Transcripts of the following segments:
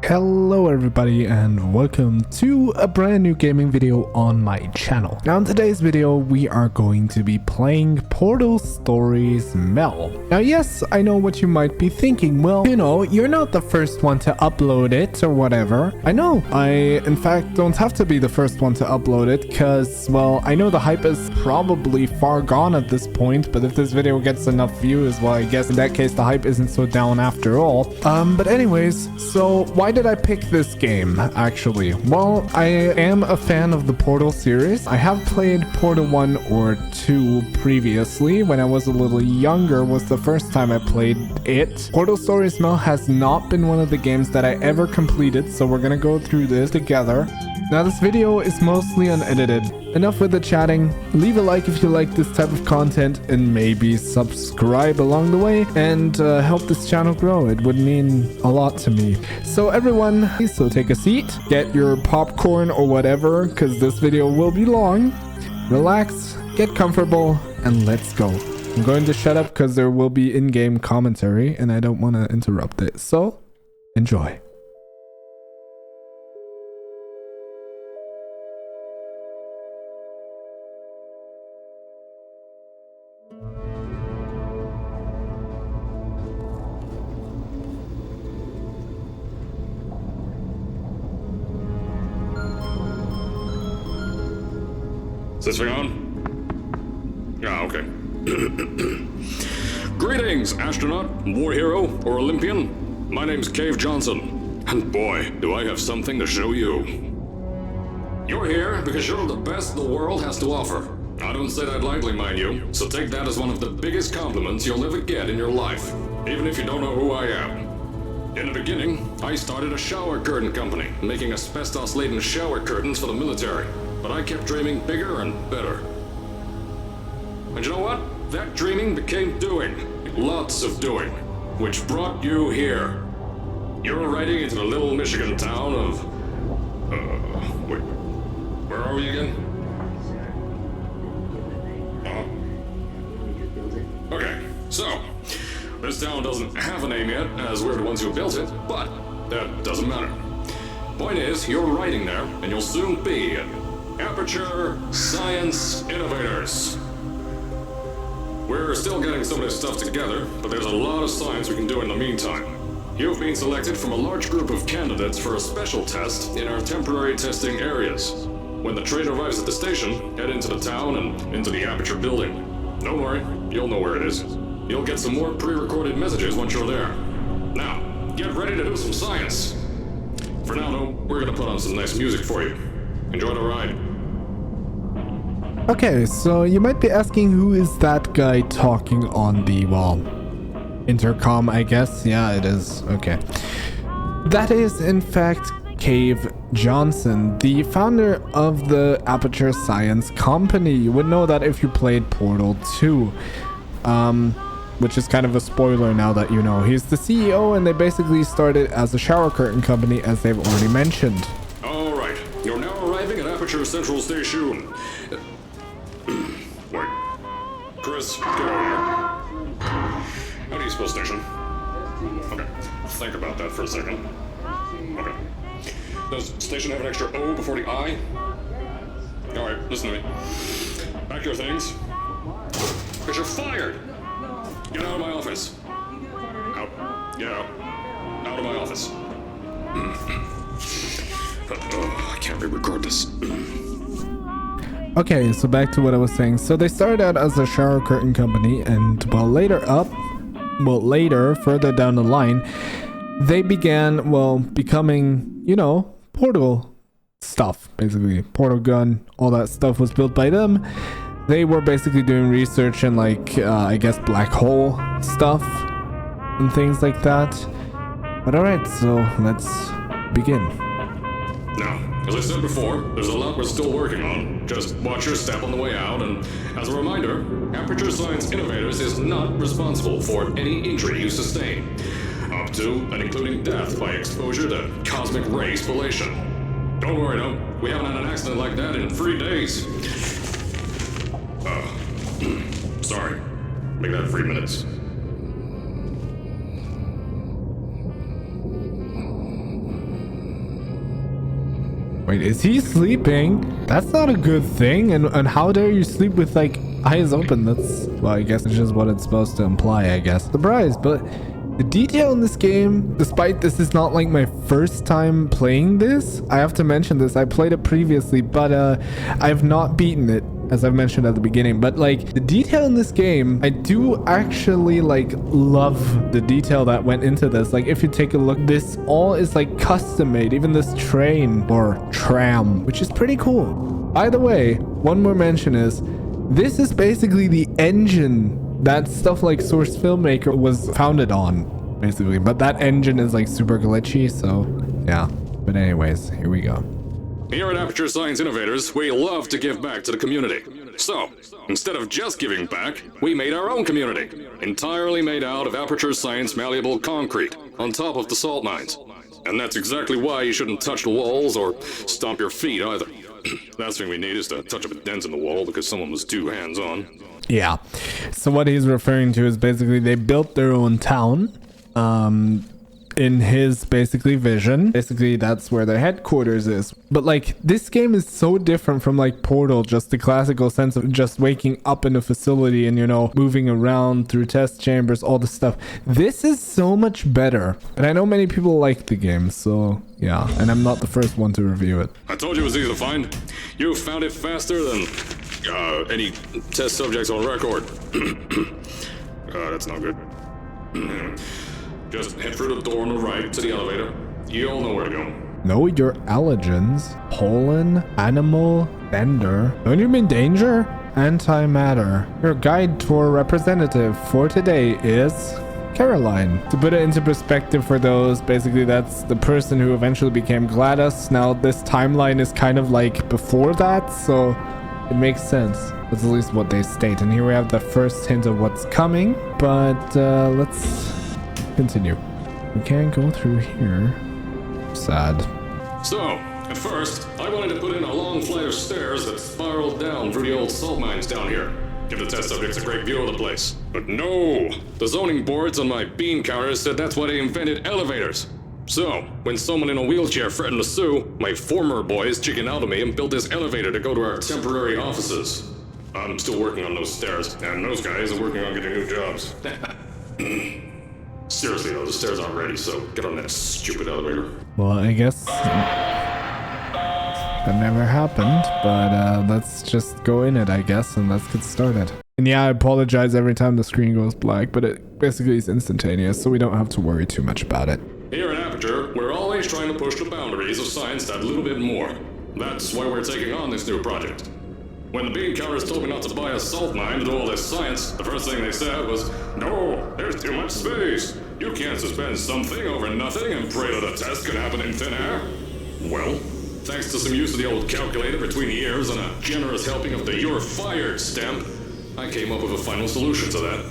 Hello everybody and welcome to a brand new gaming video on my channel. Now in today's video we are going to be playing Portal Stories Mel. Now yes, I know what you might be thinking. Well, you know, you're not the first one to upload it or whatever. I know, I in fact don't have to be the first one to upload it because, well, I know the hype is probably far gone at this point, but if this video gets enough views, well, I guess in that case the hype isn't so down after all. But anyways, so why did I pick this game actually? Well, I am a fan of the Portal series. I have played Portal 1 or 2 previously. When I was a little younger was the first time I played it. Portal Stories Mel has not been one of the games that I ever completed, so we're gonna go through this together. Now this video is mostly unedited. Enough with the chatting. Leave a like if you like this type of content and maybe subscribe along the way and help this channel grow. It would mean a lot to me. So everyone, please take a seat, get your popcorn or whatever because this video will be long. Relax, get comfortable, and let's go. I'm going to shut up because there will be in-game commentary and I don't want to interrupt it. So enjoy. Is this thing on? Yeah, okay. Greetings, astronaut, war hero, or Olympian. My name's Cave Johnson, and boy, do I have something to show you. You're here because you're the best the world has to offer. I don't say that lightly, mind you, so take that as one of the biggest compliments you'll ever get in your life, even if you don't know who I am. In the beginning, I started a shower curtain company, making asbestos-laden shower curtains for the military. But I kept dreaming bigger and better. And you know what? That dreaming became doing. Lots of doing. Which brought you here. You're riding into the little Michigan town of... wait. Where are we again? Okay, so... this town doesn't have a name yet, as we're the ones who built it, but that doesn't matter. Point is, you're riding there, and you'll soon be Aperture Science Innovators. We're still getting some of this stuff together, but there's a lot of science we can do in the meantime. You've been selected from a large group of candidates for a special test in our temporary testing areas. When the train arrives at the station, head into the town and into the Aperture building. Don't worry, you'll know where it is. You'll get some more pre-recorded messages once you're there. Now, get ready to do some science. For now, though, we're gonna put on some nice music for you. Enjoy the ride. Okay, so you might be asking who is that guy talking on the, well, intercom, I guess. Yeah, it is. Okay. That is, in fact, Cave Johnson, the founder of the Aperture Science Company. You would know that if you played Portal 2. Which is kind of a spoiler now that you know. He's the CEO and they basically started as a shower curtain company, as they've already mentioned. Alright, you're now arriving at Aperture Central Station. Wait. Chris, get over here. How do you spell station? Okay, think about that for a second. Okay. Does station have an extra O before the I? Alright, listen to me. Pack your things. Because you're fired! Get out of my office. Out. Get out. Out of my office. I can't re-record this. Okay, so back to what I was saying. So they started out as a shower curtain company and later, further down the line, they began, becoming, you know, portal stuff, basically. Portal gun, all that stuff was built by them. They were basically doing research and I guess black hole stuff and things like that. But alright, so let's begin. Now, as I said before, there's a lot we're still working on. Just watch your step on the way out, and as a reminder, Aperture Science Innovators is not responsible for any injury you sustain, up to and including death by exposure to cosmic ray spallation. Don't worry though, we haven't had an accident like that in 3 days. Sorry. Make that 3 minutes. Wait, is he sleeping? That's not a good thing. And how dare you sleep with like eyes open? That's, well, I guess it's just what it's supposed to imply, I guess. Surprise, but the detail in this game, despite this is not like my first time playing this, I have to mention this. I played it previously, but I have not beaten it, as I've mentioned at the beginning. But like the detail in this game, I do actually like love the detail that went into this. Like if you take a look, this all is like custom made, even this train or tram, which is pretty cool. By the way, one more mention is this is basically the engine that stuff like Source Filmmaker was founded on, basically. But that engine is like super glitchy, so yeah. But anyways, here we go. Here at Aperture Science Innovators, we love to give back to the community. So, instead of just giving back, we made our own community, entirely made out of Aperture Science malleable concrete, on top of the salt mines. And that's exactly why you shouldn't touch the walls or stomp your feet either. Last thing we need is to touch up a dent in the wall because someone was too hands-on. Yeah. So what he's referring to is basically they built their own town. In his basically vision, basically that's where their headquarters is. But like this game is so different from like Portal, just the classical sense of just waking up in a facility and, you know, moving around through test chambers, all the stuff. This is so much better, and I know many people like the game, so yeah, and I'm not the first one to review it. I told you it was easy to find. You found it faster than any test subjects on record. That's not good. Just head through the door on the right to the elevator. You all know where to go. Know your allergens. Pollen, animal, vendor. Don't you mean danger? Antimatter. Your guide tour representative for today is Caroline. To put it into perspective for those, basically that's the person who eventually became GLaDOS. Now this timeline is kind of like before that, so it makes sense. That's at least what they state. And here we have the first hint of what's coming, but let's continue. We can't go through here. Sad. So, at first, I wanted to put in a long flight of stairs that spiraled down through the old salt mines down here. Give the test subjects a great view of the place. But no! The zoning boards on my bean counters said that's why they invented elevators. So, when someone in a wheelchair threatened to sue, my former boys chickened out of me and built this elevator to go to our temporary offices. I'm still working on those stairs, and those guys are working on getting new jobs. Seriously though, the stairs aren't ready, so get on that stupid elevator. Well, I guess that never happened, but let's just go in it, I guess, and let's get started. And yeah, I apologize every time the screen goes black, but it basically is instantaneous, so we don't have to worry too much about it. Here at Aperture, we're always trying to push the boundaries of science that little bit more. That's why we're taking on this new project. When the bean counters told me not to buy a salt mine to do all this science, the first thing they said was, "No, there's too much space. You can't suspend something over nothing and pray that a test could happen in thin air." Well, thanks to some use of the old calculator between the ears and a generous helping of the "you're fired" stamp, I came up with a final solution to that.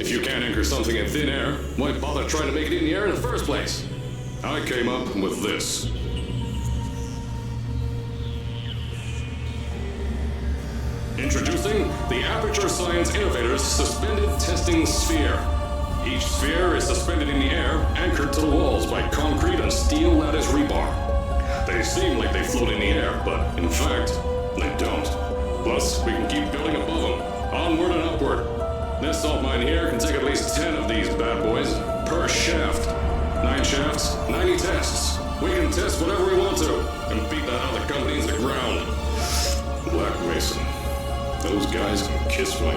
If you can't anchor something in thin air, why bother trying to make it in the air in the first place? I came up with this. Introducing the Aperture Science Innovators Suspended Testing Sphere. Each sphere is suspended in the air, anchored to the walls by concrete and steel lattice rebar. They seem like they float in the air, but in fact, they don't. Plus, we can keep building above them, onward and upward. This salt mine here can take at least 10 of these bad boys per shaft. 9 shafts, 90 tests. We can test whatever we want to, and beat that other company into the ground. Black Mason. Those guys can kiss my...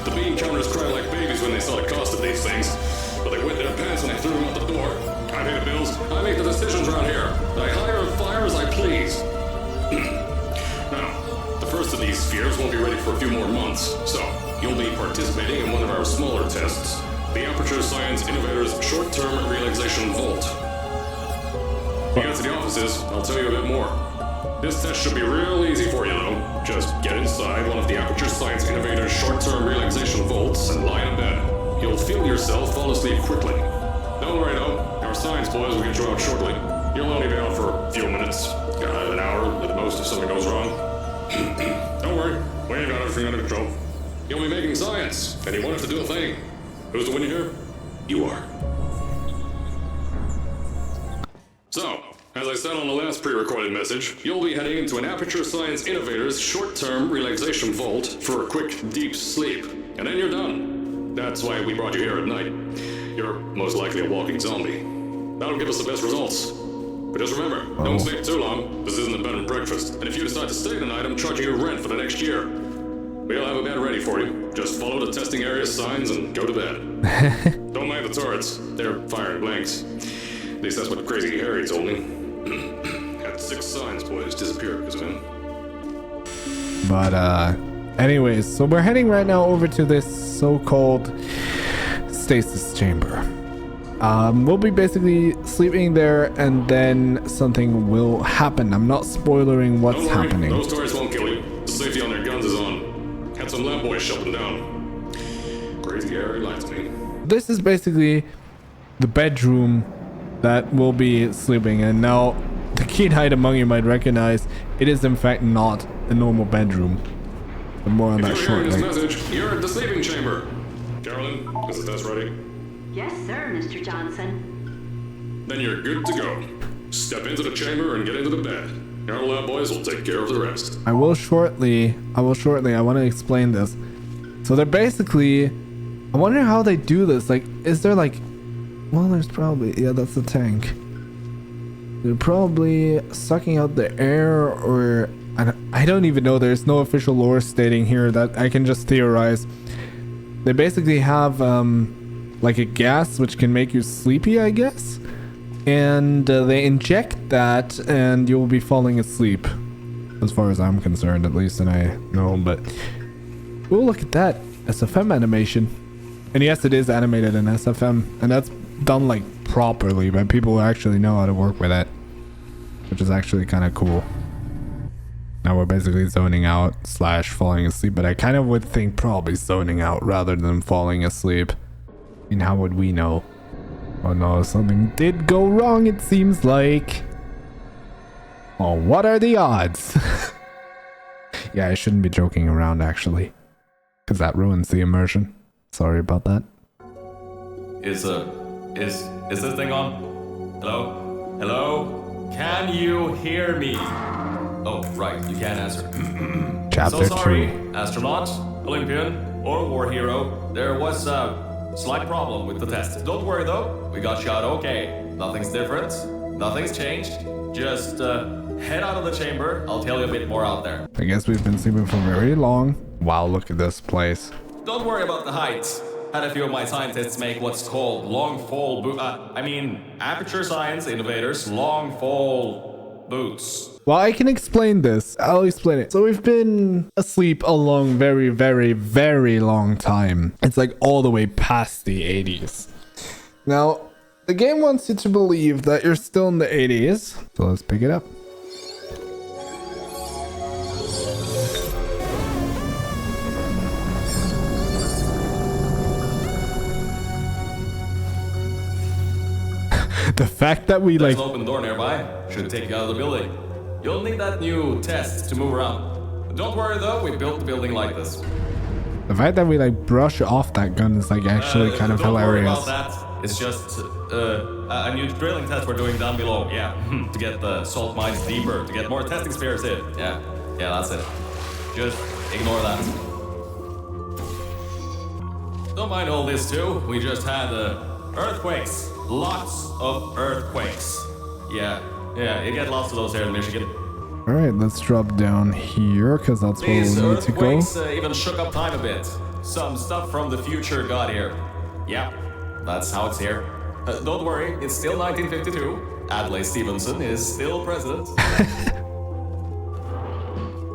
The bean counters cried like babies when they saw the cost of these things, but they wet their pants when they threw them out the door. I pay the bills, I make the decisions around here. I hire and fire as I please. Now, the first of these spheres won't be ready for a few more months, so you'll be participating in one of our smaller tests, the Aperture Science Innovators Short-Term Relaxation Vault. When you get to the offices, I'll tell you a bit more. This test should be real easy for you, though. Just get inside one of the Aperture Science Innovators short-term relaxation vaults and lie in bed. You'll feel yourself fall asleep quickly. Don't worry, though. Our science boys will get you out shortly. You'll only be out for a few minutes. An hour at most if something goes wrong. Don't worry. We ain't got everything under control. You'll be making science, and you won't have to do a thing. Who's the winner here? You are. So, as I said on the last pre-recorded message, you'll be heading into an Aperture Science Innovators short-term relaxation vault for a quick, deep sleep. And then you're done. That's why we brought you here at night. You're most likely a walking zombie. That'll give us the best results. But just remember, don't sleep too long. This isn't a bed and breakfast. And if you decide to stay tonight, I'm charging you rent for the next year. We'll have a bed ready for you. Just follow the testing area signs and go to bed. Don't mind the turrets. They're firing blanks. At least that's what Crazy Harry told me. Had 6 signs boys disappear because of him. But anyways, so we're heading right now over to this so-called stasis chamber. We'll be basically sleeping there, and then something will happen. I'm not spoiling what's happening. Those turrets won't kill you. The safety on their guns is on. Had some lab boys shut them down. Crazy Harry lied to me. This is basically the bedroom that we'll be sleeping in. Now, the keen-eyed among you might recognize it is in fact not a normal bedroom. But more on that shortly. If you're hearing this message, you're at the sleeping chamber. Carolyn, is the test ready? Yes, sir, Mr. Johnson. Then you're good to go. Step into the chamber and get into the bed. Our lab boys will take care of the rest. I will shortly. I want to explain this. So they're basically, I wonder how they do this. Like, is there like, well, there's probably, yeah, that's the tank. They're probably sucking out the air, or I don't even know. There's no official lore stating here. That I can just theorize. They basically have like a gas which can make you sleepy, I guess, and they inject that and you'll be falling asleep, as far as I'm concerned, at least. And I know, but oh, look at that SFM animation. And yes, it is animated in SFM, and that's done like properly by people who actually know how to work with it, which is actually kind of cool. Now we're basically zoning out / falling asleep, but I kind of would think probably zoning out rather than falling asleep. I mean, how would we know? Oh no, something did go wrong, it seems like. Oh, what are the odds? Yeah, I shouldn't be joking around actually, because that ruins the immersion. Sorry about that. Is this thing on? Hello? Hello? Can you hear me? Oh, right, you can't answer. Chapter so sorry, 2. astronaut, Olympian, or war hero. There was a slight problem with the test. Don't worry though, we got you out okay. Nothing's different, nothing's changed. Just head out of the chamber, I'll tell you a bit more out there. I guess we've been sleeping for very long. Wow, look at this place. Don't worry about the height. Had a few of my scientists make what's called long fall Aperture Science Innovators long fall boots. Well, I can explain this. I'll explain it. So we've been asleep a long, very, very, very long time. It's like all the way past the 80s. Now, the game wants you to believe that you're still in the 80s. So let's pick it up. The fact that we There's like an open door nearby. Should take you out of the building. You'll need that new test to move around. Don't worry though, we built the building like this. the fact that we like brush off that gun is like actually kind of don't worry hilarious. about that. It's just a new drilling test we're doing down below. Yeah, to get the salt mines deeper, to get more testing spares in. Yeah, that's it. Just ignore that. Don't mind all this too. We just had earthquakes. Lots of earthquakes. Yeah, you get lots of those here in Michigan. All right, let's drop down here because that's where we These need to go. earthquakes even shook up time a bit. Some stuff from the future got here. Yeah, that's how it's here. Don't worry, it's still 1952. Adlai Stevenson is still president.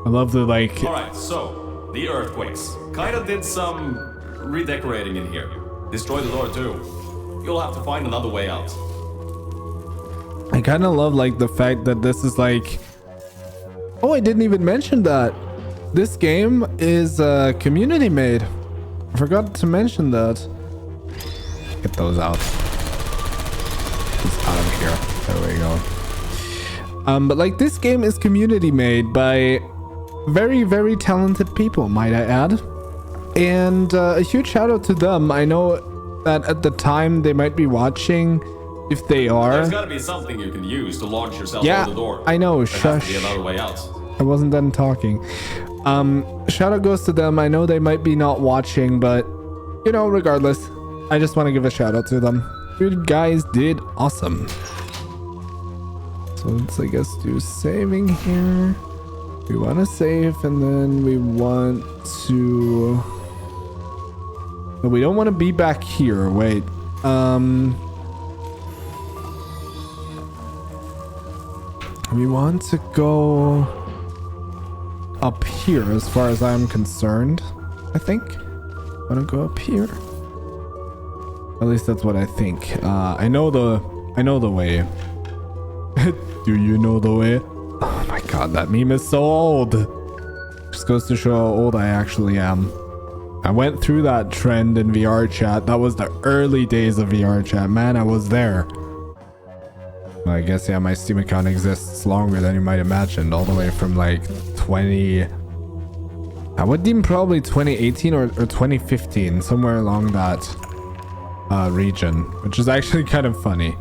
I love the like. Alright, so, the earthquakes. Kinda did some redecorating in here. Destroyed the door too. You'll have to find another way out. I kind of love like the fact that this is like. Oh, I didn't even mention that. This game is community made. I forgot to mention that. Get those out. Just out of here. There we go. But like this game is community made by very, very talented people, might I add. And a huge shout out to them. I know that at the time they might be watching if they are. There's gotta be something you can use to launch yourself Yeah, out the door. I know. There has to Shush. be another way out. I wasn't done talking. Shout out goes to them. I know they might be not watching, but you know, regardless, I just want to give a shout out to them. You guys did awesome. So let's, I guess, do saving here. We want to save, and then we want to. No, we don't want to be back here. Wait. We want to go up here as far as I'm concerned. I think. Want to go up here? At least that's what I think. I know the way. Do you know the way? Oh my god, that meme is so old. Just goes to show how old I actually am. I went through that trend in VR chat. That was the early days of VR chat. Man, I was there. Well, I guess, yeah, my Steam account exists longer than you might imagine. All the way from like 20... I would deem probably 2018 or 2015. Somewhere along that region. Which is actually kind of funny.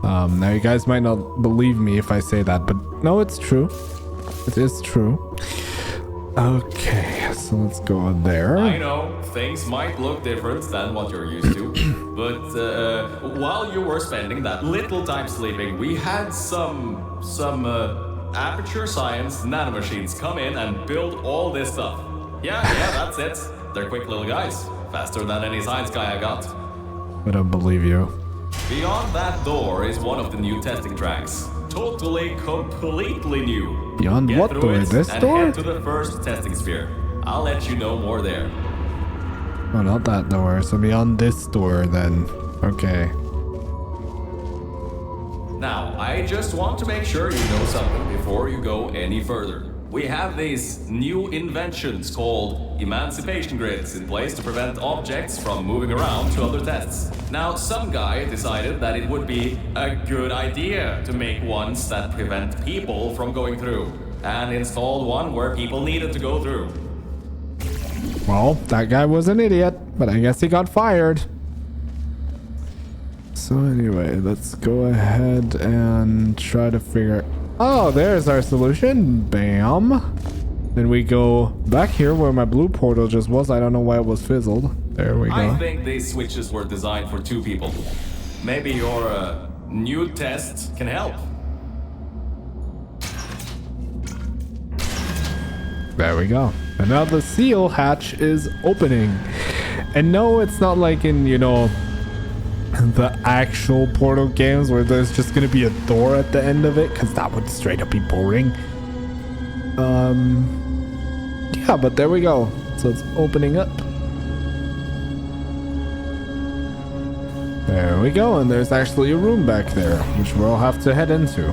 Now you guys might not believe me if I say that, but no, it's true. It is true. Okay, so let's go there. I know things might look different than what you're used to, but while you were spending that little time sleeping, we had some Aperture Science nanomachines come in and build all this stuff. Yeah, that's it. They're quick little guys, faster than any science guy I got. I don't believe you. Beyond that door is one of the new testing tracks. Totally, completely new. Beyond Get what through door? it This and door? head to the first testing sphere. I'll let you know more there. Oh, not that door. So beyond this door then. Okay. Now, I just want to make sure you know something before you go any further. We have these new inventions called emancipation grids in place to prevent objects from moving around to other tests. Now, some guy decided that it would be a good idea to make ones that prevent people from going through, and installed one where people needed to go through. Well, that guy was an idiot, but I guess he got fired. So anyway, let's go ahead and try to figure... Oh, there's our solution. Bam. Then we go back here where my blue portal just was. I don't know why it was fizzled. There we go. I think these switches were designed for two people. Maybe your new test can help. There we go. And now the seal hatch is opening. And no, it's not like in, you know, the actual Portal games where there's just gonna be a door at the end of it, because that would straight up be boring. Yeah, but there we go. So it's opening up. There we go, and there's actually a room back there, which we'll have to head into.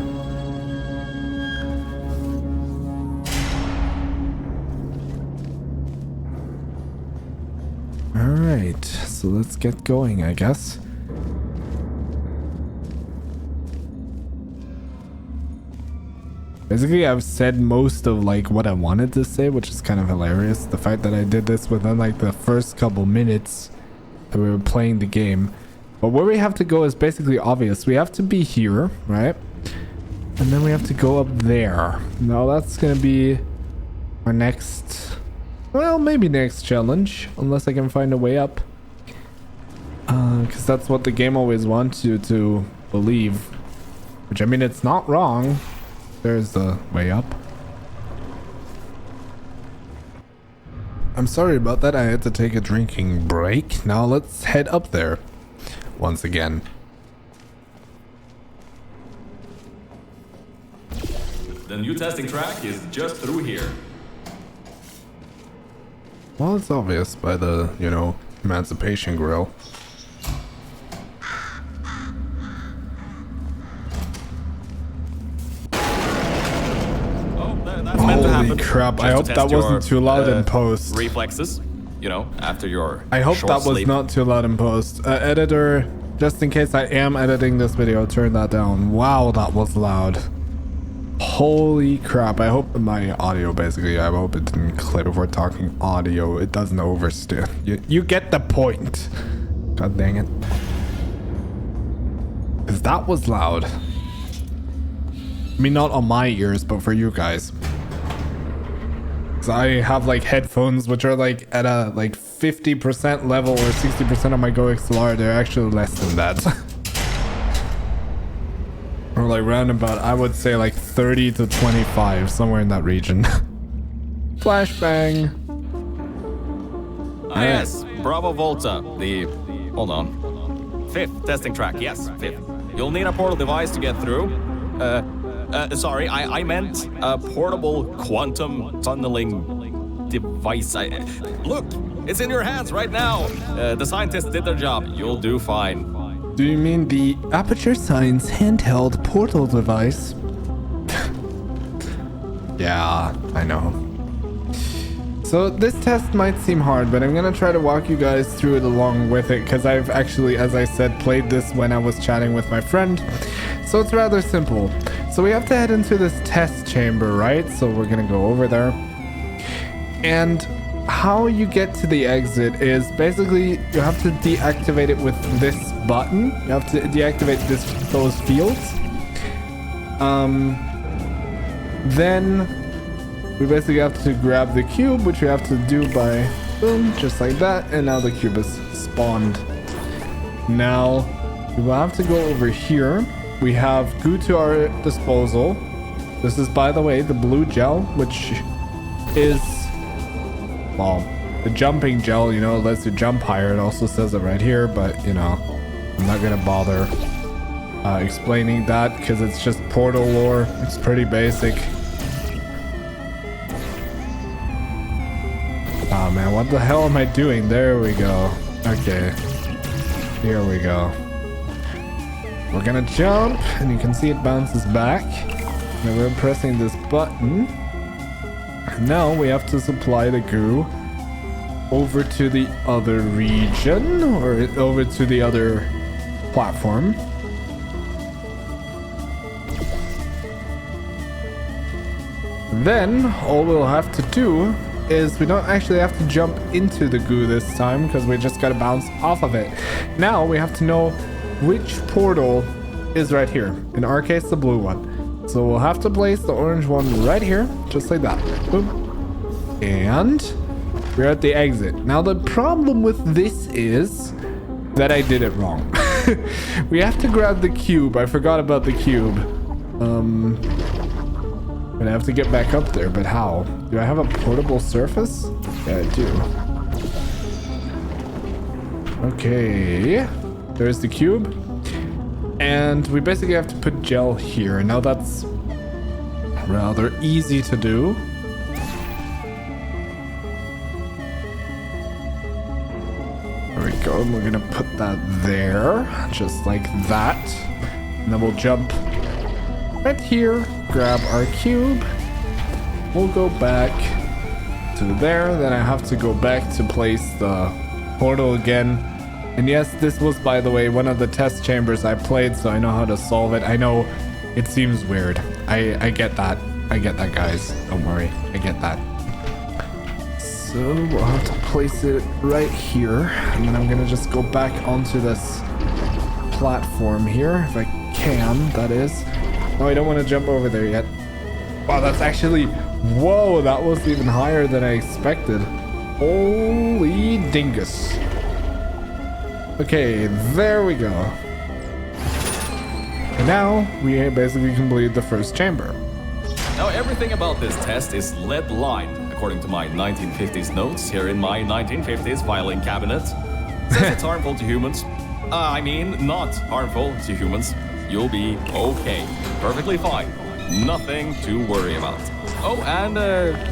Alright, so let's get going, I guess. Basically, I've said most of like what I wanted to say, which is kind of hilarious. The fact that I did this within like the first couple minutes that we were playing the game. But where we have to go is basically obvious. We have to be here, right? And then we have to go up there. Now that's gonna be our next, well, maybe next challenge, unless I can find a way up. Because that's what the game always wants you to believe. Which, I mean, it's not wrong. There's the way up. I'm sorry about that. I had to take a drinking break. Now let's head up there once again. The new testing track is just through here. Well, it's obvious by the, you know, emancipation grill. Holy crap, I hope that wasn't too loud in post. Reflexes, you know, after your I hope short that was sleep. not too loud in post. Editor, just in case I am editing this video, turn that down. Wow, that was loud. Holy crap, I hope my audio, basically, I hope it didn't clip. If we're talking audio, it doesn't oversteer. You get the point. God dang it. because that was loud. I mean, not on my ears, but for you guys. So I have like headphones which are like at a like 50% level or 60% of my Go XLR. They're actually less than that. Or like roundabout, I would say like 30 to 25, somewhere in that region. Flashbang. Yes, Bravo Volta, hold on. 5th testing track, yes, 5th. You'll need a portal device to get through. Sorry, I meant a portable quantum tunneling device. Look, it's in your hands right now. The scientists did their job. You'll do fine. Do you mean the Aperture Science handheld portal device? Yeah, I know. So this test might seem hard, but I'm gonna try to walk you guys through it along with it, because I've actually, as I said, played this when I was chatting with my friend. So it's rather simple. So we have to head into this test chamber, right? So we're gonna go over there. And how you get to the exit is basically you have to deactivate it with this button. You have to deactivate those fields. Then we basically have to grab the cube, which we have to do by boom, just like that. And now the cube is spawned. Now we will have to go over here. We have goo to our disposal. This is, by the way, the blue gel, which is, well, the jumping gel, you know, it lets you jump higher. It also says it right here, but, you know, I'm not gonna bother explaining that because it's just portal lore. It's pretty basic. Oh man, what the hell am I doing? There we go. Okay. Here we go. We're gonna jump, and you can see it bounces back. And we're pressing this button. Now we have to supply the goo over to the other region, or over to the other platform. Then all we'll have to do is we don't actually have to jump into the goo this time, because we just gotta bounce off of it. Now we have to know which portal is right here. In our case, the blue one. So we'll have to place the orange one right here, just like that. Boom. And we're at the exit. Now the problem with this is that I did it wrong. We have to grab the cube. I forgot about the cube. But I have to get back up there, but how? Do I have a portable surface? Yeah, I do. Okay. There's the cube. And we basically have to put gel here. Now that's rather easy to do. There we go. And we're gonna put that there, just like that. And then we'll jump right here, grab our cube. We'll go back to there. Then I have to go back to place the portal again. And yes, this was, by the way, one of the test chambers I played, so I know how to solve it. I know it seems weird. I get that. I get that, guys. Don't worry. I get that. So we'll have to place it right here. And then I'm going to just go back onto this platform here, if I can, that is. No, I don't want to jump over there yet. Wow, that's actually... Whoa, that was even higher than I expected. Holy dingus. Okay, there we go. And now we basically completed the first chamber. Now everything about this test is lead lined, according to my 1950s notes here in my 1950s filing cabinet. Says it's harmful to humans. I mean, not harmful to humans. You'll be okay. Perfectly fine. Nothing to worry about. Oh, and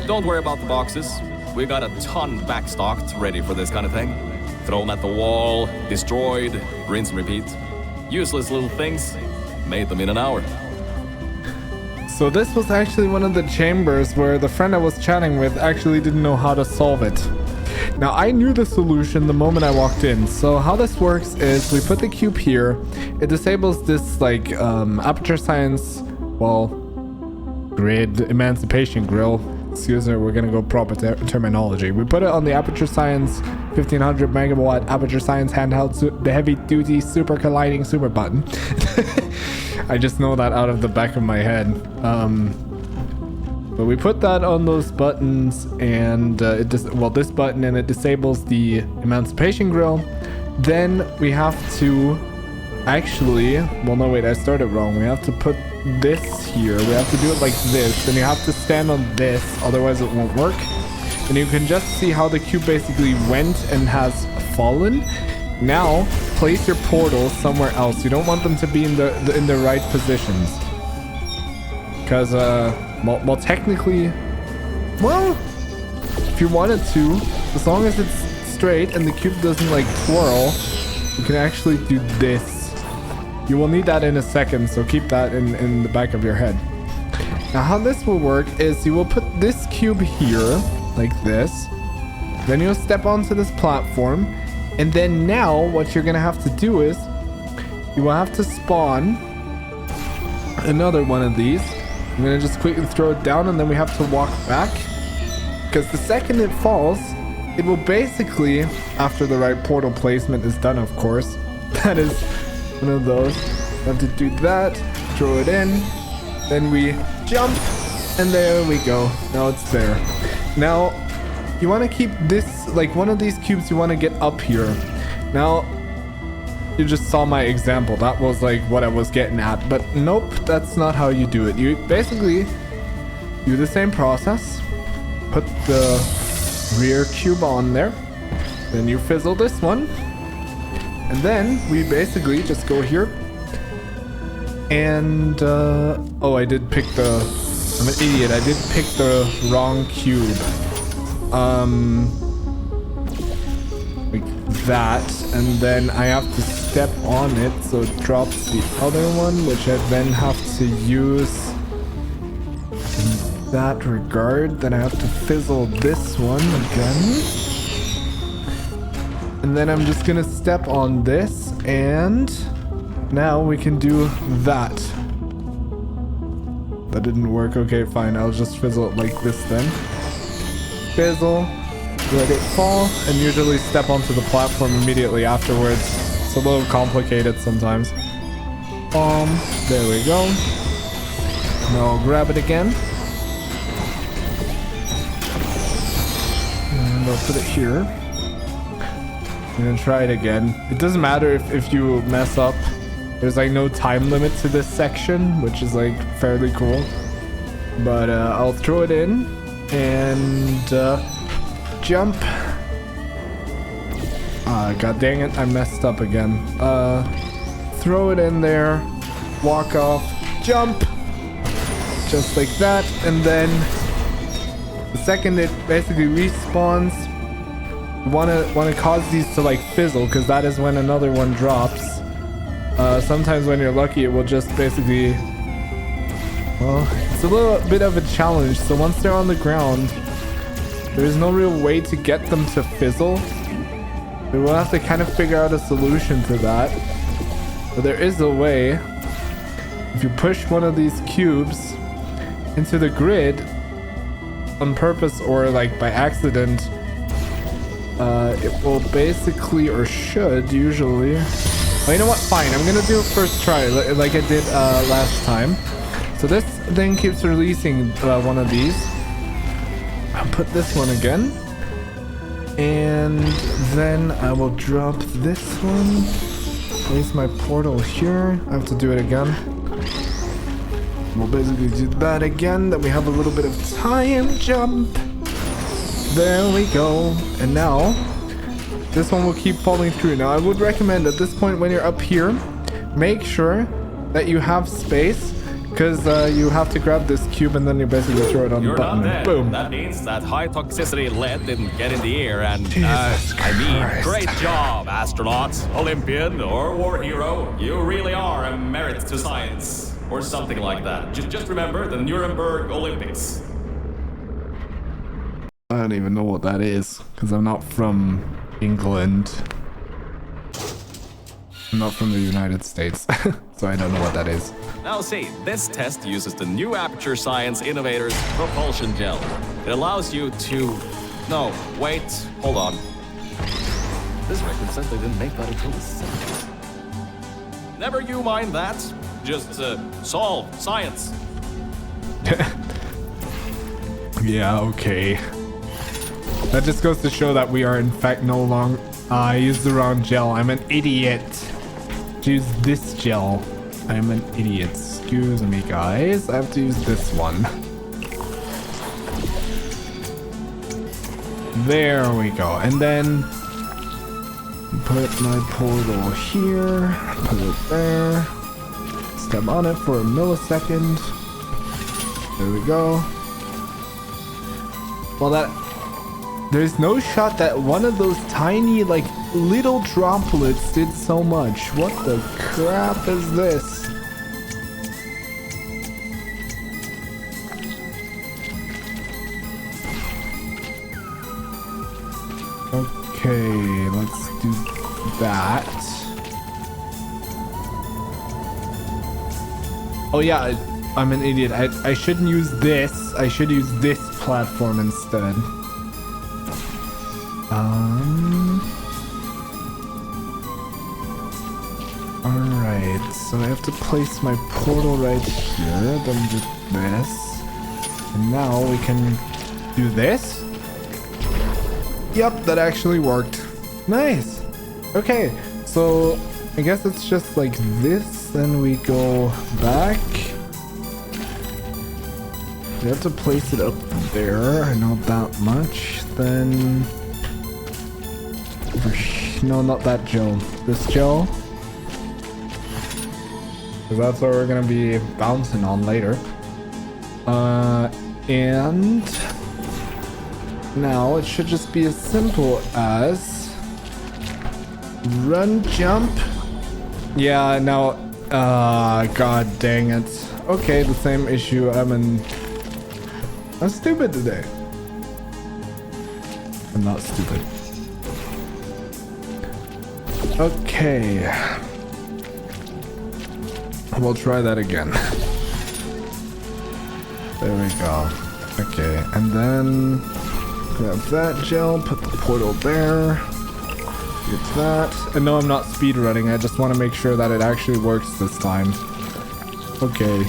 don't worry about the boxes. We got a ton backstocked ready for this kind of thing. Thrown at the wall, destroyed, rinse and repeat. Useless little things, made them in an hour. So this was actually one of the chambers where the friend I was chatting with actually didn't know how to solve it. Now I knew the solution the moment I walked in. So how this works is we put the cube here. It disables this like Aperture Science, well, grid emancipation grill excuse me, we're gonna go proper terminology. We put it on the Aperture Science 1500 megawatt Aperture Science handheld, the heavy duty super colliding super button. I just know that out of the back of my head. But we put that on those buttons, and this button, and it disables the emancipation grill. Then we have to actually, well, no, wait, I started wrong. We have to put this here. We have to do it like this. Then you have to stand on this, otherwise it won't work. And you can just see how the cube basically went and has fallen. Now, place your portals somewhere else. You don't want them to be in the right positions. Because, well, technically, well, if you wanted to, as long as it's straight and the cube doesn't like twirl, you can actually do this. You will need that in a second, so keep that in the back of your head. Now, how this will work is you will put this cube here, like this. Then you'll step onto this platform. And then now, what you're going to have to do is, you will have to spawn another one of these. I'm going to just quickly throw it down, and then we have to walk back. Because the second it falls, it will basically, after the right portal placement is done, of course, that is one of those. We have to do that, throw it in, then we jump, and there we go. Now it's there. Now, you want to keep this, like one of these cubes, you want to get up here. Now, you just saw my example. That was like what I was getting at. But nope, that's not how you do it. You basically do the same process. Put the rear cube on there. Then you fizzle this one. And then we basically just go here. And, oh, I did pick I'm an idiot. I did pick the wrong cube. Like that, and then I have to step on it so it drops the other one, which I then have to use in that regard. Then I have to fizzle this one again, and then I'm just gonna step on this, and now we can do that. That didn't work. Okay, fine, I'll just fizzle it like this then. Fizzle, let it fall, and usually step onto the platform immediately afterwards. It's a little complicated sometimes. There we go. Now I'll grab it again. And I'll put it here. And then try it again. It doesn't matter if you mess up. There's like no time limit to this section, which is like fairly cool. But I'll throw it in. And jump. God dang it, I messed up again. Throw it in there, walk off, jump, just like that. And then the second it basically respawns, you wanna cause these to like fizzle, because that is when another one drops. Sometimes when you're lucky, it will just basically, well, it's a little bit of a challenge. So once they're on the ground, there is no real way to get them to fizzle. We will have to kind of figure out a solution to that. But there is a way. If you push one of these cubes into the grid on purpose or like by accident, it will basically, or should usually, well, you know what, fine, I'm gonna do a first try like I did last time. So this thing keeps releasing one of these. I'll put this one again, and then I will drop this one, place my portal here. I have to do it again. We'll basically do that again, then we have a little bit of time jump. There we go. And now this one will keep falling through. Now I would recommend at this point, when you're up here, make sure that you have space, because you have to grab this cube and then you basically throw it on the button. Boom. That means that high toxicity lead didn't get in the air, and Jesus Christ. great job, astronaut, Olympian, or war hero. You really are a merit to science, or something like that. Just remember the Nuremberg Olympics. I don't even know what that is, because I'm not from England. I'm not from the United States, so I don't know what that is. Now see, this test uses the new Aperture Science Innovators propulsion gel. It allows you to... No, wait, hold on. This record says they didn't make that until the 70s. Never you mind that. Just solve science. Yeah, okay. That just goes to show that we are in fact no longer... I used the wrong gel. I'm an idiot. Choose this gel. I'm an idiot. Excuse me, guys. I have to use this one. There we go. And then put my portal here. Put it there. Step on it for a millisecond. There we go. Well, there's no shot that one of those tiny, like, little droplets did so much. What the crap is this? Okay, let's do that. Oh yeah, I'm an idiot. I shouldn't use this. I should use this platform instead. Alright, so I have to place my portal right here, then do this. And now we can do this. Yep, that actually worked. Nice. Okay, so I guess it's just like this, then we go back. We have to place it up there, not that much. Then... No, not that gel. This gel. Because that's what we're gonna be bouncing on later. And... Now it should just be as simple as... Run, jump. Yeah, now... God dang it. Okay, the same issue. I'm stupid today. I'm not stupid. Okay. We'll try that again. There we go. Okay, and then grab that gel, put the portal there. Get that. And no, I'm not speedrunning. I just want to make sure that it actually works this time. Okay.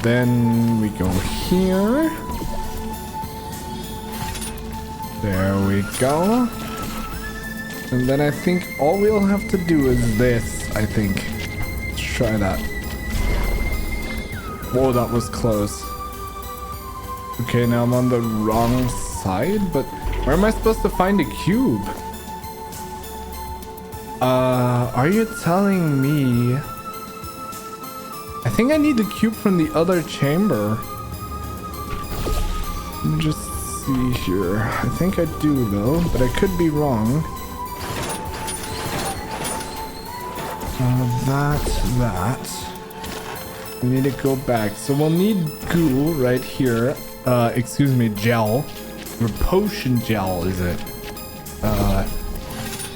Then we go here. There we go. And then I think all we'll have to do is this, I think. Let's try that. Whoa, that was close. Okay, now I'm on the wrong side, but where am I supposed to find a cube? Are you telling me... I think I need the cube from the other chamber. Let me just see here. I think I do though, but I could be wrong. That. We need to go back. So we'll need goo right here. Excuse me, gel. Or potion gel, is it?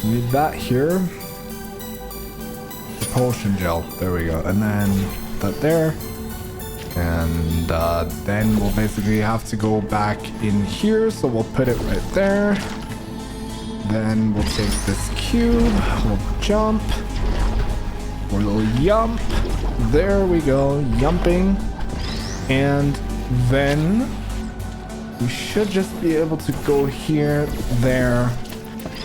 Need that here. Potion gel. There we go. And then that there. And then we'll basically have to go back in here. So we'll put it right there. Then we'll take this cube. We'll jump. We'll yump. There we go. Yumping. And then we should just be able to go here, there,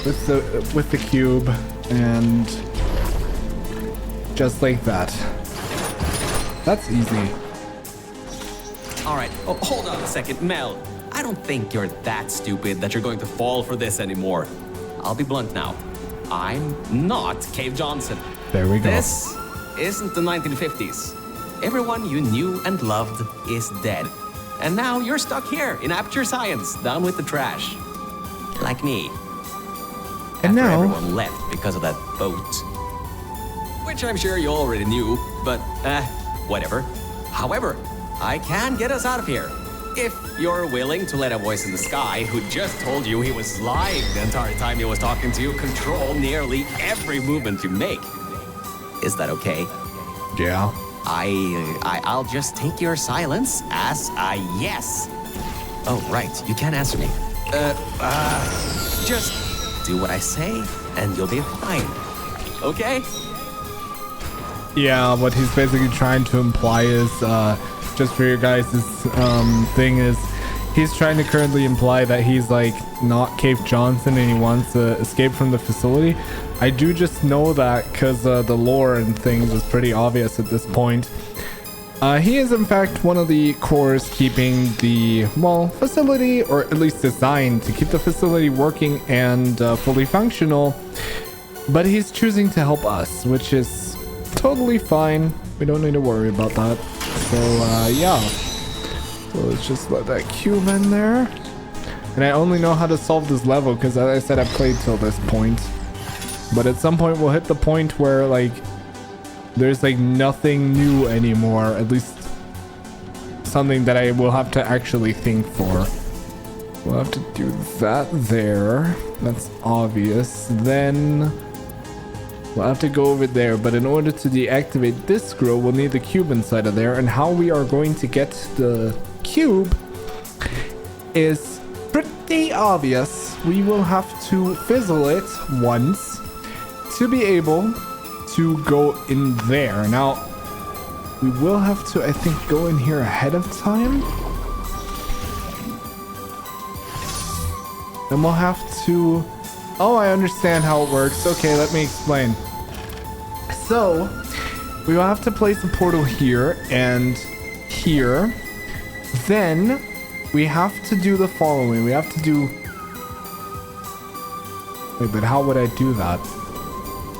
with the cube, and just like that. That's easy. All right, oh, hold on a second, Mel. I don't think you're that stupid that you're going to fall for this anymore. I'll be blunt now. I'm not Cave Johnson. There we go. This isn't the 1950s. Everyone you knew and loved is dead. And now you're stuck here in Aperture Science, down with the trash. Like me. And After now... everyone left because of that boat. Which I'm sure you already knew, but whatever. However, I can get us out of here. If you're willing to let a voice in the sky who just told you he was lying the entire time he was talking to you control nearly every movement you make. Is that okay? Yeah. I'll just take your silence as a yes. Oh, right. You can't answer me. Just do what I say, and you'll be fine. Okay? Yeah, what he's basically trying to imply is, just for your guys' thing is, he's trying to currently imply that he's like not Cape Johnson and he wants to escape from the facility. I do just know that because the lore and things is pretty obvious at this point. He is in fact one of the cores keeping the, well, facility, or at least designed to keep the facility working and fully functional. But he's choosing to help us, which is totally fine. We don't need to worry about that. So yeah. So let's just let that cube in there. And I only know how to solve this level because, as I said, I played till this point. But at some point we'll hit the point where like there's like nothing new anymore. At least something that I will have to actually think for. We'll have to do that there. That's obvious. Then we'll have to go over there. But in order to deactivate this scroll, we'll need the cube inside of there. And how we are going to get the cube is pretty obvious. We will have to fizzle it once to be able to go in there. Now, we will have to, I think, go in here ahead of time. Then we'll have to... Oh, I understand how it works. Okay, let me explain. So, we will have to place a portal here and here. Then, we have to do the following. We have to do... Wait, but how would I do that?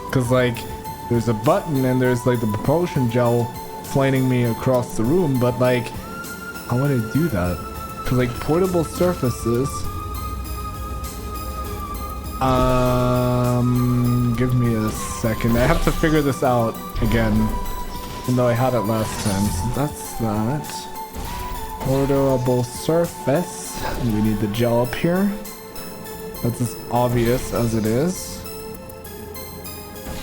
Because, like, there's a button and there's, like, the propulsion gel flaning me across the room. But, like, how would I do that? Because, like, portable surfaces... Give me a second. I have to figure this out again. Even though I had it last time. So that's that. Portable surface. We need the gel up here. That's as obvious as it is.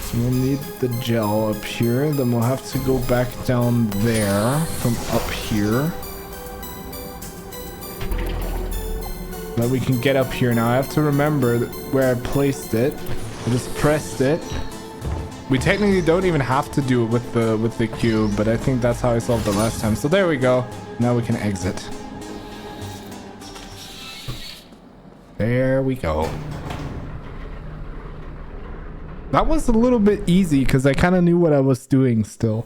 So we'll need the gel up here. Then we'll have to go back down there from up here. That we can get up here. Now I have to remember where I placed it. I just pressed it. We technically don't even have to do it with the cube, but I think that's how I solved it last time. So there we go. Now we can exit. There we go. That was a little bit easy because I kind of knew what I was doing still.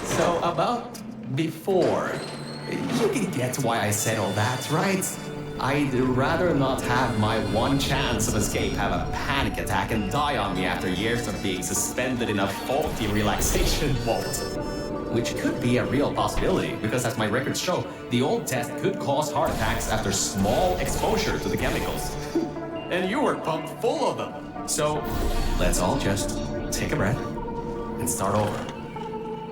So about before, you can get why I said all that, right? I'd rather not have my one chance of escape have a panic attack and die on me after years of being suspended in a faulty relaxation vault. Which could be a real possibility, because as my records show, the old test could cause heart attacks after small exposure to the chemicals. And you were pumped full of them. So let's all just take a breath and start over.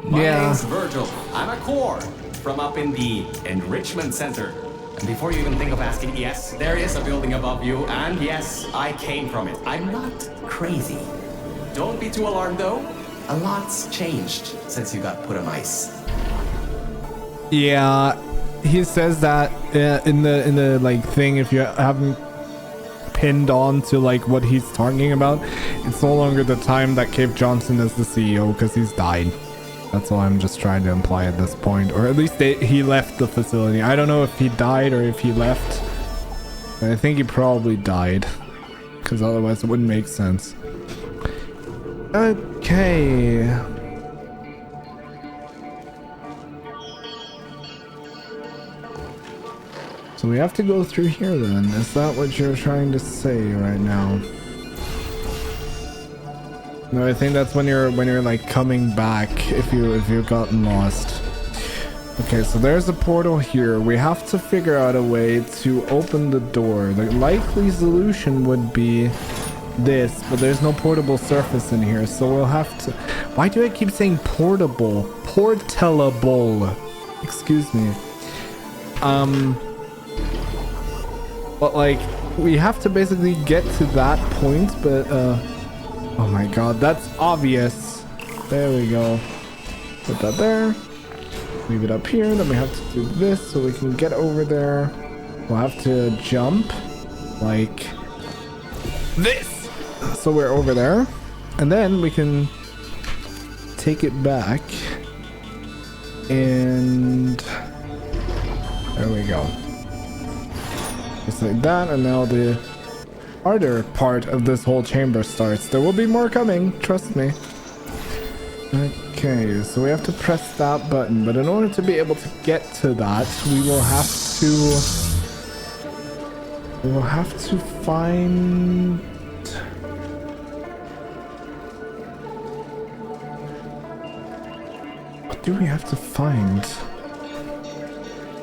My name's Virgil. I'm a core from up in the Enrichment Center. And before you even think of asking, yes, there is a building above you, and yes, I came from it. I'm not crazy. Don't be too alarmed though. A lot's changed since you got put on ice. Yeah, he says that in the like thing, if you haven't pinned on to like what he's talking about, it's no longer the time that Cape Johnson is the CEO because he's died. That's all I'm just trying to imply at this point. Or at least he left the facility. I don't know if he died or if he left. I think he probably died. Because otherwise it wouldn't make sense. Okay. So we have to go through here then. Is that what you're trying to say right now? No, I think that's when you're like coming back if you've gotten lost. Okay, so there's a portal here. We have to figure out a way to open the door. The likely solution would be this, but there's no portable surface in here, so we'll have to... Why do I keep saying portable? Portable. Excuse me. But like, we have to basically get to that point, but oh my god, that's obvious. There we go. Put that there. Leave it up here. Then we have to do this so we can get over there. We'll have to jump like this. So we're over there. And then we can take it back. And there we go. Just like that. And now the harder part of this whole chamber starts. There will be more coming. Trust me. Okay, so we have to press that button, but in order to be able to get to that, we will have to find what do we have to find?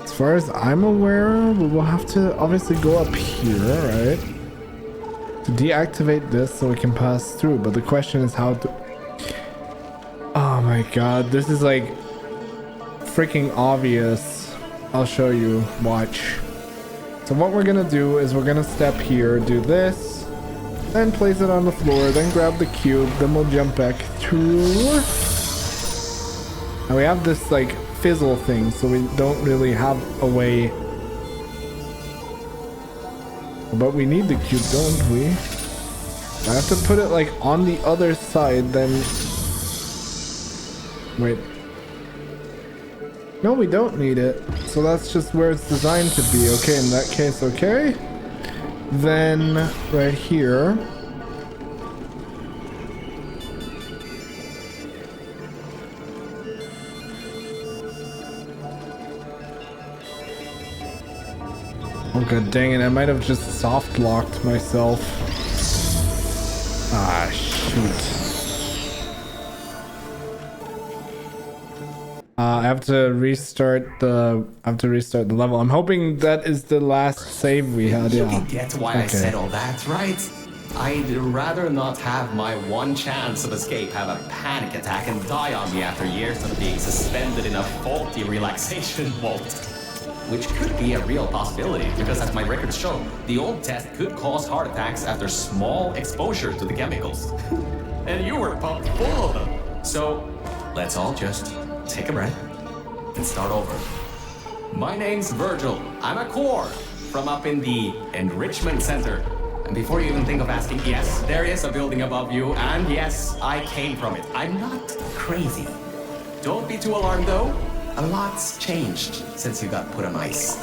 As far as I'm aware, we will have to obviously go up here, right? To deactivate this so we can pass through, but the question is how to... Oh my god, this is like freaking obvious. I'll show you, watch. So what we're gonna do is we're gonna step here, do this, then place it on the floor, then grab the cube, then we'll jump back through. And we have this like fizzle thing, so we don't really have a way. But we need the cube, don't we? I have to put it like on the other side, then... Wait. No, we don't need it. So that's just where it's designed to be. Okay, in that case, okay. Then, right here. Oh god dang it, I might have just soft locked myself. Ah, shoot. I have to restart the level. I'm hoping that is the last save we had. You Yeah. can get why I said all that, right? I'd rather not have my one chance of escape have a panic attack and die on me after years of being suspended in a faulty relaxation vault. Which could be a real possibility, because as my records show, the old test could cause heart attacks after small exposure to the chemicals. And you were pumped full of them. So, let's all just take a breath and start over. My name's Virgil. I'm a core from up in the Enrichment Center. And before you even think of asking, yes, there is a building above you, and yes, I came from it. I'm not crazy. Don't be too alarmed though. A lot's changed since you got put on ice.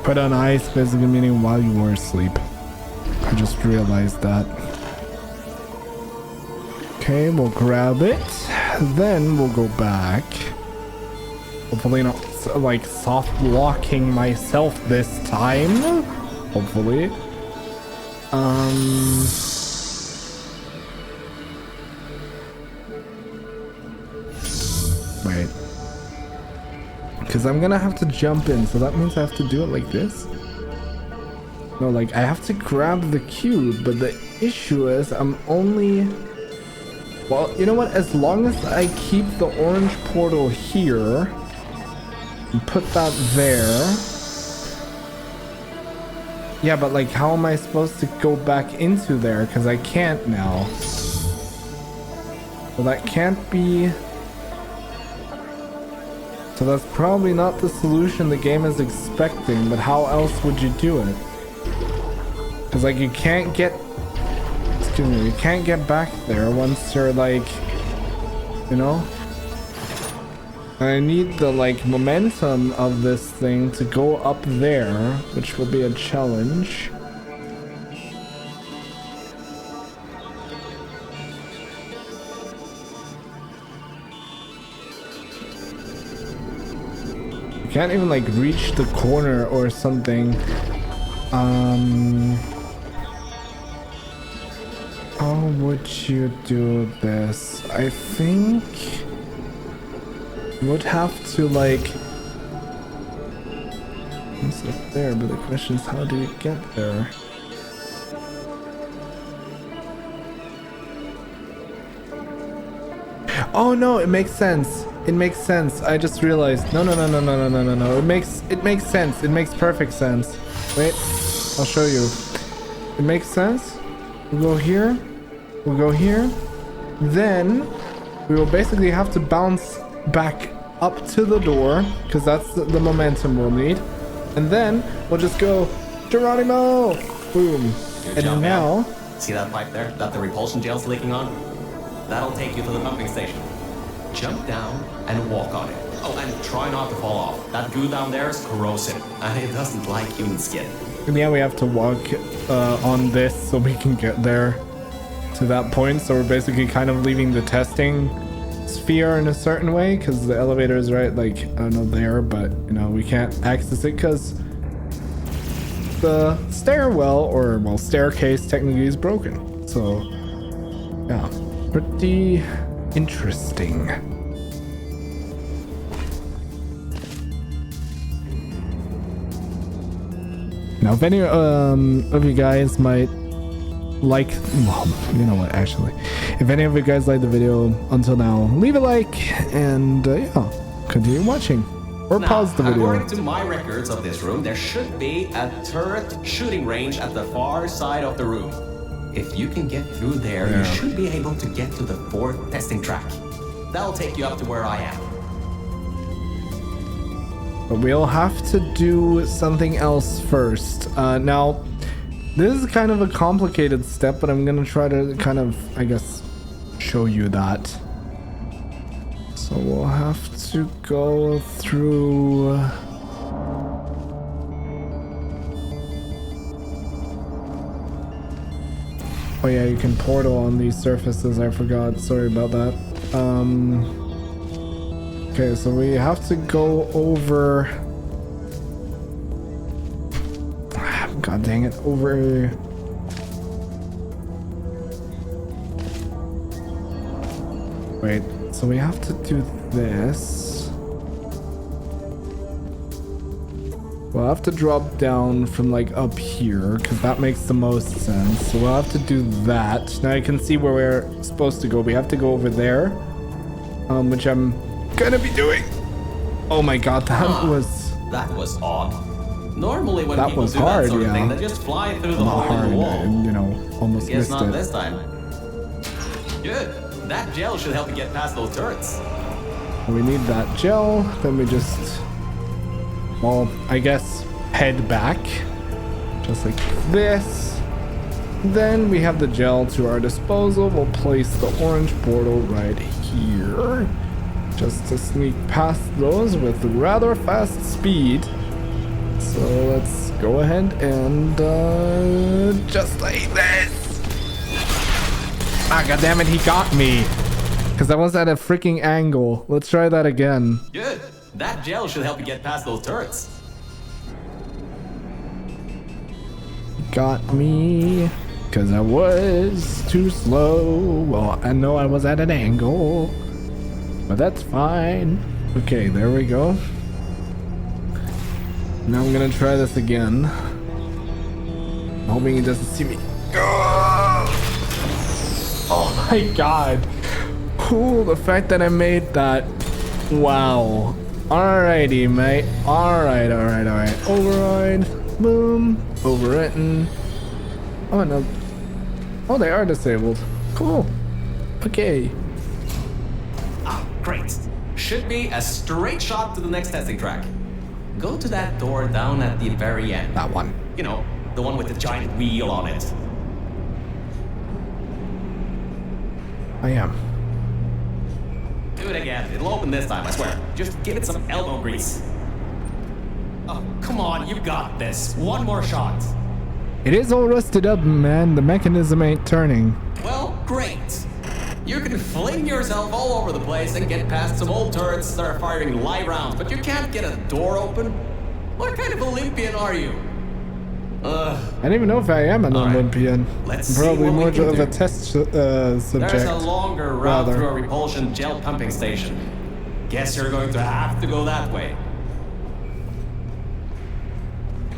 Put on ice, basically meaning while you were asleep. I just realized that. Okay, we'll grab it. Then we'll go back. Hopefully not like soft locking myself this time. Hopefully. Wait. Because I'm gonna have to jump in, so that means I have to do it like this? No, like I have to grab the cube, but the issue is I'm only... Well, you know what? As long as I keep the orange portal here and put that there... Yeah, but like how am I supposed to go back into there? Because I can't now. So that can't be... So that's probably not the solution the game is expecting, but how else would you do it? Because like you can't get... Excuse me, you can't get back there once you're like... You know? I need the like momentum of this thing to go up there, which will be a challenge. You can't even like reach the corner or something. How would you do this? I think you would have to like... It's up there, but the question is how do you get there? Oh no, it makes sense. It makes sense. I just realized. No. It makes sense. It makes perfect sense. Wait, I'll show you. It makes sense. We'll go here. We'll go here. Then we will basically have to bounce back up to the door, because that's the momentum we'll need. And then we'll just go, Geronimo! Boom. Good And job, now, man. See that pipe there that the repulsion gel's leaking on? That'll take you to the pumping station. Jump down and walk on it. Oh, and try not to fall off. That goo down there is corrosive, and it doesn't like human skin. and yeah, we have to walk on this so we can get there to that point. So we're basically kind of leaving the testing sphere in a certain way, because the elevator is right, like, I don't know, there, but you know, we can't access it because the stairwell, or well, staircase technically is broken. So yeah, pretty interesting. Now, if any of you guys might like, well, you know what, actually, if any of you guys like the video until now, leave a like and yeah, continue watching or Now, pause the video. according to my records of this room, there should be a turret shooting range at the far side of the room. If you can get through there, you should be able to get to the 4th testing track. That'll take you up to where I am. But we'll have to do something else first. Now, this is kind of a complicated step, but I'm gonna try to kind of, I guess, show you that. So we'll have to go through... Oh yeah, you can portal on these surfaces, I forgot, sorry about that. Okay, so we have to go over... God dang it, over... Wait, so we have to do this. We'll have to drop down from like up here, because that makes the most sense. So we'll have to do that. Now I can see where we're supposed to go. We have to go over there, which I'm gonna be doing. Oh my god, that was odd. Normally when that people was do hard, that sort of yeah. thing, they just fly through the not hole in hard, the wall. and, you know, almost Guess missed not it. this time. Good. That gel should help you get past those turrets. We need that gel, then we just, well, I guess head back, just like this. Then we have the gel to our disposal. We'll place the orange portal right here, just to sneak past those with rather fast speed. So let's go ahead and just like this. Ah, goddammit, he got me. Because I was at a freaking angle. Let's try that again. Good. That gel should help you get past those turrets. Got me. Because I was too slow. Well, I know I was at an angle. But that's fine. Okay, there we go. Now I'm going to try this again. I'm hoping he doesn't see me. Oh my god. Cool, the fact that I made that. Wow. Alrighty, mate. Alright. Override. Boom. Overwritten. Oh, no. Oh, they are disabled. Cool. Okay. Ah, great. Should be a straight shot to the next testing track. Go to that door down at the very end. That one. You know, the one with the giant wheel on it. I am. Do it again. It'll open this time, I swear. Just give it some elbow grease. Oh, come on, you got this. One more shot. It is all rusted up, man. The mechanism ain't turning. Well, great. You can fling yourself all over the place and get past some old turrets that are firing live rounds, but you can't get a door open? What kind of Olympian are you? I don't even know if I am an Olympian. Let's I'm see probably what we more can of a do. test subject. There's a longer route rather. through a repulsion gel pumping station. Guess you're going to have to go that way.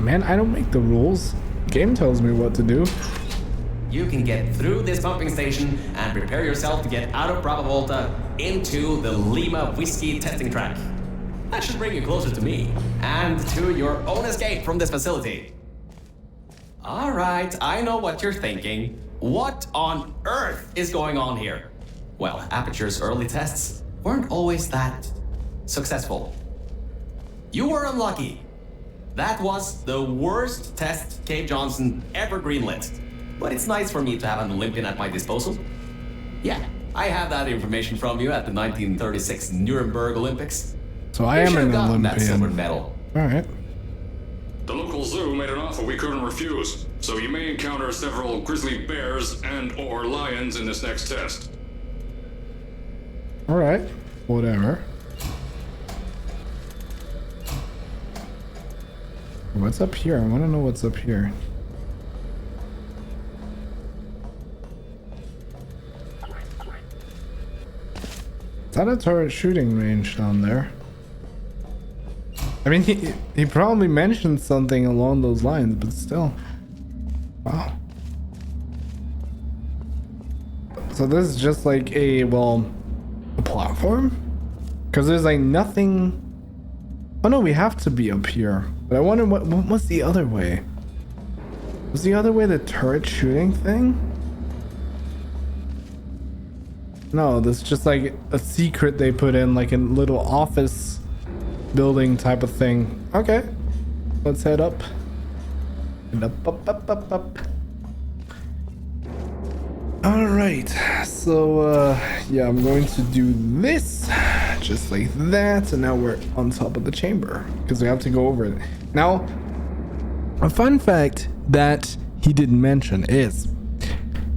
Man, I don't make the rules. Game tells me what to do. You can get through this pumping station and prepare yourself to get out of Bravo Volta into the Lima Whiskey testing track. That should bring you closer to me and to your own escape from this facility. All right, I know what you're thinking. What on earth is going on here? well, Aperture's early tests weren't always that successful. You were unlucky. That was the worst test Cave Johnson ever greenlit. But it's nice for me to have an Olympian at my disposal. Yeah, I have that information from you at the 1936 Nuremberg Olympics. So I am an That silver Olympian. medal. Alright. The local zoo made an offer we couldn't refuse, so you may encounter several grizzly bears and/or lions in this next test. Alright. Whatever. What's up here? I want to know what's up here. Is that a turret shooting range down there? I mean, he probably mentioned something along those lines, but still. Wow. So this is just like a, well, a platform? Because there's like nothing... Oh no, we have to be up here. But I wonder what's the other way? Was the other way the turret shooting thing? No, this is just like a secret they put in, like a little office building type of thing. Okay, let's head up. And up. All right, so yeah, I'm going to do this just like that, and now we're on top of the chamber because we have to go over it. Now, a fun fact that he didn't mention is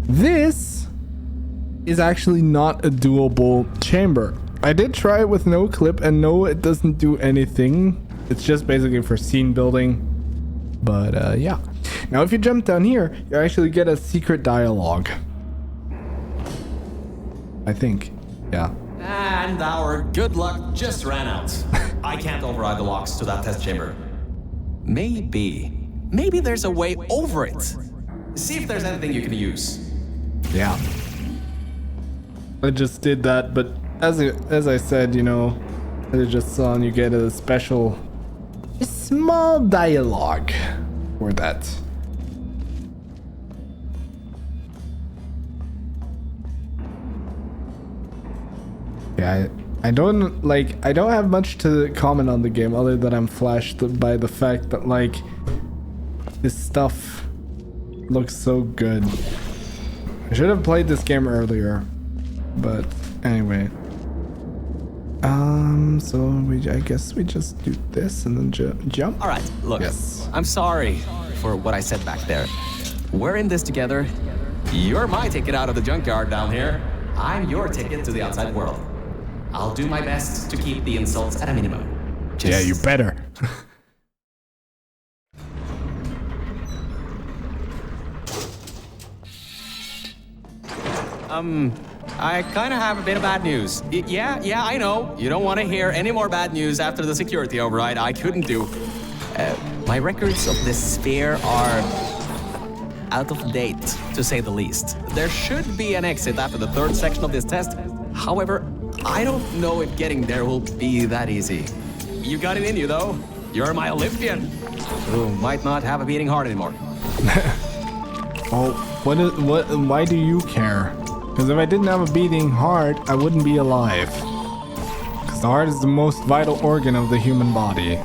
this is actually not a doable chamber. I did try it with no clip, and no, it doesn't do anything. It's just basically for scene building. But yeah. Now if you jump down here, you actually get a secret dialogue. I think. Yeah. And our good luck just ran out. I can't override the locks to that test chamber. Maybe there's a way over it. See if there's anything you can use. Yeah. I just did that, but as I said, you know, as I just saw, and you get a small dialogue for that. Yeah, I don't have much to comment on the game other than I'm flashed by the fact that like this stuff looks so good. I should have played this game earlier, but anyway. So I guess we just do this and then jump. All right, look. Yes. I'm sorry for what I said back there. We're in this together. You're my ticket out of the junkyard down here. I'm your ticket to the outside world. I'll do my best to keep the insults at a minimum. Yeah, you better. I kind of have a bit of bad news. Yeah, I know. You don't want to hear any more bad news after the security override. I couldn't do. My records of this sphere are out of date, to say the least. There should be an exit after the third section of this test. However, I don't know if getting there will be that easy. You got it in you, though. You're my Olympian, who might not have a beating heart anymore. Oh, why do you care? Because if I didn't have a beating heart, I wouldn't be alive. Because the heart is the most vital organ of the human body.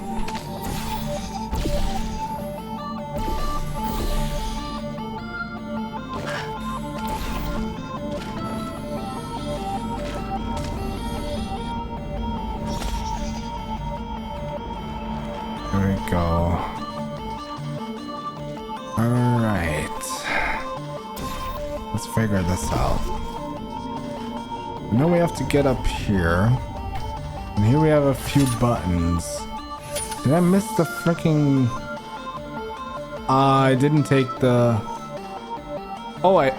There we go. Alright. Let's figure this out. Now we have to get up here. And here we have a few buttons. Did I miss the freaking... I didn't take the... Oh,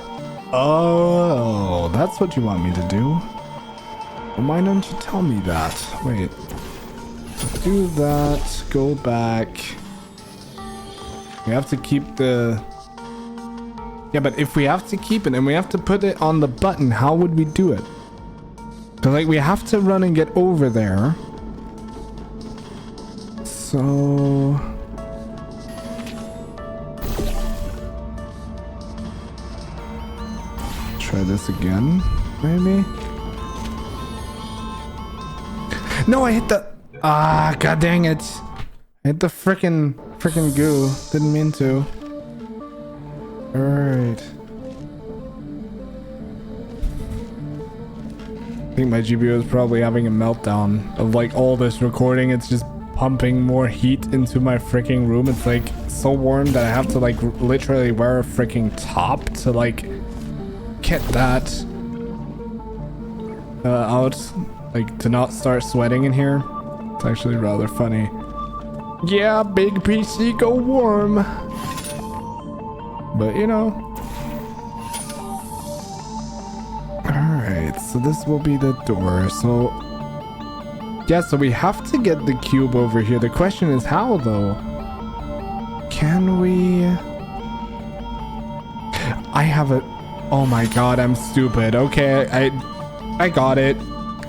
that's what you want me to do? Well, why don't you tell me that? Wait. Do that. Go back. We have to keep the... Yeah, but if we have to keep it and we have to put it on the button, how would we do it? So like we have to run and get over there. So... Try this again, maybe? No, I hit the... Ah, god dang it. I hit the frickin' goo. Didn't mean to. Alright. I think my GPU is probably having a meltdown of like all this recording. It's just pumping more heat into my freaking room. It's like so warm that I have to like literally wear a freaking top to like get that out, like to not start sweating in here. It's actually rather funny. Yeah, big PC go warm. But you know. Alright, so this will be the door. So yeah, so we have to get the cube over here. The question is how though? Can we... I have a... Oh my god, I'm stupid. Okay, I got it.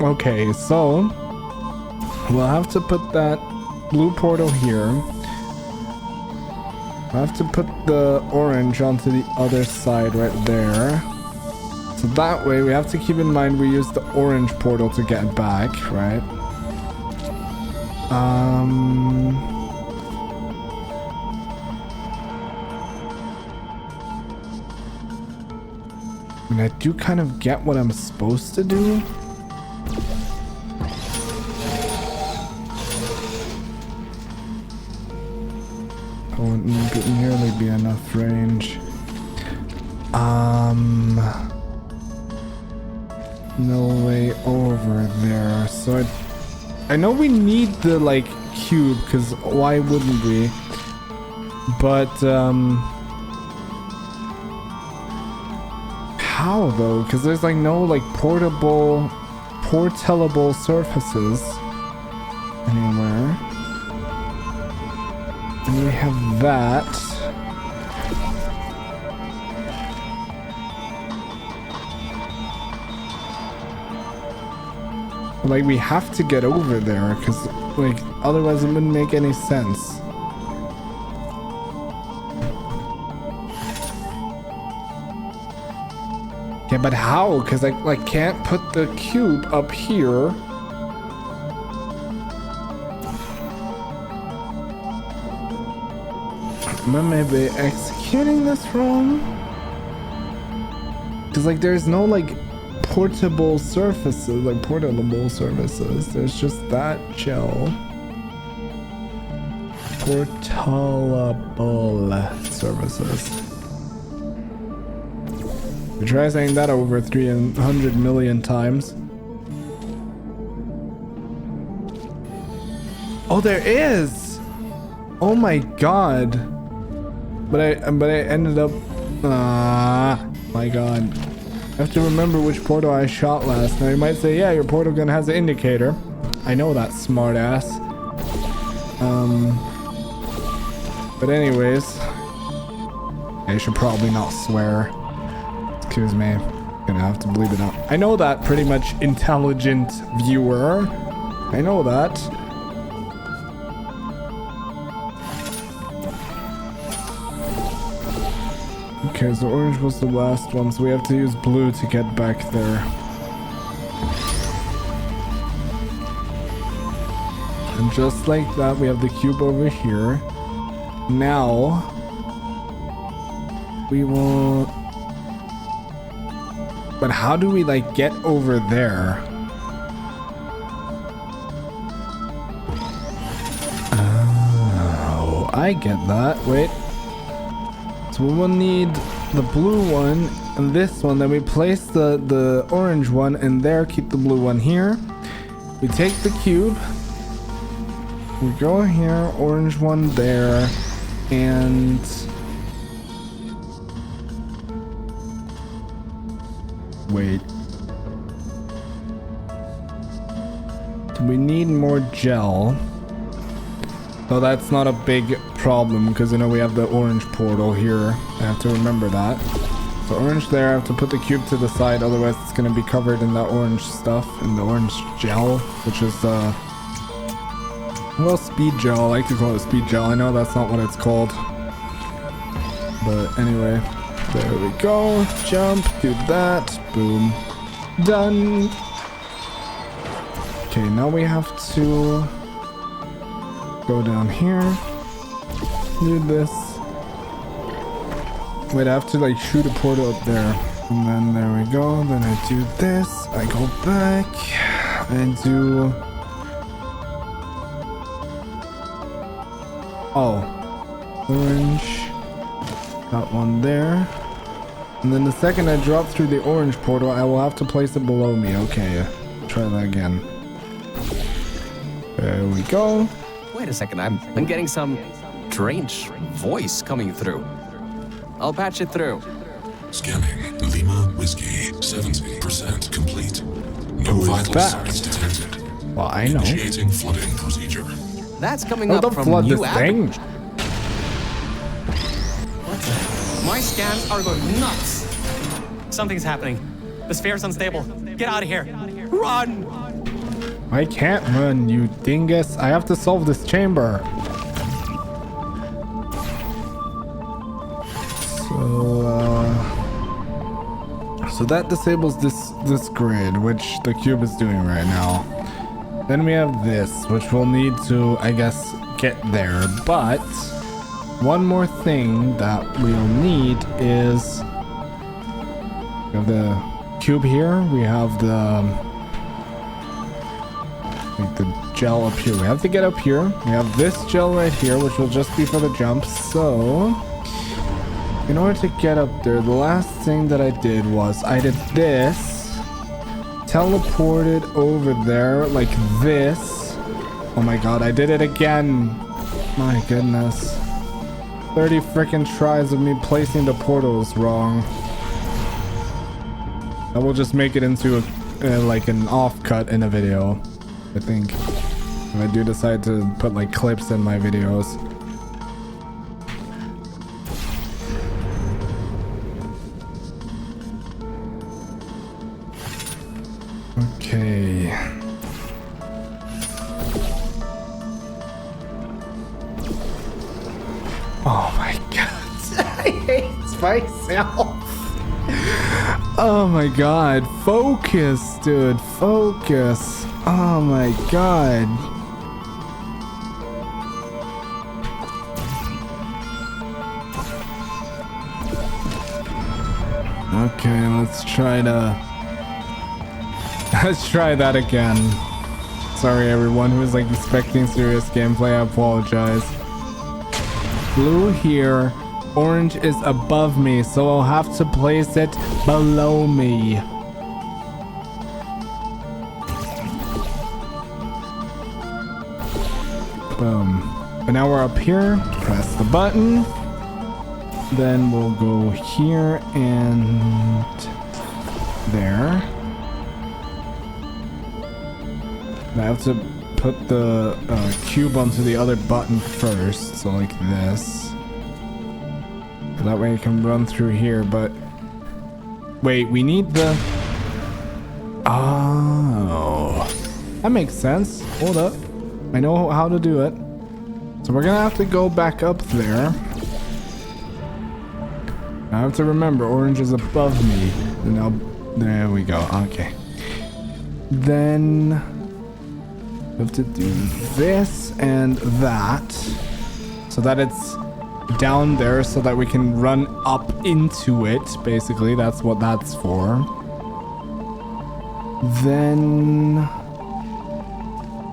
Okay, so we'll have to put that blue portal here. We'll have to put the orange onto the other side right there. So that way we have to keep in mind we use the orange portal to get back, right? And I do kind of get what I'm supposed to do. I wouldn't nearly be enough range. No way over there. So I know we need the like cube, because why wouldn't we? But how though? Because there's like no like portable surfaces anywhere. And we have that. Like we have to get over there, because like otherwise it wouldn't make any sense. Yeah, but how? Because I like can't put the cube up here. Am I maybe executing this wrong? Because like there's no like portable surfaces, like portable surfaces. There's just that gel. Portable surfaces. We try saying that over 300 million times. Oh, there is. Oh my god. But I ended up. My god. I have to remember which portal I shot last. Now you might say, yeah, your portal gun has an indicator. I know that, smart ass. But anyways, I should probably not swear. Excuse me. Gonna have to bleep it out. I know that, pretty much intelligent viewer. I know that. Okay, so orange was the last one, so we have to use blue to get back there. And just like that, we have the cube over here. Now, we will... But how do we, like, get over there? Oh, I get that. Wait. So we will need the blue one and this one. Then we place the orange one in there. Keep the blue one here. We take the cube. We go here. Orange one there. And... Wait. We need more gel. So that's not a big problem, because you know we have the orange portal here. I have to remember that. So orange there, I have to put the cube to the side, otherwise it's going to be covered in that orange stuff, in the orange gel, which is well, speed gel. I like to call it speed gel. I know that's not what it's called, but anyway, there we go. Jump, do that, boom, done. Okay, now we have to go down here. Do this. Wait, I have to like shoot a portal up there. And then there we go. Then I do this. I go back. I do... Oh. Orange. Got one there. And then the second I drop through the orange portal, I will have to place it below me. Okay. Try that again. There we go. Wait a second, I'm getting some strange voice coming through. I'll patch it through. Scanning. Lima Whiskey. 70% complete. No Who is vital that? signs detected. Well, I know. Initiating flooding procedure. That's coming How up the from flood you, this thing? My scans are going nuts. Something's happening. The sphere's unstable. Get out of here. Run! I can't run, you dingus. I have to solve this chamber. So that disables this grid, which the cube is doing right now. Then we have this, which we'll need to, I guess, get there. But one more thing that we'll need is we have the cube here. We have the gel up here. We have to get up here. We have this gel right here, which will just be for the jump. So in order to get up there, the last thing that I did was I did this, teleported over there like this. Oh my god, I did it again. My goodness. 30 freaking tries of me placing the portals wrong. I will just make it into like an off cut in a video, I think. If I do decide to put like clips in my videos. Okay. Oh my god. I hate myself. Oh my god. Focus, dude. Focus. Oh my god. Okay, let's try that again. Sorry everyone who was like expecting serious gameplay, I apologize. Blue here, orange is above me, so I'll have to place it below me. Boom. But now we're up here, press the button. Then we'll go here and there. I have to put the cube onto the other button first, so like this. That way I can run through here, but... Wait, we need the... Oh. That makes sense. Hold up. I know how to do it. So we're gonna have to go back up there. I have to remember, orange is above me. And now, there we go. Okay. Then... we have to do this and that so that it's down there so that we can run up into it. Basically, that's what that's for. Then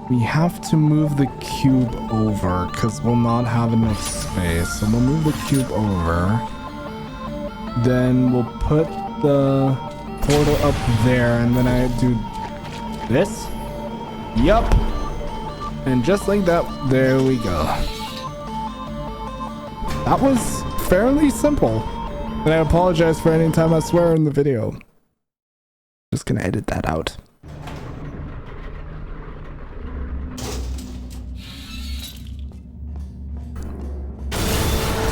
we have to move the cube over because we'll not have enough space. So we'll move the cube over. Then we'll put the portal up there and then I do this. Yup. And just like that, there we go. That was fairly simple. And I apologize for any time I swear in the video. Just gonna edit that out.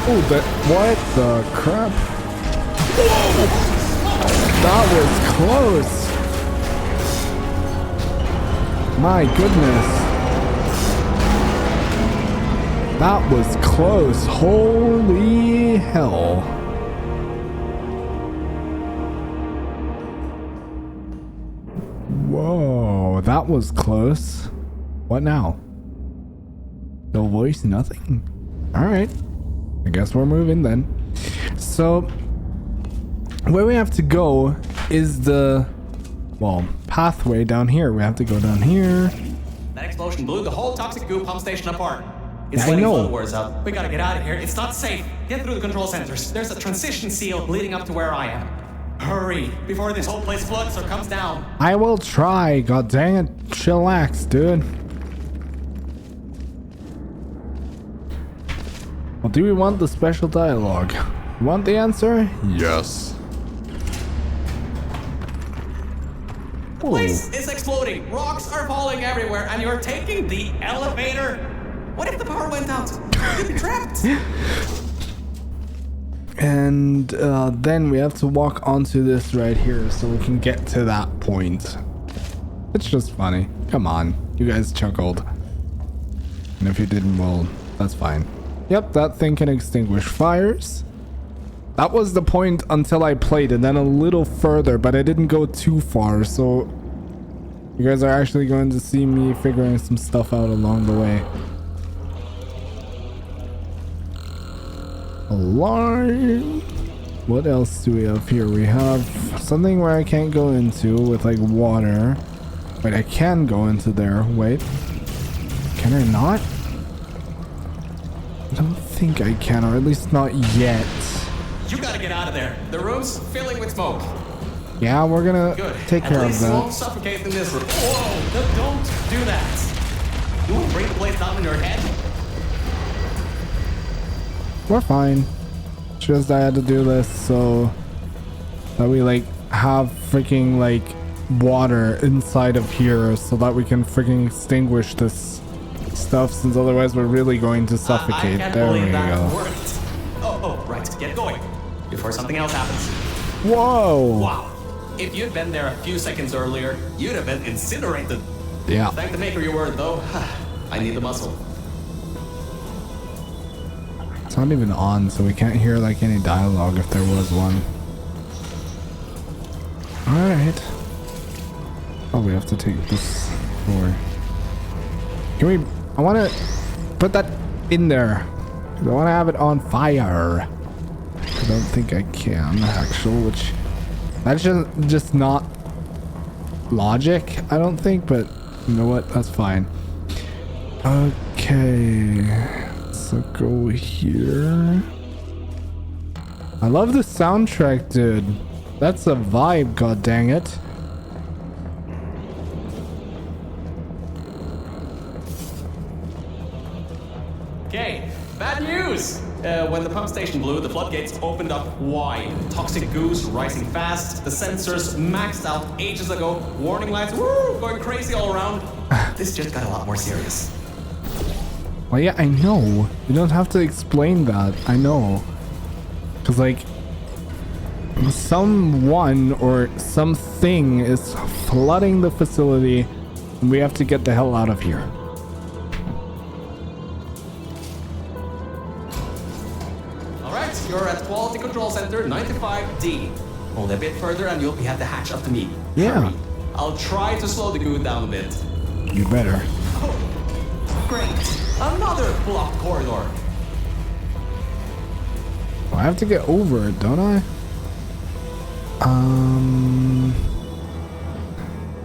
Oh, what the crap? Whoa! That was close. My goodness. That was close. Holy hell. Whoa, Well, that was close. What now? No voice, nothing. All right. I guess we're moving then. So, where we have to go is the, well, pathway down here. We have to go down here. That explosion blew the whole toxic goo pump station apart. It's I letting know. flood wars up. We gotta get out of here. It's not safe. Get through the control centers. There's a transition seal leading up to where I am. Hurry, before this whole place floods or comes down. I will try. God dang it. Chillax, dude. Well, do we want the special dialogue? You want the answer? Yes. The place is exploding. Rocks are falling everywhere, and you're taking the elevator. What if the power went out? You'd be trapped. And then we have to walk onto this right here so we can get to that point. It's just funny. Come on. You guys chuckled. And if you didn't, well, that's fine. Yep, that thing can extinguish fires. That was the point until I played it, then a little further, but I didn't go too far, so you guys are actually going to see me figuring some stuff out along the way. Alarm. What else do we have here? We have something where I can't go into with like water. Wait, I can go into there. Wait. Can I not? I don't think I can, or at least not yet. You gotta get out of there. The room's filling with smoke. Yeah, we're gonna Good. take care At of least you that. won't suffocate in this room. Whoa! Don't do that. You won't bring the place down in your head. We're fine. Just I had to do this so that we like have freaking like water inside of here so that we can freaking extinguish this stuff, since otherwise we're really going to suffocate. I can't There we believe that go. worked. Oh, right. Get going before something else happens. Whoa! Wow. If you'd been there a few seconds earlier, you'd have been incinerated. Yeah. Thank the maker of your word, though. I need the muscle. It's not even on, so we can't hear like any dialogue if there was one. Alright. Oh, we have to take this floor. Can we... I want to put that in there. I want to have it on fire. I don't think I can, actually, which... That's just not logic, I don't think, but you know what? That's fine. Okay. So go here. I love the soundtrack, dude. That's a vibe, god dang it. Okay, bad news! When the pump station blew, the floodgates opened up wide. Toxic goose rising fast. The sensors maxed out ages ago. Warning lights, woo, going crazy all around. This just got a lot more serious. Well, yeah, I know. You don't have to explain that. I know. Because, like, someone or something is flooding the facility, and we have to get the hell out of here. Alright, you're at Quality Control Center 95D. Only a bit further and you'll be at the hatch up to me. Yeah. Hurry. I'll try to slow the goo down a bit. You better. Oh, great. Another blocked corridor. Well, I have to get over it, don't I?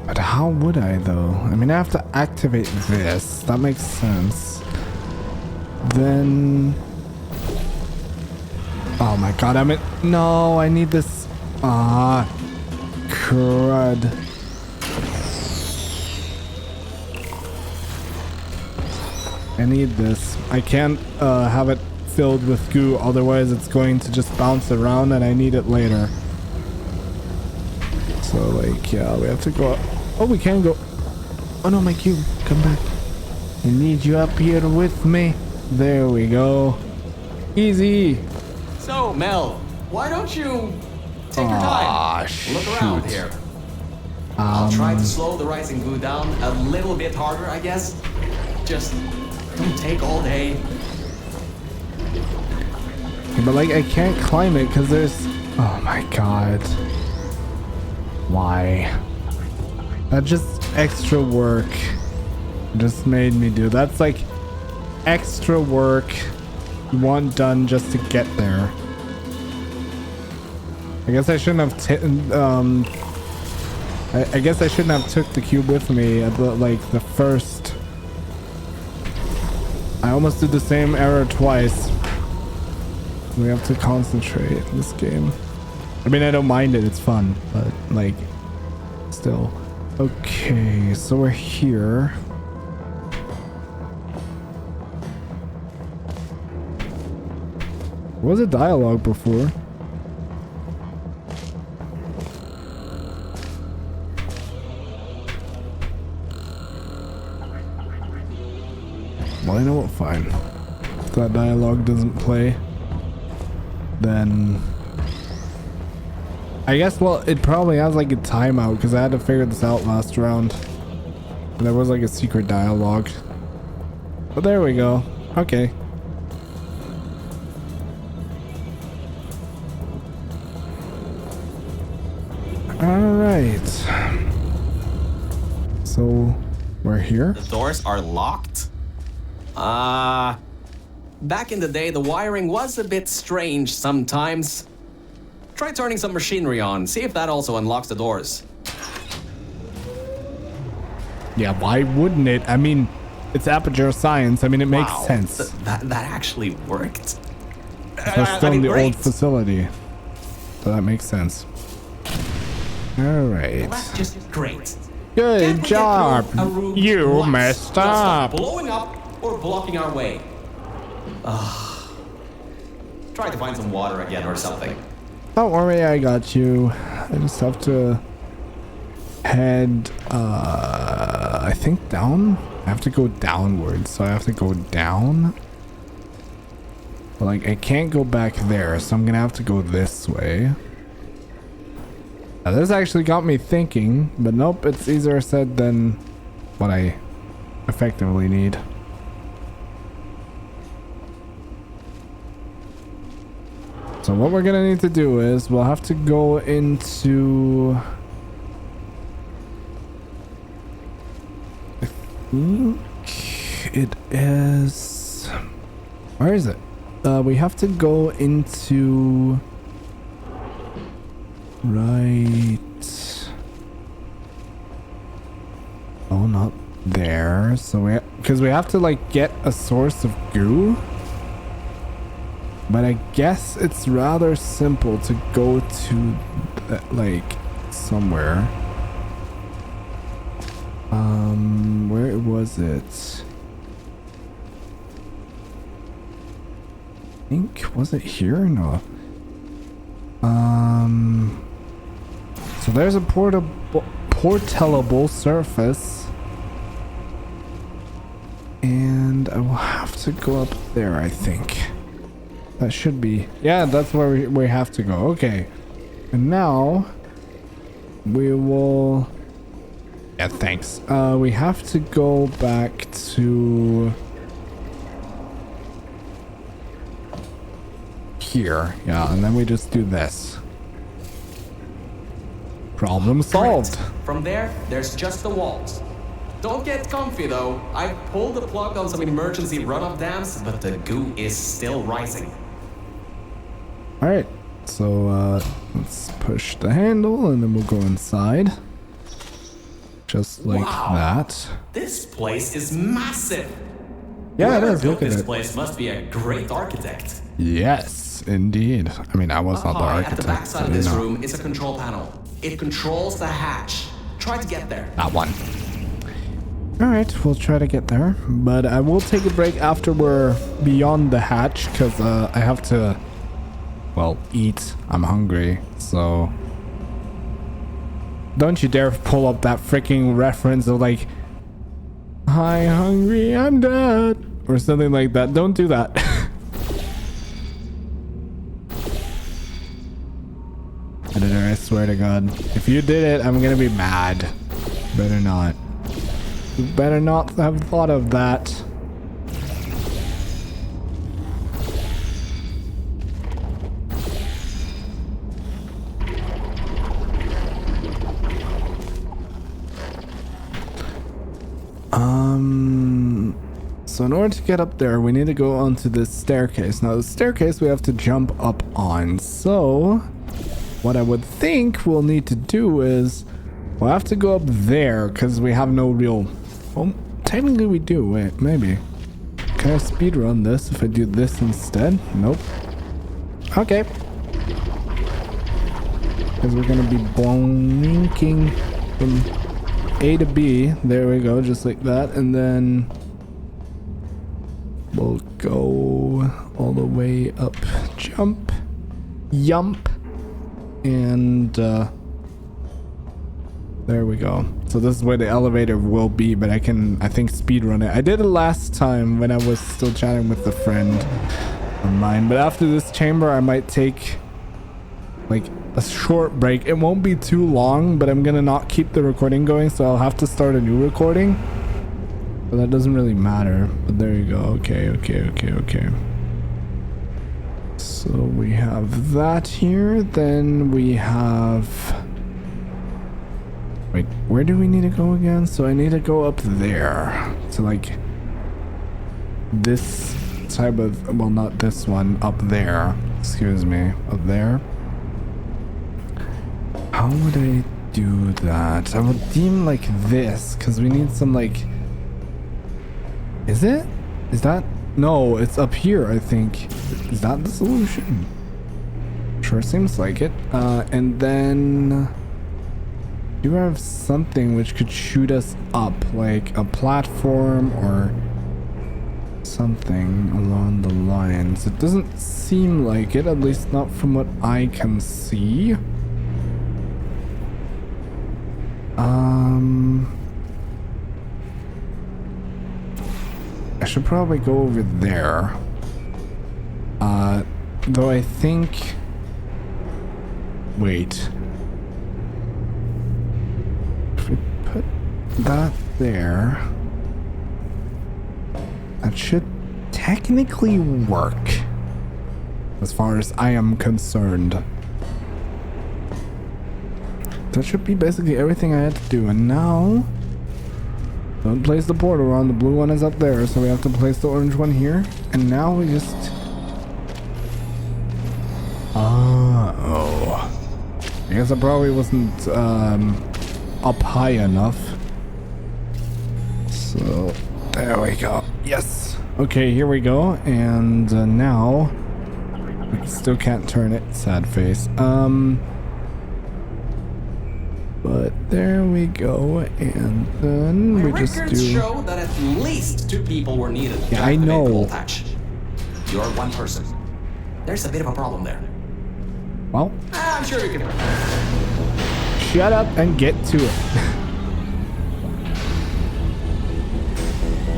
But how would I, though? I mean, I have to activate this. That makes sense. Then... Oh my god, no, I need this. Ah, crud. I need this. I can't have it filled with goo, otherwise it's going to just bounce around and I need it later. So like, yeah, we have to go up. Oh, we can go. Oh no, my cube, come back. I need you up here with me. There we go. Easy. So, Mel, why don't you take your time? Look around shoot. here. I'll try to slow the rising goo down a little bit harder, I guess. Just don't take all day. But like, I can't climb it because there's... Oh my god. Why? That just... extra work just made me do. That's like extra work you want done just to get there. I guess I shouldn't have I guess I shouldn't have took the cube with me at the first. I almost did the same error twice. We have to concentrate in this game. I mean, I don't mind it, it's fun, but like still. Okay, so we're here. Was it dialogue before? Well, I know what, fine. If that dialogue doesn't play, then I guess, well, it probably has like a timeout because I had to figure this out last round. There was like a secret dialogue. But there we go. Okay. Alright. So, we're here? The doors are locked? Back in the day, the wiring was a bit strange sometimes. Try turning some machinery on, see if that also unlocks the doors. Yeah, why wouldn't it? I mean, it's Aperture Science. I mean, it makes sense. That actually worked. We're still in the great. old facility. So that makes sense. Alright. Well, that's just great. Good Can't we get job. through a room You once messed without up. blowing up or blocking our way. Try to find some water again or something. Don't worry, I got you. I just have to head, I think down? I have to go downwards, so I have to go down. But like, I can't go back there, so I'm gonna have to go this way. Now, this actually got me thinking, but nope, it's easier said than what I effectively need. So what we're gonna need to do is we'll have to go into, I think it is, where is it? We have to go into right. Oh, not there. So because we have to like get a source of goo. But I guess it's rather simple to go to like somewhere. Where was it? I think, was it here? No. So there's a portable surface. And I will have to go up there, I think. That should be, yeah, that's where we have to go. Okay. And now we will, yeah, thanks. We have to go back to here. Yeah, and then we just do this. Problem solved. Correct. From there, there's just the walls. Don't get comfy though. I pulled the plug on some emergency runoff dams, but the goo is still rising. Alright, so let's push the handle and then we'll go inside. Just like that. This place is massive. Yeah, Whoever it is. built Look at this it. place must be a great architect. Yes, indeed. I mean, I was not the architect. At the back side so of this you know. room is a control panel. It controls the hatch. Try to get there. That one. Alright, we'll try to get there. But I will take a break after we're beyond the hatch because I have to, well, eat. I'm hungry, so don't you dare pull up that freaking reference of like, hi, hungry, I'm dead, or something like that. Don't do that. Editor, I swear to God, if you did it, I'm gonna be mad. Better not. You better not have thought of that. So in order to get up there, we need to go onto this staircase. Now the staircase we have to jump up on. So what I would think we'll need to do is we'll have to go up there because we have no real... Well, technically we do. Wait, maybe. Can I speedrun this if I do this instead? Nope. Okay. Because we're going to be blinking from A to B. There we go, just like that. And then we'll go all the way up. Jump. Yump. And there we go. So this is where the elevator will be, but I think speedrun it. I did it last time when I was still chatting with a friend of mine. But after this chamber, I might take like a short break. It won't be too long, but I'm gonna not keep the recording going, so I'll have to start a new recording. But that doesn't really matter. But there you go. Okay. So we have that here. Then we have... Wait, where do we need to go again? So I need to go up there. So like this type of... Well, not this one. Up there. Excuse me. Up there. How would I do that? I would deem like this, because we need some like... Is it? Is that... No, it's up here, I think. Is that the solution? Sure seems like it. And then... Do you have something which could shoot us up? Like a platform or something along the lines? It doesn't seem like it, at least not from what I can see. I should probably go over there. Though I think... Wait. If we put that there... That should technically work. As far as I am concerned. That should be basically everything I had to do. And now... Don't place the portal on. The blue one is up there, so we have to place the orange one here. And now we just... Oh. I guess I probably wasn't up high enough. So, there we go. Yes. Okay, here we go. And now... We still can't turn it. Sad face. But there we go, and then we just do... show that at least 2 people were needed. Yeah, I know. You're one person. There's a bit of a problem there. Well, I'm sure you can... Shut up and get to it.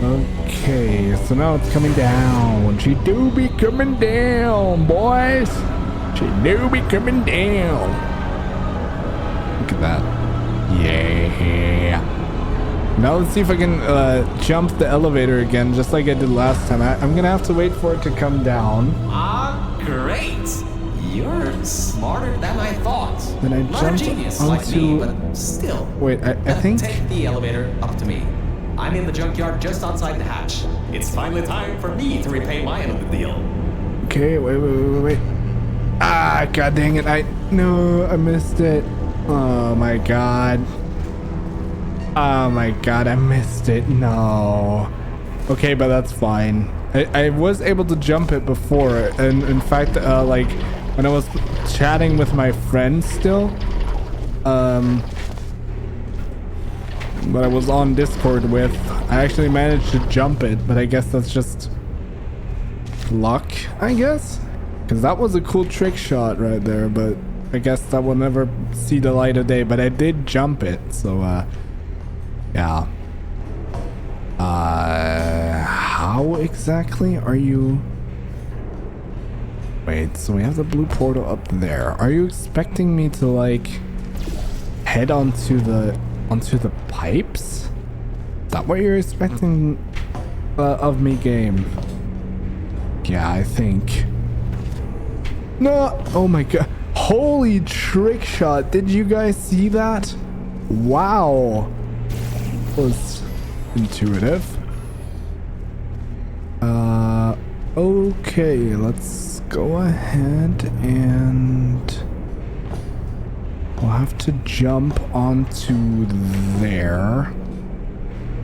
Okay, so now it's coming down. She do be coming down, boys. She do be coming down. Look at that. Yeah. Now let's see if I can jump the elevator again, just like I did last time. I'm gonna have to wait for it to come down. Great. You're smarter than I thought. Then I Not jumped a genius onto... like me, but still. Wait, I think... Take the elevator up to me. I'm in the junkyard just outside the hatch. It's finally time for me to repay my end of the deal. Okay, wait. Ah, god dang it. I missed it. Oh my god. Oh my god, I missed it. No. Okay, but that's fine. I was able to jump it before, and in fact, like when I was chatting with my friend still, that I was on Discord with, I actually managed to jump it, but I guess that's just luck, I guess, because that was a cool trick shot right there, but I guess that will never see the light of day. But I did jump it, so yeah. How exactly are you... Wait, so we have the blue portal up there. Are you expecting me to like head onto the pipes? Is that what you're expecting of me, game? Yeah, I think. No! Oh my god. Holy trick shot. Did you guys see that? Wow. That was intuitive. Okay, let's go ahead and we'll have to jump onto there,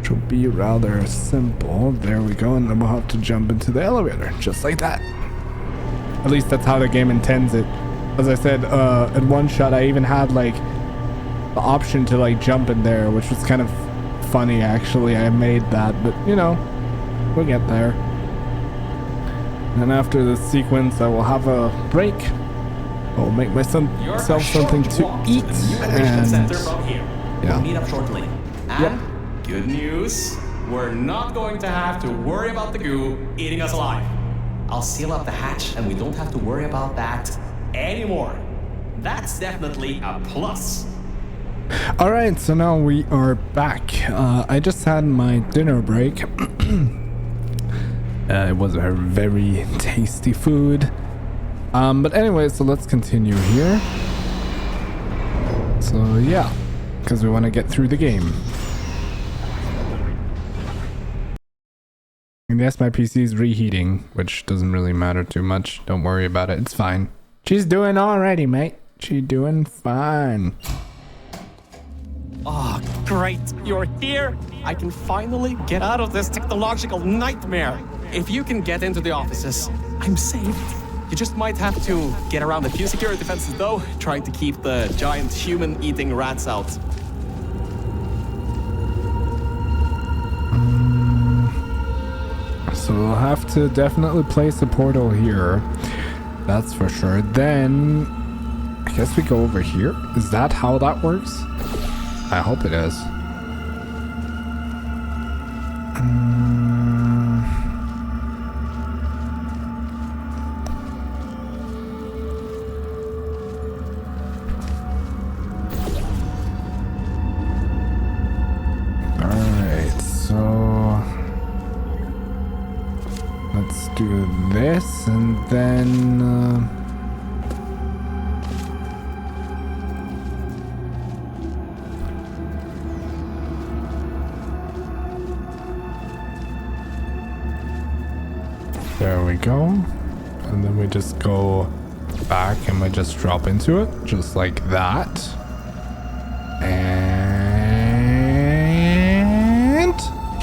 which will be rather simple. There we go, and then we'll have to jump into the elevator, just like that. At least that's how the game intends it. As I said, in one shot, I even had like the option to like jump in there, which was kind of funny actually. I made that, but you know, we'll get there. And after this sequence, I will have a break. I'll make myself something to eat, and center from here. yeah. We'll meet up shortly. And good news, we're not going to have to worry about the goo eating us alive. I'll seal up the hatch, and we don't have to worry about that anymore. That's definitely a plus. All right, so now we are back. I just had my dinner break. It was a very tasty food. But anyway, so let's continue here. So yeah, because we want to get through the game. And yes, my PC is reheating, which doesn't really matter too much. Don't worry about it. It's fine. She's doing alrighty, mate. She's doing fine. Oh, great. You're here. I can finally get out of this technological nightmare. If you can get into the offices, I'm saved. You just might have to get around a few security fences, though, trying to keep the giant human-eating rats out. So we'll have to definitely place a portal here. That's for sure. Then I guess we go over here. Is that how that works? I hope it is. Alright, so let's do this and then there we go. And then we just go back and we just drop into it, just like that. And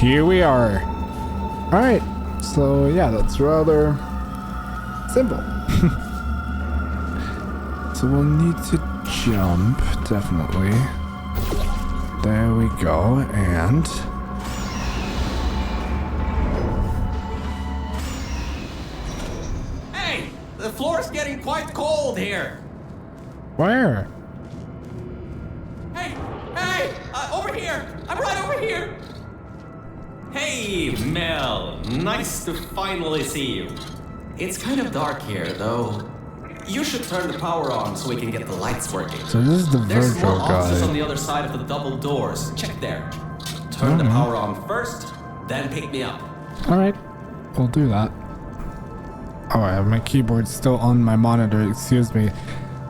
here we are. All right. So yeah, that's rather simple. So we'll need to jump, definitely. There we go, and Hey, the floor's getting quite cold here. where? Hey, over here. I'm right over here. Hey, Mel. Nice to finally see you. It's kind of dark here, though. You should turn the power on so we can get the lights working. So this is the There's virtual more offices guy. on the other side of the double doors. Check there. Turn the power on first, then pick me up. All right, we'll do that. Oh, I have my keyboard still on my monitor. Excuse me.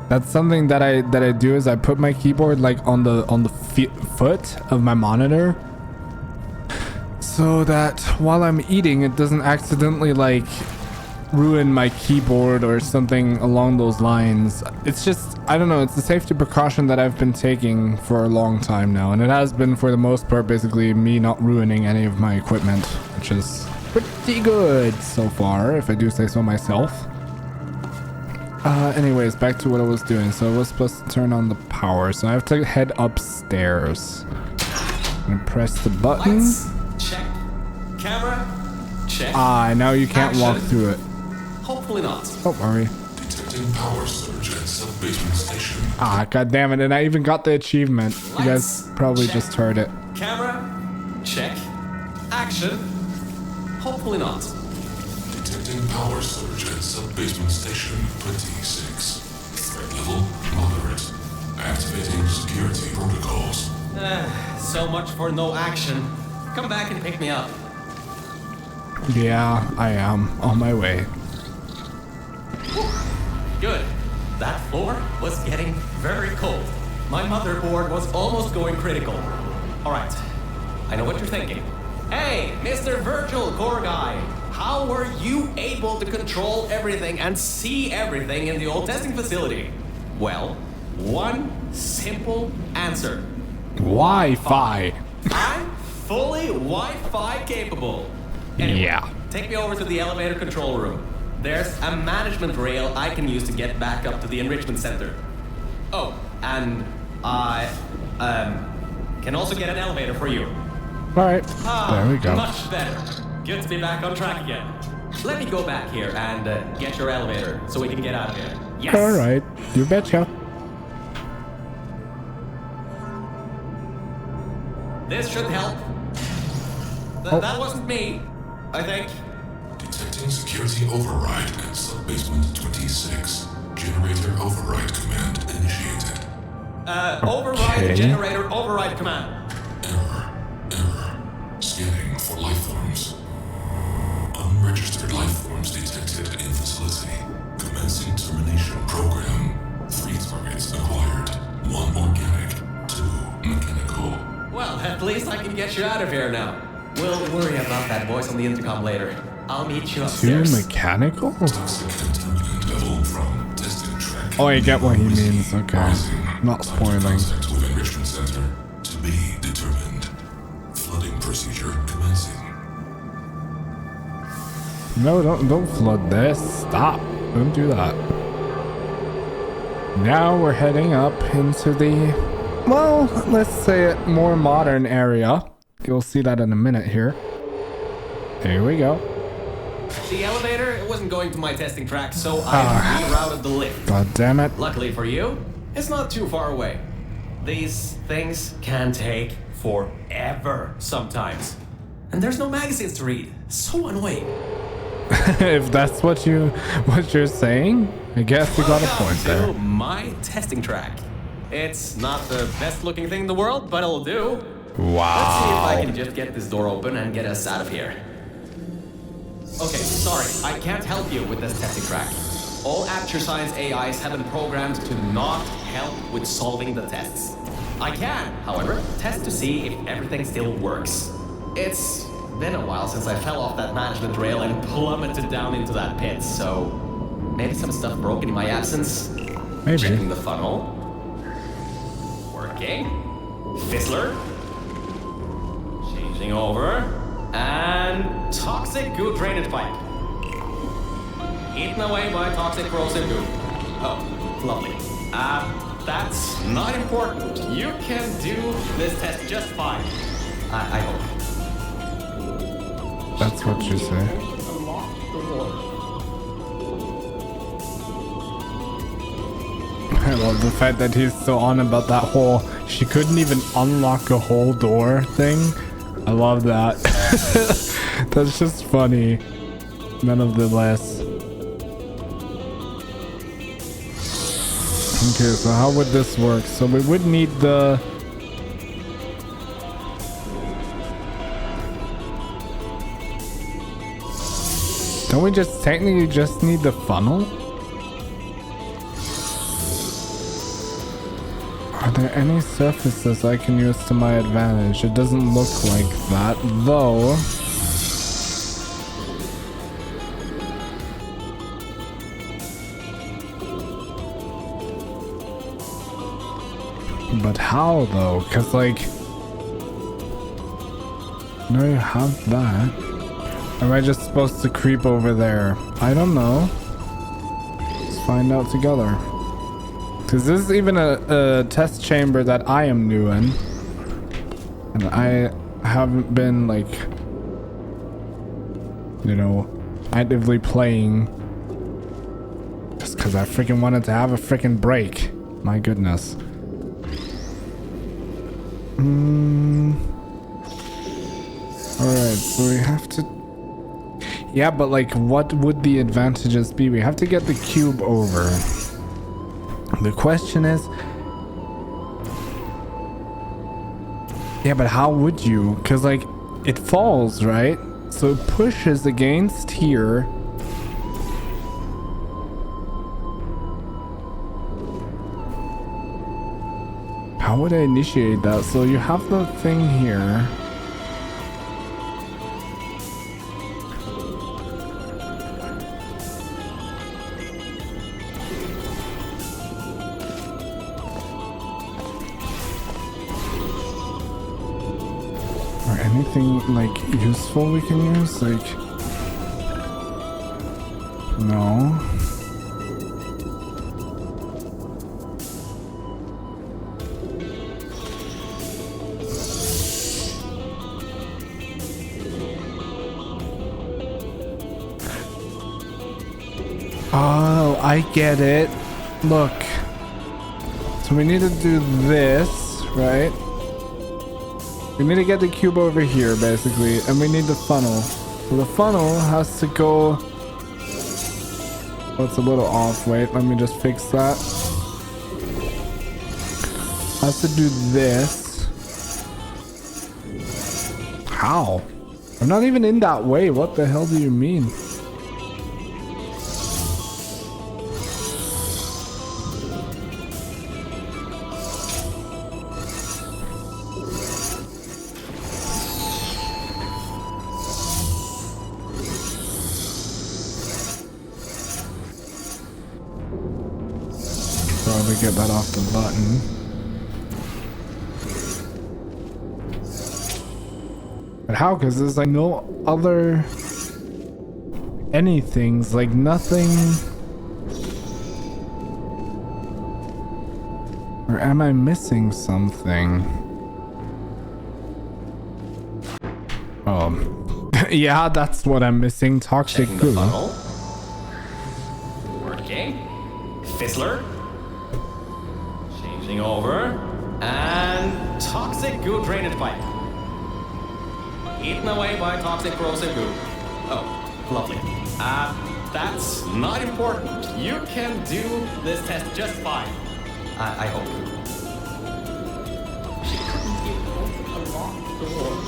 That's something that I do is I put my keyboard like on the foot of my monitor, so that while I'm eating, it doesn't accidentally like ruin my keyboard or something along those lines. It's just, I don't know, it's a safety precaution that I've been taking for a long time now, and it has been for the most part basically me not ruining any of my equipment, which is pretty good so far, if I do say so myself. Anyways, back to what I was doing. So I was supposed to turn on the power, so I have to head upstairs and press the button. Lights, check. Camera, check. Now you can't walk Action. through it. Hopefully not. Don't worry. Detecting power surge at sub-basement station. God damn it, and I even got the achievement. You guys Lights, probably check. just heard it. Camera, check. Action. Hopefully not. Detecting power surge at sub-basement station 26. Threat level moderate. Activating security protocols. So much for no action. Come back and pick me up. Yeah, I am on my way. Good. That floor was getting very cold. My motherboard was almost going critical. All right. I know what you're thinking. Hey, Mr. Virtual Core Guy. how were you able to control everything and see everything in the old testing facility? Well, one simple answer. Wi-Fi. I'm fully Wi-Fi capable. Anyway, Yeah. take me over to the elevator control room. There's a management rail I can use to get back up to the enrichment center. Oh, and I can also get an elevator for you. All right. There we go. Much better. Good to be back on track again. Let me go back here and get your elevator so we can get out of here. Yes. All right. You betcha. This should help. That wasn't me, I think. Detecting security override at sub-basement 26. Generator override command initiated. Override Okay. generator override command. Error. Scanning for life forms. Unregistered life forms detected in facility. Commencing termination program. 3 targets acquired. 1 organic, 2 mechanical. Well, at least I can get you out of here now. We'll worry about that voice on the intercom later. I'll meet you 2 upstairs. mechanical? Toxic contaminant level from testing track. Oh, I get what he means. Okay. Rising. Not spoiling. Contact with enrichment center to be determined. Flooding procedure commencing. No, don't flood this. Stop. Don't do that. Now we're heading up into the, well, let's say it, more modern area. You'll see that in a minute here. Here we go. The elevator wasn't going to my testing track, so I rerouted the lift. God damn it. Luckily for you, it's not too far away. These things can take forever sometimes. And there's no magazines to read. So annoying. If that's what you're saying, I guess you got a point To there. my testing track. It's not the best looking thing in the world, but it'll do. Let's see if I Wow. can just get this door open and get us out of here. Okay, sorry, I can't help you with this testing track. All Aperture Science AIs have been programmed to not help with solving the tests. I can, however, test to see if everything still works. It's been a while since I fell off that management rail and plummeted down into that pit, so maybe some stuff broken in my absence. Maybe. Checking the funnel. Working. Fizzler. Changing over. And toxic goo drainage pipe. Eaten away by toxic corrosive goo. Oh, lovely. That's not important. You can do this test just fine. I hope. That's what you say. I love the fact that he's so on about that whole, she couldn't even unlock a whole door thing. I love that. That's just funny. Nonetheless. Okay, so how would this work? So we would need the... Don't we just technically just need the funnel? Are there any surfaces I can use to my advantage? It doesn't look like that, though. But how, though? Because, like... No, you have that. Or am I just supposed to creep over there? I don't know. Let's find out together. Because this is even a test chamber that I am new in. And I haven't been, like, you know, actively playing. Just because I freaking wanted to have a freaking break. My goodness. Alright, so we have to... Yeah, but like, what would the advantages be? We have to get the cube over. The question is... Yeah, but how would you? Because, like, it falls, right? So it pushes against here. How would I initiate that? So you have the thing here. anything like useful we can use? Like, no. Oh, I get it. Look. So we need to do this, right? We need to get the cube over here, basically, and we need the funnel. So the funnel has to go... Oh, it's a little off. Wait, let me just fix that. Has to do this. How? I'm not even in that way. What the hell do you mean? Probably get that off the button. But how? Because there's like no other anythings, like nothing. Or am I missing something? Yeah, that's what I'm missing. Toxic Checking goo. the funnel. Working. Fizzler. Changing over. And toxic goo drainage pipe. Eaten away by toxic corrosive goo. Oh, lovely. That's not important. You can do this test just fine. I hope. She couldn't even open a locked door.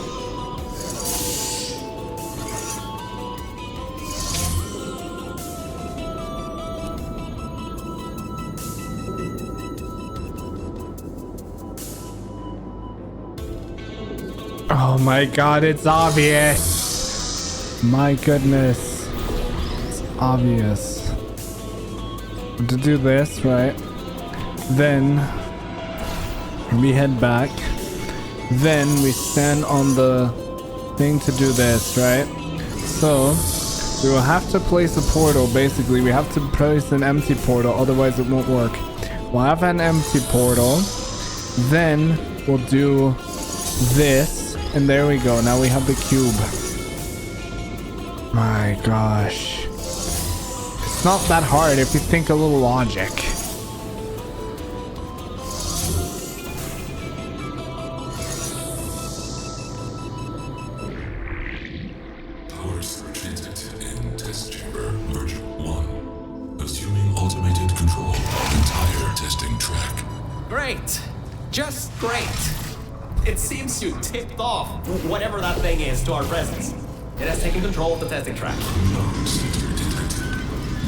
Oh my god, it's obvious. My goodness. It's obvious. To do this, right? Then we head back. Then we stand on the thing to do this, right? So we will have to place a portal. Basically, we have to place an empty portal, otherwise it won't work. We'll have an empty portal. Then we'll do this. And there we go. Now we have the cube. My gosh. It's not that hard if you think a little logic. Power surge detected in test chamber version 1. Assuming automated control of entire testing track. Great. Just great. It seems you tipped off whatever that thing is to our presence. It has taken control of the testing track. No center detected.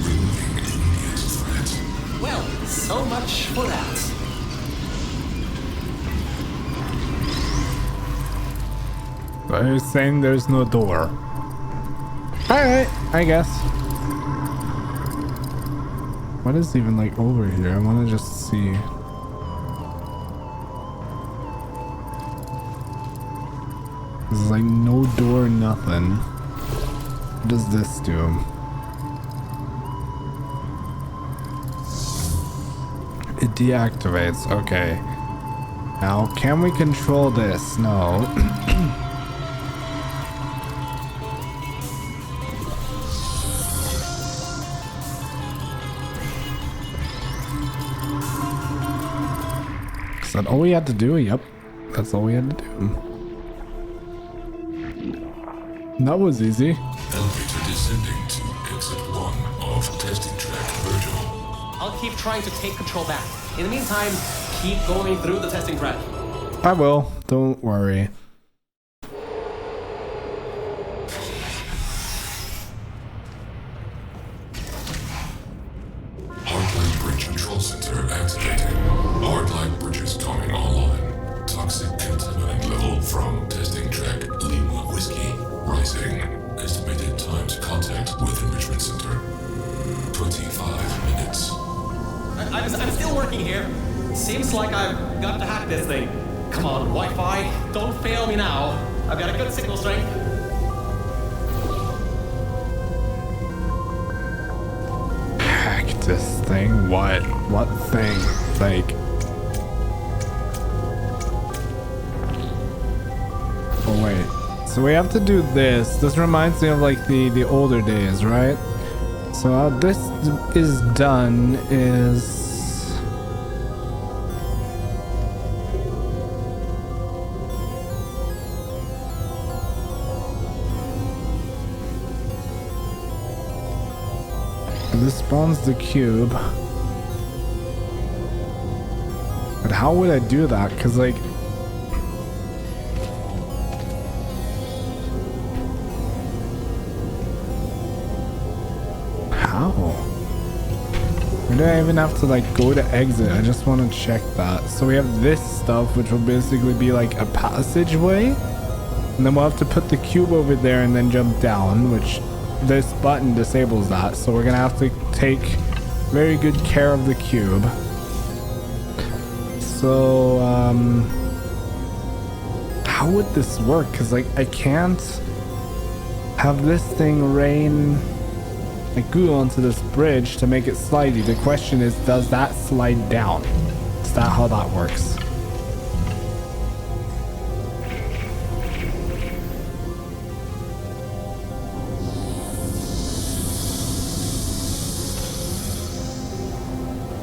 Removing immediate threat. Well, so much for that. So you're saying there's no door. Alright, I guess. What is even like over here? I want to just see. There's like no door, nothing. What does this do? It deactivates. Okay. Now, can we control this? No. Is that all we had to do? Yep. That's all we had to do. That was easy. Elevator descending to exit 1 of testing track Virgil. I'll keep trying to take control back. In the meantime, keep going through the testing track. I will. Don't worry. Hardline bridge control center activated. Hardline bridges coming online. Toxic contaminant level from testing track Lima Whiskey rising. Estimated time to contact with enrichment center 25 minutes. I'm still working here. Seems like I've got to hack this thing. Come on, Wi-Fi, don't fail me now. I've got a good signal strength. Hack this thing? What? What thing? Like... Oh wait. So we have to do this. This reminds me of like the older days, right? So how this is done is... This spawns the cube. But how would I do that? Because like... How? Or do I even have to like go to exit? I just want to check that. So we have this stuff, which will basically be like a passageway. And then we'll have to put the cube over there and then jump down, which... This button disables that, so we're gonna have to take very good care of the cube. So how would this work? Because like I can't have this thing rain like goo onto this bridge to make it slidey. The question is, does that slide down? Is that how that works?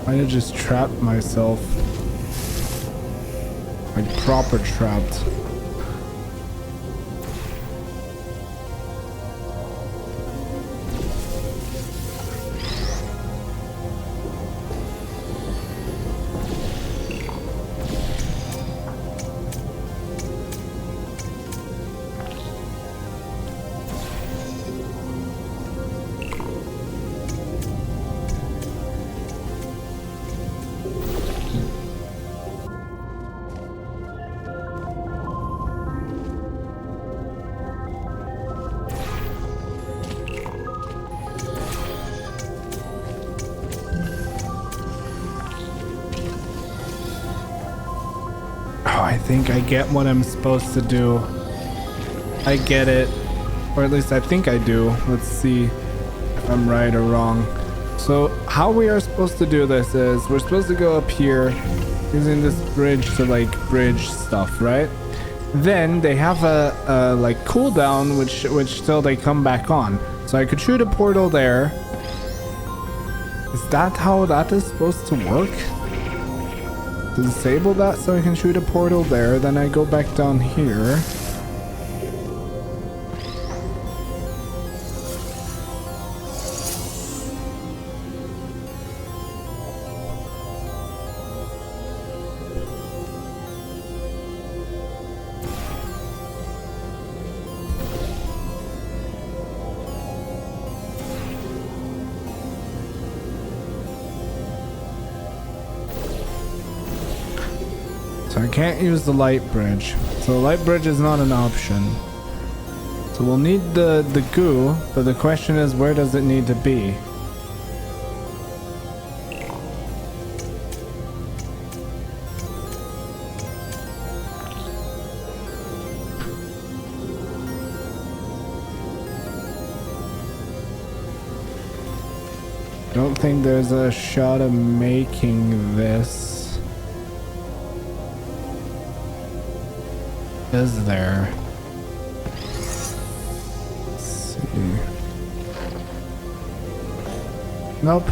I just trapped myself. Like proper trapped. I think I get what I'm supposed to do. I get it. Or at least I think I do. Let's see if I'm right or wrong. So how we are supposed to do this is we're supposed to go up here using this bridge to like bridge stuff, right? Then they have a like cooldown which till they come back on. So I could shoot a portal there. Is that how that is supposed to work? Disable that so I can shoot a portal there, then I go back down here. So I can't use the light bridge. So the light bridge is not an option. So we'll need the goo, but the question is, where does it need to be? Don't think there's a shot of making this. Is there? Let's see. Nope.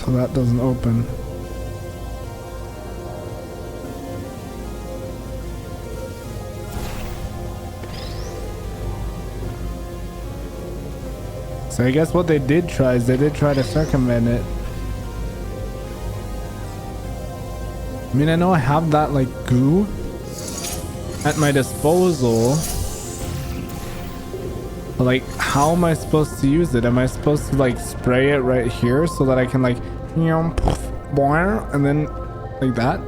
So that doesn't open. So I guess what they did try is they did try to circumvent it. I mean, I know I have that like goo at my disposal. But like, how am I supposed to use it? Am I supposed to like spray it right here so that I can like, you know, and then like that?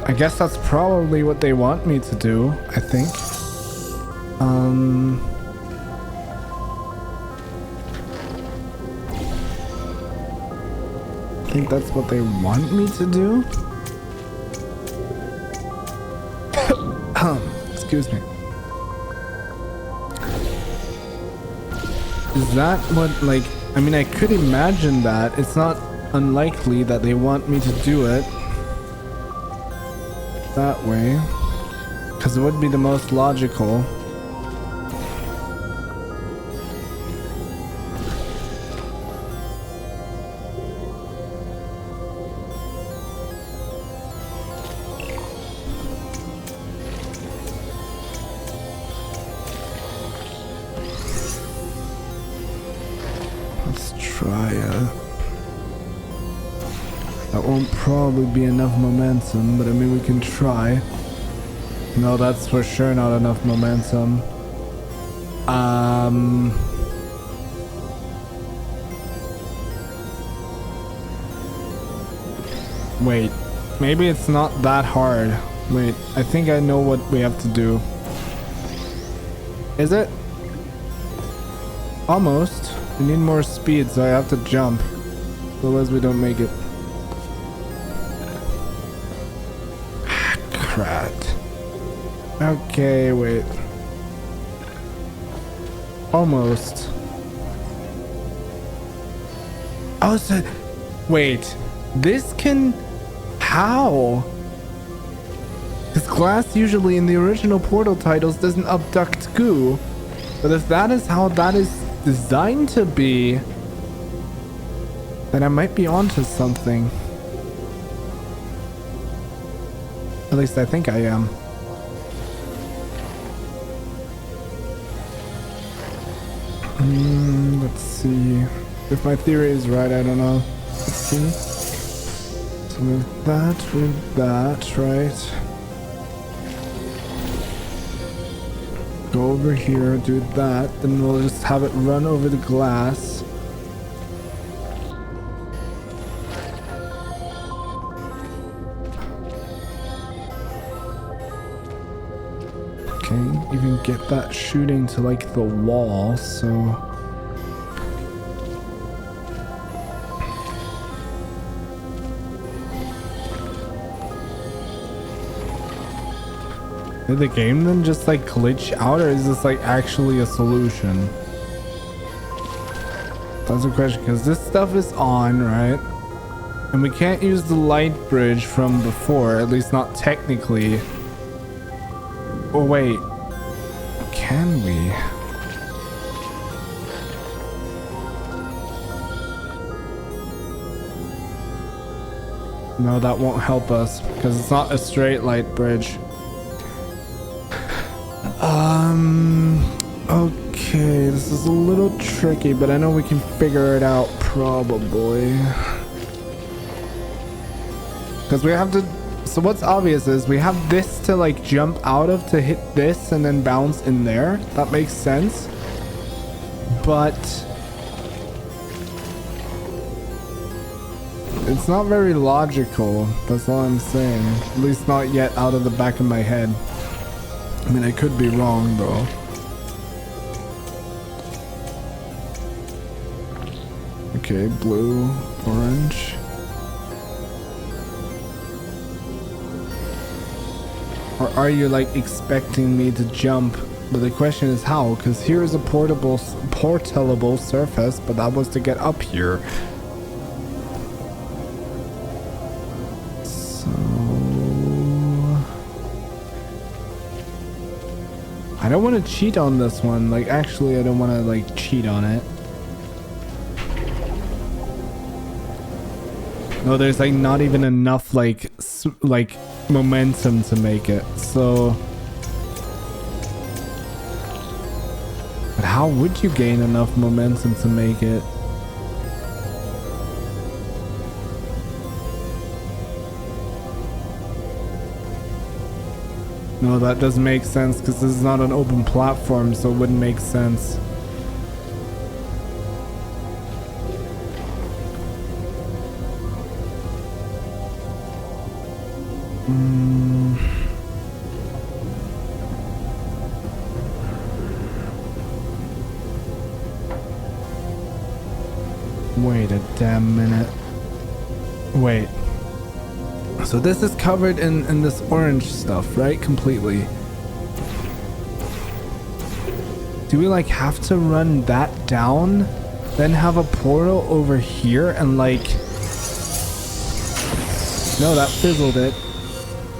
I guess that's probably what they want me to do, I think. think that's what they want me to do. Excuse me. Is that what, like, I mean, I could imagine that. It's not unlikely that they want me to do it that way, because it would be the most logical. Let's try it. That won't probably be enough momentum, but I mean, we can try. No, that's for sure not enough momentum. Wait, maybe it's not that hard. Wait, I think I know what we have to do. Is it? Almost. We need more speed, so I have to jump. Otherwise we don't make it. Crap. Okay, wait. Almost. Oh, so... Wait. This can... How? Because glass usually in the original Portal titles doesn't abduct goo. But if that is how that is designed to be, then I might be onto something. At least I think I am. Let's see. If my theory is right, I don't know. Let's see. So with that, right? Go over here, do that, then we'll just have it run over the glass. Okay, even get that shooting to like the wall, so... Did the game then just like glitch out, or is this like actually a solution? That's a question, because this stuff is on, right? And we can't use the light bridge from before, at least not technically. Oh wait, can we? No, that won't help us, because it's not a straight light bridge. Okay, this is a little tricky, but I know we can figure it out probably. Because we have to, so what's obvious is we have this to like jump out of to hit this and then bounce in there. That makes sense. But it's not very logical. That's all I'm saying. At least not yet out of the back of my head. I mean, I could be wrong though. Okay, blue, orange. Or are you like expecting me to jump? But the question is how, because here is a portable surface, but that was to get up here. So I don't want to cheat on this one. Like, actually, I don't want to like cheat on it. No, there's like not even enough like momentum to make it. So, but how would you gain enough momentum to make it? No, that doesn't make sense because this is not an open platform, so it wouldn't make sense. Wait a damn minute. Wait. So this is covered in this orange stuff, right? Completely. Do we like have to run that down? Then have a portal over here and like... No, that fizzled it.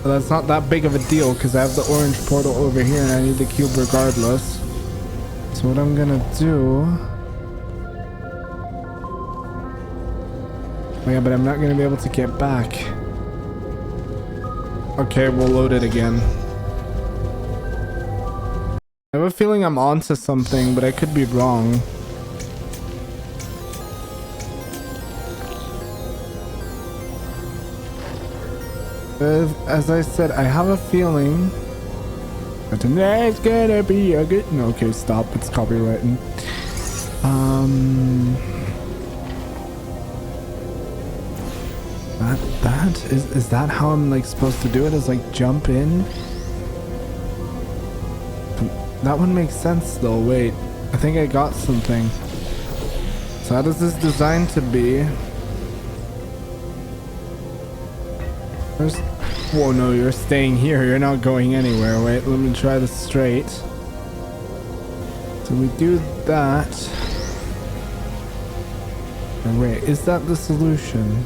But that's not that big of a deal because I have the orange portal over here and I need the cube regardless. So what I'm gonna do... Oh yeah, but I'm not gonna be able to get back. Okay, we'll load it again. I have a feeling I'm onto something, but I could be wrong. As I said, I have a feeling that tonight's gonna be a good... No, okay, stop. It's copywritten. Is that how I'm like supposed to do it? Is like jump in? That one makes sense though. Wait, I think I got something. So how does this designed to be? First, whoa, no, you're staying here. You're not going anywhere. Wait, let me try this straight. So we do that. And wait, is that the solution?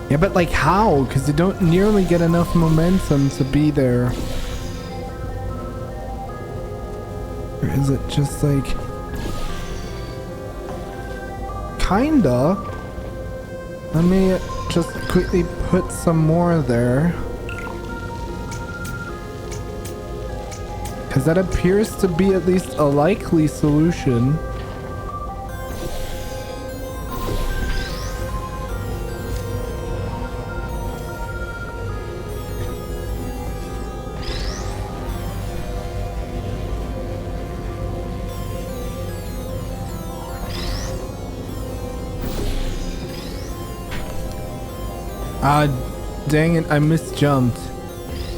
Yeah, but like how? Because you don't nearly get enough momentum to be there. Or is it just like... Kinda. Let me just quickly put some more there. Because that appears to be at least a likely solution. Ah, dang it, I misjumped.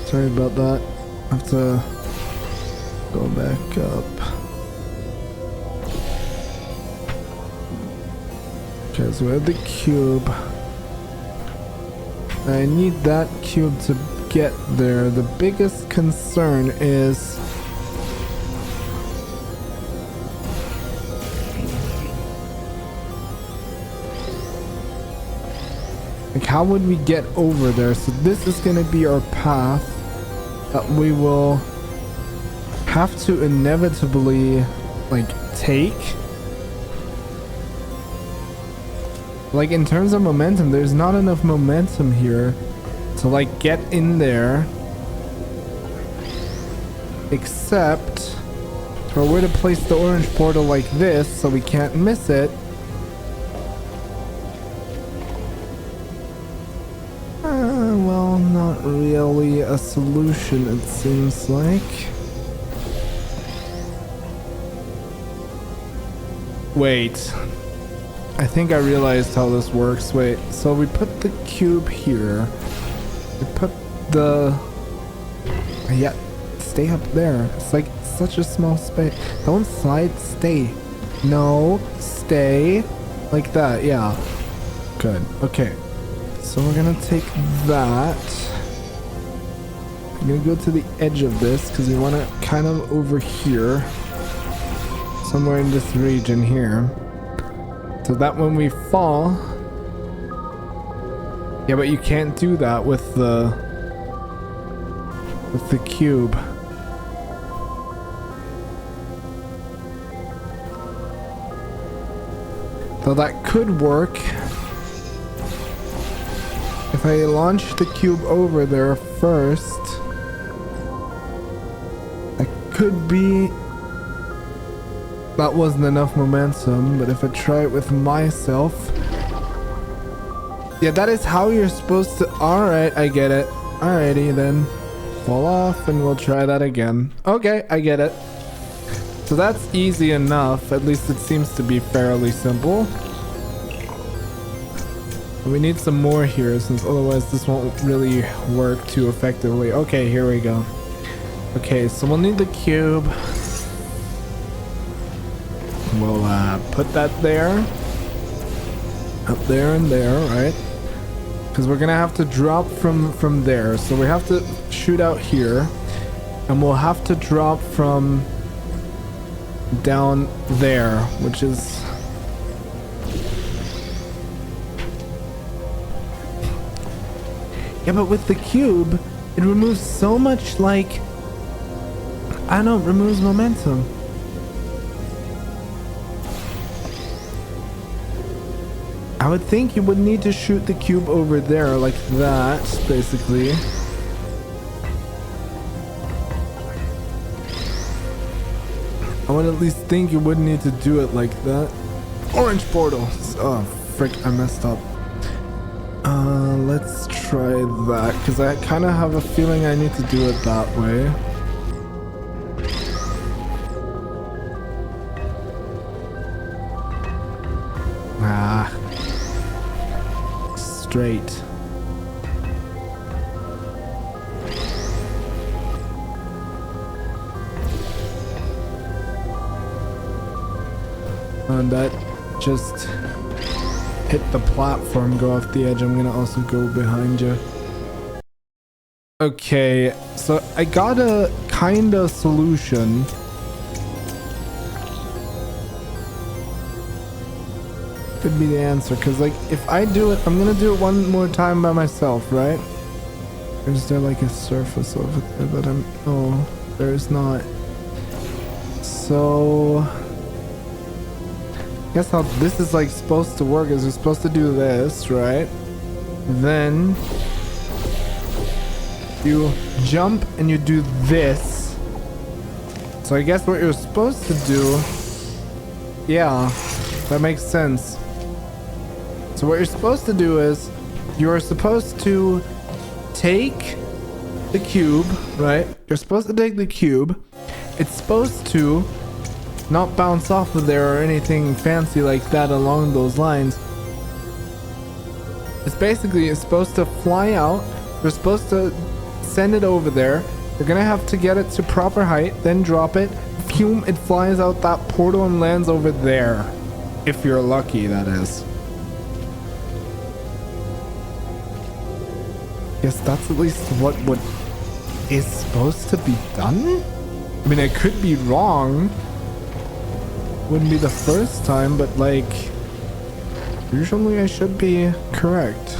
Sorry about that. I have to go back up. Okay, so we have the cube. I need that cube to get there. The biggest concern is... like, how would we get over there? So this is going to be our path that we will have to inevitably, like, take. Like, in terms of momentum, there's not enough momentum here to, like, get in there. Except, if I were to place the orange portal like this so we can't miss it, well, not really a solution, it seems like. Wait. I think I realized how this works. Wait, so we put the cube here. We put the... yeah, stay up there. It's like such a small space. Don't slide, stay. No, stay. Like that, yeah. Good, okay. So we're gonna take that. I'm gonna go to the edge of this because we want it kind of over here. Somewhere in this region here. So that when we fall... yeah, but you can't do that with the cube. So that could work. If I launch the cube over there first, that could be... that wasn't enough momentum, but if I try it with myself... Yeah, that is how you're supposed to. All right, I get it. Alrighty then. Fall off and we'll try that again. Okay, I get it. So that's easy enough. At least it seems to be fairly simple. We need some more here, since otherwise this won't really work too effectively. Okay, here we go. Okay, so we'll need the cube. We'll put that there. Up there and there, right? Because we're gonna have to drop from there. So we have to shoot out here. And we'll have to drop from down there, which is... Yeah, but with the cube, it removes so much, like... I don't know, it removes momentum. I would think you would need to shoot the cube over there, like that, basically. I would at least think you would need to do it like that. Orange portal! Oh, frick, I messed up. Let's try that, because I kind of have a feeling I need to do it that way. Ah. Straight. And that just hit the platform, go off the edge. I'm gonna also go behind you. Okay, so I got a kind of solution. Could be the answer, because like if I do it, I'm gonna do it one more time by myself, right? Or is there like a surface over there that I'm... Oh, there's not. So... Guess how this is like supposed to work is you're supposed to do this, right? Then you jump and you do this. So I guess what you're supposed to do, yeah, that makes sense. So what you're supposed to do is you're supposed to take the cube, right? You're supposed to take the cube. It's supposed to not bounce off of there or anything fancy like that along those lines. It's basically, it's supposed to fly out. You're supposed to send it over there. You're gonna have to get it to proper height, then drop it. Phew, it flies out that portal and lands over there. If you're lucky, that is. Guess that's at least what is supposed to be done? I mean, I could be wrong. Wouldn't be the first time, but like usually I should be correct.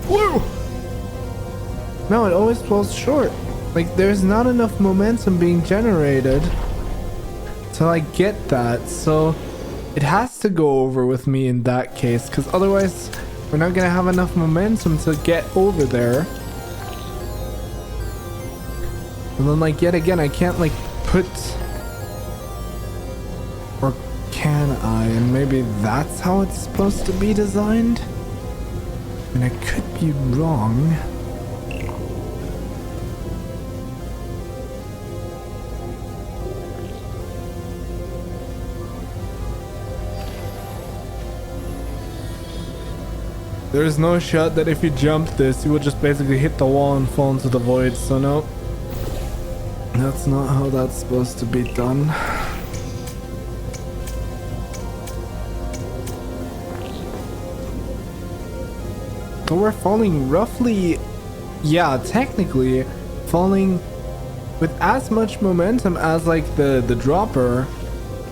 Whoa! No, it always falls short. Like there's not enough momentum being generated to like get that, so it has to go over with me in that case, because otherwise we're not gonna have enough momentum to get over there. And then like yet again I can't like put, or can I? And maybe that's how it's supposed to be designed? And I could be wrong. There's no shot that if you jump this, you will just basically hit the wall and fall into the void, so no. That's not how that's supposed to be done. So we're falling roughly, yeah, technically falling with as much momentum as like the dropper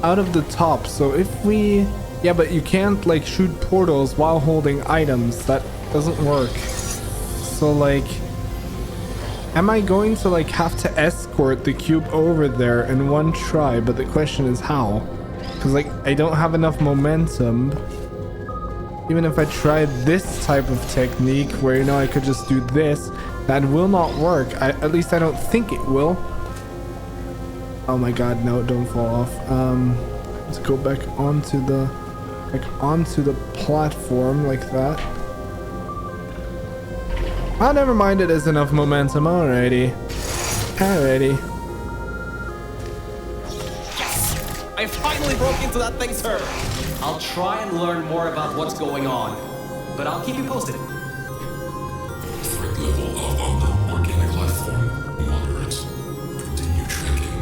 out of the top. So if we, yeah, but you can't like shoot portals while holding items. That doesn't work. So like, am I going to like have to escort the cube over there in one try? But the question is how? Because like I don't have enough momentum. Even if I tried this type of technique where, you know, I could just do this, that will not work. At least I don't think it will. Oh my god, no, don't fall off. Let's go back onto the like onto the platform like that. Oh, never mind, it is enough momentum. Alrighty. Yes! I finally broke into that thing, sir. I'll try and learn more about what's going on, but I'll keep you posted. Threat level of unknown organic life form moderate. Continue tracking.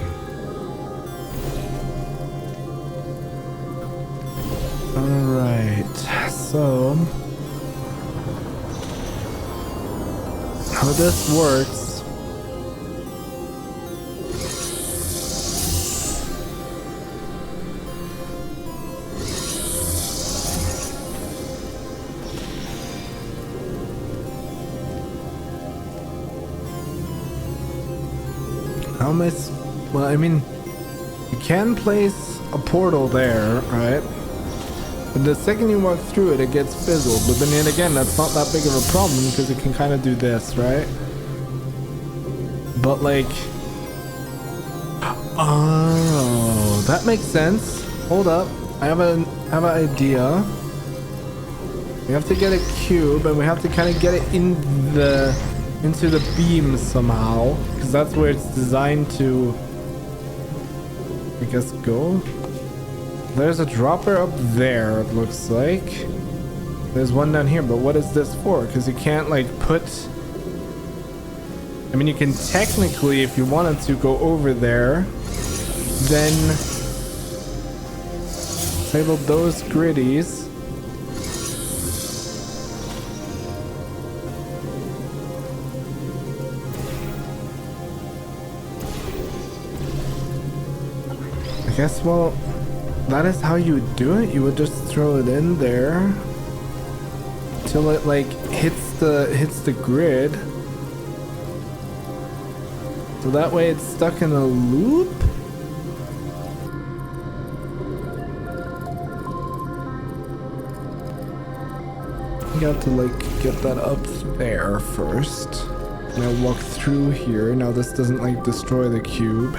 Alright, so how this works. How am I? Well, I mean, you can place a portal there, right? But the second you walk through it, it gets fizzled. But then again, that's not that big of a problem because it can kind of do this, right? But like, oh, that makes sense. Hold up, I have an idea. We have to get a cube, and we have to kind of get it into the beam somehow, because that's where it's designed to, I guess, go. There's a dropper up there, it looks like. There's one down here, but what is this for? Because you can't like put, I mean, you can technically, if you wanted to, go over there, then disable those griddies. I guess, well, that is how you would do it. You would just throw it in there till it like hits the grid. So that way it's stuck in a loop. You have to like get that up there first. Now walk through here. Now this doesn't like destroy the cube.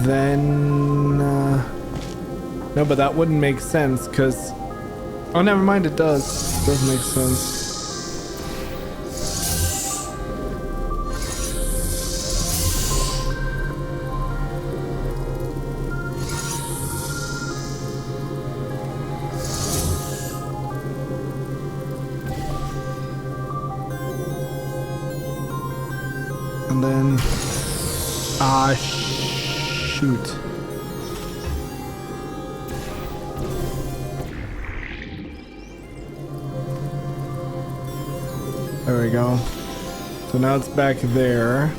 Then no, but that wouldn't make sense because, oh, never mind, it does. It does make sense. And then shoot. There we go. So now it's back there.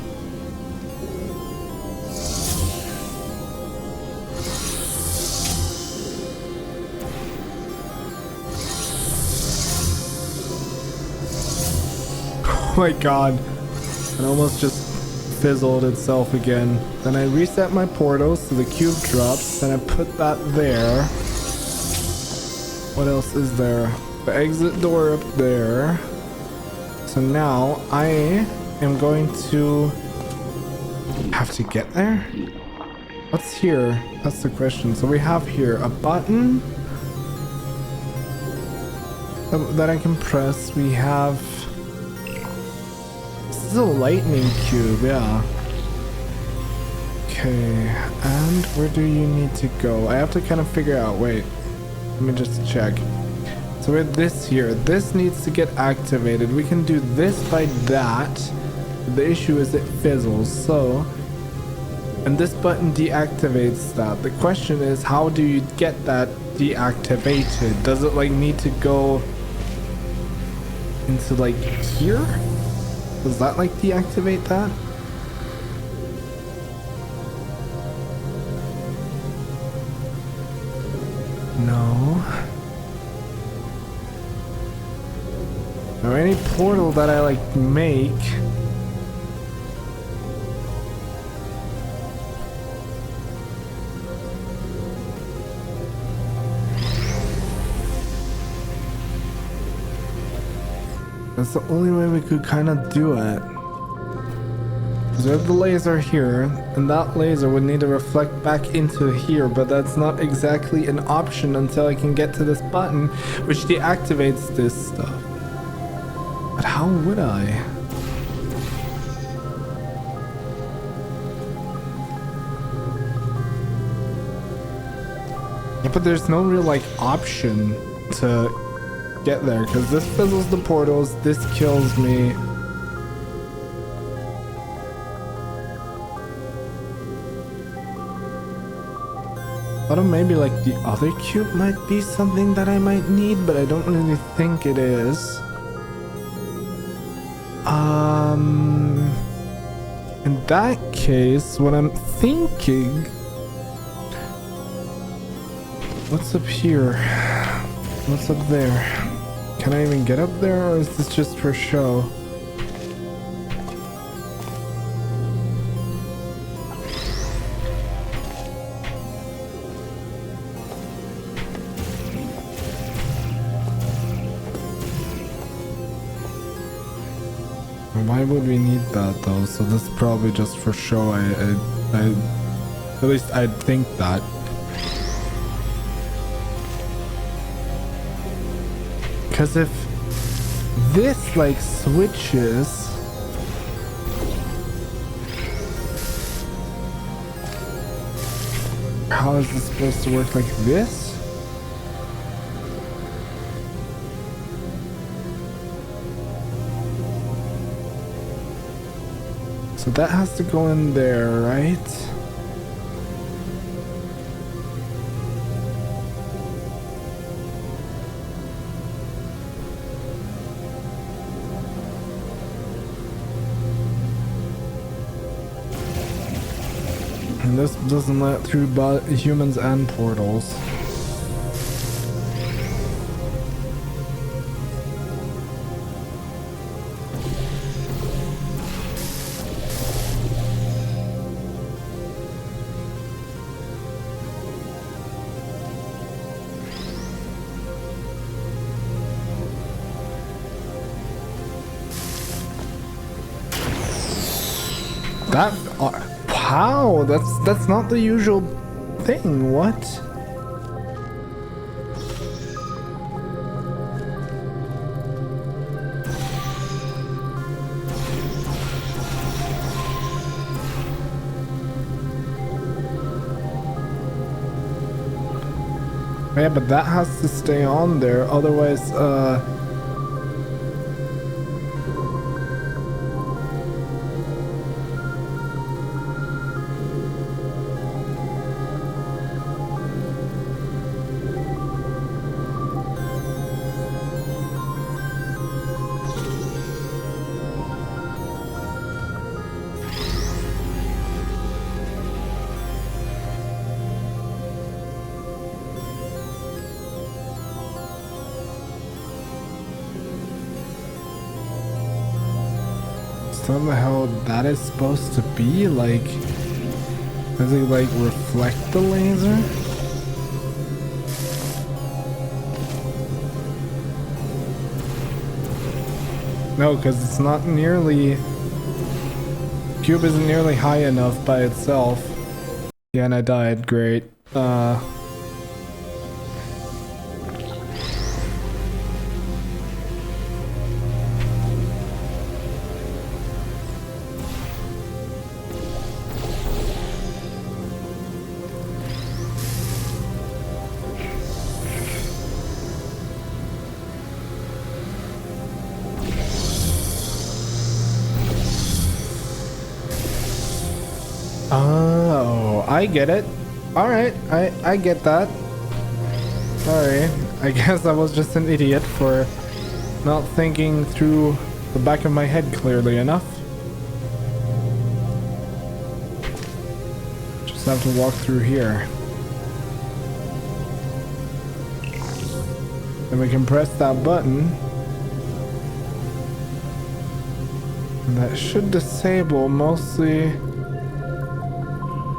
Oh my god. It almost just fizzled itself again. Then I reset my portal so the cube drops. Then I put that there. What else is there? The exit door up there. So now I am going to have to get there? What's here? That's the question. So we have here a button that I can press. We have, this is a lightning cube, yeah. Okay, and where do you need to go? I have to kind of figure out, wait, let me just check. So with this here, this needs to get activated. We can do this by that. The issue is it fizzles, so, and this button deactivates that. The question is, how do you get that deactivated? Does it like need to go into like here? Does that like deactivate that? No. Or any portal that I like make. That's the only way we could kind of do it. So we have the laser here, and that laser would need to reflect back into here, but that's not exactly an option until I can get to this button, which deactivates this stuff. But how would I? Yeah, but there's no real like option to get there, because this fizzles the portals, this kills me. I thought maybe like the other cube might be something that I might need, but I don't really think it is. In that case, what I'm thinking... What's up here? What's up there? Can I even get up there, or is this just for show? Why would we need that though? So this is probably just for show. I at least I'd think that. Because if this like switches, how is this supposed to work like this? So that has to go in there, right? And this doesn't let through humans and portals. That wow, that's not the usual thing. What? Yeah, but that has to stay on there, otherwise what the hell that is supposed to be? Like, does it like reflect the laser? No, because it's not nearly... Cube isn't nearly high enough by itself. Yeah, and I died. Great. Oh, I get it. Alright, I get that. Sorry, I guess I was just an idiot for not thinking through the back of my head clearly enough. Just have to walk through here. Then we can press that button. And that should disable mostly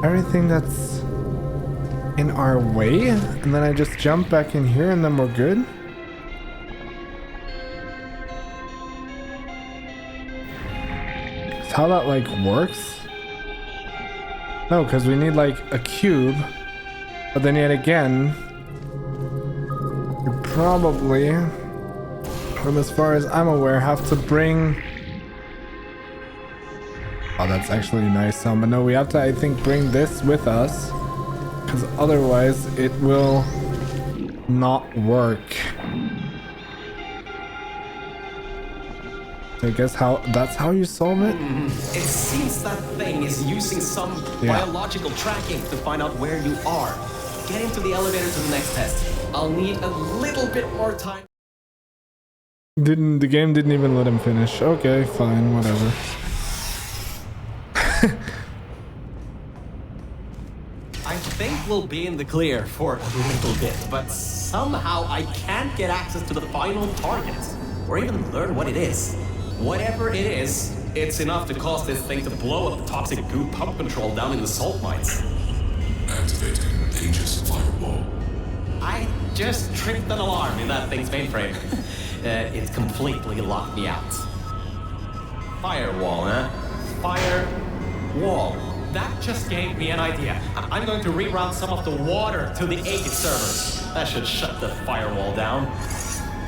everything that's in our way, and then I just jump back in here and then we're good. Is how that like works? No, because we need like a cube. But then yet again, you probably, from as far as I'm aware, have to bring... Oh, that's actually a nice sound. But no, we have to, I think, bring this with us. Because otherwise it will not work. I guess that's how you solve it? It seems that thing is using some biological tracking to find out where you are. Get into the elevator to the next test. I'll need a little bit more time. The game didn't even let him finish. Okay, fine, whatever. I think we'll be in the clear for a little bit, but somehow I can't get access to the final target, or even learn what it is. Whatever it is, it's enough to cause this thing to blow up the toxic goo pump control down in the salt mines. Activating Aegis firewall. I just tripped an alarm in that thing's mainframe. It completely locked me out. Firewall, huh? Firewall. That just gave me an idea. I'm going to reroute some of the water to the Aegis servers. That should shut the firewall down.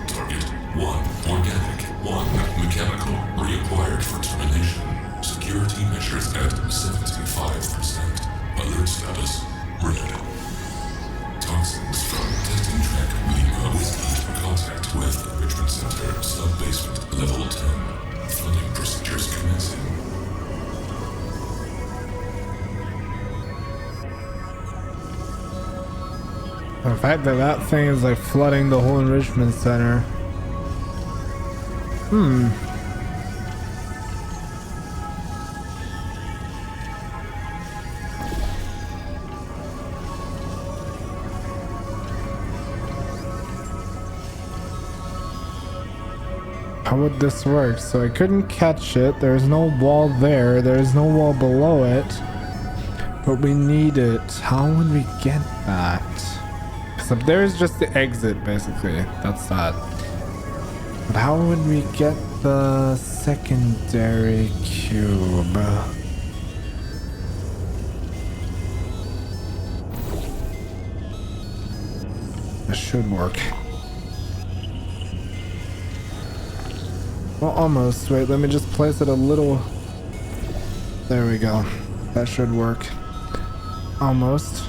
Target 1 organic, 1 mechanical, reacquired for termination. Security measures at 75%. Alert status red. Toxins from testing track Lima Whiskey. Contact with Enrichment Center, sub-basement, level 10. Flooding procedures commencing. The fact that that thing is like flooding the whole enrichment center. How would this work? So I couldn't catch it. There's no wall there. There's no wall below it. But we need it. How would we get that? Because up there is just the exit, basically. That's that. But how would we get the secondary cube? That should work. Well, almost. Wait, let me just place it a little... There we go. That should work. Almost.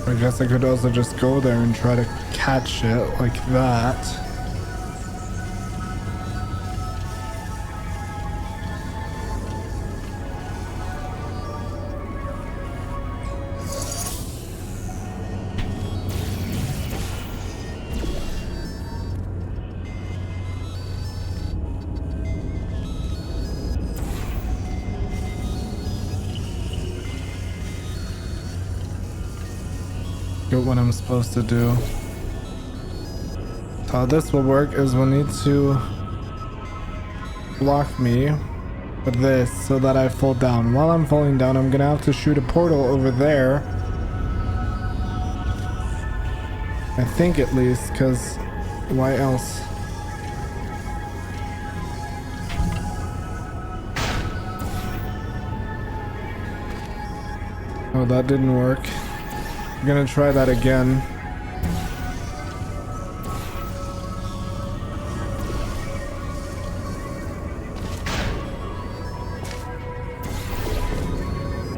I guess I could also just go there and try to catch it like that. Get what I'm supposed to do. So how this will work is we'll need to block me with this so that I fall down. While I'm falling down, I'm gonna have to shoot a portal over there. I think at least, because why else? Oh, that didn't work. I'm gonna try that again.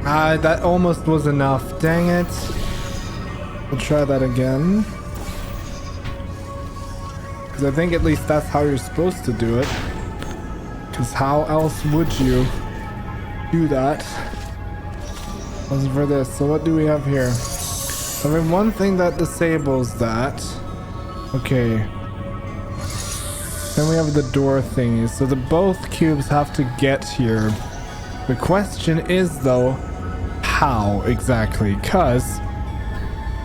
That almost was enough. Dang it. We'll try that again. Because I think at least that's how you're supposed to do it. Because how else would you do that? Wasn't for this. So what do we have here? So we have one thing that disables that. Okay. Then we have the door thingy. So the both cubes have to get here. The question is though, how exactly? Because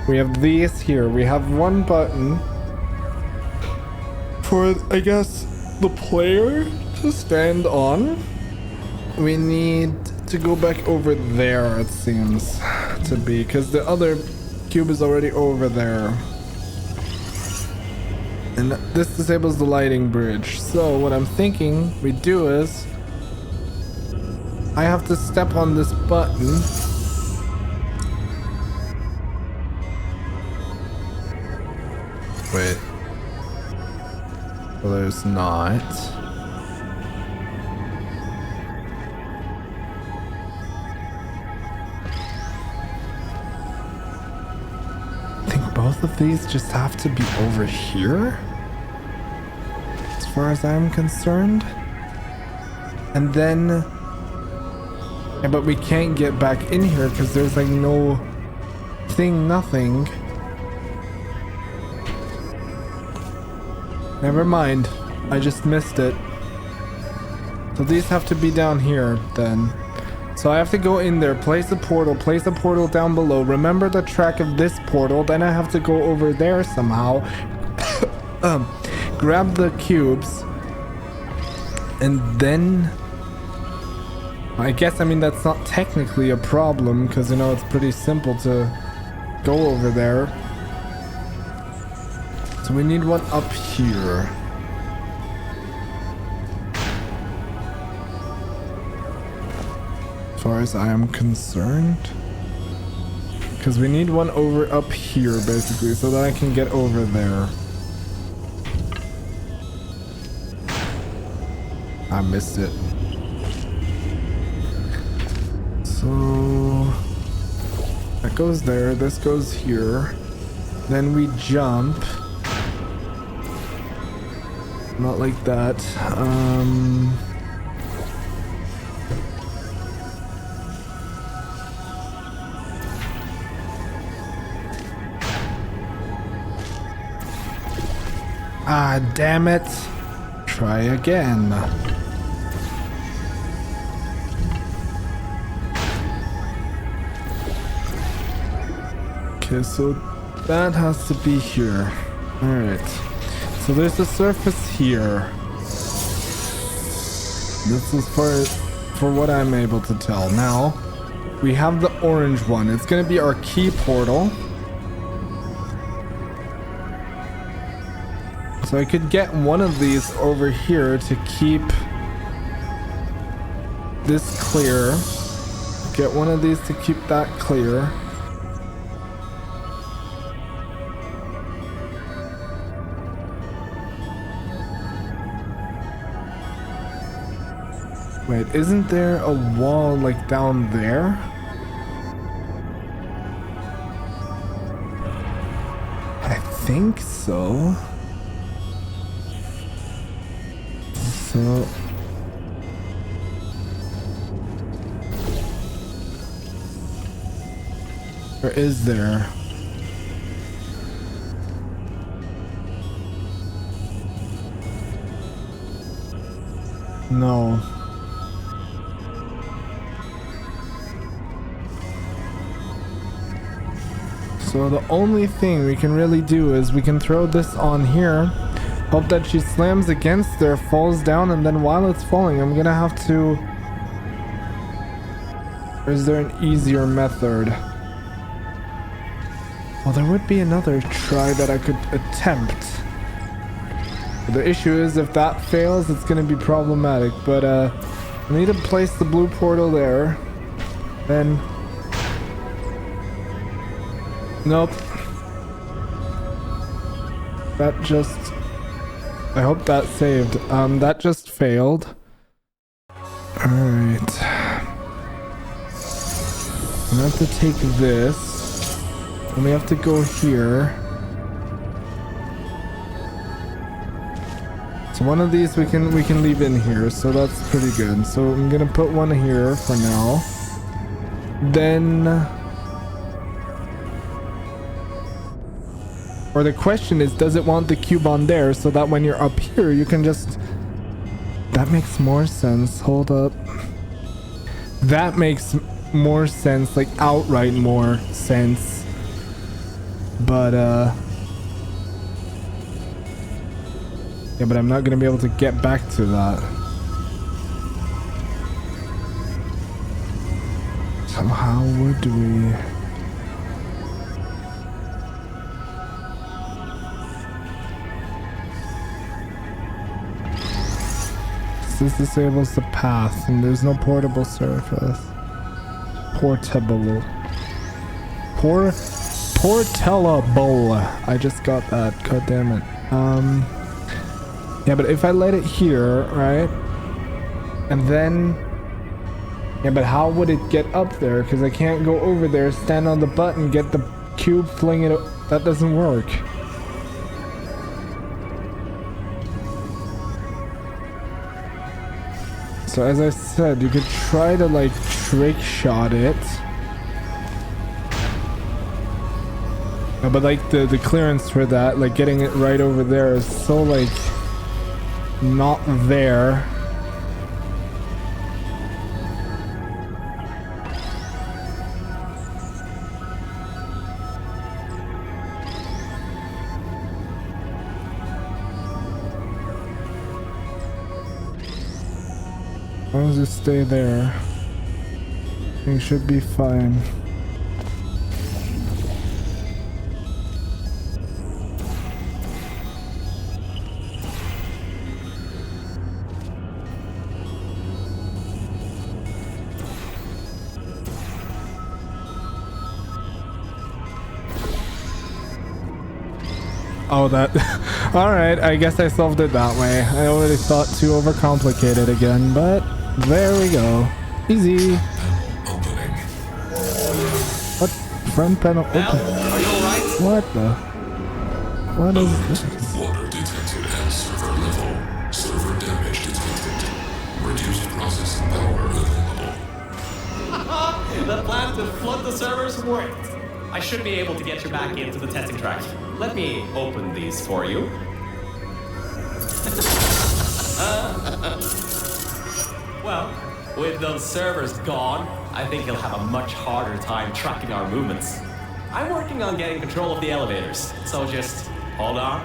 we have these here. We have one button for, I guess, the player to stand on. We need to go back over there, it seems to be, because the other cube is already over there. And this disables the lighting bridge. So what I'm thinking we do is I have to step on this button. Wait. Well, there's not. I think both of these just have to be over here, as far as I'm concerned. And then, yeah, but we can't get back in here because there's like no thing, nothing. Never mind, I just missed it. So these have to be down here then. So I have to go in there, place a portal down below, remember the track of this portal, then I have to go over there somehow, grab the cubes, and then I guess, I mean, that's not technically a problem because, you know, it's pretty simple to go over there. So we need one up here. As far as I am concerned. Because we need one over up here, basically, so that I can get over there. I missed it. So that goes there, this goes here. Then we jump. Not like that. Ah, damn it. Try again. Okay, so that has to be here. Alright. So there's a surface here. This is for what I'm able to tell. Now, we have the orange one. It's gonna be our key portal. So I could get one of these over here to keep this clear. Get one of these to keep that clear. Wait, isn't there a wall like down there? I think so. So or is there? No. So the only thing we can really do is we can throw this on here, hope that she slams against there, falls down, and then while it's falling, I'm gonna have to... Or is there an easier method? Well, there would be another try that I could attempt. The issue is if that fails, it's gonna be problematic, but I need to place the blue portal there. Then... Nope. That just... I hope that saved. That just failed. Alright. I'm gonna have to take this. And we have to go here. So one of these we can leave in here, so that's pretty good. So I'm gonna put one here for now. Then, or the question is, does it want the cube on there so that when you're up here you can just, that makes more sense. Hold up, that makes more sense, like outright more sense. But yeah, but I'm not gonna be able to get back to that. So how would we? This disables the path, and there's no portable surface. Portable. Portable. I just got that. God damn it. Yeah, but if I let it here, right? And then, yeah, but how would it get up there? Because I can't go over there, stand on the button, get the cube, fling it. That doesn't work. So as I said, you could try to like trick shot it. Yeah, but like the clearance for that, like getting it right over there is so like not there. As long as you stay there, things should be fine. Oh, that. All right, I guess I solved it that way. I already thought too overcomplicated again, but there we go. Easy. What? Front panel open. Are you alright? What the? What is this? Water detected at server level. Server damage detected. Reduced processing power available. The plan to flood the servers worked. I should be able to get you back into the testing track. Let me open these for you. Well, with those servers gone, I think you'll have a much harder time tracking our movements. I'm working on getting control of the elevators, so just hold on,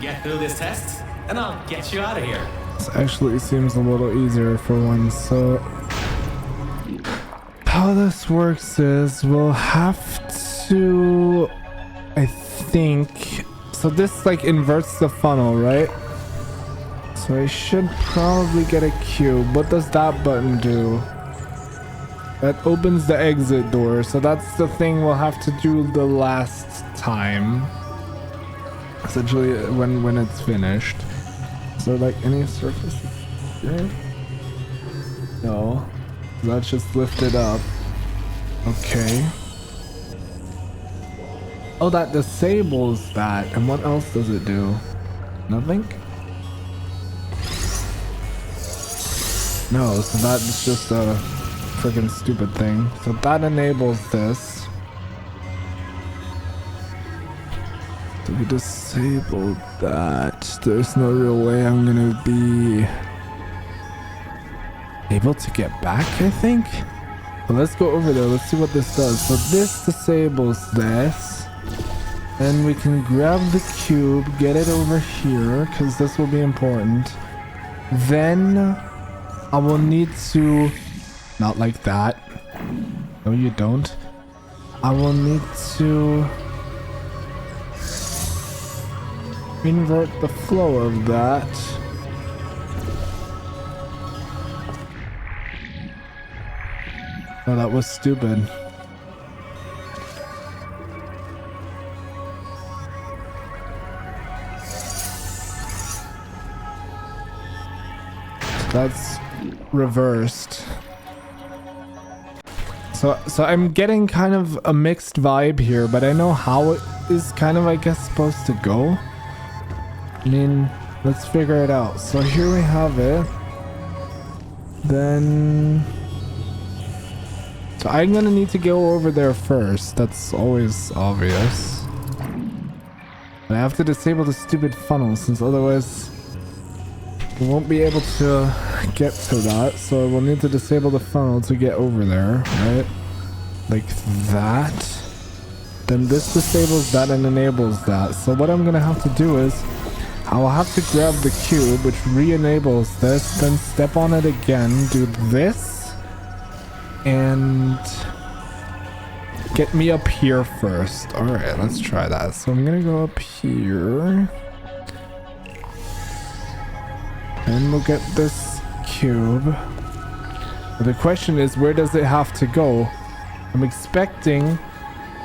get through this test, and I'll get you out of here. This actually seems a little easier for once. So how this works is we'll have to, I think, so this like inverts the funnel, right? So I should probably get a cube. What does that button do? That opens the exit door, so that's the thing we'll have to do the last time, essentially when it's finished. So like any surface here? No, that's just lifted up. Okay. Oh, that disables that. And what else does it do? Nothing? No, so that's just a freaking stupid thing. So that enables this. So we disabled that. There's no real way I'm gonna be able to get back, I think. But let's go over there. Let's see what this does. So this disables this. Then we can grab the cube, get it over here, because this will be important. Then I will need to, not like that. No, you don't. I will need to invert the flow of that. Oh, that was stupid. That's reversed. So I'm getting kind of a mixed vibe here, but I know how it is kind of, I guess, supposed to go. I mean, let's figure it out. So here we have it. Then... So I'm gonna need to go over there first. That's always obvious. But I have to disable the stupid funnel, since otherwise we won't be able to get to that. So we'll need to disable the funnel to get over there, right? Like that. Then this disables that and enables that. So what I'm gonna have to do is I'll have to grab the cube, which re-enables this, then step on it again, do this, and get me up here first. Alright, let's try that. So I'm gonna go up here. And we'll get this cube. But the question is, where does it have to go? I'm expecting,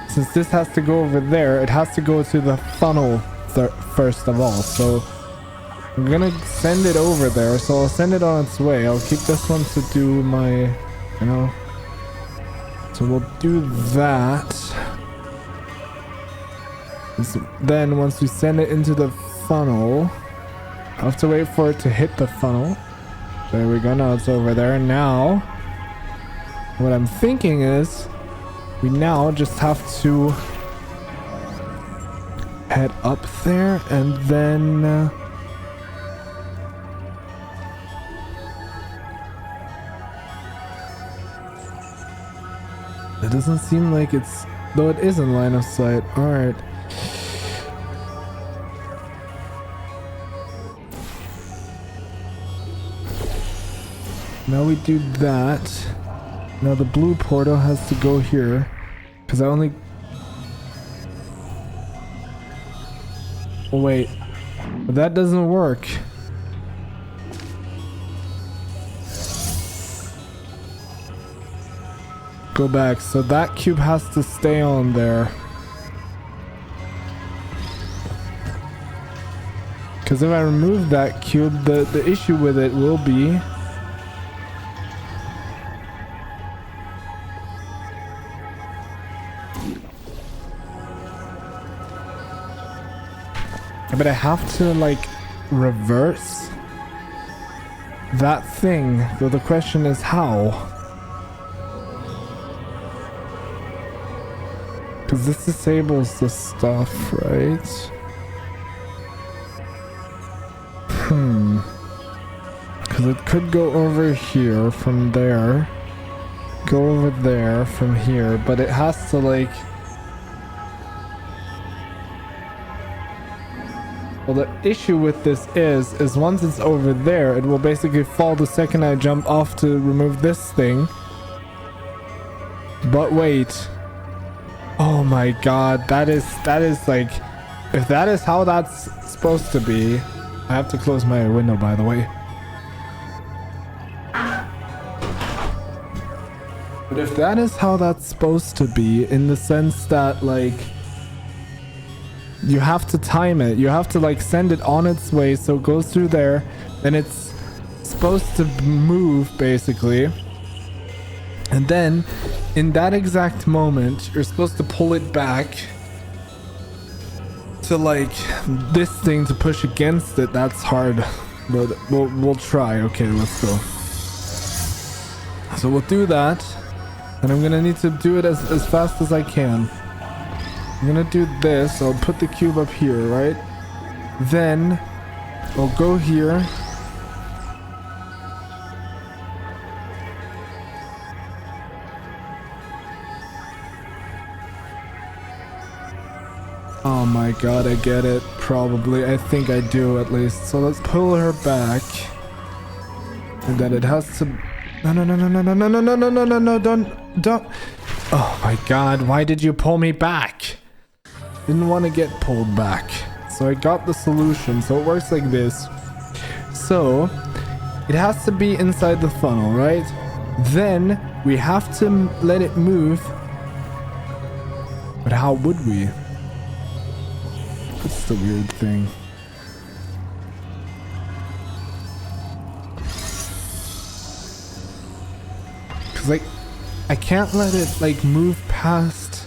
since this has to go over there, it has to go to the funnel first of all. So I'm gonna send it over there. So I'll send it on its way. I'll keep this one to do my, you know. So we'll do that. So then once we send it into the funnel, I have to wait for it to hit the funnel. There we go. Now it's over there. Now, what I'm thinking is we now just have to head up there and then it doesn't seem like it's, though it is in line of sight. All right. Now we do that. Now the blue portal has to go here because I only... Oh, wait. But that doesn't work. Go back. So that cube has to stay on there. Because if I remove that cube, the issue with it will be... But I have to like reverse that thing. Though the question is how. Because this disables the stuff, right? Because it could go over here from there. Go over there from here. But it has to like... Well, the issue with this is once it's over there, it will basically fall the second I jump off to remove this thing. But wait. Oh my god, that is like, if that is how that's supposed to be, I have to close my window, by the way. But if that is how that's supposed to be, in the sense that like, you have to time it. You have to like send it on its way so it goes through there. Then it's supposed to move basically. And then in that exact moment, you're supposed to pull it back to like this thing to push against it. That's hard, but we'll try. Okay, let's go. So we'll do that. And I'm gonna need to do it as fast as I can. I'm gonna do this. I'll put the cube up here, right? Then I'll go here. Oh my god, I get it. Probably. I think I do at least. So let's pull her back. And then it has to... No, don't. Oh my god, why did you pull me back? Didn't want to get pulled back. So I got the solution. So it works like this. So it has to be inside the funnel, right? Then we have to let it move. But how would we? That's the weird thing. Cause like I can't let it like move past.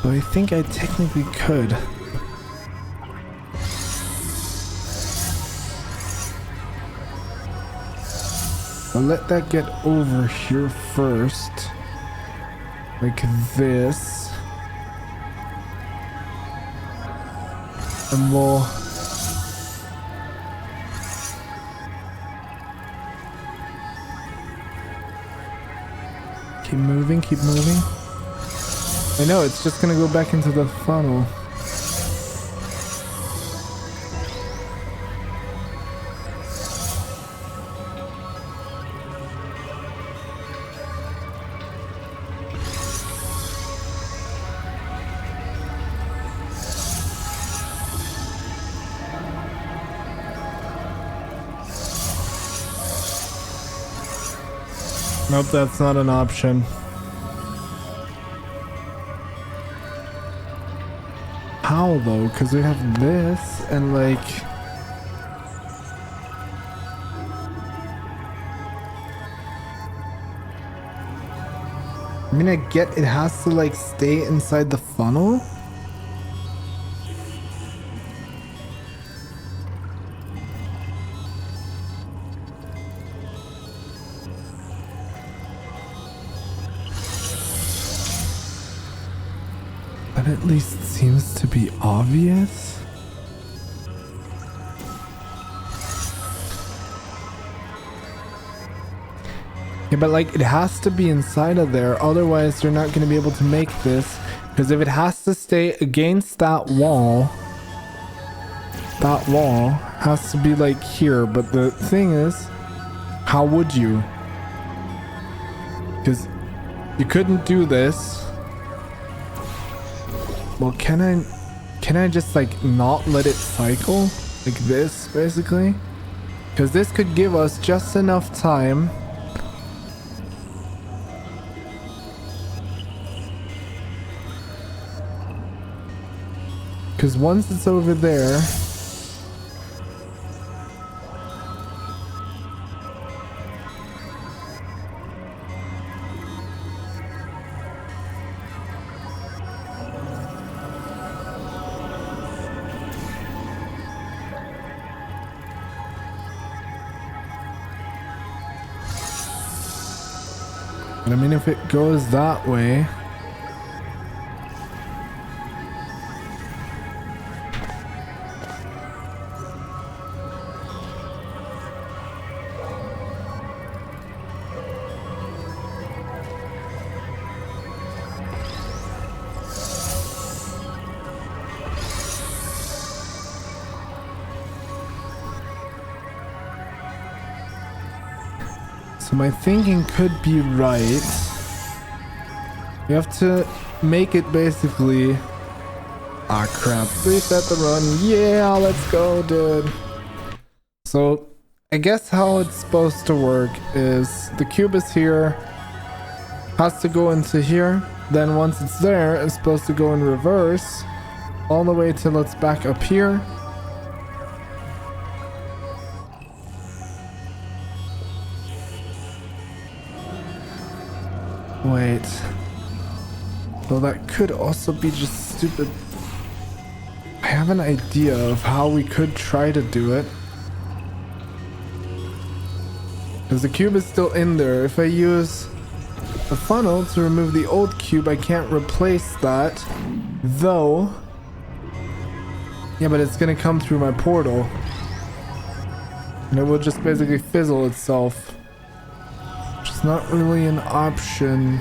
But I think I technically could. I'll let that get over here first. Like this. And we'll... keep moving, keep moving. I know, it's just gonna go back into the funnel. Nope, that's not an option. How though? Because we have this and like... I mean, I get it has to like stay inside the funnel. That at least seems to be obvious. Yeah, but like it has to be inside of there, otherwise they're not going to be able to make this. Because if it has to stay against that wall has to be like here. But the thing is, how would you? Because you couldn't do this. Well, can I just like not let it cycle like this basically? Because this could give us just enough time because once it's over there, and I mean, if it goes that way, so my thinking could be right. You have to make it basically... Ah crap, reset the run. Yeah, let's go, dude. So I guess how it's supposed to work is the cube is here, has to go into here, then once it's there, it's supposed to go in reverse all the way till it's back up here. Wait. Well, that could also be just stupid. I have an idea of how we could try to do it. Because the cube is still in there. If I use the funnel to remove the old cube, I can't replace that. Though... yeah, but it's gonna come through my portal. And it will just basically fizzle itself. Which is not really an option.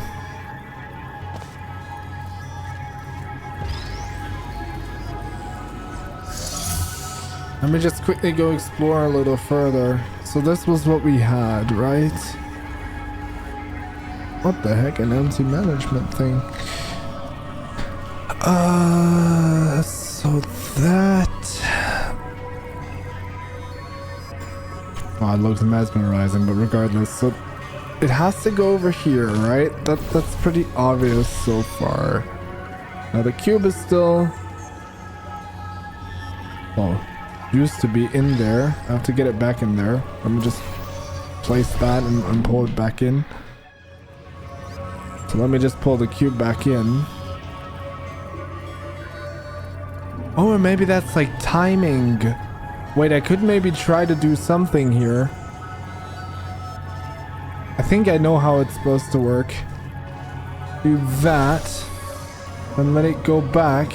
Let me just quickly go explore a little further. So this was what we had, right? What the heck? An empty management thing. So that... oh, it looks mesmerizing, but regardless, so it has to go over here, right? That's pretty obvious so far. Now the cube is still... oh. used to be in there. I have to get it back in there. Let me just place that and pull it back in. So let me just pull the cube back in. Oh, and maybe that's like timing. Wait, I could maybe try to do something here. I think I know how it's supposed to work. Do that and let it go back.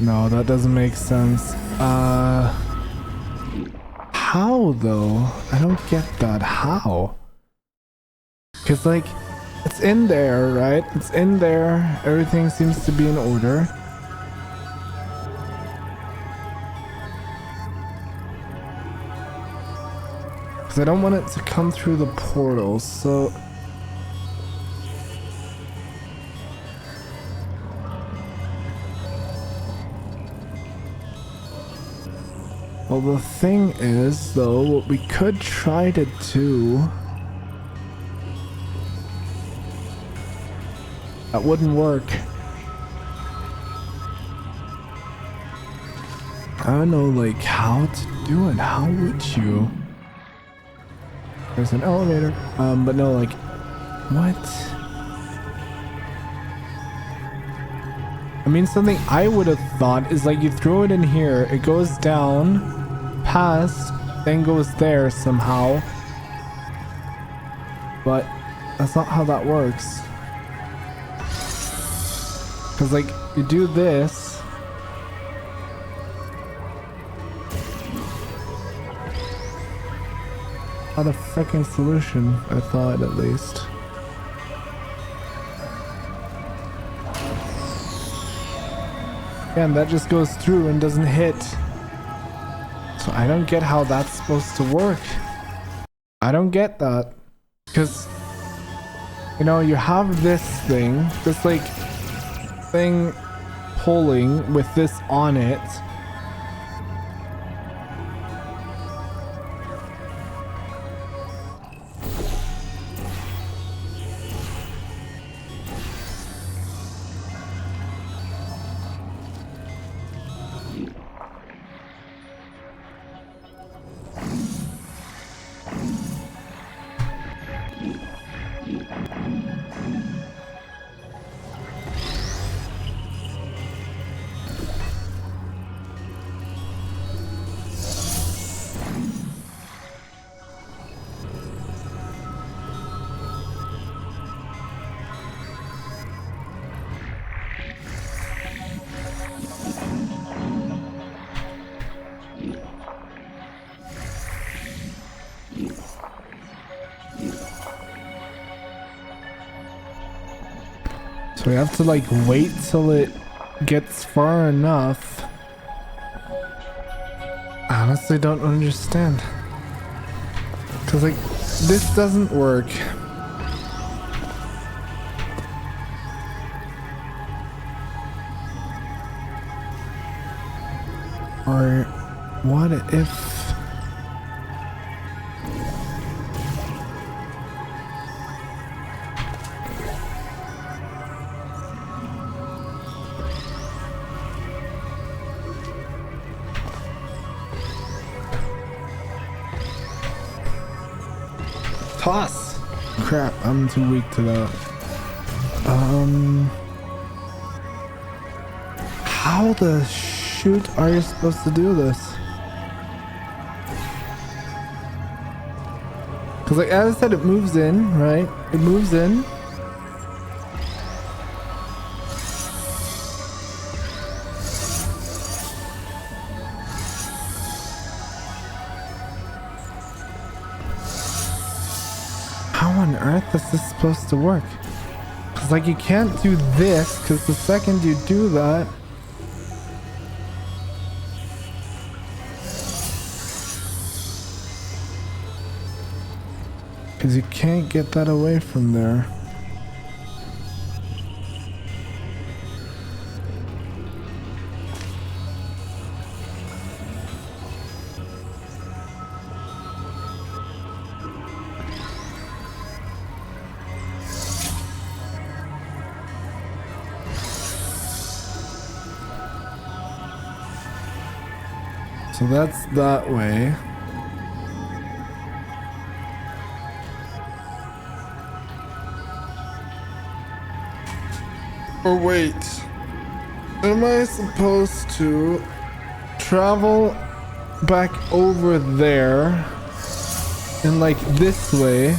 No, that doesn't make sense. How though? I don't get that. How? Because like, it's in there, right? It's in there. Everything seems to be in order. Because I don't want it to come through the portal, so... Well, the thing is, though, what we could try to do... That wouldn't work. I don't know, like, how to do it. How would you? There's an elevator. But no, like, what? I mean, something I would have thought is like you throw it in here, it goes down, past, then goes there somehow. But that's not how that works. Because like, you do this. Not a freaking solution, I thought at least. And that just goes through and doesn't hit. So I don't get how that's supposed to work. I don't get that. Because, you know, you have this thing, this like thing pulling with this on it. So we have to like wait till it gets far enough. I honestly don't understand. Cause like this doesn't work. Or what if... Toss! Crap, I'm too weak to that. How the shoot are you supposed to do this? Cause like as I said, it moves in, right? It moves in. How on earth is this supposed to work? Cause like you can't do this, cause the second you do that, cause you can't get that away from there. So that's that way. Or wait, am I supposed to travel back over there and like this way?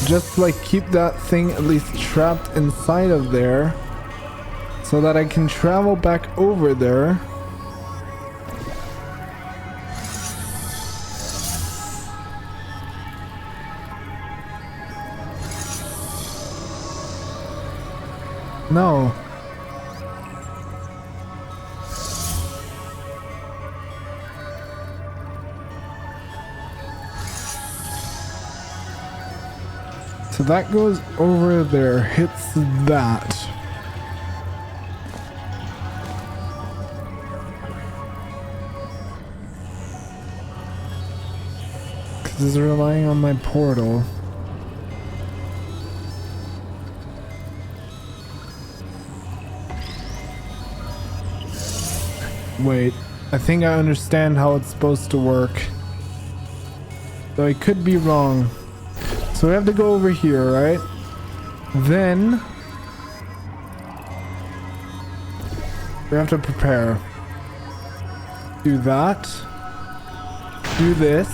Just like keep that thing at least trapped inside of there so that I can travel back over there. No. So that goes over there, hits that. Because it's relying on my portal. Wait, I think I understand how it's supposed to work. Though I could be wrong. So we have to go over here, right? Then we have to prepare. Do that. Do this.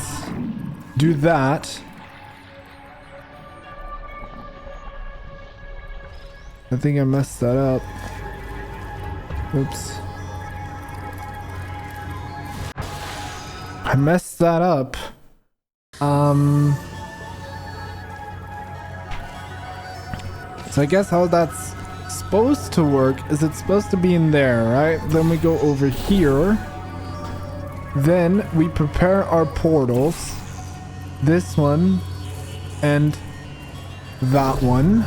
Do that. I think I messed that up. Oops. I messed that up. So I guess how that's supposed to work is it's supposed to be in there, right? Then we go over here. Then we prepare our portals. This one and that one.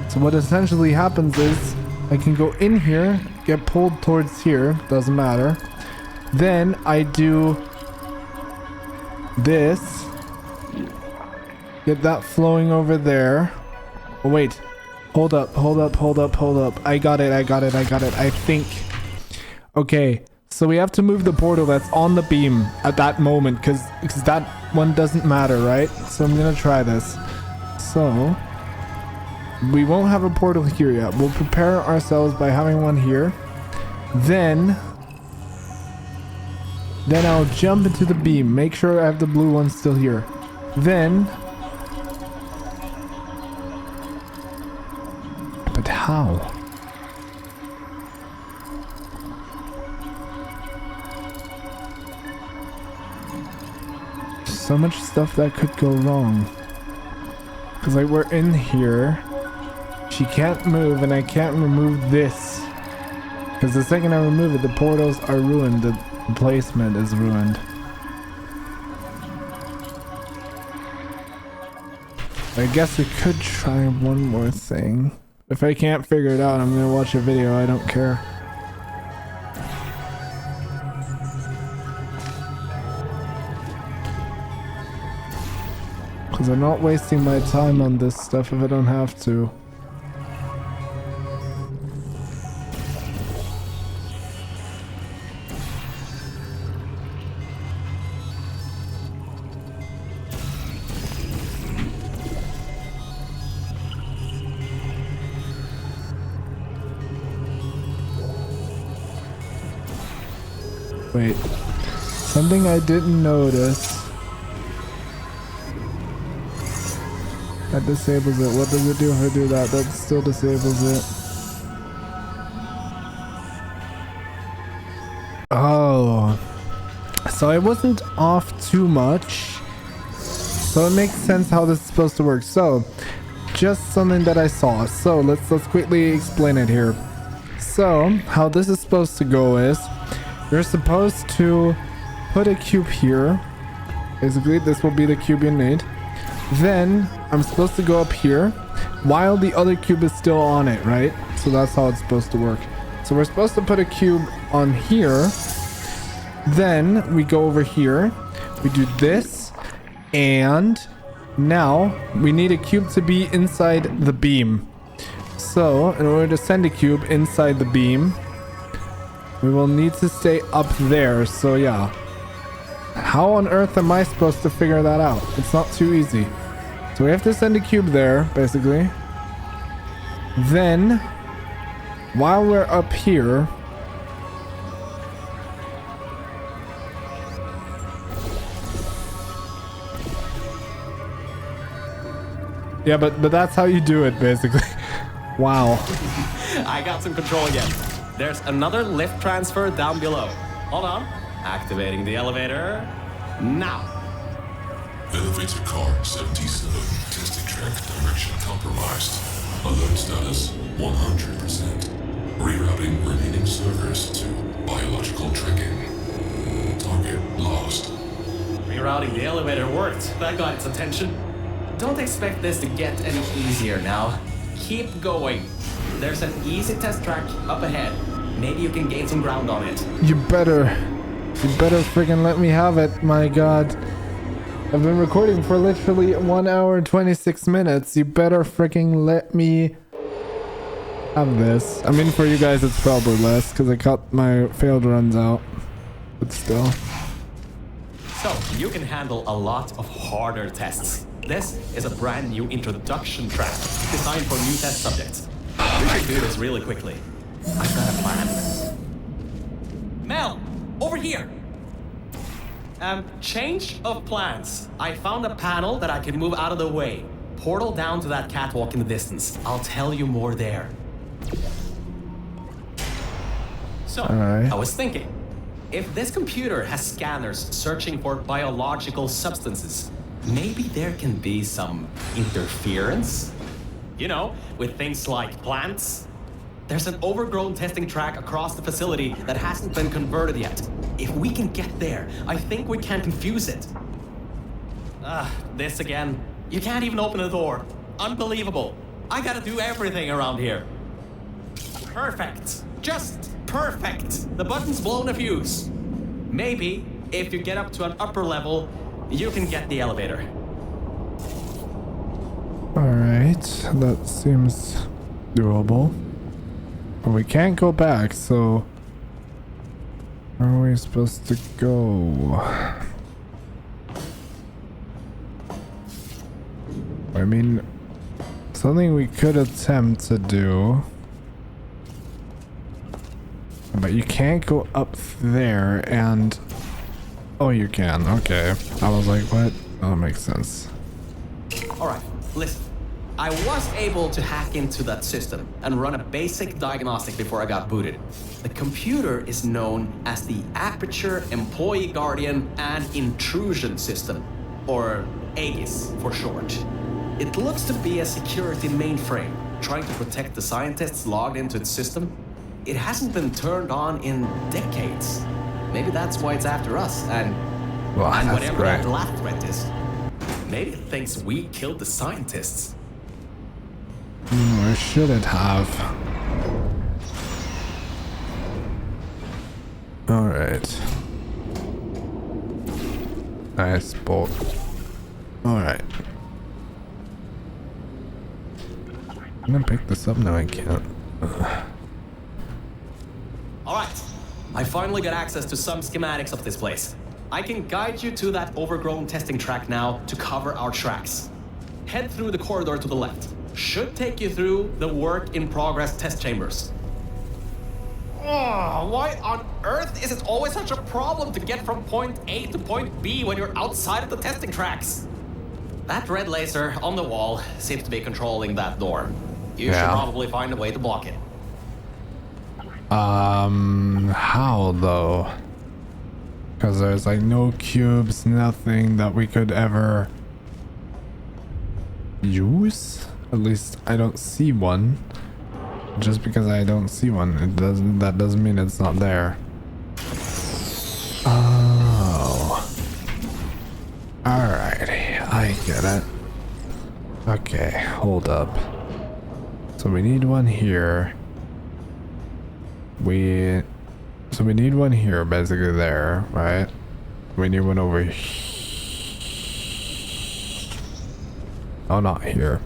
So what essentially happens is I can go in here, get pulled towards here, doesn't matter. Then I do this, get that flowing over there. Oh wait, hold up. I got it, I think. Okay, so we have to move the portal that's on the beam at that moment because that one doesn't matter, right? So I'm gonna try this. So we won't have a portal here yet. We'll prepare ourselves by having one here. Then I'll jump into the beam. Make sure I have the blue one still here. Then... But how? So much stuff that could go wrong. Because like we're in here. She can't move and I can't remove this. Because the second I remove it, the portals are ruined. The placement is ruined. I guess we could try one more thing. If I can't figure it out, I'm gonna watch a video. I don't care. Because I'm not wasting my time on this stuff if I don't have to. Wait, something I didn't notice. That disables it. What does it do if I do that? That still disables it. Oh, so I wasn't off too much. So it makes sense how this is supposed to work. So, just something that I saw. So let's quickly explain it here. So how this is supposed to go is you're supposed to put a cube here. Basically, this will be the cube you need. Then I'm supposed to go up here while the other cube is still on it, right? So that's how it's supposed to work. So we're supposed to put a cube on here. Then we go over here. We do this. And now we need a cube to be inside the beam. So in order to send a cube inside the beam, we will need to stay up there. So yeah. How on earth am I supposed to figure that out? It's not too easy. So we have to send a cube there, basically. Then, while we're up here, yeah, but that's how you do it, basically. Wow. I got some control again. There's another lift transfer down below. Hold on. Activating the elevator. Now. Elevator car 77. Testing track direction compromised. Alert status 100%. Rerouting remaining servers to biological tracking. Target lost. Rerouting the elevator worked. That got its attention. Don't expect this to get any easier now. Keep going. There's an easy test track up ahead. Maybe you can gain some ground on it. You better friggin' let me have it. My god. I've been recording for literally 1 hour and 26 minutes. You better friggin' let me have this. I mean, for you guys, it's probably less because I cut my failed runs out. But still. So, you can handle a lot of harder tests. This is a brand new introduction track designed for new test subjects. We should do this really quickly. I've got a plan. Mel, over here. Change of plans. I found a panel that I can move out of the way. Portal down to that catwalk in the distance. I'll tell you more there. So, Alright. I was thinking, if this computer has scanners searching for biological substances, maybe there can be some interference? You know, with things like plants. There's an overgrown testing track across the facility that hasn't been converted yet. If we can get there, I think we can confuse it. This again. You can't even open the door. Unbelievable. I gotta do everything around here. Perfect. Just perfect. The button's blown a fuse. Maybe, if you get up to an upper level, you can get the elevator. Alright, that seems doable. But we can't go back, so where are we supposed to go? I mean, something we could attempt to do. But you can't go up there and... Oh, you can. Okay. I was like, what? Oh, that makes sense. Alright, listen. I was able to hack into that system and run a basic diagnostic before I got booted. The computer is known as the Aperture Employee Guardian and Intrusion System, or AGIS for short. It looks to be a security mainframe trying to protect the scientists logged into its system. It hasn't been turned on in decades. Maybe that's why it's after us, and whatever that last threat is. Maybe it thinks we killed the scientists. Or should it have? Alright. Nice bolt. Alright. I'm gonna pick this up now. I can't. Alright. I finally got access to some schematics of this place. I can guide you to that overgrown testing track now to cover our tracks. Head through the corridor to the left. Should take you through the work-in-progress test chambers. Oh, why on earth is it always such a problem to get from point A to point B when you're outside of the testing tracks? That red laser on the wall seems to be controlling that door. You should probably find a way to block it. How though? Because there's like no cubes, nothing that we could ever use. At least I don't see one. Just because I don't see one, that doesn't mean it's not there. Oh. Alrighty, I get it. Okay, hold up. So we need one here. So we need one here, basically there, right? We need one over here. Oh, not here.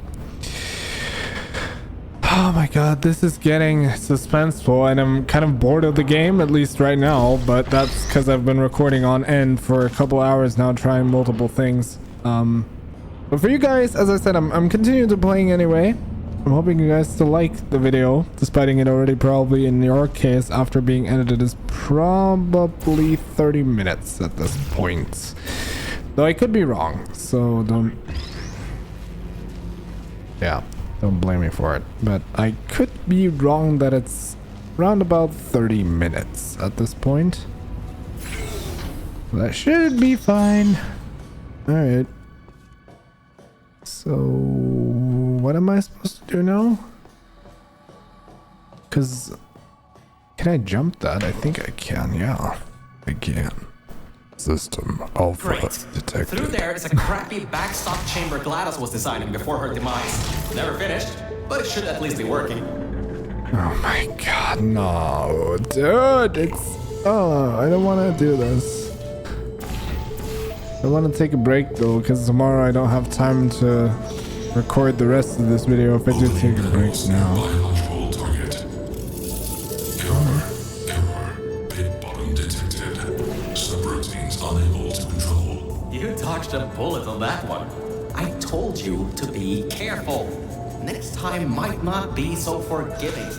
Oh my god, this is getting suspenseful, and I'm kind of bored of the game, at least right now, but that's because I've been recording on end for a couple hours now, trying multiple things. But for you guys, as I said, I'm continuing to playing anyway. I'm hoping you guys still like the video, despite it already probably in your case after being edited is probably 30 minutes at this point. Though I could be wrong, so don't blame me for it. But I could be wrong that it's around about 30 minutes at this point. That should be fine. Alright. So, what am I supposed to do now? Because, can I jump that? I think I can, yeah. I can. System Alpha Great. detected. Through there is a crappy backstop chamber GLaDOS was designing before her demise. Never finished, but it should at least be working. Oh my god, no. Dude, it's... Oh, I don't want to do this. I want to take a break though, because tomorrow I don't have time to record the rest of this video if I do take a break now. Biological target. Error. Pit bottom detected. Subroutines unable to control. You dodged a bullet on that one. I told you to be careful. Next time might not be so forgiving.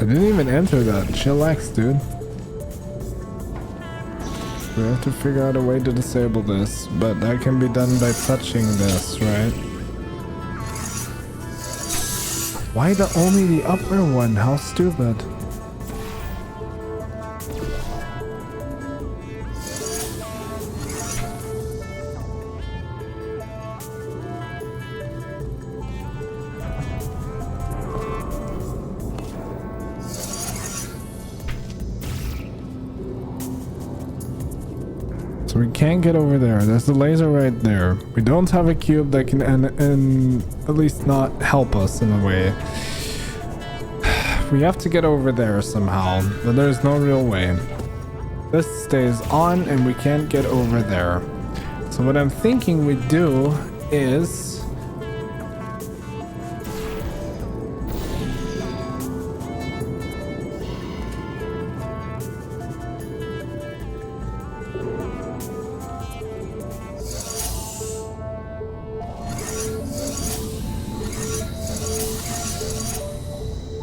I didn't even enter that. Chillax, dude. We have to figure out a way to disable this, but that can be done by touching this, right? Why only the upper one? How stupid. So we can't get over there. There's the laser right there. We don't have a cube that can and at least not help us in a way. We have to get over there somehow, but there's no real way. This stays on and we can't get over there. So what I'm thinking we do is...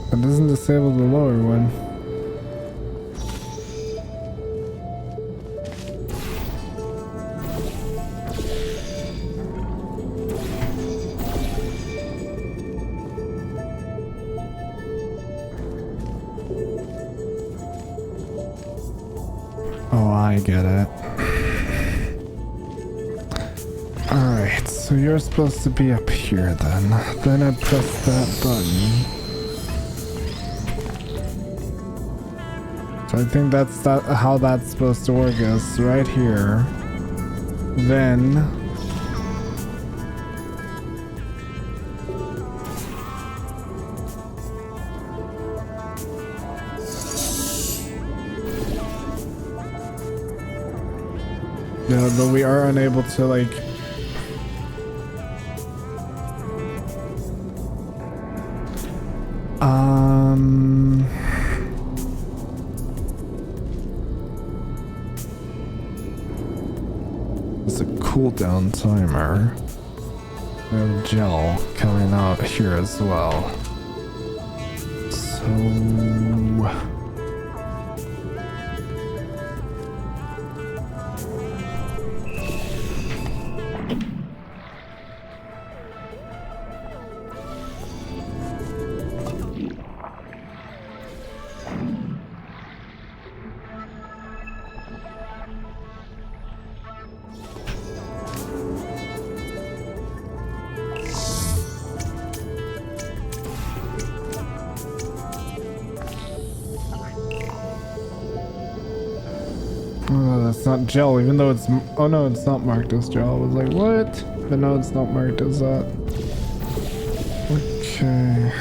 It doesn't disable the lower one. Oh, I get it. Alright, so you're supposed to be up here then. Then I press that button. So I think that's how that's supposed to work, is right here. Then yeah, but we are unable to like it's a cooldown timer. We have gel coming out here as well. So oh, that's not gel, even though it's... Oh no, it's not marked as gel. I was like, what? But no, it's not marked as that. Okay.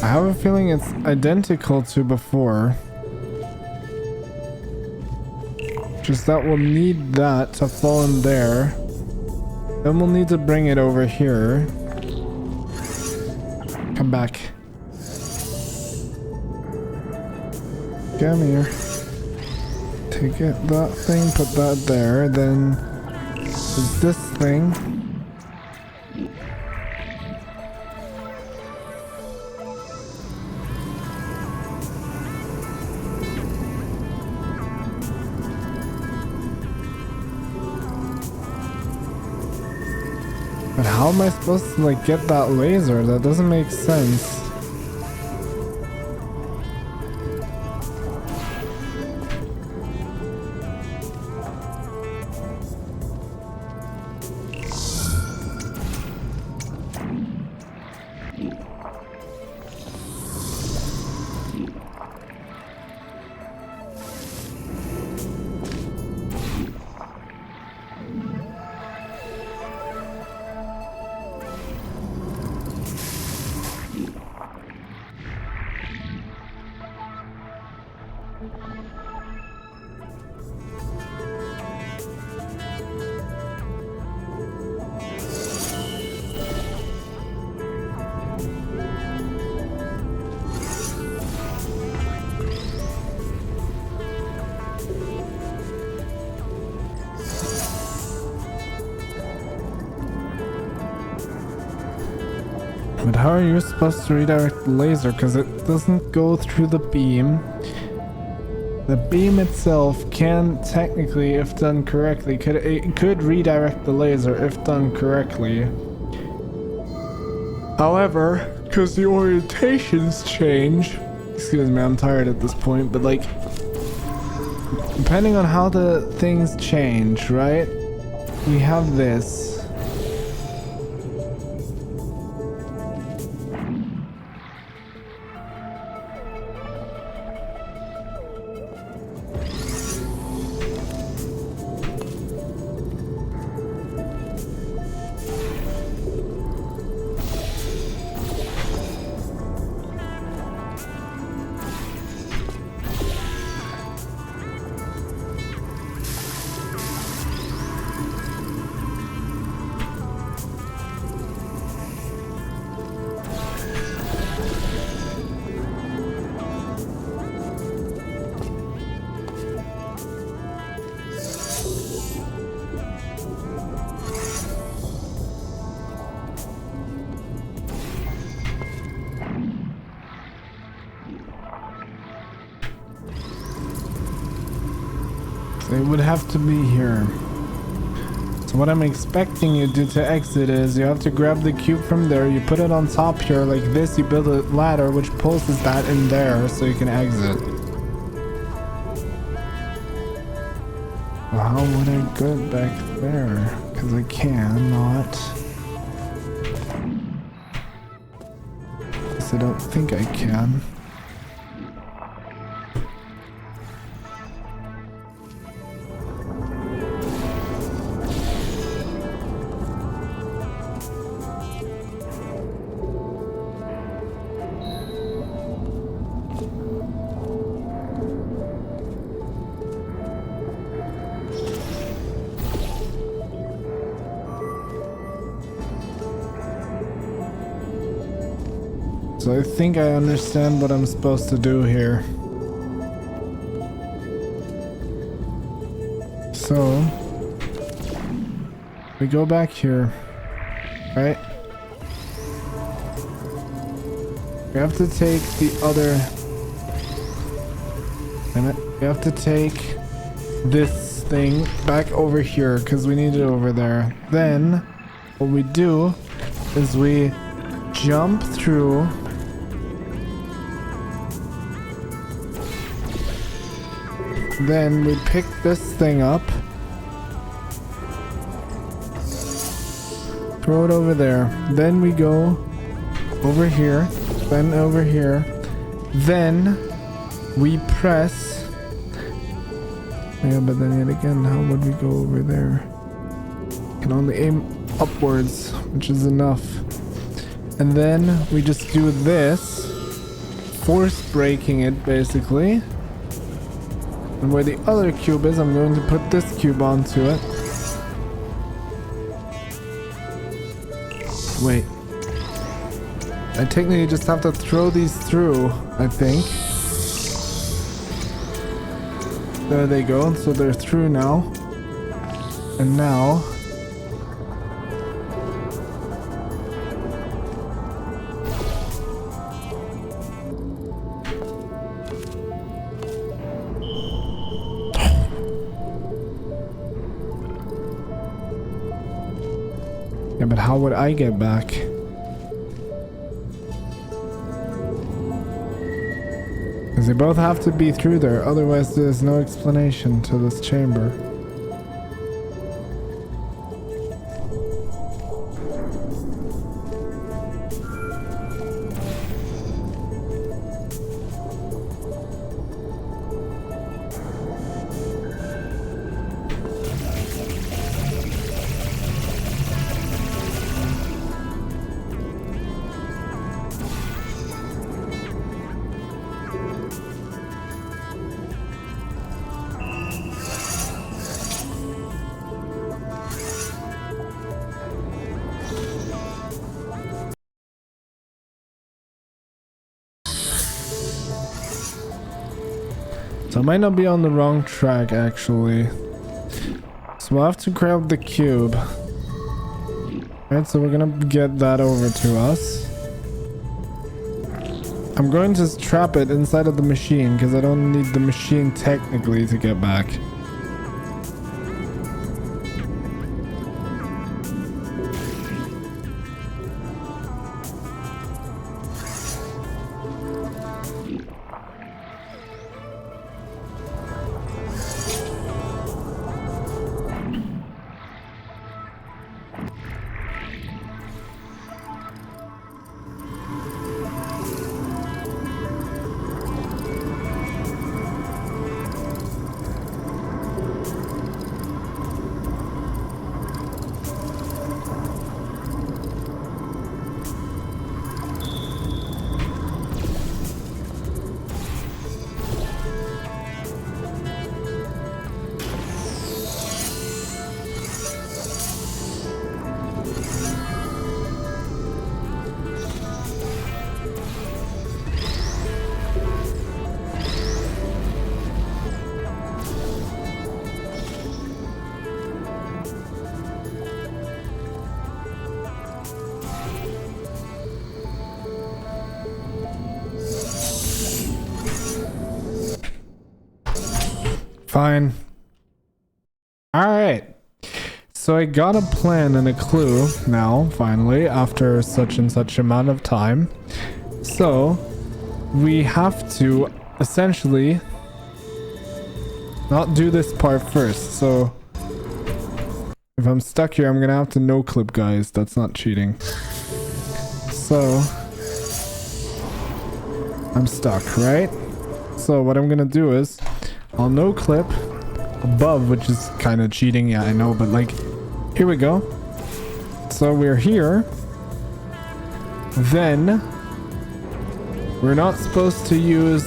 I have a feeling it's identical to before. Just that we'll need that to fall in there. Then we'll need to bring it over here. Come back. Come here. Take it, that thing, put that there. Then there's this thing. But how am I supposed to like get that laser? That doesn't make sense. But how are you supposed to redirect the laser? Because it doesn't go through the beam. The beam itself can technically, if done correctly, could redirect the laser if done correctly. However, because the orientations change, excuse me, I'm tired at this point, but like, depending on how the things change, right? We have this. It would have to be here. So what I'm expecting you to do to exit is you have to grab the cube from there, you put it on top here like this, you build a ladder which pulses that in there so you can exit. Well, how would I get back there? Because I cannot. I don't think I can. So I think I understand what I'm supposed to do here. So we go back here, right? We have to take the other. Damn it. We have to take this thing back over here because we need it over there. Then what we do is we jump through. Then we pick this thing up, throw it over there. Then we go over here, then over here. Then we press. Yeah, but then yet again, how would we go over there? Can only aim upwards, which is enough. And then we just do this, force breaking it basically. And where the other cube is, I'm going to put this cube onto it. Wait. I technically just have to throw these through, I think. There they go. So they're through now. And now... Yeah, but how would I get back? Because they both have to be through there, otherwise there's no explanation to this chamber. So I might not be on the wrong track actually. So we'll have to grab the cube. Right, so we're gonna get that over to us. I'm going to trap it inside of the machine because I don't need the machine technically to get back. Fine. Alright. So I got a plan and a clue now, finally, after such and such amount of time. So, we have to essentially not do this part first. So, if I'm stuck here, I'm gonna have to no-clip, guys. That's not cheating. So, I'm stuck, right? So what I'm gonna do is I'll no clip above, which is kind of cheating. Yeah, I know, but like, here we go. So we're here. Then we're not supposed to use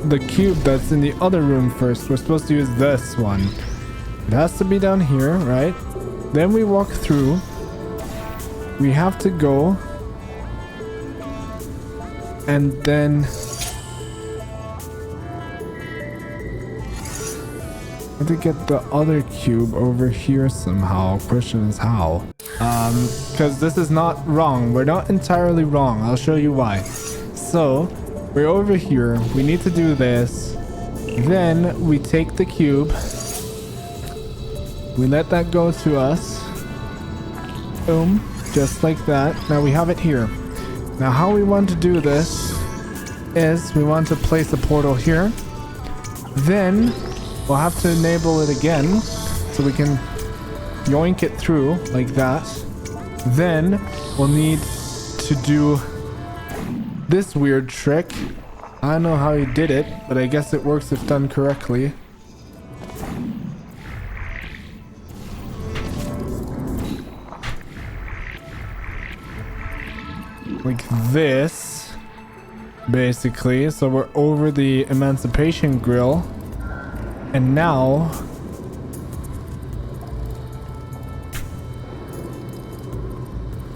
the cube that's in the other room first. We're supposed to use this one. It has to be down here, right? Then we walk through. We have to go. And then I have to get the other cube over here somehow. Question is how. Because this is not wrong. We're not entirely wrong. I'll show you why. So, we're over here. We need to do this. Then we take the cube. We let that go to us. Boom. Just like that. Now we have it here. Now how we want to do this is we want to place a portal here. Then we'll have to enable it again so we can yoink it through like that. Then we'll need to do this weird trick. I don't know how he did it, but I guess it works if done correctly. Like this, basically. So we're over the emancipation grill. And now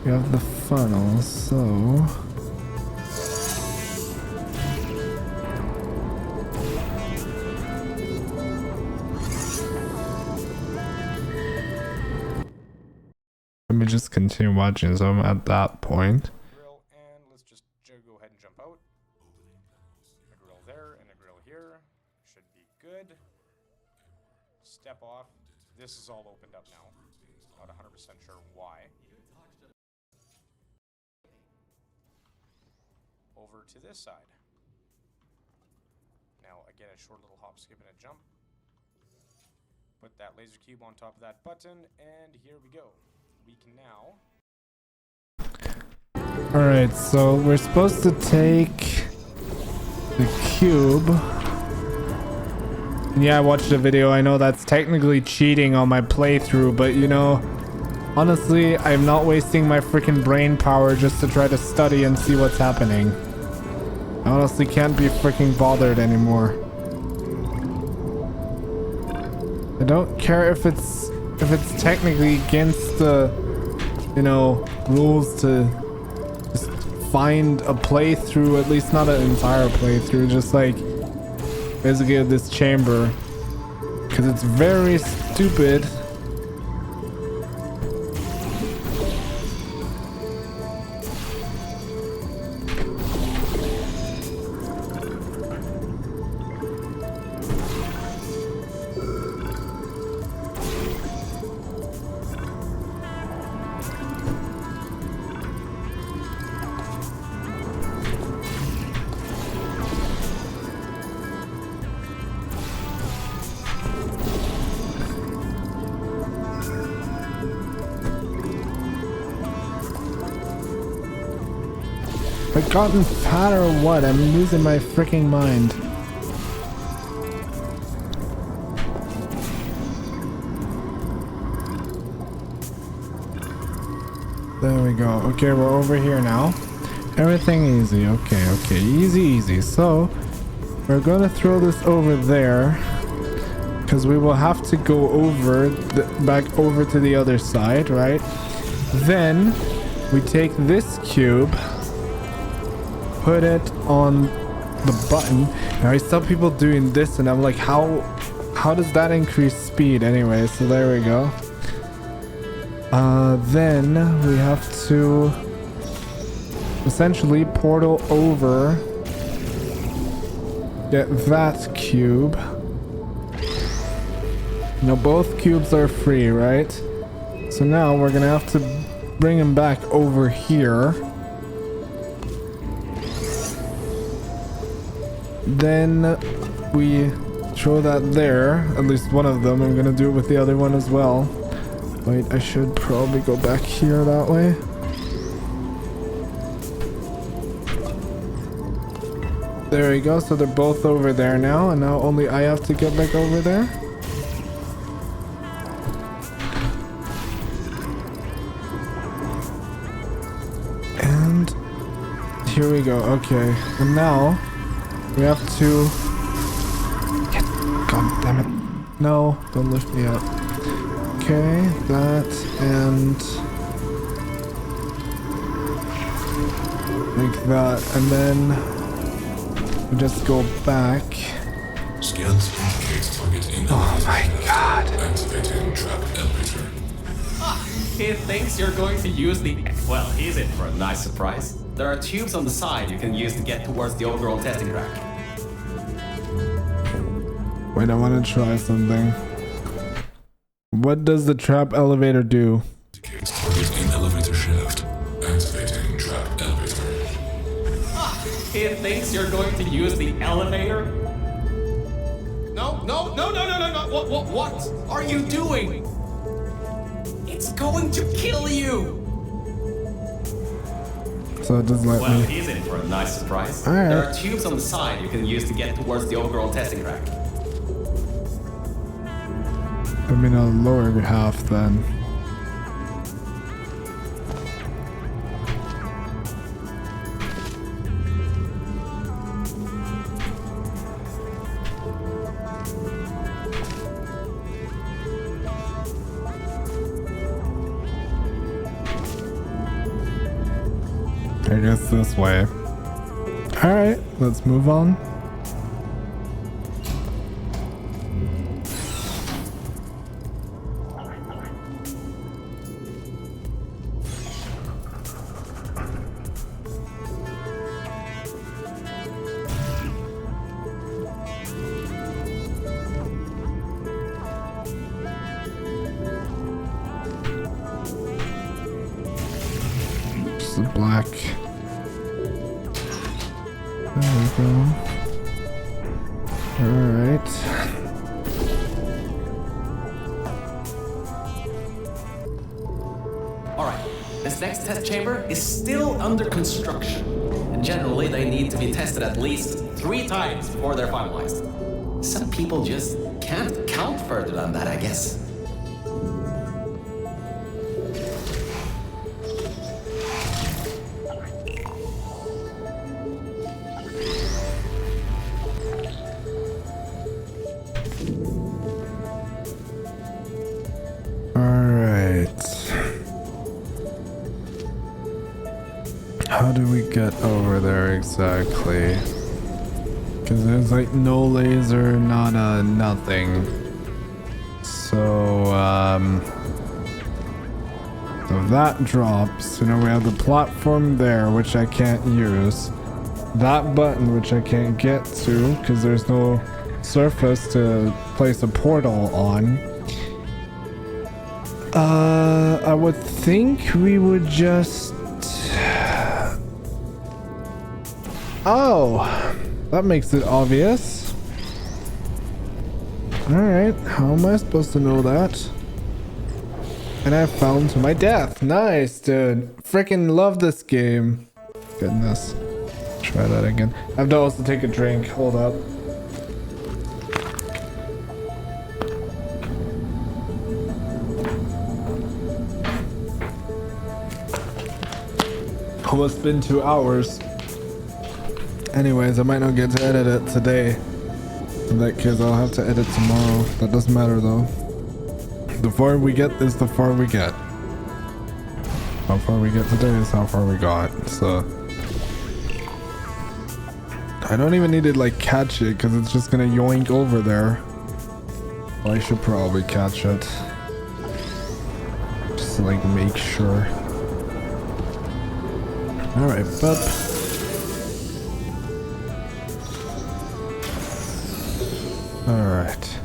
we have the funnel, so let me just continue watching. So I'm at that point. Grill, and let's just go ahead and jump out. A grill there and a grill here. Should be good. Step off. This is all opened up now. Not 100% sure why. Over to this side. Now again, a short little hop, skip, and a jump. Put that laser cube on top of that button, and here we go. We can now. Alright, so we're supposed to take the cube. Yeah, I watched the video. I know that's technically cheating on my playthrough, but you know, honestly, I'm not wasting my freaking brain power just to try to study and see what's happening. I honestly can't be freaking bothered anymore. I don't care if it's technically against the, you know, rules to just find a playthrough, at least not an entire playthrough, just like basically this chamber, because it's very stupid. I've gotten fat or what? I'm losing my freaking mind. There we go. Okay, we're over here now. Everything easy. Okay, easy. So we're gonna throw this over there because we will have to go over back over to the other side, right? Then we take this cube, put it on the button. Now I saw people doing this and I'm like, how does that increase speed anyway? So there we go. Then we have to essentially portal over, get that cube. Now both cubes are free, right? So now we're gonna have to bring him back over here. Then we throw that there, at least one of them. I'm gonna do it with the other one as well. Wait, I should probably go back here that way. There we go, so they're both over there now, and now only I have to get back over there. And here we go, okay. And now we have to... God damn it. No, don't lift me up. Okay, that and like that, and then we just go back. Scans indicate target in Oh my god. Activating trap elevator. He thinks you're going to use the... Well, he's in for a nice surprise. There are tubes on the side you can use to get towards the overall testing track. Wait, I want to try something. What does the trap elevator do? Indicates target in elevator shaft. Activating trap elevator. He thinks you're going to use the elevator? No. What are you doing? It's going to kill you. So it doesn't let Well, me. he's in for a nice surprise. All right. There are tubes on the side you can use to get towards the overall testing track. I mean, I'll lower half then. I guess this way. Alright, let's move on. The black. There we go. Alright. Alright, this next test chamber is still under construction. And generally, they need to be tested at least 3 times before they're finalized. Some people just can't count further than that, I guess. How do we get over there exactly? Because there's like no laser, not a nothing. So, so that drops. You know, we have the platform there, which I can't use. That button, which I can't get to, because there's no surface to place a portal on. I would think we would just... Oh, that makes it obvious. Alright, how am I supposed to know that? And I fell to my death. Nice, dude. Freaking love this game. Goodness. Try that again. I have to also take a drink. Hold up. Almost been 2 hours. Anyways, I might not get to edit it today. In that case, I'll have to edit tomorrow. That doesn't matter though. The far we get is the far we get. How far we get today is how far we got. So I don't even need to like catch it because it's just gonna yoink over there. Well, I should probably catch it. Just to like make sure. Alright, bub. Alright.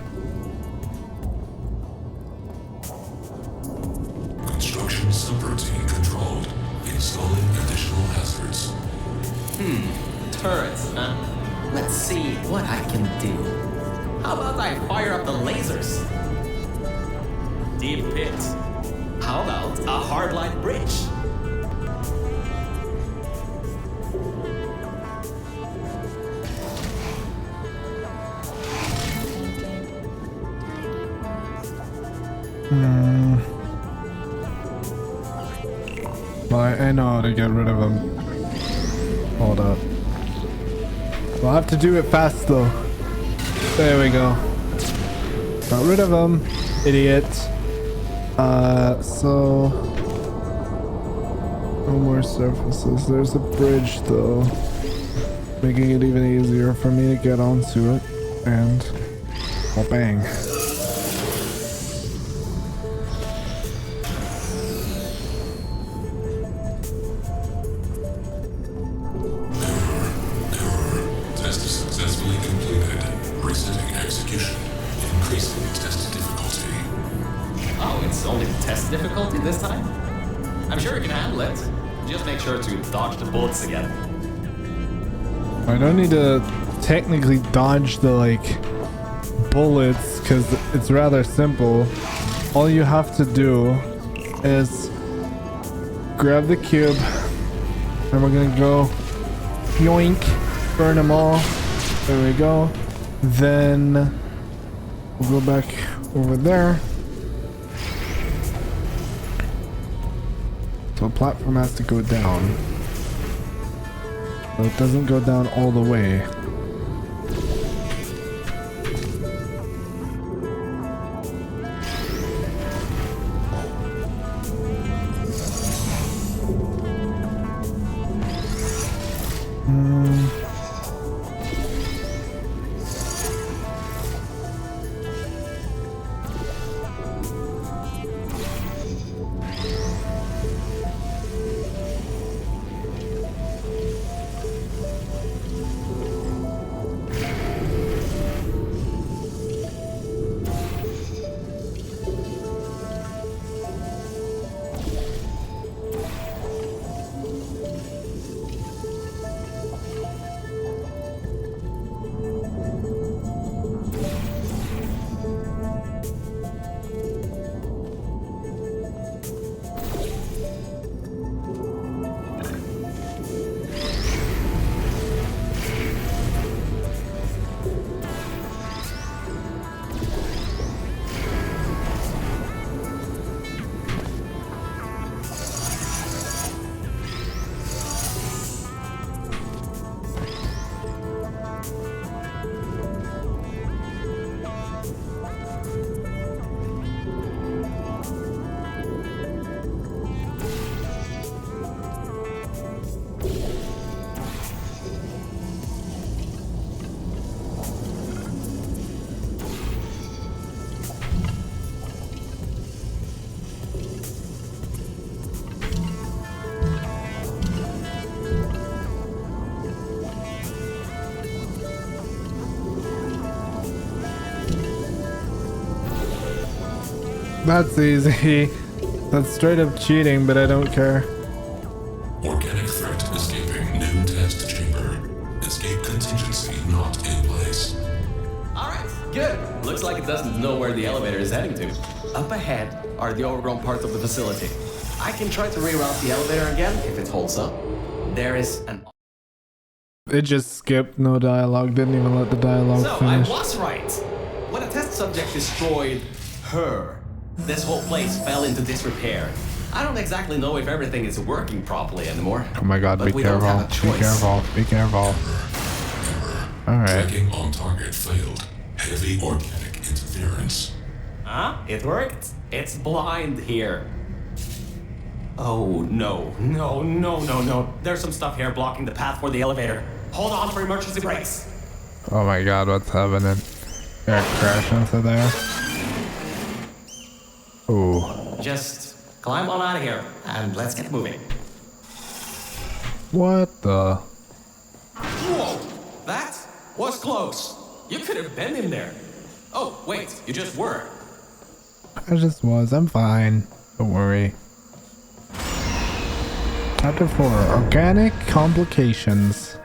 Construction subroutine controlled. Installing additional hazards. Turrets, huh? Let's see what I can do. How about I fire up the lasers? Deep pit. How about a hardline bridge? Well, I know how to get rid of him. Hold up. We'll have to do it fast though. There we go. Got rid of him. Idiot. So... no more surfaces. There's a bridge though. Making it even easier for me to get onto it. And... oh, bang. Difficulty this time? I'm sure you can handle it. Just make sure to dodge the bullets again. I don't need to technically dodge the like bullets because it's rather simple. All you have to do is grab the cube and we're gonna go yoink, burn them all. There we go. Then we'll go back over there. So a platform has to go down. But it doesn't go down all the way. That's easy. That's straight up cheating, but I don't care. Organic threat escaping new test chamber. Escape contingency not in place. Alright, good. Looks like it doesn't know where the elevator is heading to. Up ahead are the overgrown parts of the facility. I can try to reroute the elevator again if it holds up. There is an... It just skipped, no dialogue, didn't even let the dialogue So, finish. I was right. When a test subject destroyed her, this whole place fell into disrepair. I don't exactly know if everything is working properly anymore. Oh my god, but be we don't careful, have a choice. be careful, be careful. Alright. Tracking on target failed. Heavy organic interference. Huh? It worked? It's blind here. Oh, no. No, no, no, no. There's some stuff here blocking the path for the elevator. Hold on for emergency brakes. Oh my god, what's happening? Gonna crash into there. Ooh. Just climb on out of here and let's get moving. What the? Whoa! That was close. You could have been in there. Oh, wait, you just were. I just was, I'm fine. Don't worry. Chapter 4, Organic Complications.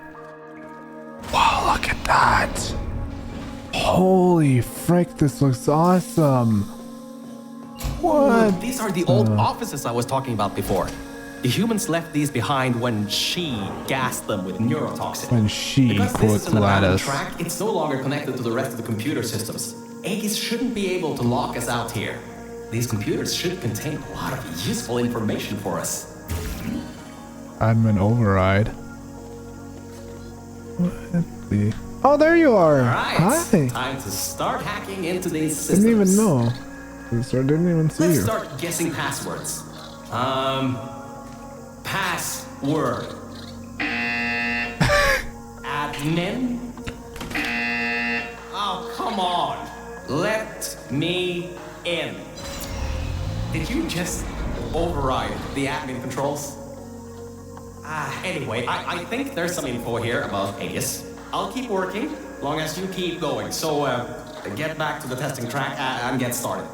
Wow, look at that. Holy frick, this looks awesome. What? These are the old offices I was talking about before. The humans left these behind when she gassed them with neurotoxin. When she Because this put is an abandoned lettuce. track, it's no longer connected to the rest of the computer systems. Aegis shouldn't be able to lock us out here. These computers should contain a lot of useful information for us. Admin override. What the? Oh, there you are. Alright, Hi. time to start hacking into these systems. Didn't even know. Didn't even see Let's you. start guessing passwords. Password. Admin? Oh, come on. Let me in. Did you just override the admin controls? Anyway, I think there's some info here about Aegis. I'll keep working, long as you keep going. So, get back to the testing track and get started.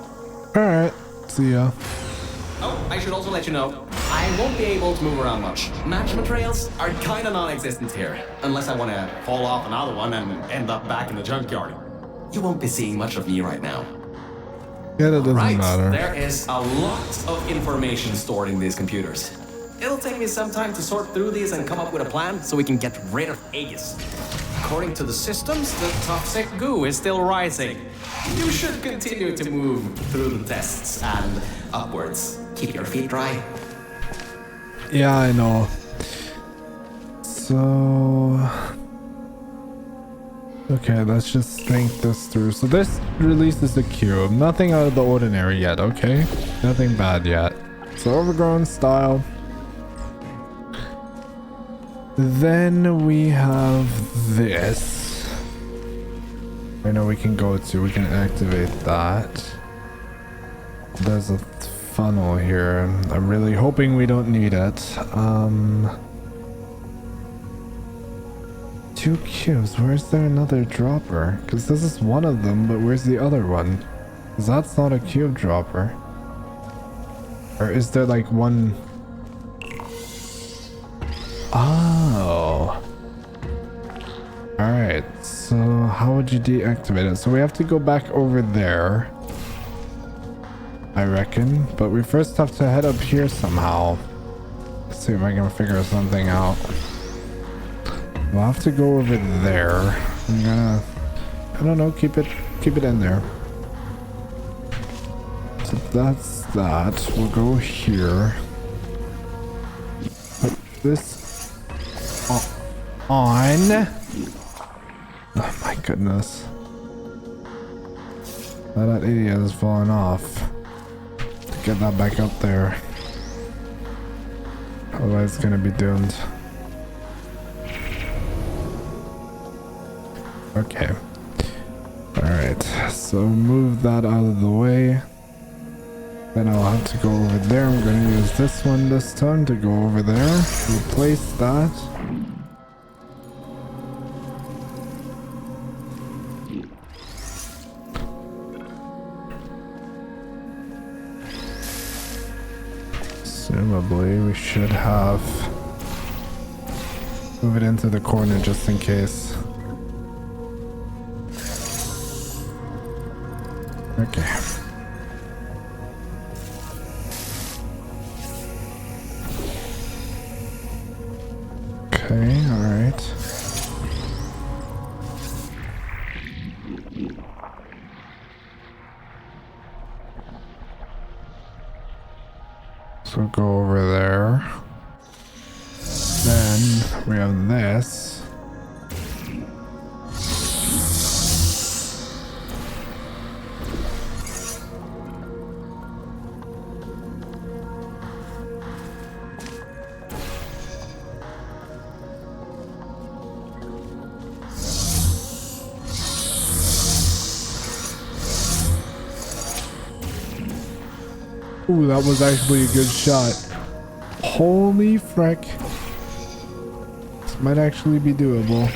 Alright, see ya. Oh, I should also let you know, I won't be able to move around much. Management rails are kinda non-existent here, unless I wanna fall off another one and end up back in the junkyard. You won't be seeing much of me right now. Yeah, that doesn't Right, matter. there is a lot of information stored in these computers. It'll take me some time to sort through these and come up with a plan so we can get rid of Aegis. According to the systems, the toxic goo is still rising. You should continue to move through the tests and upwards. Keep your feet dry. Yeah, I know. So... Okay, let's just think this through. So this releases the cube. Nothing out of the ordinary yet, okay? Nothing bad yet. So overgrown style. Then we have this. I know we can go to, we can activate that. There's a funnel here. I'm really hoping we don't need it. 2 cubes. Where's there another dropper? Because this is one of them, but where's the other one? Because that's not a cube dropper. Or is there like one? Oh. Alright, so how would you deactivate it? So we have to go back over there, I reckon. But we first have to head up here somehow. Let's see if I can figure something out. We'll have to go over there. I'm gonna, I don't know, keep it in there. So that's that. We'll go here. Put this on. Oh my goodness. That idiot is falling off. To get that back up there. Otherwise it's gonna be doomed. Okay. Alright, so move that out of the way. Then I'll have to go over there. I'm going to use this one this time to go over there. Replace that. Presumably we should have move it into the corner just in case. Okay. Okay, all right. So go over there. Then we have this. Ooh, that was actually a good shot. Holy frick. This might actually be doable.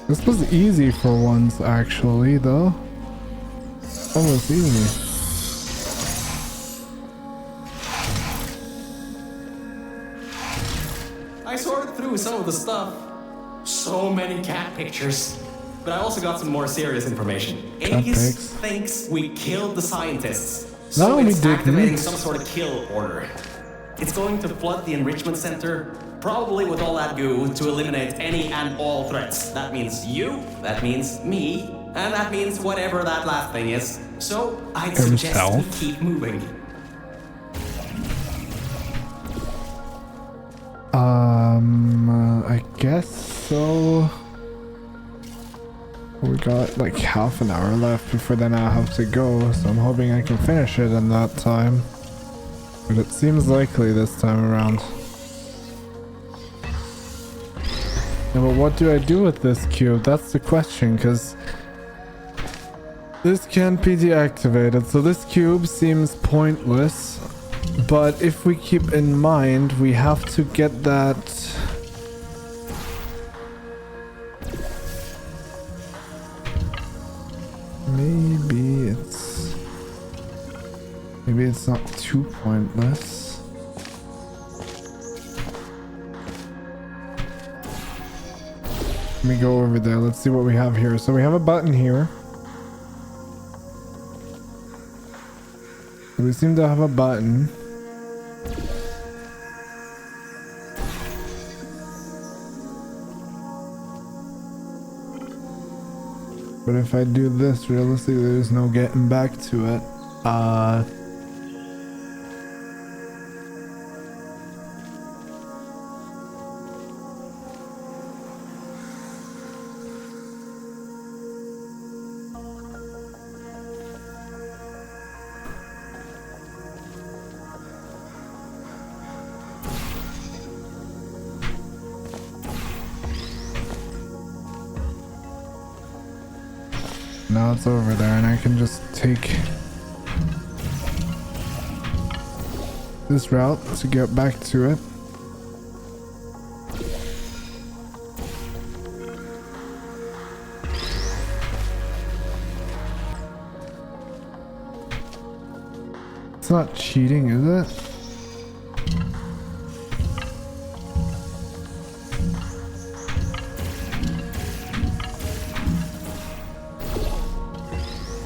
This was easy for once, actually, though. Almost easy. I sorted through some of the stuff. So many cat pictures. But I also got some more serious information. Aegis thinks we killed the scientists. So it's activating some sort of kill order. It's going to flood the enrichment center, probably with all that goo, to eliminate any and all threats. That means you, that means me, and that means whatever that last thing is. So I'd suggest we keep moving. I guess so. We got like half an hour left before then I have to go, so I'm hoping I can finish it in that time. But it seems likely this time around. Yeah, but what do I do with this cube? That's the question, because this can't be deactivated, so this cube seems pointless. But if we keep in mind, we have to get that... Maybe it's not too pointless. Let me go over there. Let's see what we have here. So we have a button here. We seem to have a button. But if I do this, realistically, there's no getting back to it. Now it's over there and I can just take this route to get back to it. It's not cheating, is it?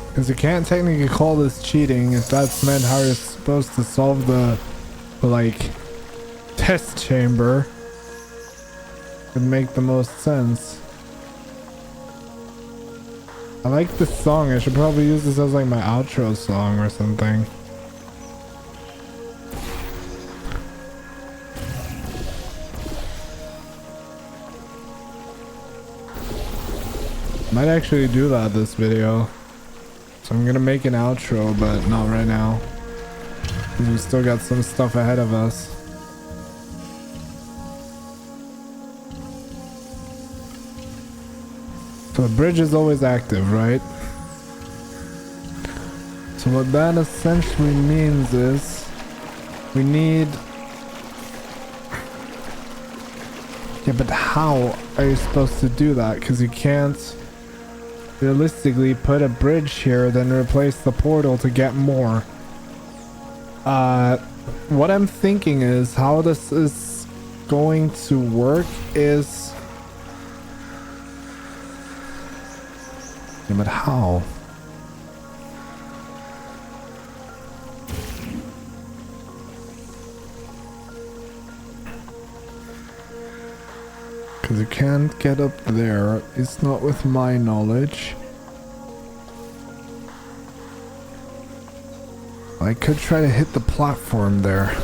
Because you can't technically call this cheating if that's meant how you're supposed to solve the like test chamber. Would make the most sense. I like this song. I should probably use this as like my outro song or something. Might actually do that this video. So I'm gonna make an outro, but not right now. We still got some stuff ahead of us. So the bridge is always active, right? So what that essentially means is we need... Yeah, but how are you supposed to do that? Because you can't realistically put a bridge here, then replace the portal to get more. What I'm thinking is how this is going to work is... Yeah, but how? Because you can't get up there. It's not with my knowledge. I could try to hit the platform there.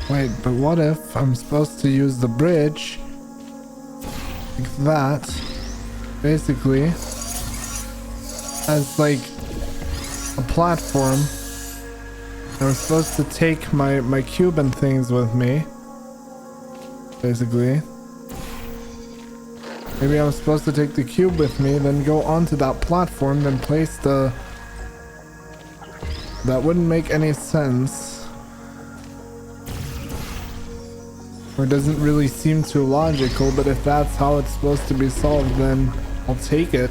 Wait, but what if I'm supposed to use the bridge like that, basically, as like a platform? I'm supposed to take my cube and things with me, basically. Maybe I'm supposed to take the cube with me, then go onto that platform, then place the... That wouldn't make any sense. Or doesn't really seem too logical, but if that's how it's supposed to be solved, then I'll take it.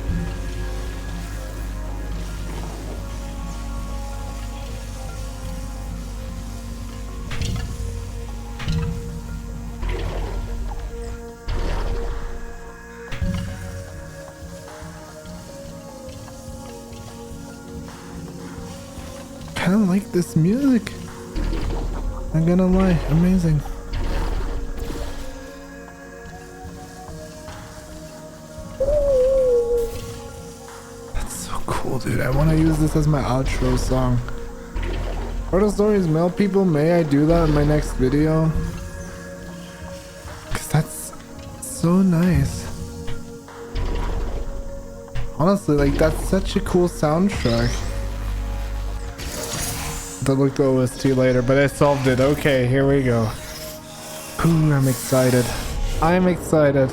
I don't like this music. I'm gonna lie, amazing. Dude, I want to use this as my outro song. Portal Stories Mail people, may I do that in my next video? Because that's so nice. Honestly, like, that's such a cool soundtrack. I'll look the OST later, but I solved it. Okay, here we go. Ooh, I'm excited. I'm excited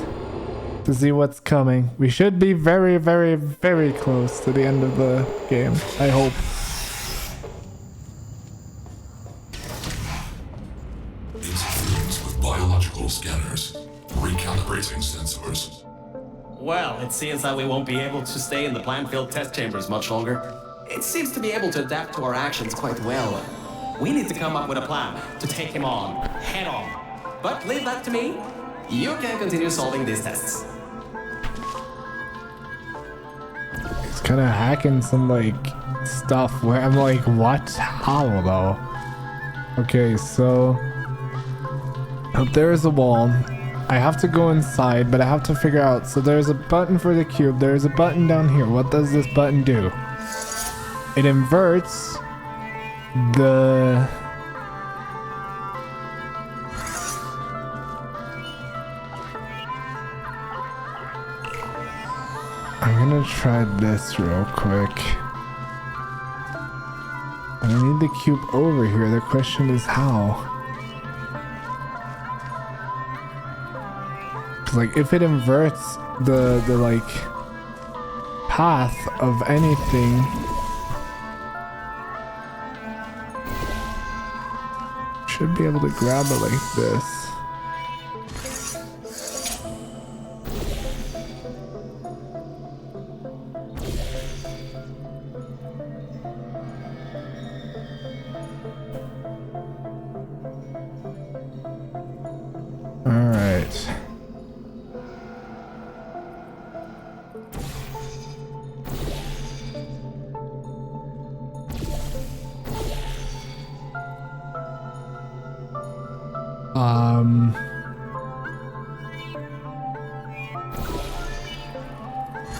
to see what's coming. We should be very, very, very close to the end of the game. I hope. Interference with biological scanners. Recalibrating sensors. Well, it seems that we won't be able to stay in the plant-filled test chambers much longer. It seems to be able to adapt to our actions quite well. We need to come up with a plan to take him on, head on. But leave that to me. You can continue solving these tests. It's kind of hacking some, like, stuff where I'm like, what? How, though? Okay, so... up there is a wall. I have to go inside, but I have to figure out. So there's a button for the cube. There's a button down here. What does this button do? It inverts the... I'm gonna try this real quick. I need the cube over here. The question is how. Like, if it inverts the like path of anything, should be able to grab it like this. All right.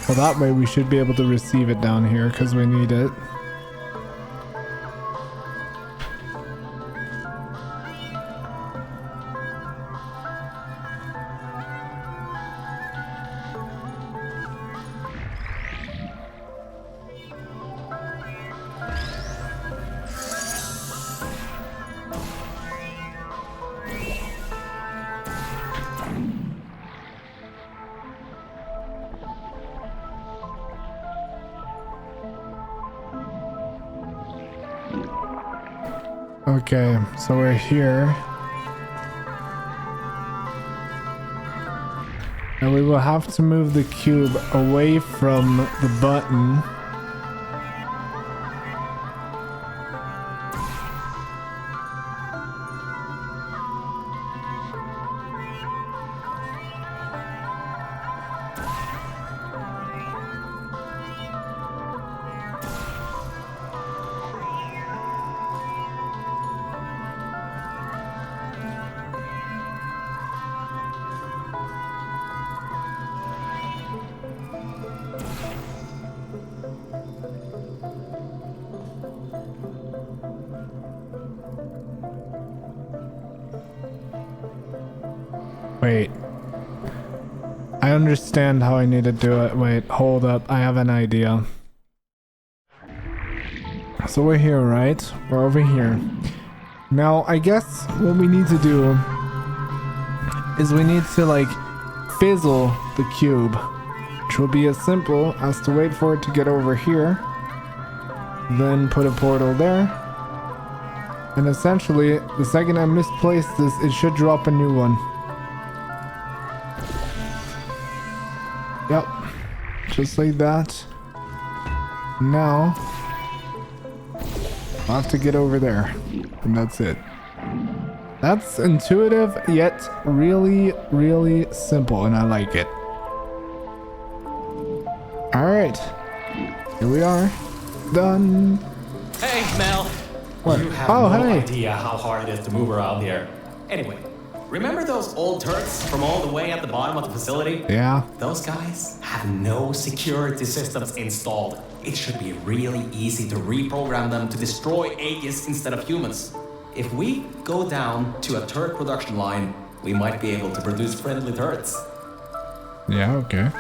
Well, that way we should be able to receive it down here because we need it. Okay, so we're here. And we will have to move the cube away from the button. Wait. I understand how I need to do it. Wait, hold up. I have an idea. So we're here, right? We're over here. Now, I guess what we need to do is we need to, like, fizzle the cube, which will be as simple as to wait for it to get over here, then put a portal there, and essentially, the second I misplace this, it should drop a new one. Yep, just like that. Now, I'll have to get over there, and that's it. That's intuitive, yet really, really simple, and I like it. Alright, here we are. Done. Hey, Mel. What? You have Oh, no hey. idea how hard it is to move around here. Anyway, remember those old turrets from all the way at the bottom of the facility? Yeah. Those guys have no security systems installed. It should be really easy to reprogram them to destroy aliens instead of humans. If we go down to a turret production line, we might be able to produce friendly turrets. Yeah, okay.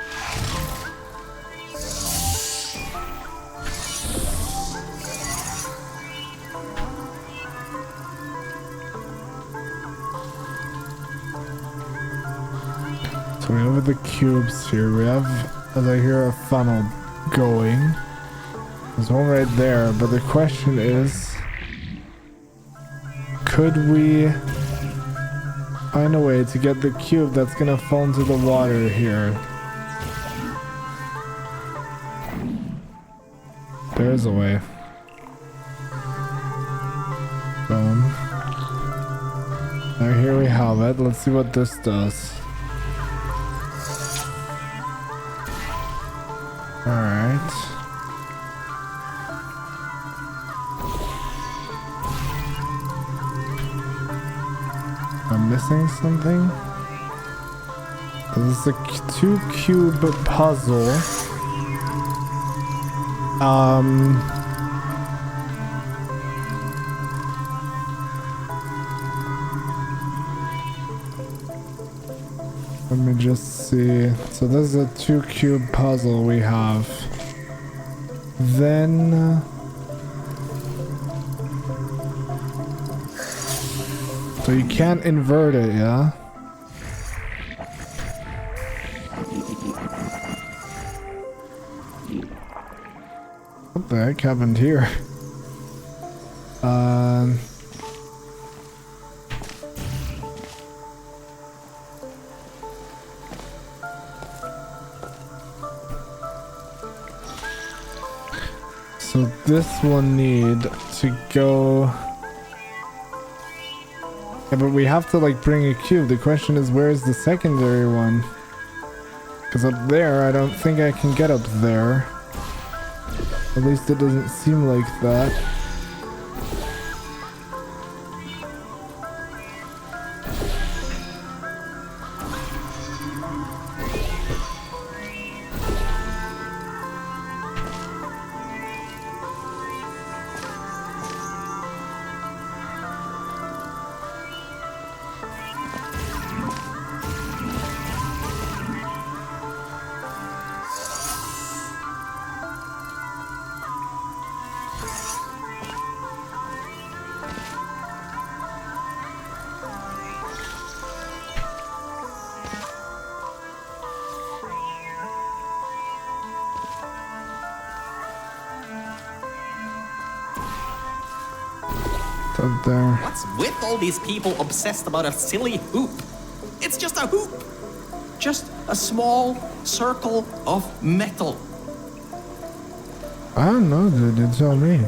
So we have the cubes here. We have, as I hear, a funnel going. There's one right there, but the question is, could we find a way to get the cube that's gonna fall into the water here? There's a way. Boom. Now here we have it. Let's see what this does. Alright. I'm missing something? This is a 2-cube puzzle. Let me just see. So this is a 2-cube puzzle we have. Then so you can't invert it, yeah? What the heck happened here? So this will need to go. Yeah, but we have to like bring a cube. The question is, where's the secondary one? Because up there, I don't think I can get up there. At least it doesn't seem like that. Up there. What's with all these people obsessed about a silly hoop? It's just a hoop. Just a small circle of metal. I don't know, dude. You tell me.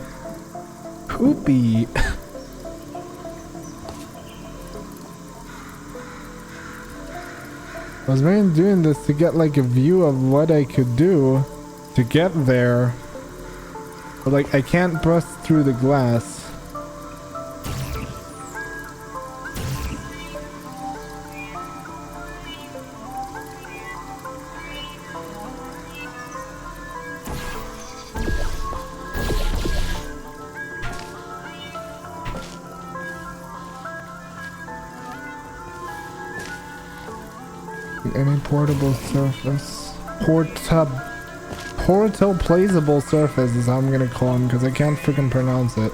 Hoopy. I was mainly doing this to get like a view of what I could do to get there. But like I can't bust through the glass. Any portable surface? Portal placeable surface is how I'm gonna call him because I can't freaking pronounce it.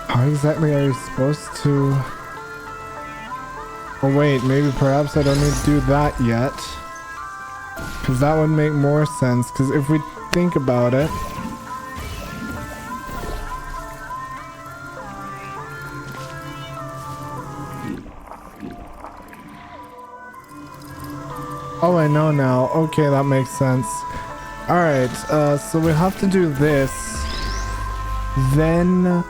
How exactly are you supposed to... Oh wait, maybe perhaps I don't need to do that yet. Because that would make more sense, because if we think about it... Oh, I know now. Okay, that makes sense. Alright, so we have to do this. Then...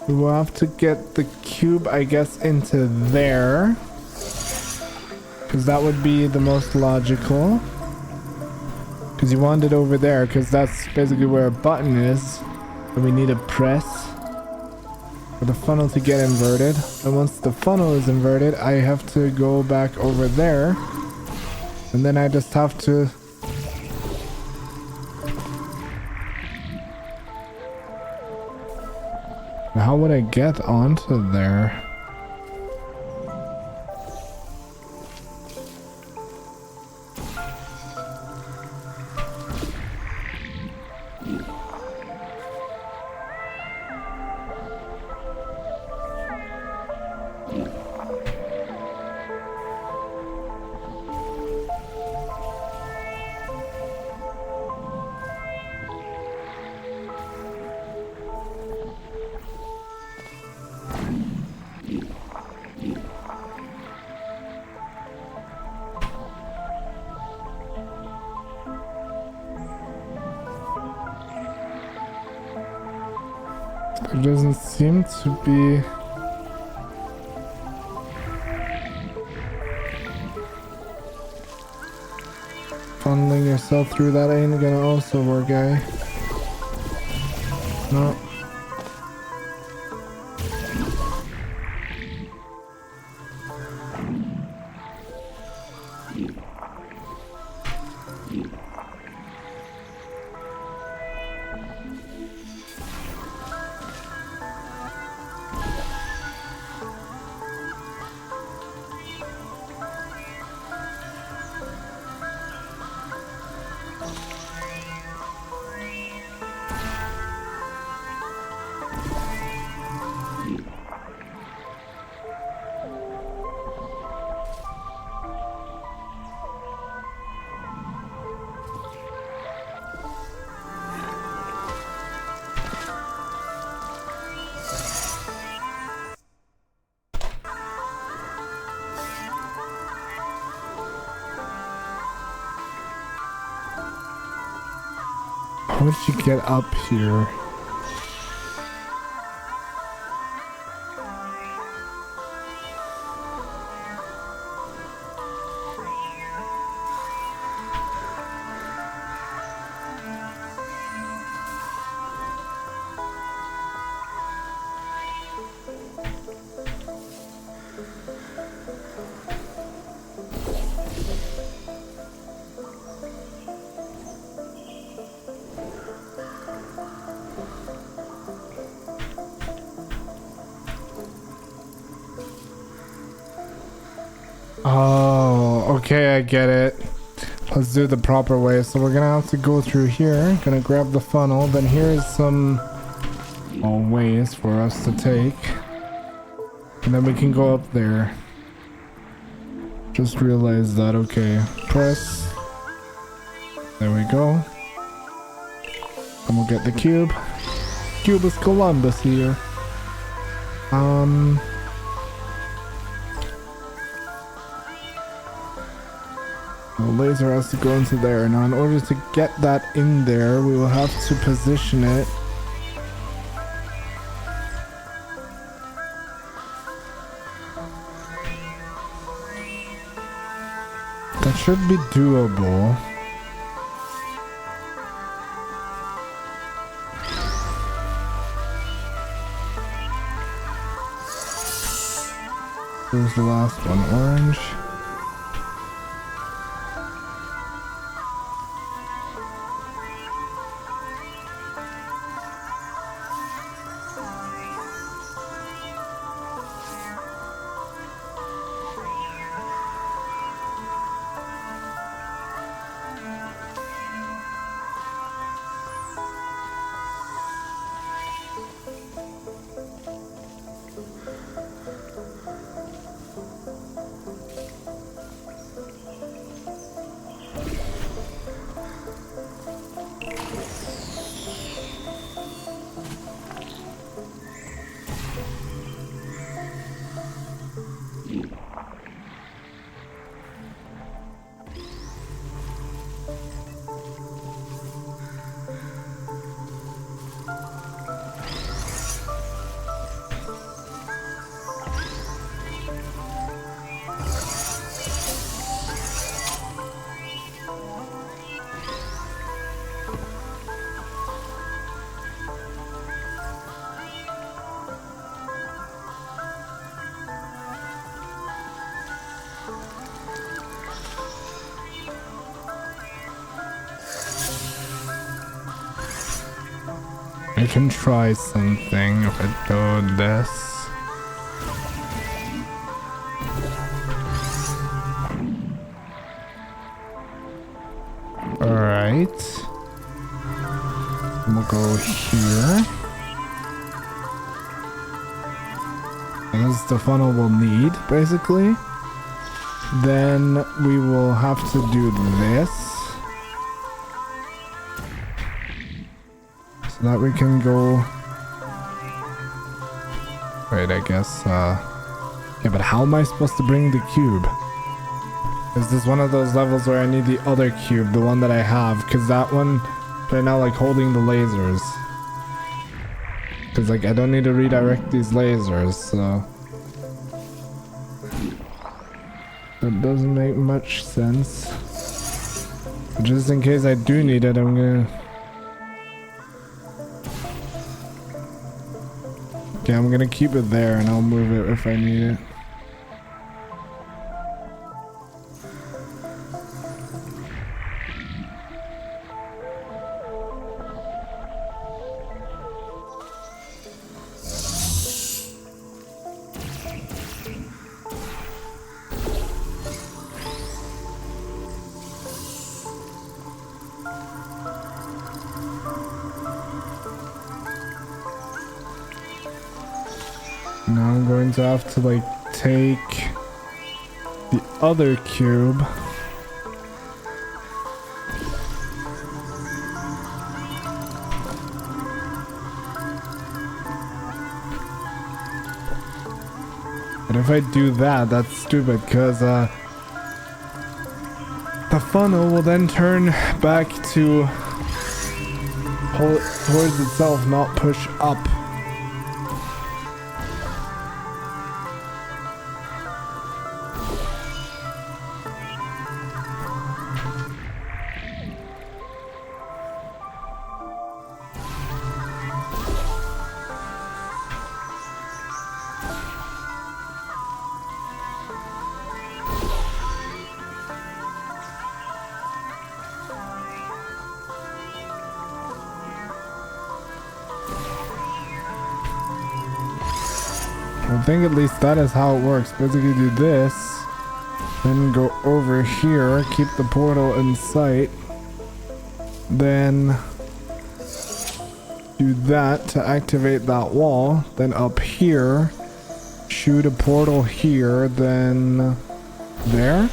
we will have to get the cube, I guess, into there. Because that would be the most logical. Because you want it over there, because that's basically where a button is. And we need to press for the funnel to get inverted. And once the funnel is inverted, I have to go back over there. And then I just have to... How would I get onto there? There doesn't seem to be... Funneling yourself through that ain't gonna also work, guy. No. How did you get up here? Oh, okay, I get it. Let's do it the proper way. So we're gonna have to go through here. Gonna grab the funnel. Then here's some ways for us to take. And then we can go up there. Just realized that. Okay, press. There we go. And we'll get the cube. Cubus Columbus here. The laser has to go into there. Now in order to get that in there, we will have to position it. That should be doable. Here's the last one, orange. I can try something if I do this. Alright. We'll go here. And this is the funnel we'll need, basically. Then we will have to do this. So that we can go... Wait, I guess, yeah, but how am I supposed to bring the cube? Is this one of those levels where I need the other cube, the one that I have? Because that one, right now, like, holding the lasers. Because, like, I don't need to redirect these lasers, so... That doesn't make much sense. Just in case I do need it, I'm gonna... Okay, I'm gonna keep it there and I'll move it if I need it. Now I'm going to have to like take the other cube. But if I do that, that's stupid because the funnel will then turn back to pull it towards itself, not push up. I think at least that is how it works. Basically do this, then go over here, keep the portal in sight, then do that to activate that wall, then up here, shoot a portal here, then there.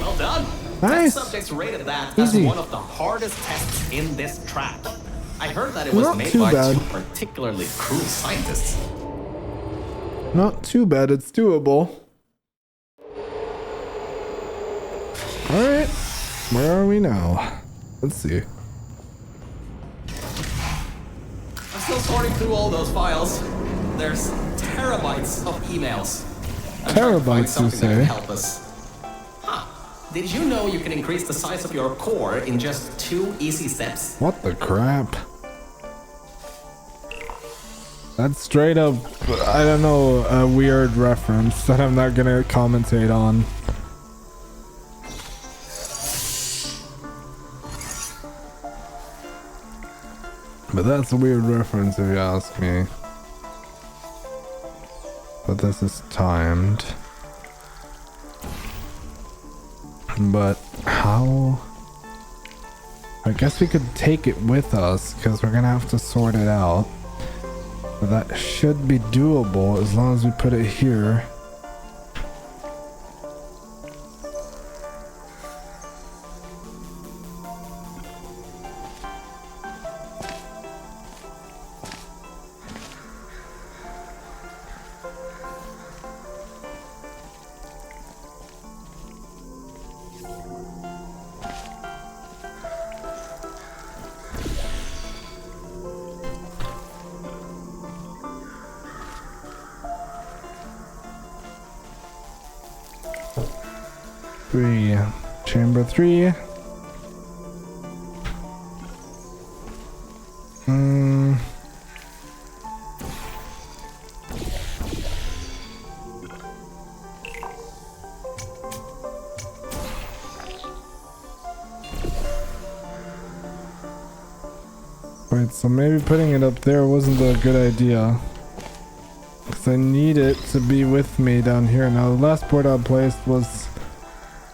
Well done. Nice. Test subjects rated that Easy. as one of the hardest tests in this track. I heard that it was Not made too by bad. two particularly cruel scientists. Not too bad, it's doable. Alright, where are we now? Let's see. I'm still sorting through all those files. There's terabytes of emails. I'm trying to find Terabytes, you something that say? can help us. Huh. Did you know you can increase the size of your core in just 2 easy steps? What the crap? That's straight up, I don't know, a weird reference that I'm not gonna commentate on. But that's a weird reference if you ask me. But this is timed. But how? I guess we could take it with us because we're gonna have to sort it out. But that should be doable as long as we put it here. Chamber 3. Wait, so maybe putting it up there wasn't a good idea. Because I need it to be with me down here. Now the last board I placed was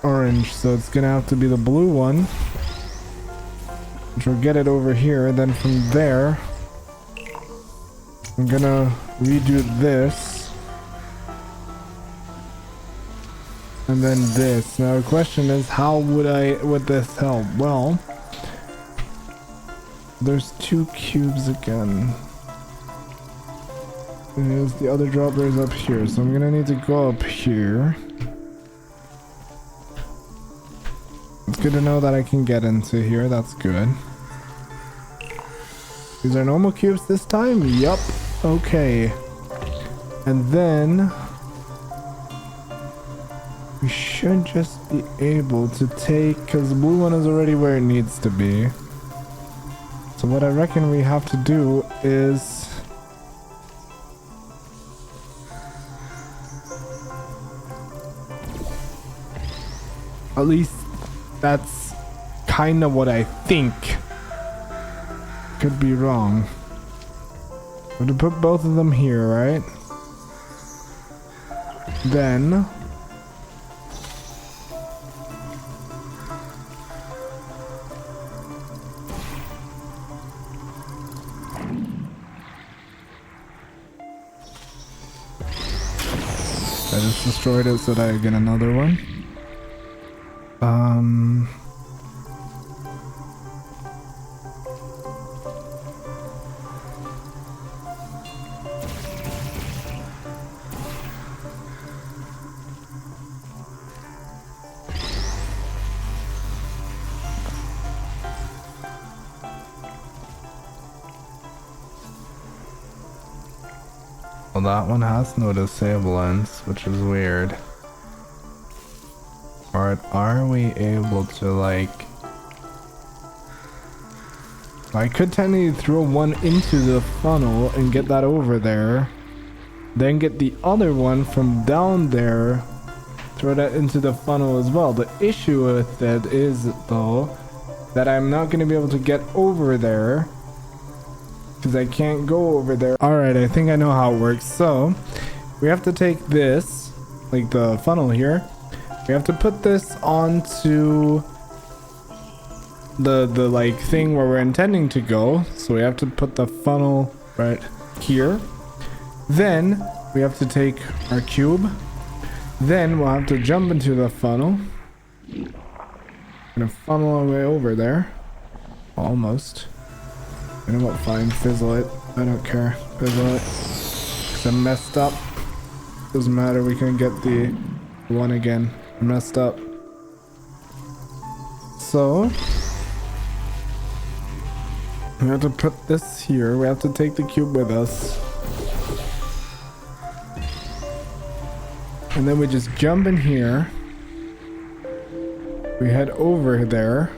orange, so it's gonna have to be the blue one, which will get it over here. And then from there I'm gonna redo this And then this. Now the question is, how would this help? Well, there's 2 cubes again. And there's the other dropper is up here, so I'm gonna need to go up here. It's good to know that I can get into here, that's good. These are normal cubes this time? Yup. Okay. And then we should just be able to take, because the blue one is already where it needs to be. So what I reckon we have to do is at least that's kind of what I think. Could be wrong. I'm gonna put both of them here, right? Then I just destroyed it so that I get another one. Well, that one has no disablements, which is weird. Or are we able to, like... I could technically throw one into the funnel and get that over there. Then get the other one from down there, throw that into the funnel as well. The issue with it is, though, that I'm not going to be able to get over there. Because I can't go over there. Alright, I think I know how it works. So, we have to take this, like the funnel here. We have to put this onto the like thing where we're intending to go. So we have to put the funnel right here. Then, we have to take our cube. Then, we'll have to jump into the funnel. Gonna funnel our way over there. Almost. You know what, fine, fizzle it. I don't care. Fizzle it. Because I messed up. Doesn't matter, we can get the one again. I messed up. So we have to put this here. We have to take the cube with us. And then we just jump in here. We head over there.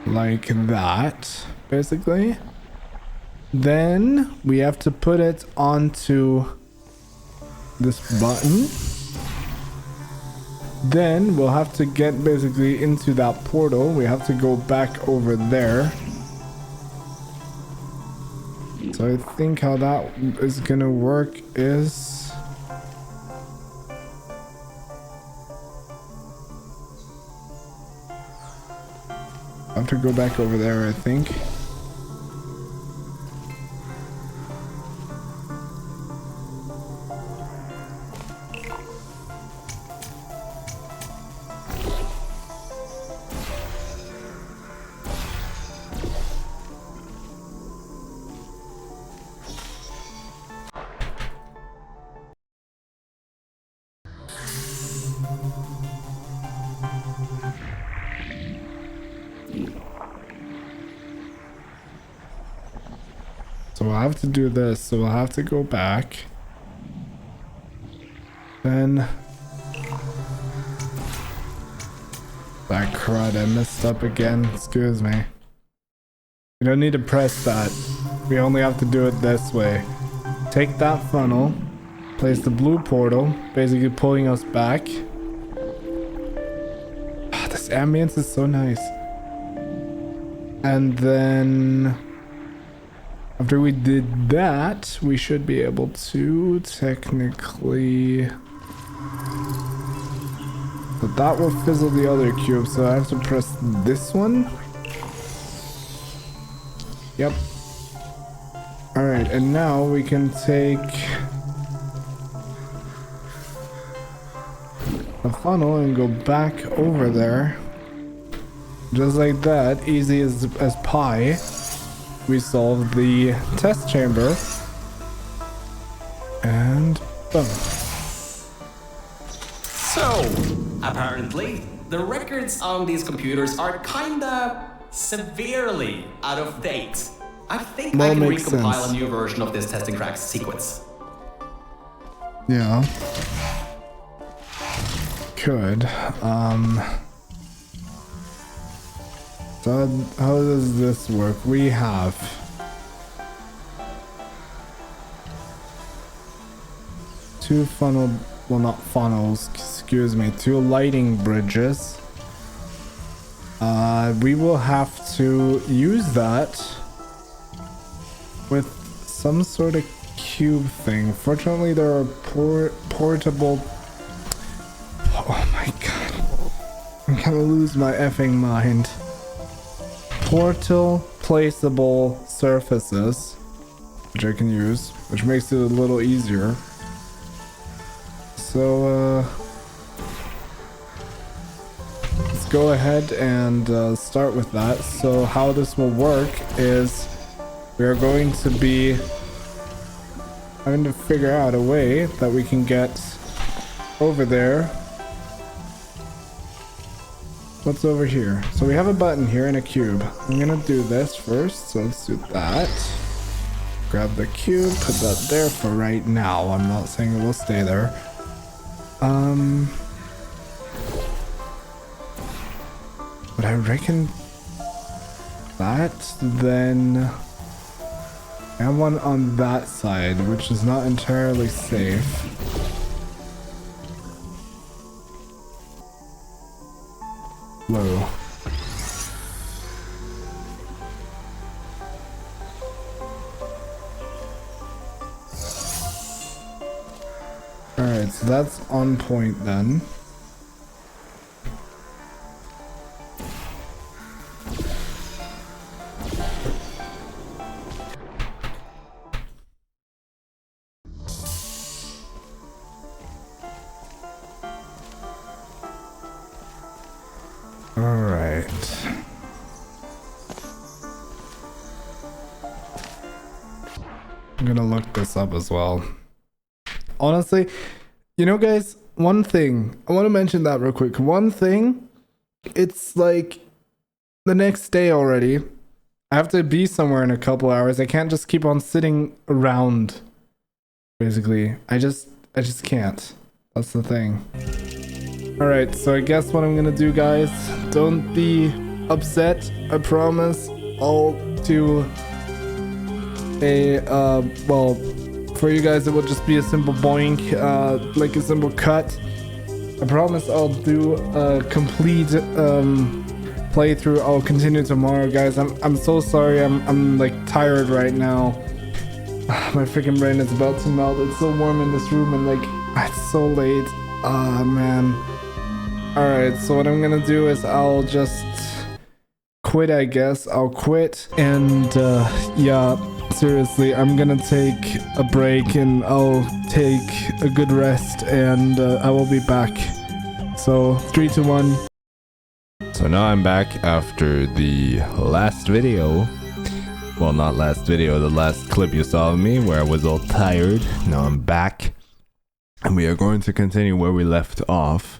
Like that, basically. Then we have to put it onto this button. Then we'll have to get basically into that portal. We have to go back over there. So I think how that is gonna work is I have to go back over there, I think. So we'll have to do this, so we'll have to go back. Then... that crud, I messed up again, excuse me. You don't need to press that. We only have to do it this way. Take that funnel, place the blue portal, basically pulling us back. This ambience is so nice. And then... after we did that, we should be able to technically... but that will fizzle the other cube, so I have to press this one. Yep. Alright, and now we can take the funnel and go back over there. Just like that, easy as pie. We solved the test chamber. And boom. So, apparently, the records on these computers are kinda severely out of date. I think I can makes recompile sense. a new version of this testing track sequence. Yeah. Could. So how does this work? We have two funnel, well, not funnels, excuse me, two lighting bridges. We will have to use that with some sort of cube thing. Fortunately, there are portable. Oh my god, I'm gonna lose my effing mind. Portal placeable surfaces, which I can use, which makes it a little easier. So let's go ahead and start with that. So how this will work is we are going to be having to figure out a way that we can get over there. What's over here? So we have a button here and a cube. I'm gonna do this first, so let's do that. Grab the cube, put that there for right now. I'm not saying it will stay there. But I reckon that then I have one on that side, which is not entirely safe. Whoa. Alright, so that's on point then. Alright. I'm gonna look this up as well. Honestly, you know guys, one thing, I want to mention that real quick. One thing, it's like the next day already. I have to be somewhere in a couple hours. I can't just keep on sitting around. Basically, I just can't. That's the thing. Alright, so I guess what I'm gonna do, guys, don't be upset. I promise I'll do a, well, for you guys it will just be a simple boink, like a simple cut. I promise I'll do a complete playthrough. I'll continue tomorrow, guys. I'm so sorry. I'm like tired right now. My freaking brain is about to melt. It's so warm in this room and like it's so late. Ah, man. Alright, so what I'm gonna do is I'll just quit, I guess. I'll quit and yeah, seriously, I'm gonna take a break and I'll take a good rest and I will be back. So 3, 2, 1. So now I'm back after the last video. Well, not last video, the last clip you saw of me where I was all tired. Now I'm back and we are going to continue where we left off.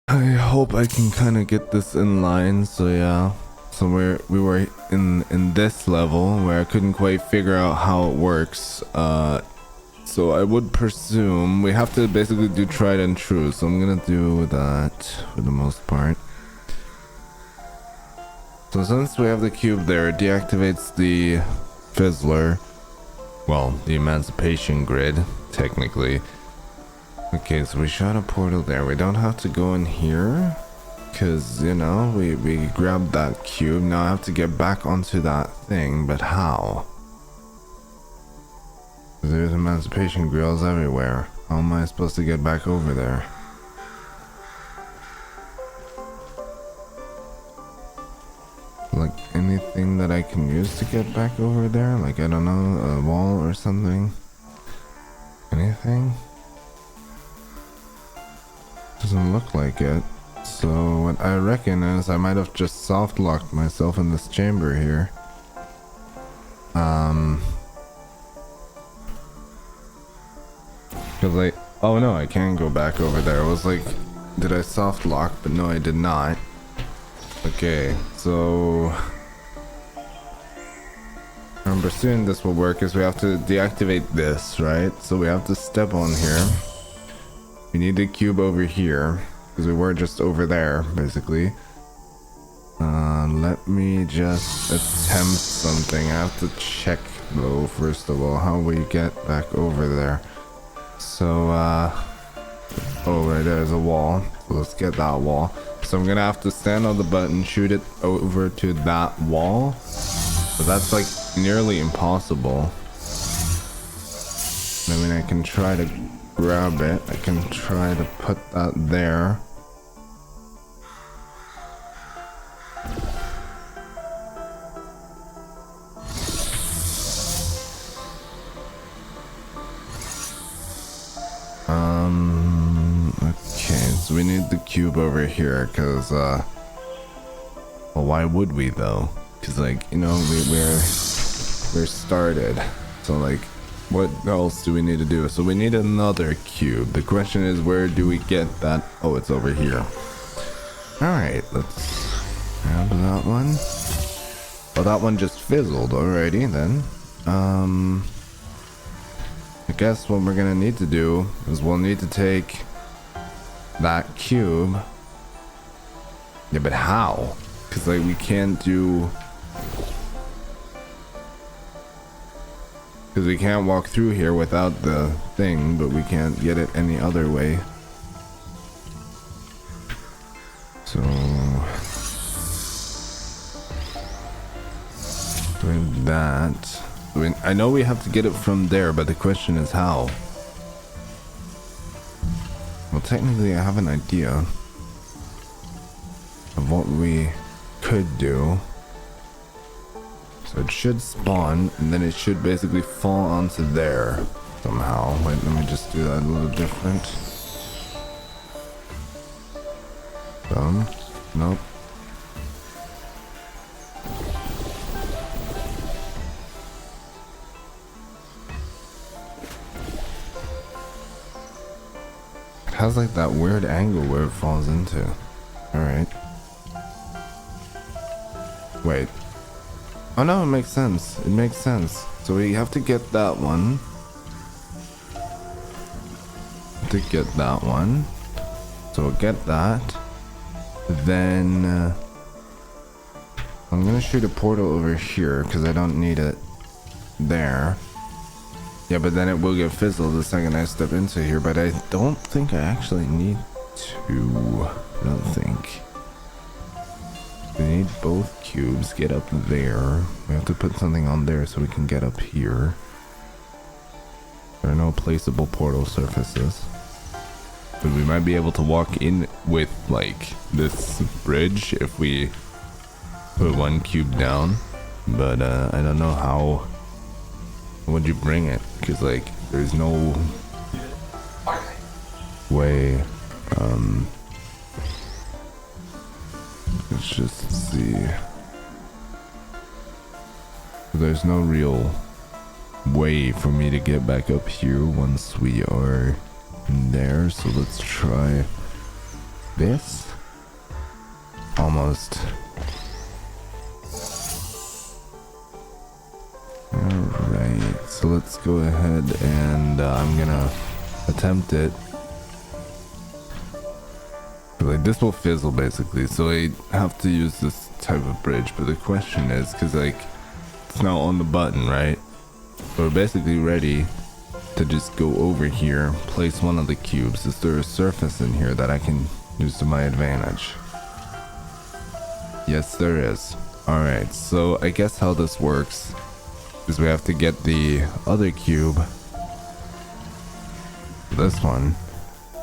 I hope I can kind of get this in line. So yeah, so we were in this level where I couldn't quite figure out how it works. So I would presume we have to basically do tried and true. So I'm gonna do that for the most part. So since we have the cube there, it deactivates the fizzler. Well, the emancipation grid, technically. Okay, so we shot a portal there. We don't have to go in here because, you know, we grabbed that cube. Now I have to get back onto that thing, but how? There's emancipation grills everywhere. How am I supposed to get back over there? Like anything that I can use to get back over there? Like, I don't know, a wall or something? Anything? Doesn't look like it. So what I reckon is I might have just soft locked myself in this chamber here. Cause like, oh no, I can go back over there. I was like, did I soft lock? But no, I did not. Okay, so I'm assuming this will work is we have to deactivate this, right? So we have to step on here. We need the cube over here because we were just over there, basically. Let me just attempt something. I have to check though, first of all, how we get back over there. So, oh, right there's a wall. So let's get that wall. So I'm gonna have to stand on the button, shoot it over to that wall. But that's like nearly impossible. I mean, I can try to grab it. I can try to put that there. Okay, so we need the cube over here, because, well, why would we, though? Because, like, you know, we're started. So, like, what else do we need to do? So we need another cube. The question is, where do we get that? Oh, it's over here. Alright, let's grab that one. Oh, that one just fizzled already, then. I guess what we're gonna need to do is we'll need to take that cube. Yeah, but how? Because like we can't do, because we can't walk through here without the thing, but we can't get it any other way. So with that, I know we have to get it from there, but the question is how. Well, technically I have an idea of what we could do. So it should spawn, and then it should basically fall onto there somehow. Wait, let me just do that a little different. Nope. It has like that weird angle where it falls into. Alright. Wait. Oh no, it makes sense. It makes sense. So we have to get that one. To get that one. So we'll get that. Then I'm gonna shoot a portal over here because I don't need it there. Yeah, but then it will get fizzled the second I step into here, but I don't think I actually need to. I don't think. We need both cubes. Get up there. We have to put something on there so we can get up here. There are no placeable portal surfaces. But we might be able to walk in with like this bridge if we put one cube down. But I don't know how. Would you bring it? Because like there's no way. Let's just see. There's no real way for me to get back up here once we are there. So let's try this. Almost. Alright, so let's go ahead and I'm gonna attempt it. But like this will fizzle basically, so I have to use this type of bridge. But the question is, because like it's now on the button, right? So we're basically ready to just go over here, place one of the cubes. Is there a surface in here that I can use to my advantage? Yes, there is. Alright, so I guess how this works is we have to get the other cube, this one,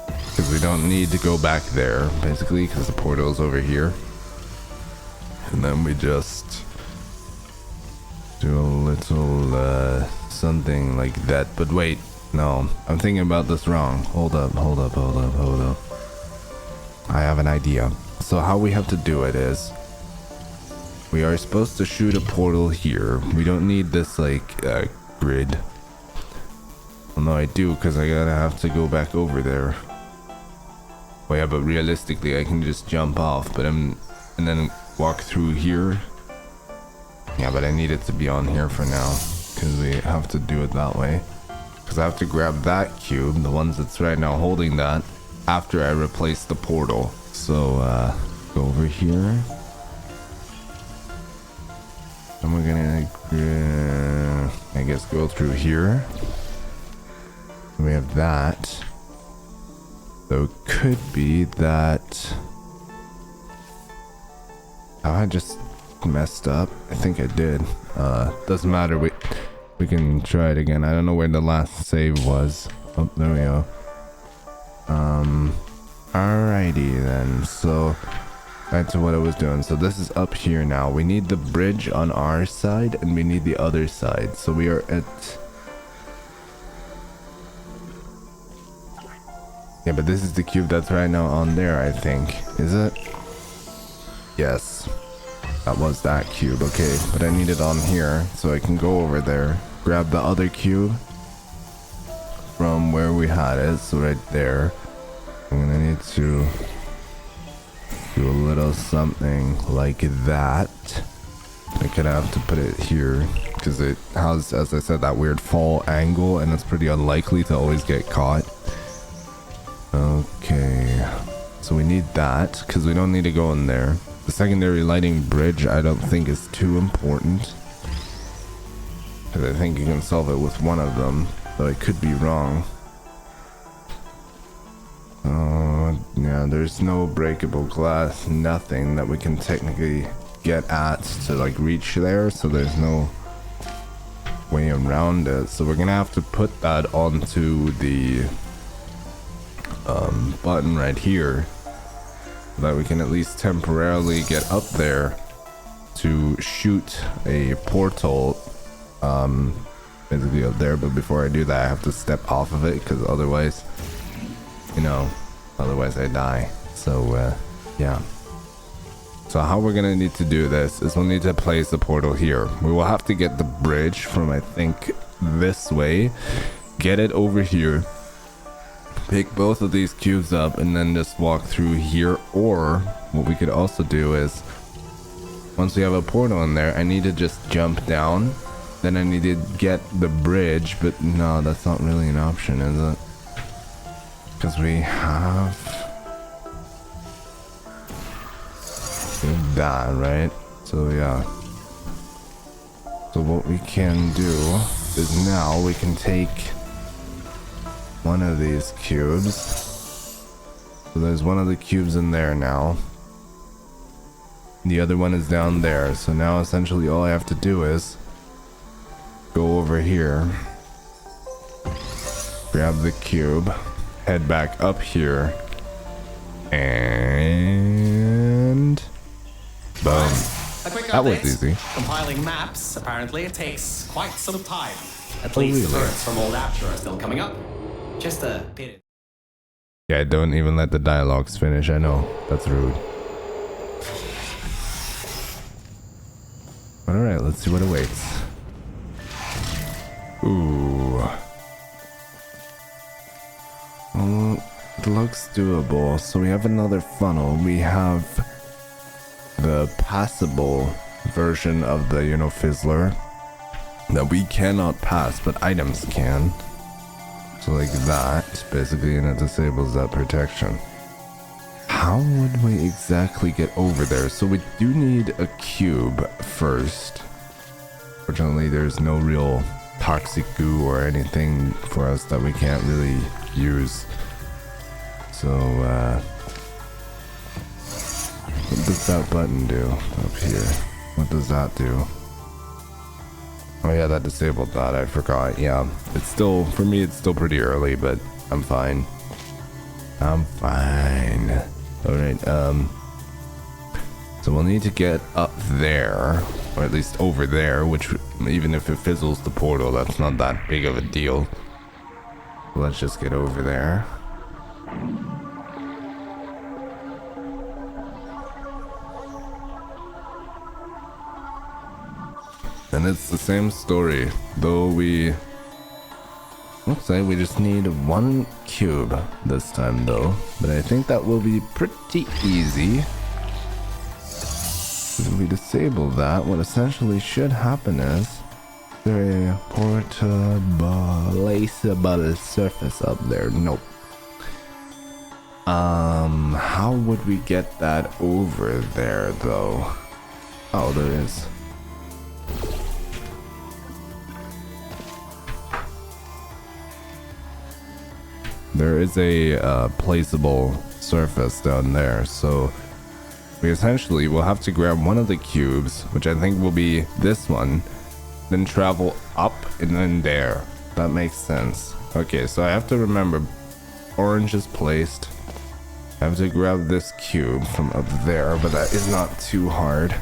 because we don't need to go back there basically because the portal is over here, and then we just do a little something like that. But wait, no, I'm thinking about this wrong. Hold up. I have an idea. So how we have to do it is we are supposed to shoot a portal here. We don't need this like grid. Well, no, I do, because I gotta have to go back over there. Oh yeah, but realistically I can just jump off, but and then walk through here. Yeah, but I need it to be on here for now, because we have to do it that way. Because I have to grab that cube, the ones that's right now holding that, after I replace the portal. So go over here. And we're gonna, I guess, go through here. We have that. So it could be that... Oh, I just messed up. I think I did. Doesn't matter. We can try it again. I don't know where the last save was. Oh, there we go. Alrighty then. So back to what I was doing. So this is up here now. We need the bridge on our side and we need the other side. So we are at... Yeah, but this is the cube that's right now on there, I think. Is it? Yes. That was that cube. Okay, but I need it on here so I can go over there, grab the other cube from where we had it. So right there. I'm gonna need to do a little something like that. I could have to put it here because it has, as I said, that weird fall angle and it's pretty unlikely to always get caught. Okay, so we need that because we don't need to go in there. The secondary lighting bridge I don't think is too important, because I think you can solve it with one of them, though I could be wrong. Yeah, there's no breakable glass, nothing that we can technically get at to like reach there, so there's no way around it. So we're gonna have to put that onto the button right here so that we can at least temporarily get up there to shoot a portal basically up there. But before I do that I have to step off of it because otherwise, you know, otherwise I die. So yeah, so how we're gonna need to do this is we'll need to place the portal here. We will have to get the bridge from, I think, this way, get it over here, pick both of these cubes up and then just walk through here. Or what we could also do is, once we have a portal in there, I need to just jump down, then I need to get the bridge. But no, that's not really an option, is it? Because we have that, right? So yeah, so what we can do is now we can take one of these cubes. So there's one of the cubes in there now. The other one is down there. So now essentially all I have to do is go over here, grab the cube, head back up here, and boom. That was easy. Compiling maps, apparently it takes quite some time. At least the birds from old Apture are still coming up. Just a bit. Yeah, don't even let the dialogues finish. I know, that's rude. But alright, let's see what awaits. Ooh. Well, it looks doable. So we have another funnel. We have the passable version of the, you know, fizzler that we cannot pass, but items can. So like that, basically, and it disables that protection. How would we exactly get over there? So we do need a cube first. Fortunately, there's no real toxic goo or anything for us that we can't really use. So, what does that button do up here? What does that do? Oh yeah, that disabled that, I forgot. Yeah, it's still, for me it's still pretty early, but I'm fine. I'm fine. Alright, so we'll need to get up there, or at least over there, which even if it fizzles the portal, that's not that big of a deal. Let's just get over there. And it's the same story, though looks like we just need 1 cube this time though. But I think that will be pretty easy. If we disable that, what essentially should happen is there a portable surface up there? Nope. How would we get that over there though? Oh, there is. There is a placeable surface down there, so we essentially will have to grab one of the cubes, which I think will be this one, then travel up and then there. That makes sense. Okay, so I have to remember orange is placed. I have to grab this cube from up there, but that is not too hard.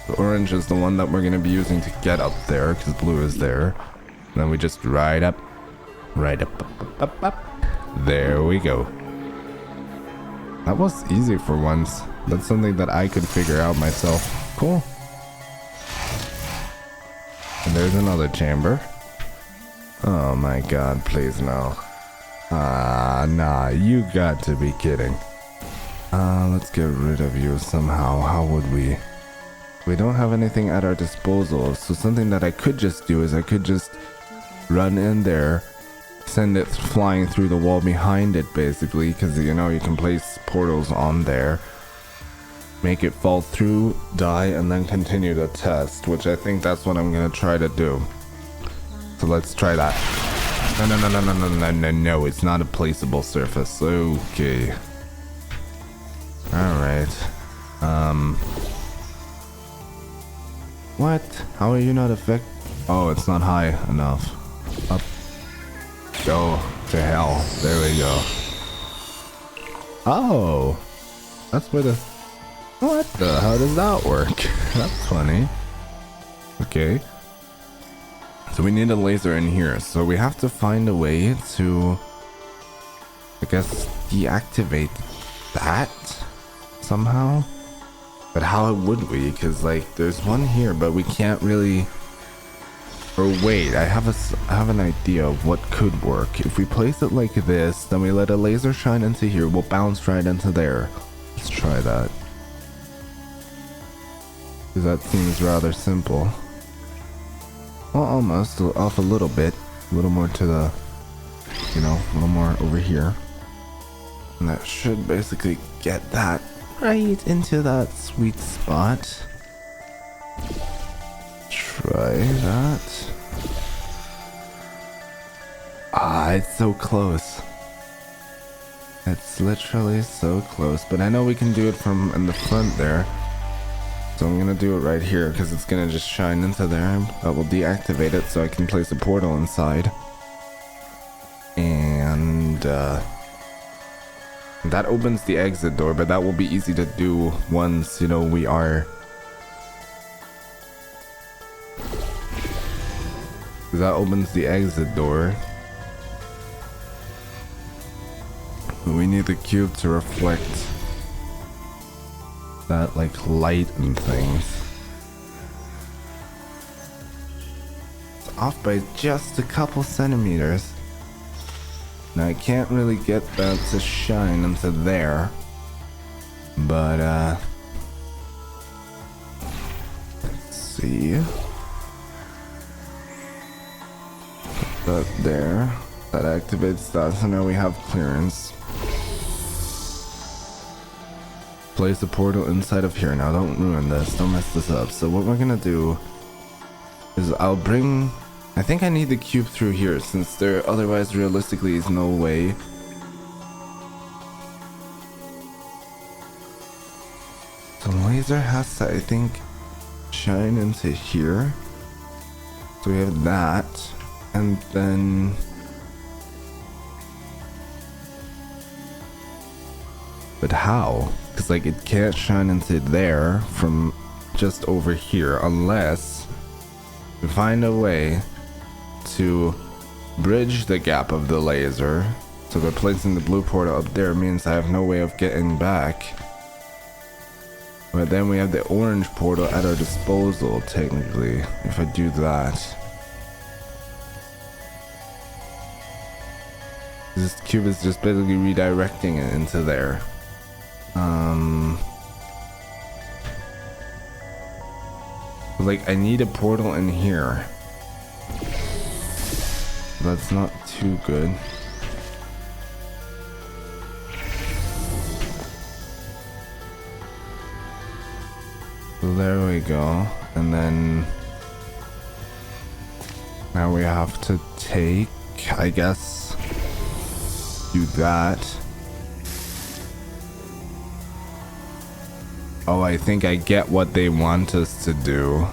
The orange is the one that we're going to be using to get up there, because blue is there. And then we just ride up. Right up. There we go. That was easy for once. That's something that I could figure out myself. Cool. And there's another chamber. Oh my god, please no. Nah, you got to be kidding. Let's get rid of you somehow. How would we? We don't have anything at our disposal, so something that I could just do is I could just run in there, send it flying through the wall behind it basically, because you know you can place portals on there, make it fall through, die, and then continue the test, which I think that's what I'm gonna try to do. So let's try that. No, it's not a placeable surface. Okay. Alright. What? How are you not affected? Oh, it's not high enough. Up. Go to hell. There we go. Oh, that's where the... What the hell does that work? That's funny. Okay. So we need a laser in here. So we have to find a way to, I guess, deactivate that somehow. But how would we? Because like there's one here, but we can't really... Or wait, I have an idea of what could work. If we place it like this, then we let a laser shine into here, we'll bounce right into there. Let's try that. Because that seems rather simple. Well, almost off a little bit. A little more to the, you know, a little more over here. And that should basically get that right into that sweet spot. Try that. Ah, it's so close. It's literally so close, but I know we can do it from in the front there. So I'm gonna do it right here because it's gonna just shine into there. That will deactivate it so I can place a portal inside. And that opens the exit door, but that will be easy to do once, you know, we are... That opens the exit door. We need the cube to reflect that like light and things. It's off by just a couple centimeters. Now I can't really get that to shine into there, but let's see. Put that there. That activates that, so now we have clearance. Place the portal inside of here. Now don't ruin this, don't mess this up. So what we're gonna do is I'll bring... I think I need the cube through here since there otherwise realistically is no way. The laser has to, I think, shine into here. So we have that, and then... But how? Because like it can't shine into there from just over here unless we find a way to bridge the gap of the laser. So by placing the blue portal up there means I have no way of getting back. But then we have the orange portal at our disposal, technically, if I do that. This cube is just basically redirecting it into there. Like, I need a portal in here. That's not too good. So there we go. And then now we have to take, I guess, do that. Oh, I think I get what they want us to do.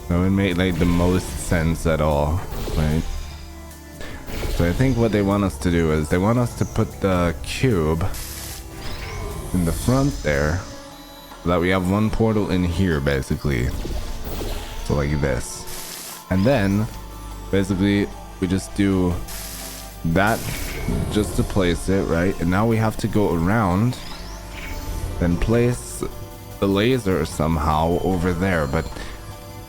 That would make like the most sense at all, right? So I think what they want us to do is they want us to put the cube in the front there so that we have one portal in here basically. So like this. And then basically we just do that just to place it, right? And now we have to go around then place the laser somehow over there. But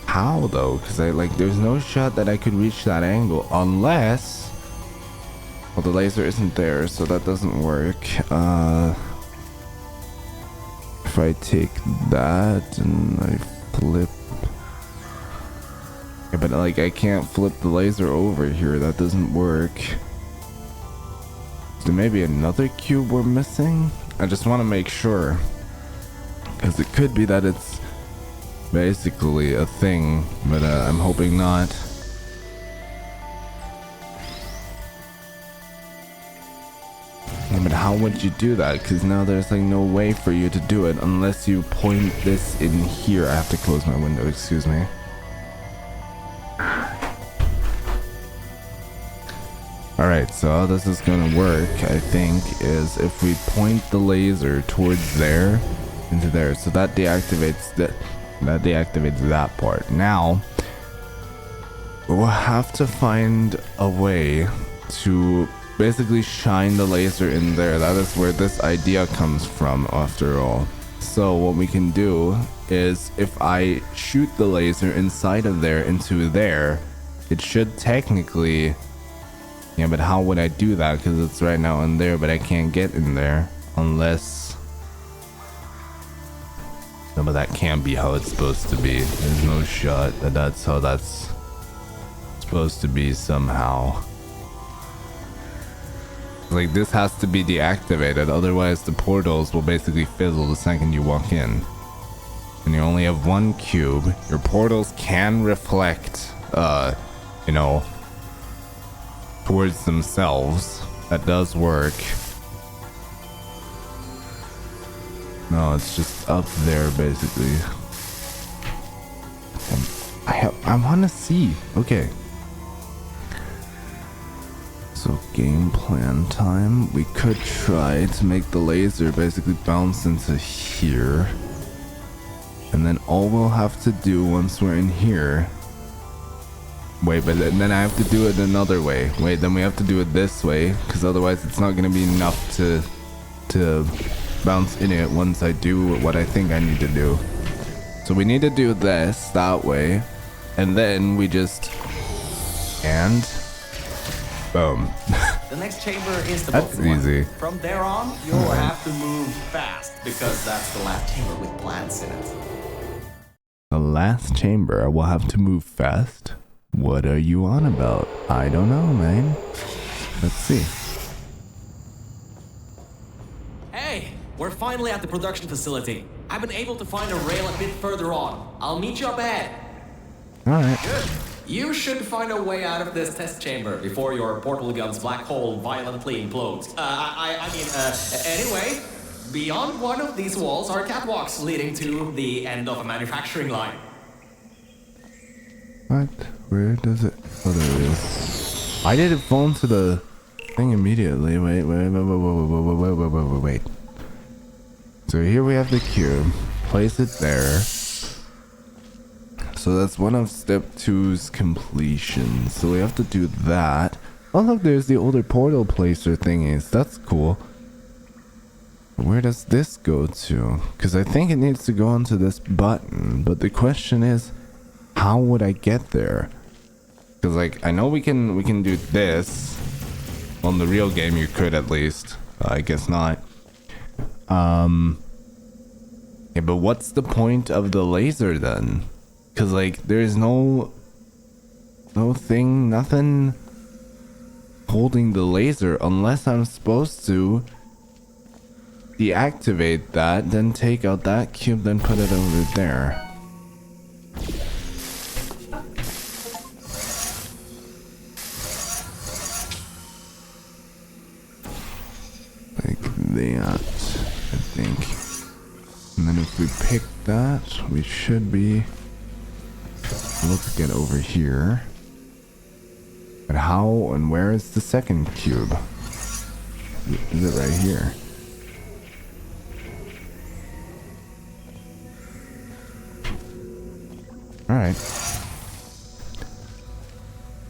how though? Because there's no shot that I could reach that angle unless, well, the laser isn't there, so that doesn't work. If I take that and I flip, yeah, but like I can't flip the laser over here, that doesn't work. So maybe another cube we're missing? I just want to make sure, because it could be that it's basically a thing, but I'm hoping not. Yeah, but how would you do that? Because now there's like no way for you to do it unless you point this in here. I have to close my window, excuse me. Alright, so how this is gonna work, I think, is if we point the laser towards there, into there, so that deactivates that part. Now, we'll have to find a way to basically shine the laser in there. That is where this idea comes from, after all. So what we can do is, if I shoot the laser inside of there into there, it should technically... Yeah, but how would I do that? Because it's right now in there, but I can't get in there unless... No, but that can't be how it's supposed to be. There's no shot that that's how that's supposed to be somehow. Like, this has to be deactivated, otherwise the portals will basically fizzle the second you walk in. And you only have one cube. Your portals can reflect, you know, towards themselves. That does work. No, it's just up there basically. I want to see. Okay. So game plan time. We could try to make the laser basically bounce into here. And then all we'll have to do once we're in here... Wait, but then I have to do it another way. Wait, then we have to do it this way, because otherwise it's not going to be enough to bounce in it once I do what I think I need to do. So we need to do this that way, and then we just... And... Boom. The next chamber is the That's easy. one. From there on, you'll have to move fast, because that's the last chamber with plants in it. The last chamber, I will have to move fast? What are you on about? I don't know, man. Let's see. Hey, we're finally at the production facility. I've been able to find a rail a bit further on. I'll meet you up ahead. Alright. Good. You should find a way out of this test chamber before your portal gun's black hole violently implodes. Anyway, beyond one of these walls are catwalks leading to the end of a manufacturing line. What? Where does it... Oh, there it is. Why did it fall into the thing immediately? Wait. So here we have the cube. Place it there. So that's one of step 2's completion. So we have to do that. Oh look, there's the older portal placer thingies. That's cool. Where does this go to? Because I think it needs to go onto this button, but the question is, how would I get there? Because like I know we can do this on the real game. You could at least. I guess not. Yeah, but what's the point of the laser then? Because like there's no thing, nothing holding the laser unless I'm supposed to deactivate that, then take out that cube, then put it over there. Like that, I think. And then if we pick that, we should be able to get over here. But how and where is the second cube? Is it right here? Alright.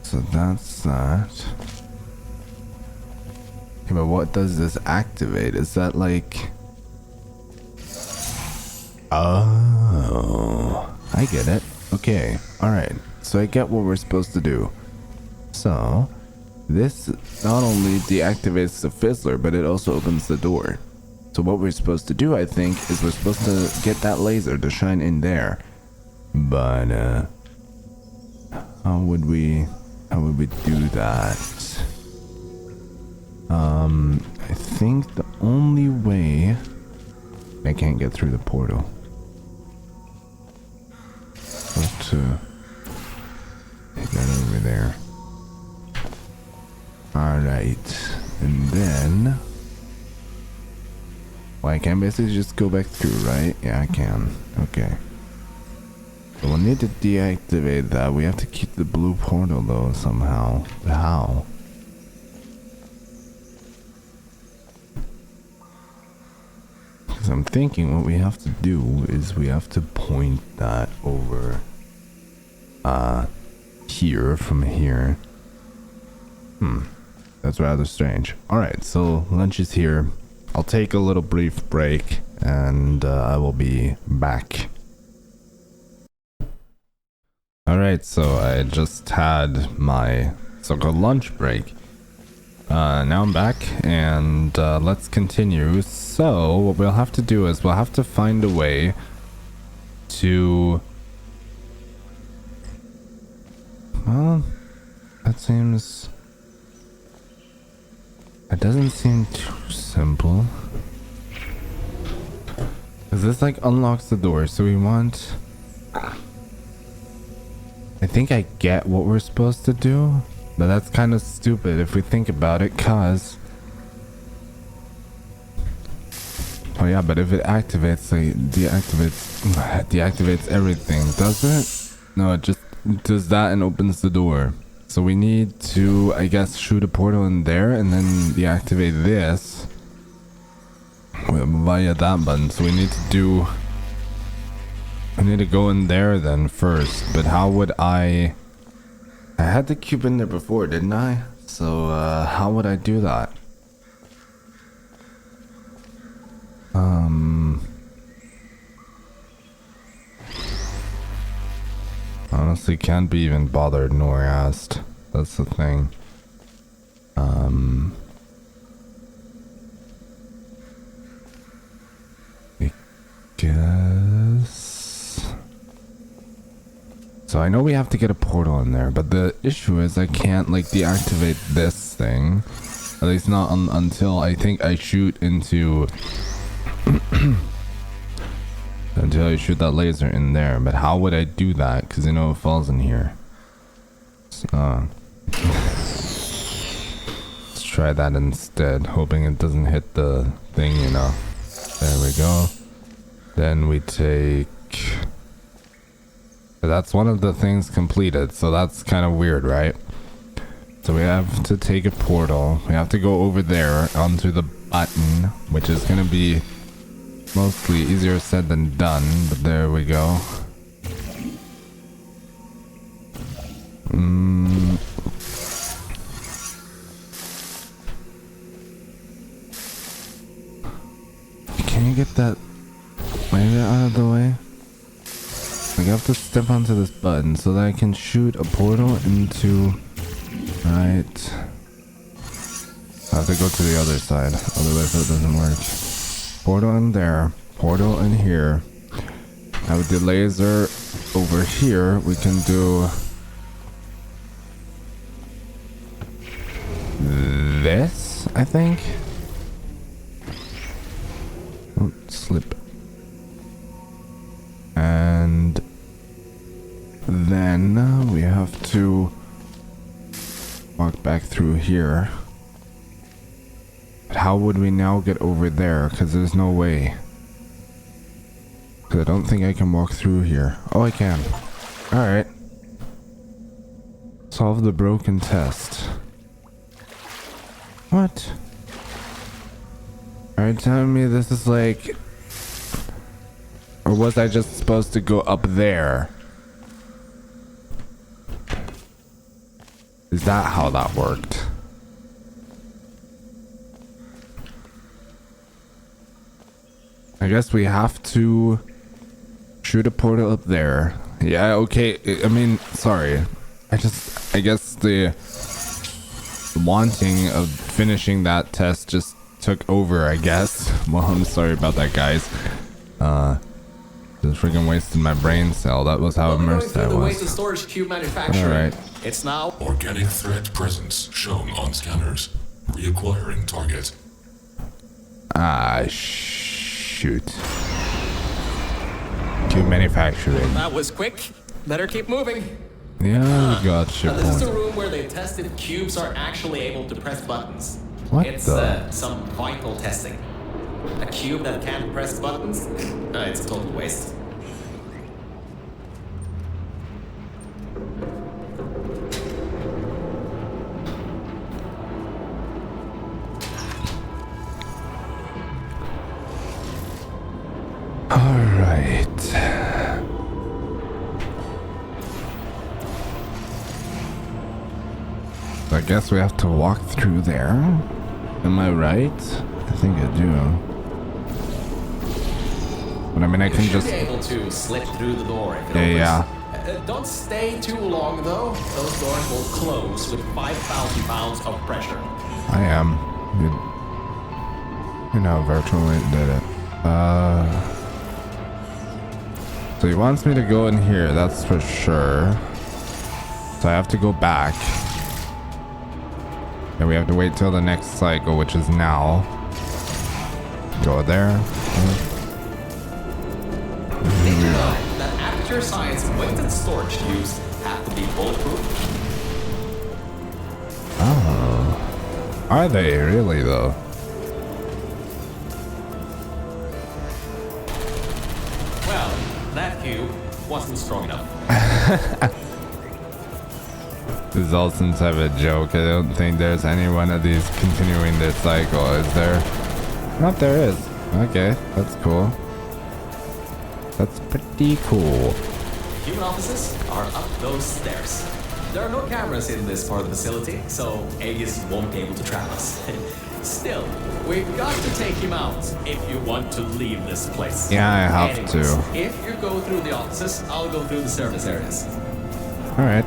So that's that. Okay, but what does this activate? Is that like... Oh, I get it. Okay, alright. So I get what we're supposed to do. So, this not only deactivates the fizzler, but it also opens the door. So what we're supposed to do, I think, is we're supposed to get that laser to shine in there. But, how would we do that? I think the only way... I can't get through the portal. Let's take that over there. Alright. And then... Well, I can basically just go back through, right? Yeah, I can. Okay. So we'll need to deactivate that. We have to keep the blue portal though, somehow. But how? Because I'm thinking what we have to do is we have to point that over here from here. That's rather strange. Alright, so lunch is here. I'll take a little brief break and I will be back. Alright, so I just had my so-called lunch break. Now I'm back and let's continue. So what we'll have to do is we'll have to find a way to... Well, that seems... It doesn't seem too simple. Because this like unlocks the door, so we want... I think I get what we're supposed to do, but that's kind of stupid if we think about it, cause... Oh yeah, but if it activates, like, deactivates everything, does it? No, it just does that and opens the door. So we need to, I guess, shoot a portal in there and then deactivate this via that button. So we need to do... I need to go in there then first, but how would I had the cube in there before, didn't I? So how would I do that? Honestly can't be even bothered nor asked. That's the thing. I guess. So I know we have to get a portal in there, but the issue is I can't like deactivate this thing. At least not until I think I shoot into until I shoot that laser in there. But how would I do that? Because I know it falls in here. So, let's try that instead, hoping it doesn't hit the thing, you know. There we go. Then we take... That's one of the things completed, so that's kind of weird, right? So we have to take a portal. We have to go over there onto the button, which is going to be mostly easier said than done, but there we go. that? Move it out of the way. Like, I have to step onto this button so that I can shoot a portal into... Right. I have to go to the other side, otherwise that doesn't work. Portal in there, portal in here. Now with the laser over here, we can do... this, I think. Oh, slip. And then we have to walk back through here. But how would we now get over there? Because there's no way. Because I don't think I can walk through here. Oh, I can. Alright. Solve the broken test. What? Are you telling me this is like... Or was I just supposed to go up there? Is that how that worked? I guess we have to shoot a portal up there. Yeah, okay. I mean, sorry. I guess the wanting of finishing that test just took over, I guess. Well, I'm sorry about that, guys. Just freaking wasted my brain cell. That was how immersed I was. The waste of storage cube manufacturing. Alright. It's now Organic threat presence shown on scanners. Reacquiring target. Ah, shoot. Cube manufacturing. that was quick. Better keep moving. Yeah, we got your Now, this is the point. room where they tested if cubes are actually able to press buttons. What it's the? some vital testing. A cube that can't press buttons? It's a total waste. Alright. So I guess we have to walk through there. Am I right? I think I do. But I mean, I can You should just... be able to slip through the door if it Yeah, opens. yeah. Don't stay too long though. Those doors will close with 5,000 pounds of pressure. I am. You know, virtually did it. So he wants me to go in here, that's for sure. So I have to go back. And we have to wait till the next cycle, which is now. Go there. They deny that Aperture Science weighted storage cubes have to be bulletproof. Oh. Are they really though? Well, that cube wasn't strong enough. This is all some type of joke. I don't think there's any one of these continuing their cycle, is there? Not there is. Okay, that's cool. That's pretty cool. Human offices are up those stairs. There are no cameras in this part of the facility, so Aegis won't be able to trap us. Still, we've got to take him out if you want to leave this place. Yeah, I have Anyways, to. If you go through the offices, I'll go through the service areas. Alright.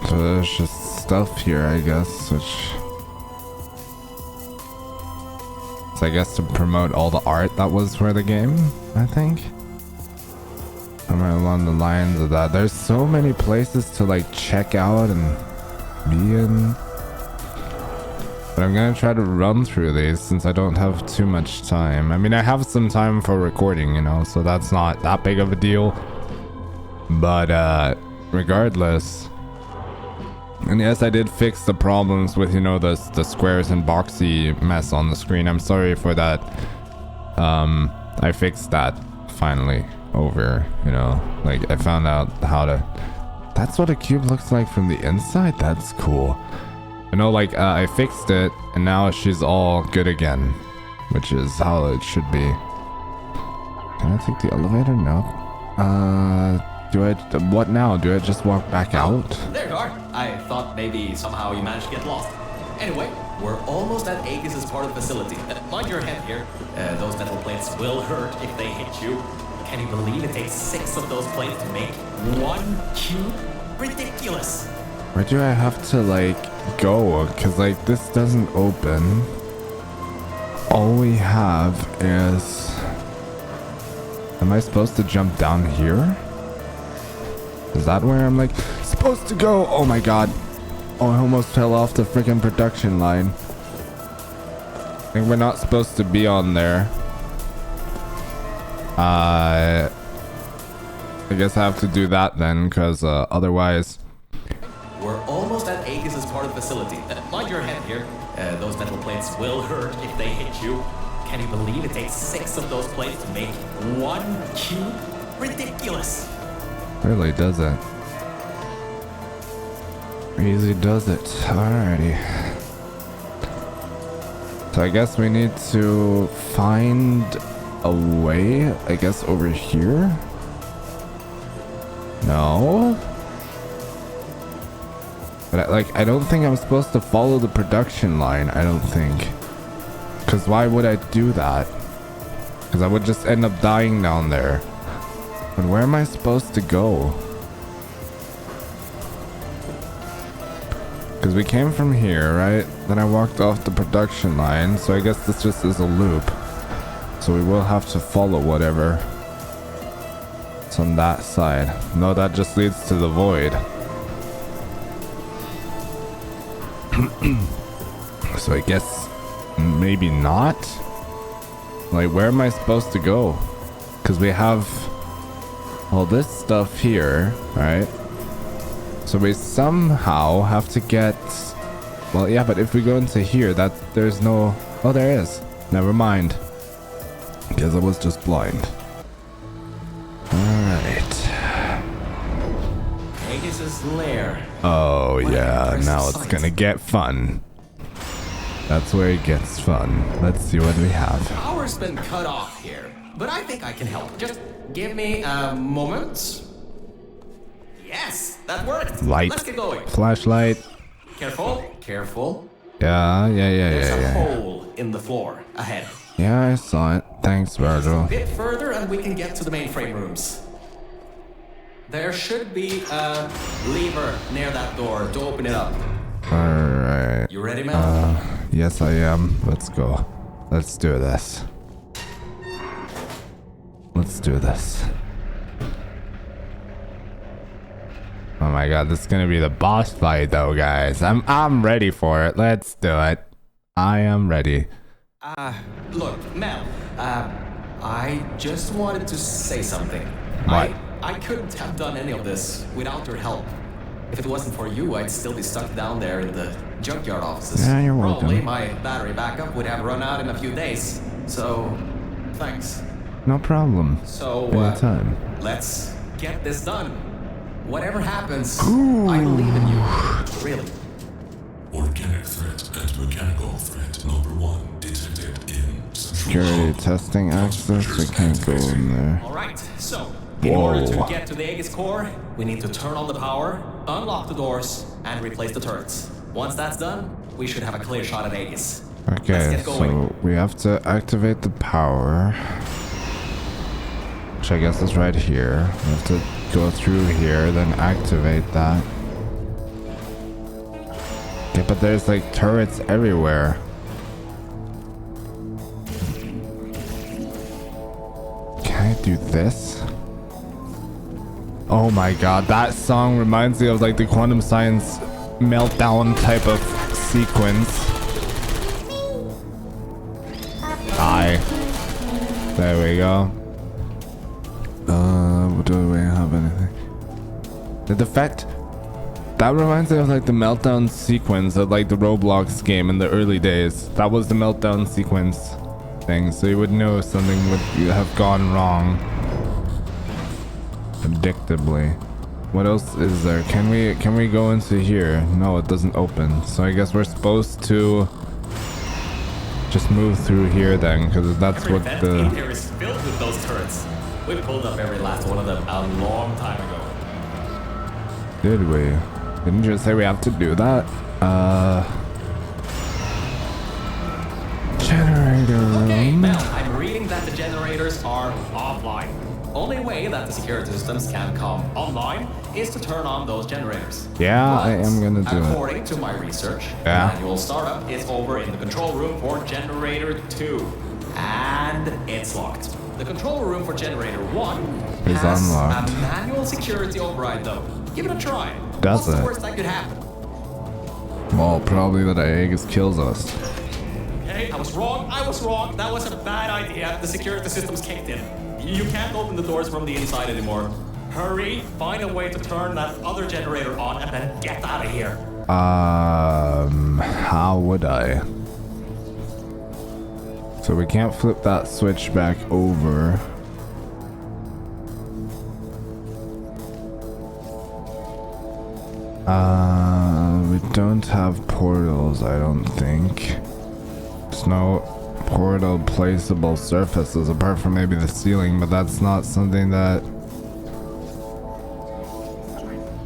So there's just stuff here, I guess, which... So I guess to promote all the art that was for the game, I think. Somewhere along the lines of that. There's so many places to like check out and be in. But I'm gonna try to run through these since I don't have too much time. I mean, I have some time for recording, you know, so that's not that big of a deal. But regardless. And yes, I did fix the problems with, you know, the squares and boxy mess on the screen. I'm sorry for that. I fixed that finally over, you know, like I found out how to... That's what a cube looks like from the inside? That's cool. You know, like I fixed it and now she's all good again, which is how it should be. Can I take the elevator? No. What now? Do I just walk back out? There you are. I thought maybe somehow you managed to get lost. Anyway, We're almost at Aegis' part of the facility. Mind your head here. Those metal plates will hurt if they hit you. Can you believe it takes 6 of those plates to make 1 cube? Ridiculous. Where do I have to like go? Cause like this doesn't open. All we have is... Am I supposed to jump down here? Is that where I'm like supposed to go? Oh my god. Oh, I almost fell off the freaking production line. I think we're not supposed to be on there. I guess I have to do that then, because otherwise... We're almost at Aegis' part of the facility. Mind your head here. Those metal plates will hurt if they hit you. Can you believe it takes 6 of those plates to make 1 cube? Ridiculous. Really does it. Easy does it. Alrighty. So I guess we need to find a way, I guess, over here? No? But I don't think I'm supposed to follow the production line, I don't think. Because why would I do that? Because I would just end up dying down there. And where am I supposed to go? Because we came from here, right? Then I walked off the production line, so I guess this just is a loop. So we will have to follow whatever. It's on that side. No, that just leads to the void. So I guess maybe not? Like, where am I supposed to go? Because we have all this stuff here, right? So we somehow have to get... Well, yeah, but if we go into here, there's no... Oh, there is. Never mind. Because I was just blind. Alright. Aegis' lair. Oh, yeah. Now it's gonna get fun. That's where it gets fun. Let's see what we have. Power's been cut off here, but I think I can help. Just give me a moment. Yes, that worked. Light. Let's get going. Flashlight. Careful, careful. Yeah. There's a hole in the floor ahead. Yeah, I saw it. Thanks, Virgil. A bit further and we can get to the mainframe rooms. There should be a lever near that door to open it up. Alright. You ready, Mel? Yes, I am. Let's go. Let's do this. Let's do this. Oh my god, this is gonna be the boss fight though, guys. I'm ready for it. Let's do it. I am ready. Look, Mel, I just wanted to say something. What? I couldn't have done any of this without your help. If it wasn't for you, I'd still be stuck down there in the junkyard offices. Yeah, you're welcome. Probably my battery backup would have run out in a few days. So, thanks. No problem. So, Anytime. let's get this done. Whatever happens, I believe in you. Really. Organic threat and mechanical threat number 1 detected in central Security hub. testing access. We can't go in there. Alright, so, in order to get to the Aegis core, we need to turn on the power, unlock the doors, and replace the turrets. Once that's done, we should have a clear shot at Aegis. Let's Okay, get going. so we have to activate the power. Which I guess is right here. We have to go through here, then activate that. Okay, but there's like turrets everywhere. Can I do this? Oh my god, that song reminds me of like the Quantum Science meltdown type of sequence. Hi. There we go. Do we have anything? The fact that reminds me of like the meltdown sequence of like the Roblox game in the early days. That was the meltdown sequence thing, so you would know something would have gone wrong. Predictably. What else is there? Can we go into here? No, it doesn't open. So I guess we're supposed to just move through here then, because that's Every what vent the... in here is filled with those turrets. We pulled up every last one of them a long time ago. Did we? Didn't you say we have to do that? generator Okay, room. Mel, I'm reading that the generators are offline. Only way that the security systems can come online is to turn on those generators. Yeah, I am gonna do it. According to my research, Yeah. the manual startup is over in the control room for generator 2. And it's locked. The control room for generator 1 Is has unlocked. a manual security override though. Give it a try. Does What's it? the worst that could happen? Well, probably that Aegis kills us. Hey, I was wrong. That was a bad idea. The security system's kicked in. You can't open the doors from the inside anymore. Hurry, find a way to turn that other generator on and then get out of here. How would I? So we can't flip that switch back over. We don't have portals, I don't think. There's no portal placeable surfaces apart from maybe the ceiling, but that's not something that...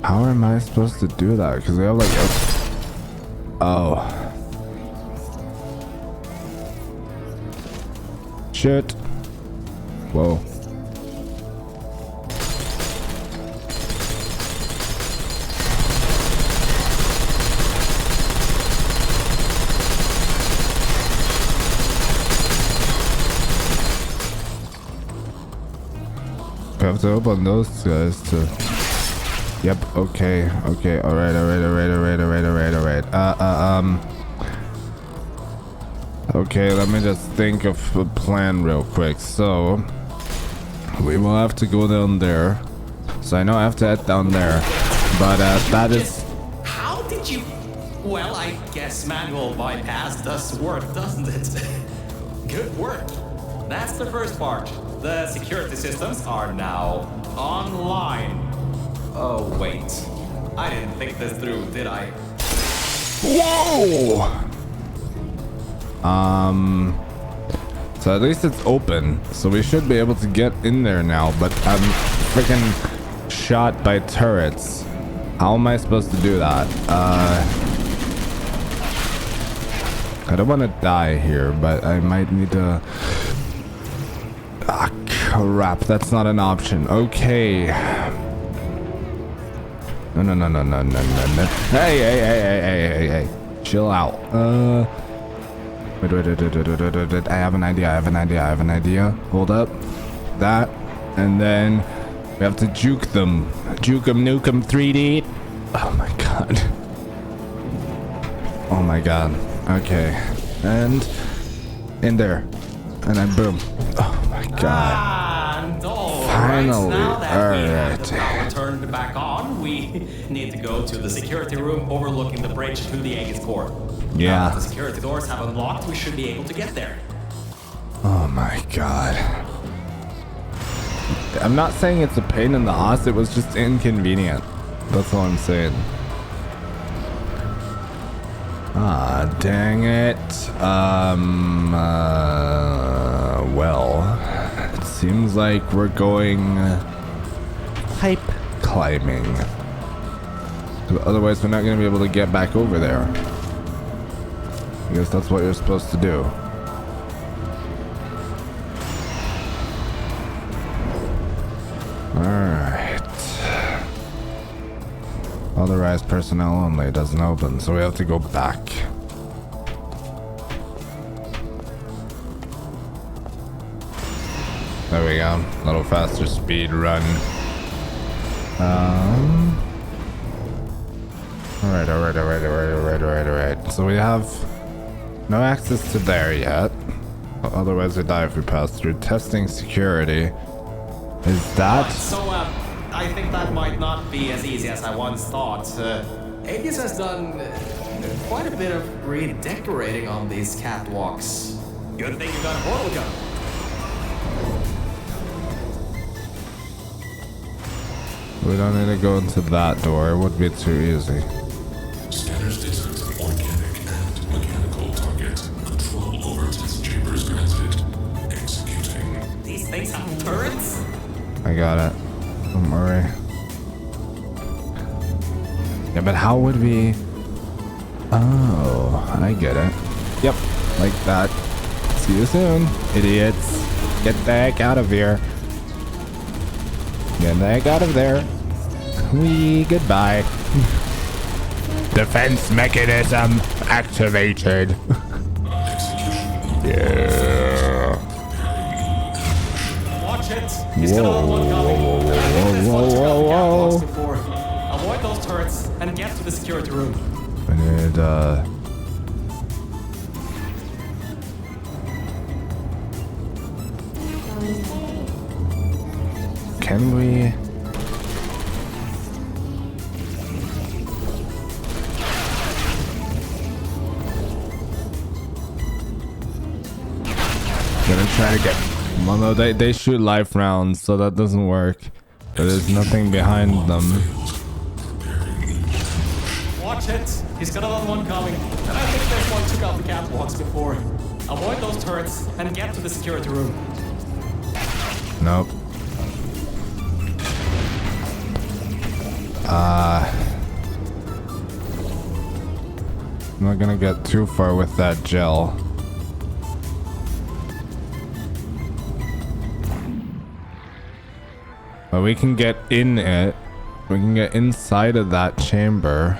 How am I supposed to do that? Because we have like a... Oh. Shit. Whoa. We have to open those guys to... Yep, okay, alright. Okay, let me just think of a plan real quick. So, we will have to go down there. So I know I have to head down there. But that is... How did you... Well, I guess manual bypass does work, doesn't it? Good work. That's the first part. The security systems are now online. Oh, wait. I didn't think this through, did I? Whoa! So at least it's open. So we should be able to get in there now. But I'm freaking shot by turrets. How am I supposed to do that? I don't want to die here, but I might need to... Ah, crap. That's not an option. Okay. No. Hey. Chill out. Wait. I have an idea. Hold up. That. And then we have to juke them. Juke them, nuke them, 3D. Oh my god. Okay. And in there. And then boom. Oh my god. And all Finally. right, now that we have the Alright. power turned back on, we need to go to the security room overlooking the bridge to the Aegis core. Yeah. Now that the security doors have unlocked, we should be able to get there. Oh my god. I'm not saying it's a pain in the ass, it was just inconvenient. That's all I'm saying. Ah, dang it. Well, it seems like we're going pipe climbing. Otherwise, we're not going to be able to get back over there. I guess that's what you're supposed to do. Alright. Authorized personnel only doesn't open, so we have to go back. There we go. A little faster speed run. Alright. So we have no access to there yet. Otherwise we die if we pass through. Testing security. Is that... So, I think that might not be as easy as I once thought. Aegis has done quite a bit of redecorating on these catwalks. Good thing you got a portal gun. We don't need to go into that door. It would be too easy. Scanners detect organic and mechanical target. Control over test chambers granted. Executing. These things have turrets? I got it. Don't worry. Yeah, but how would we... Oh, I get it. Yep, like that. See you soon, idiots. Get the heck out of here. Get the heck out of there. Goodbye. Defense mechanism activated. Yeah. Watch it. He's got another one coming. Whoa. Before. Avoid those turrets and get to the security room. I need, can we? Gonna try to get. Well, no, they shoot life rounds, so that doesn't work. But there's nothing behind them. Watch it. He's got another one coming. And I think this one took out the catwalks before. Avoid those turrets and get to the security room. Nope. I'm not gonna get too far with that gel. But we can get in it. We can get inside of that chamber.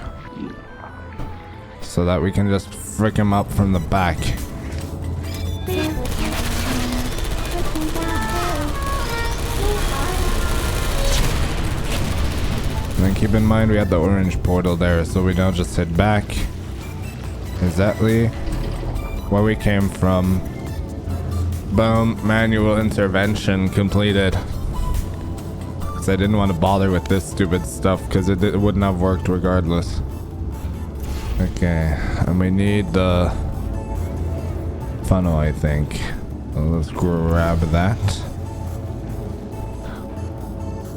So that we can just frick him up from the back. And then keep in mind we had the orange portal there, so we now just head back. Exactly where we came from. Boom, manual intervention completed. Because I didn't want to bother with this stupid stuff because it wouldn't have worked regardless. Okay, and we need the funnel, I think. So let's grab that.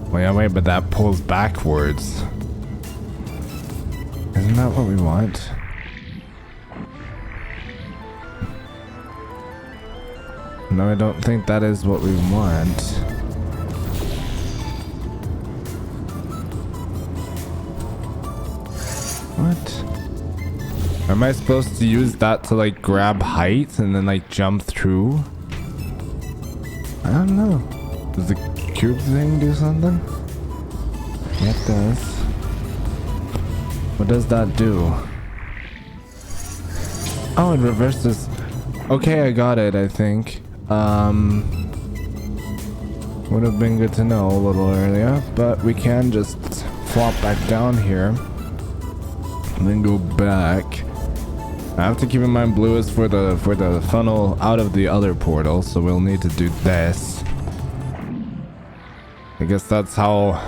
Well, yeah, wait, but that pulls backwards. Isn't that what we want? No, I don't think that is what we want. What? Am I supposed to use that to like grab height and then like jump through? I don't know. Does the cube thing do something? Yeah, it does. What does that do? Oh, it reverses. Okay, I got it, I think. Would have been good to know a little earlier, but we can just flop back down here and then go back. I have to keep in mind blue is for the funnel out of the other portal, so we'll need to do this. I guess that's how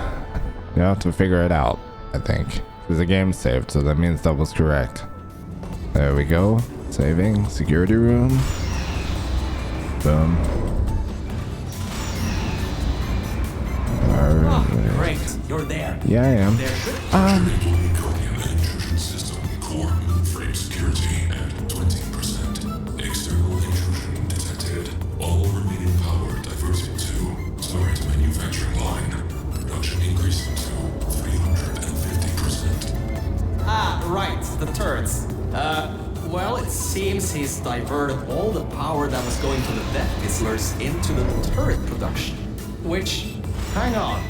you have to figure it out, I think. There's a game saved, so that means that was correct. There we go. Saving. Security room. Boom. Oh, great. You're there. Yeah, I am. System core frame security at 20%. External intrusion detected. All remaining power diverted to storage manufacturing line. Production increasing to 350%. Ah, right. The turrets. Well, it seems he's diverted all the power that was going to the death whistlers into the turret production. Which, hang on,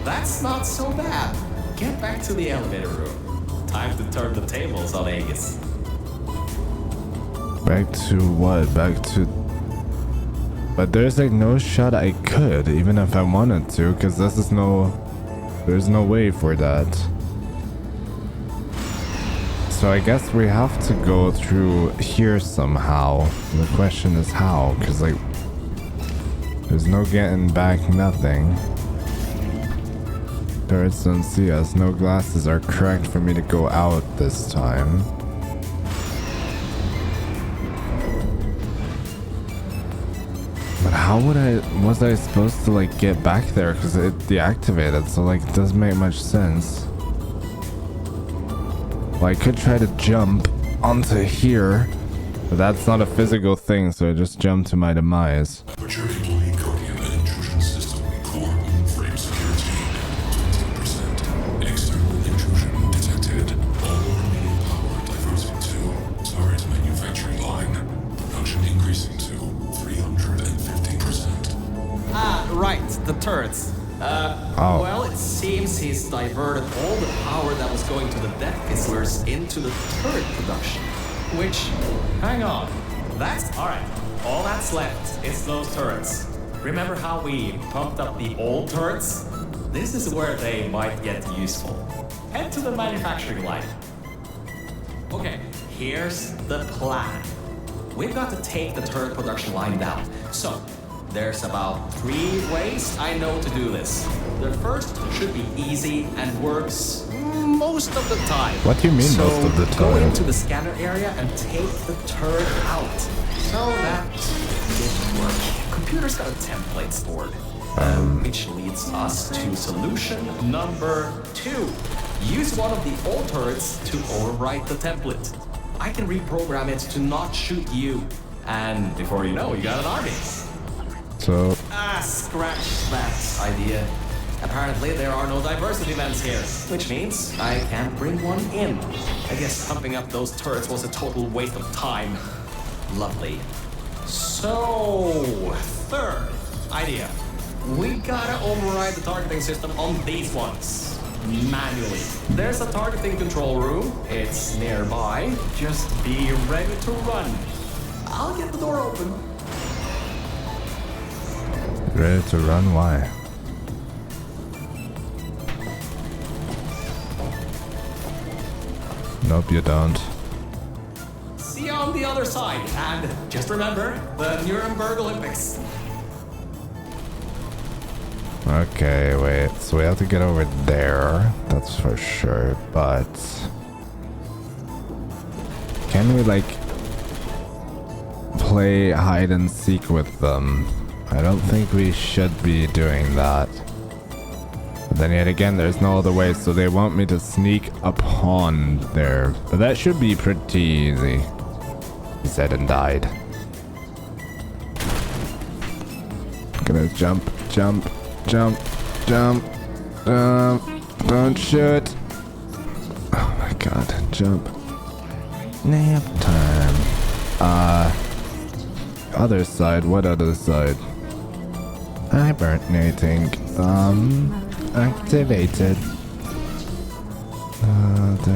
that's not so bad. Get back to the elevator room. Time to turn the tables on Aegis. Back to what? Back to... But there's like no shot I could, even if I wanted to, because this is no... There's no way for that. So I guess we have to go through here somehow. The question is how, because like... There's no getting back nothing. Turrets don't see us. No glasses are correct for me to go out this time. But how would was I supposed to like get back there? Because it deactivated, so like it doesn't make much sense. Well, I could try to jump onto here, but that's not a physical thing, so I just jumped to my demise. Mature employee coding and intrusion system core frame security at 20%. External intrusion detected. All remaining power diverted to turret manufacturing line. Production increasing to Well, it seems he's diverted all the power that was going to the death fizzlers into the turret production. Which, hang on, that's alright. All that's left is those turrets. Remember how we pumped up the old turrets? This is where they might get useful. Head to the manufacturing line. Okay, here's the plan. We've got to take the turret production line down. So, there's about 3 ways I know to do this. The first should be easy and works most of the time. What do you mean so most of the go time? into the scanner area and take the turret out. So that didn't work. Computer's got a template stored. Which leads us to solution number 2. Use one of the old turrets to overwrite the template. I can reprogram it to not shoot you. And before you know, you got an army. So, Scratch that idea. Apparently there are no diversity events here, which means I can't bring one in. I guess pumping up those turrets was a total waste of time. Lovely. So, third idea. We gotta override the targeting system on these ones. Manually. There's a targeting control room. It's nearby. Just be ready to run. I'll get the door open. ready to run? Why? Nope, you don't. See you on the other side. And just remember, the Nuremberg Olympics. Okay, wait. So we have to get over there. That's for sure. But can we like play hide and seek with them? I don't think we should be doing that. But then yet again, there's no other way, so they want me to sneak upon there. But that should be pretty easy. He said and died. Gonna jump, jump, jump, jump, jump. Don't shoot. Oh my god, jump. Nap time. Other side, what other side? Hibernating. Activated. There we go.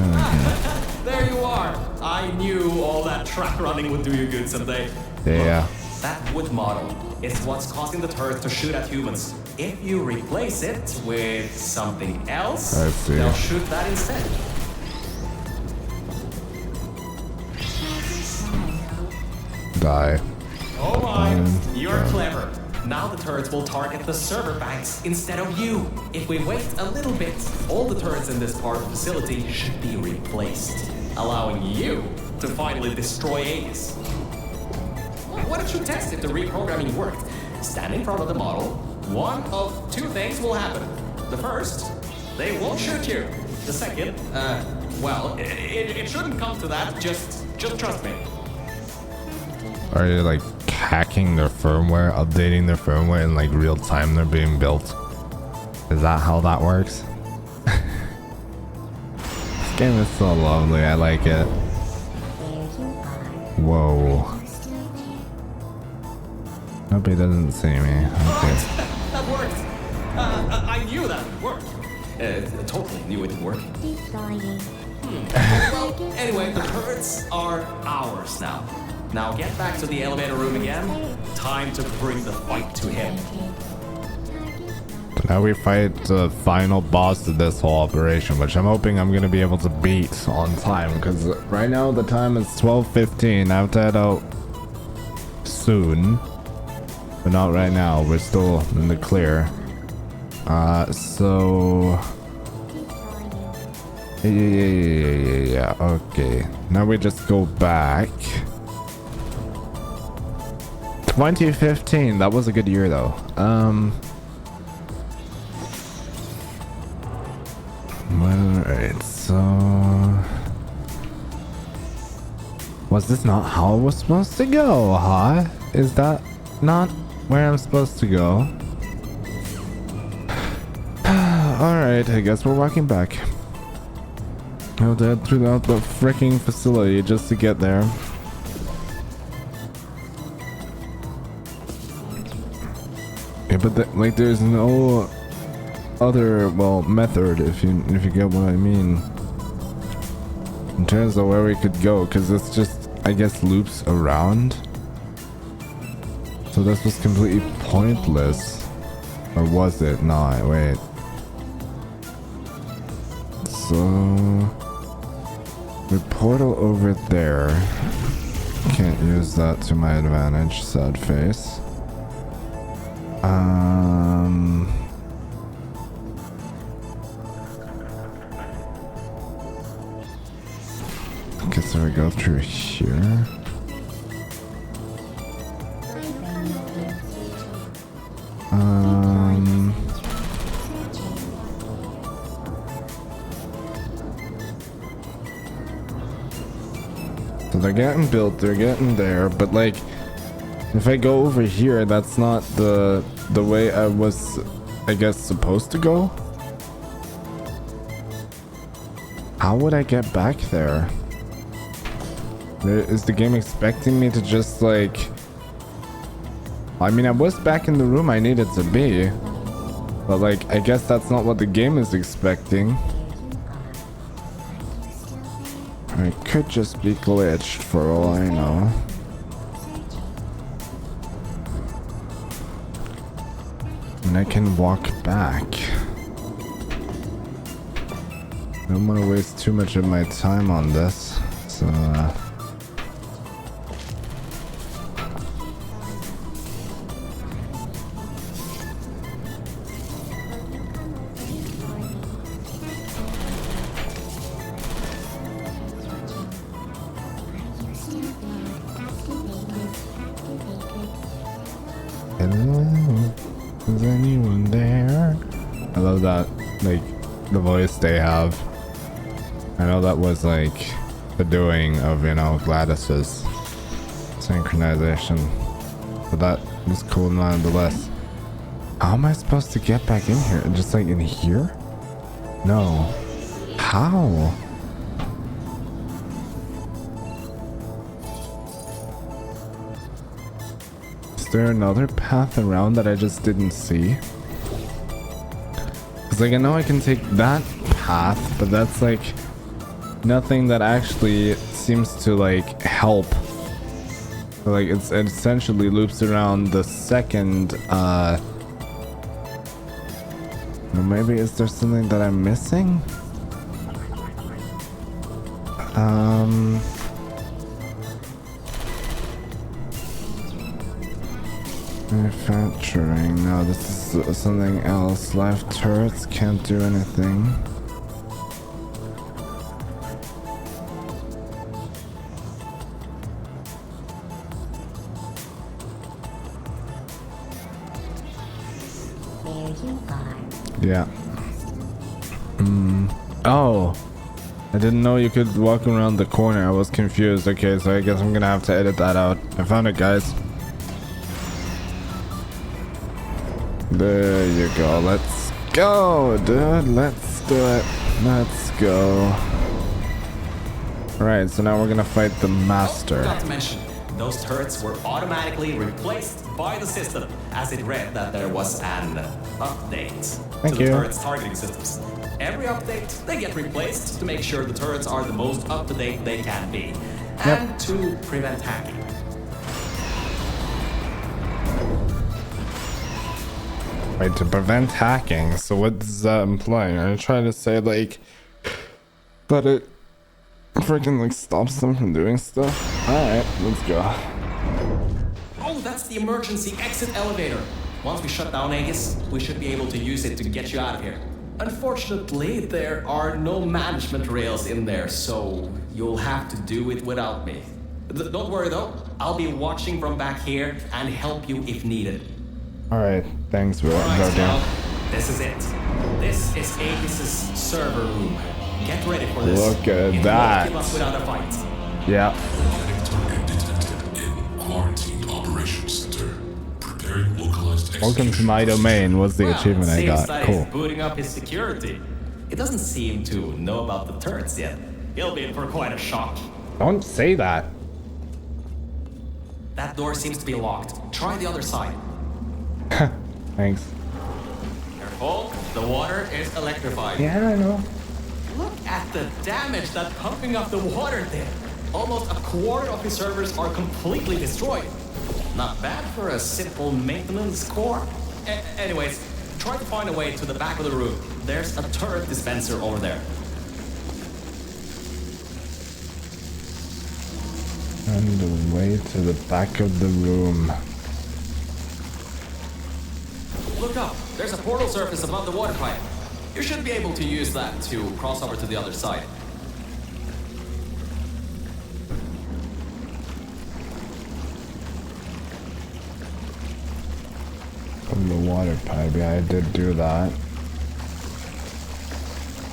There you are. I knew all that track running would do you good someday. Yeah. Look, that wood model is what's causing the turret to shoot at humans. If you replace it with something else, I see. they'll shoot that instead. Die. Oh my, you're clever. Now the turrets will target the server banks instead of you. If we wait a little bit, all the turrets in this part of the facility should be replaced, allowing you to finally destroy Aegis. Why don't you test if the reprogramming worked? Stand in front of the model. One of 2 things will happen. The first, they won't shoot you. The second, well, it shouldn't come to that. Just trust me. Are you like hacking their firmware, updating their firmware in like real time they're being built? Is that how that works? This game is so lovely, I like it. Whoa. Hope he doesn't see me. Okay. That worked. I knew that would work. Totally knew it would work. Well, anyway, the turrets are ours now. Now get back to the elevator room again. Time to bring the fight to him. Now we fight the final boss of this whole operation, which I'm hoping I'm gonna be able to beat on time, because right now the time is 12:15. I have to head out soon, but not right now. We're still in the clear. So yeah. Okay, now we just go back. 2015. That was a good year though. Alright, so was this not how I was supposed to go, huh? Is that not where I'm supposed to go? Alright, I guess we're walking back. I'll head throughout the freaking facility just to get there. Yeah, but like there's no other, well, method, if you get what I mean, in terms of where we could go, because it's just, I guess, loops around. So this was completely pointless, or was it? No, wait. So the portal over there, can't use that to my advantage, sad face. Okay, so we go through here. So they're getting built, they're getting there, but like, if I go over here, that's not the way I was, I guess, supposed to go. How would I get back there? Is the game expecting me to just like... I mean, I was back in the room I needed to be, but like, I guess that's not what the game is expecting. It could just be glitched for all I know. And I can walk back. I don't want to waste too much of my time on this, so hello, is anyone there? I love that, like, the voice they have. I know that was like the doing of, you know, Gladys's synchronization, but that was cool nonetheless. How am I supposed to get back in here? Just like in here? No. How? Is there another path around that I just didn't see? Because like I know I can take that path, but that's like nothing that actually seems to like help. Like it essentially loops around the second or maybe is there something that I'm missing? Manufacturing. No, this is something else. Live turrets can't do anything. Yeah. Oh, I didn't know you could walk around the corner. I was confused. Okay, so I guess I'm gonna have to edit that out. I found it, guys. There you go. Let's go, dude. Let's do it. Let's go. Alright, so now we're gonna fight the master. Not to mention, those turrets were automatically replaced by the system, as it read that there was an update Thank to the you. turrets targeting systems. Every update, they get replaced to make sure the turrets are the most up-to-date they can be, and to prevent hacking. Wait, to prevent hacking? So what does that imply? Are you trying to say like that it freaking like stops them from doing stuff? Alright, let's go. Oh, that's the emergency exit elevator. Once we shut down Aegis, we should be able to use it to get you out of here. Unfortunately, there are no management rails in there, so you'll have to do it without me. Don't worry though, I'll be watching from back here and help you if needed. Alright, thanks, bro. Alright, now, this is it. This is Aegis' server room. Get ready for this. Look at It that. won't give up without a fight. Yeah. Organic target detected in quarantined operations center. Preparing localized Welcome to my domain was the Well, achievement I seems got. that Cool. he's booting up his security. He doesn't seem to know about the turrets yet. He'll be in for quite a shock. Don't say that. That door seems to be locked. Try the other side. Thanks. Careful. Oh, the water is electrified. Yeah, I know. Look at the damage that pumping up the water did. Almost a quarter of the servers are completely destroyed. Not bad for a simple maintenance core. Anyways, try to find a way to the back of the room. There's a turret dispenser over there. And the way to the back of the room. Look up. There's a portal surface above the water pipe. You should be able to use that to cross over to the other side. From the water pipe, yeah, I did do that.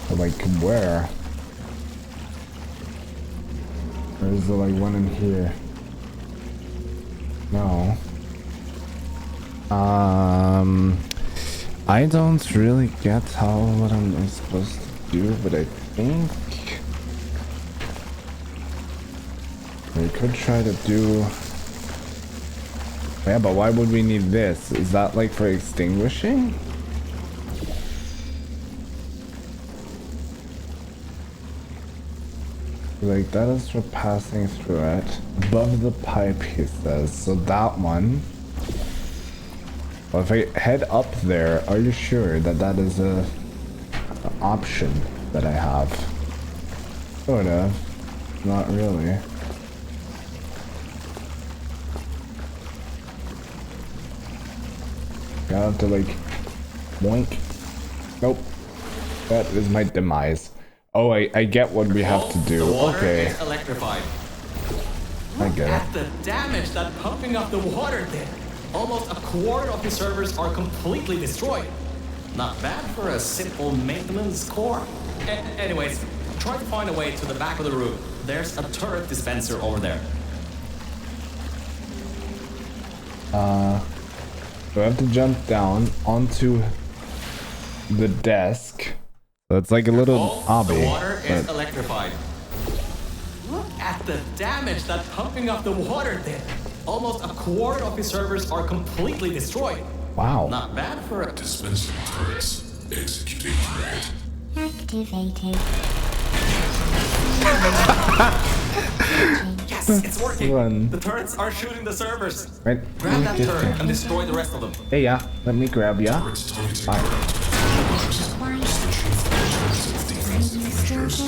But like, where? Or is there like one in here? No. I don't really get what I'm supposed to do, but I think we could try to do. Yeah, but why would we need this? Is that like for extinguishing? Like that is for passing through it. Above the pipe, he says. So that one. Well, if I head up there, are you sure that that is an option that I have? Sort of. Not really. I have to like boink. Nope. That is my demise. Oh, I get what we have to do. The water Okay. is electrified. I get it. At the damage that pumping up the water did. Almost a quarter of the servers are completely destroyed. Not bad for a simple maintenance core. Anyways, try to find a way to the back of the room. There's a turret dispenser over there. So I have to jump down onto the desk. So it's like a little obby. The water is But electrified. Look at the damage that pumping up the water did. Almost a quarter of the servers are completely destroyed. wow. Not bad for a... Dispensing turrets. Executing threat. Activated. Yes, it's working. Run. The turrets are shooting the servers. Right. Grab that turret and destroy the rest of them. Hey, yeah. Let me grab ya. Turrets targeting Bye. ground. Switching functions of defensive measures.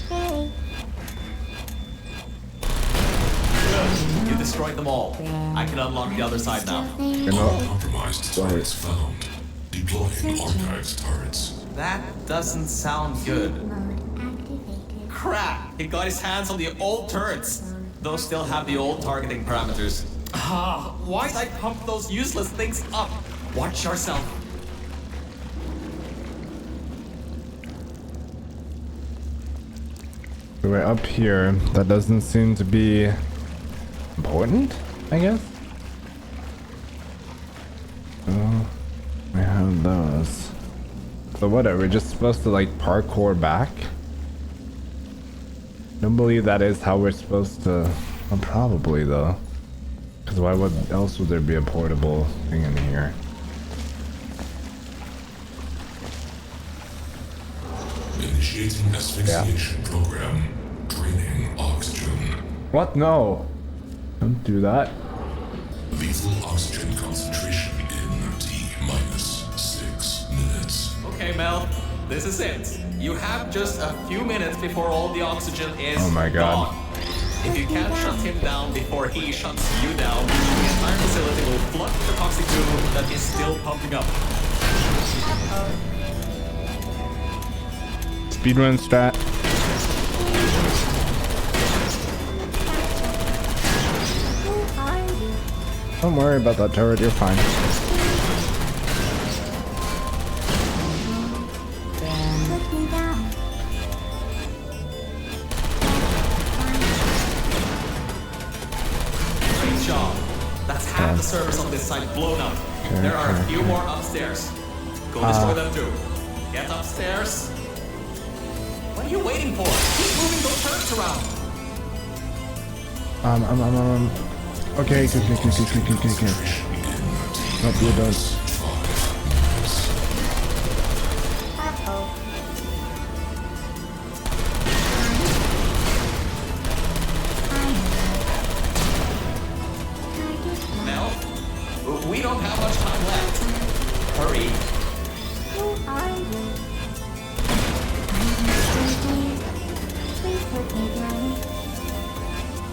Hey. You destroyed them all. I can unlock the other side now. You know, Compromised turrets found. Deploying archives turrets. That doesn't sound good. Mode activated. Crap! He got his hands on the old turrets. Those still have the old targeting parameters. Ah, why'd I pump those useless things up? Watch yourself. we're up here. That doesn't seem to be important, I guess. Oh, we have those. So what, are we just supposed to like parkour back? Don't believe that is how we're supposed to. Well, probably though. Because why would else would there be a portable thing in here? Initiating asphyxiation program. Draining oxygen. What? No! Don't do that. Lethal oxygen concentration in T-minus 6 minutes. Okay, Mel, this is it. You have just a few minutes before all the oxygen is Oh my God. gone. If you can't shut him down before he shuts you down, the entire facility will flood with the toxic goo that is still pumping up. Speedrun strat. Who are you? Don't worry about that turret, you're fine. Put me down. Great job. That's half the servers on this side blown up. There are a few more upstairs. Go destroy them too. Get upstairs. What are you waiting for? Keep moving those turrets around. Okay, good. Nope, you're done.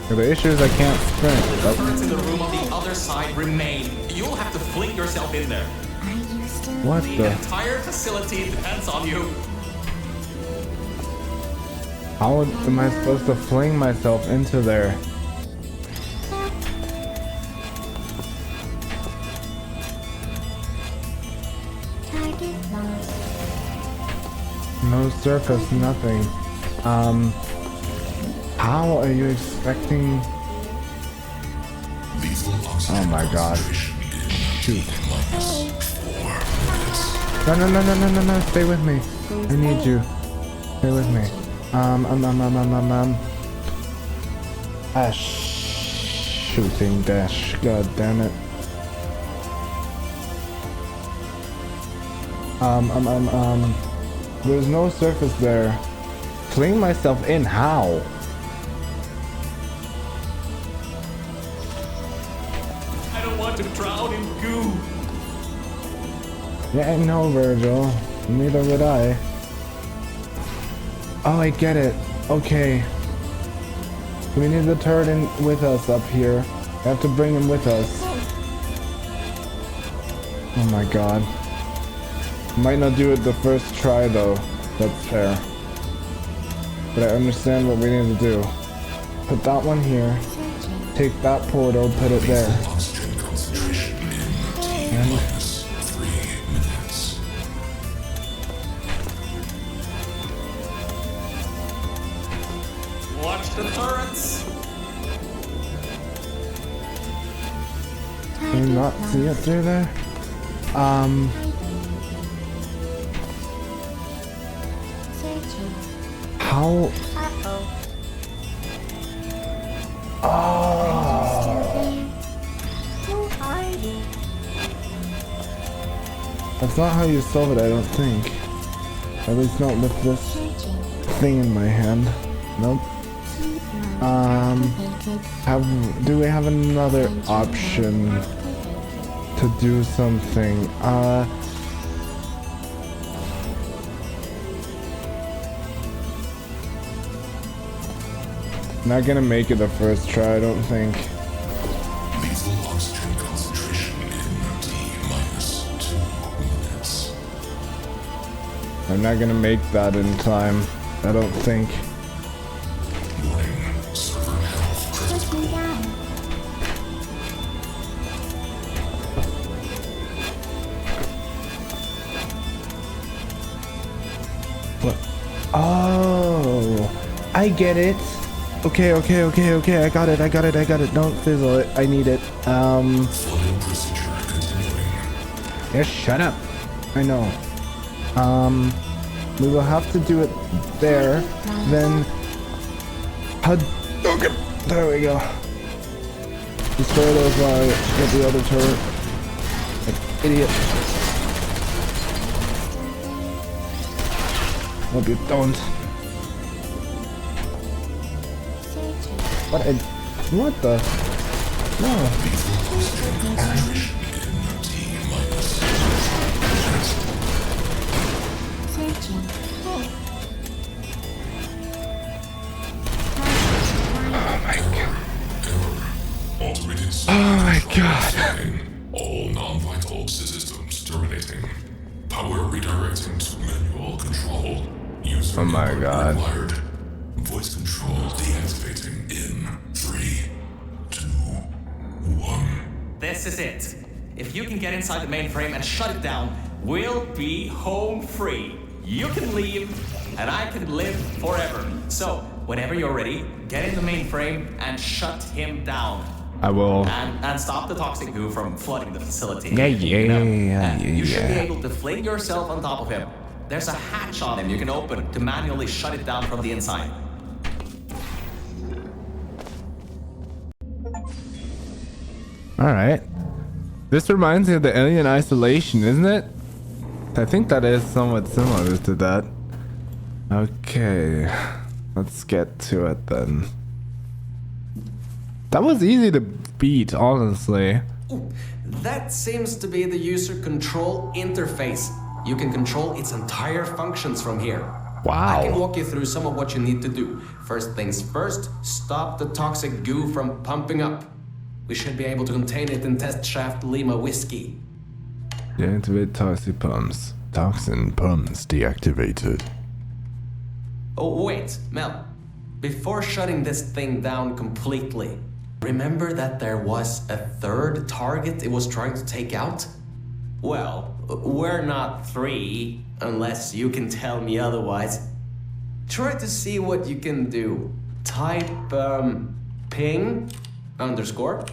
The issue is I can't sprint. The turrets in the room on the other side remain. You'll have to fling yourself in there. Are you still What The the? entire facility depends on you. How am I supposed to fling myself into there? target lost? No surface, nothing. How are you expecting? Oh my god. Shoot. No, stay with me. I need you. Stay with me. Shooting dash. God damn it. There's no surface there. Fling myself in, how? I don't want to drown in goo. Yeah, I know, Virgil. Neither would I. Oh, I get it. Okay. We need the turret in with us up here. We have to bring him with us. Oh my god. Might not do it the first try though. That's fair. But I understand what we need to do. Put that one here. Take that portal, put it there. Oxygen concentration in T And minus 3 minutes. Watch the turrets. can you not see it through there? Searching. How? Uh-oh. Oh. Still there? Who are you? That's not how you solve it, I don't think. At least not with this Searching. thing in my hand. Nope. Keep mode activated. Do we have another option to do something? Not gonna make it the first try, I don't think. Lethal oxygen concentration in T minus 2 minutes. I'm not gonna make that in time, I don't think. Warning, server health critical. Pushing down. What? Oh, I get it. Okay, I got it. Don't fizzle it, I need it. Flooding procedure continuing. Yeah, shut up. I know. We will have to do it there, then... Okay, there we go. Destroy those while I get the other turret. Like, idiot. Hope you don't. Searching. What the? No. Concentration in T minus. Searching. Alternating Oh my god. all non-vital systems terminating. Power redirecting to manual control. User Oh my input god. required. Voice control deactivating in 3, 2, 1. This is it. If you can get inside the mainframe and shut it down, we'll be home free. You can leave, and I can live forever. So, whenever you're ready, get in the mainframe and shut him down. I will. And stop the toxic goo from flooding the facility. Yeah. You should be able to fling yourself on top of him. There's a hatch on him you can open to manually shut it down from the inside. Alright. This reminds me of the Alien Isolation, isn't it? I think that is somewhat similar to that. Okay. Let's get to it then. That was easy to beat, honestly. That seems to be the user control interface. You can control its entire functions from here. I can Wow. walk you through some of what you need to do. First things first, stop the toxic goo from pumping up. We should be able to contain it in test shaft Lima Whiskey. Deactivate toxic pumps. Toxin pumps deactivated. Oh, wait, Mel. Before shutting this thing down completely, remember that there was a third target it was trying to take out? Well, we're not three, unless you can tell me otherwise. Try to see what you can do. Type, ping, underscore,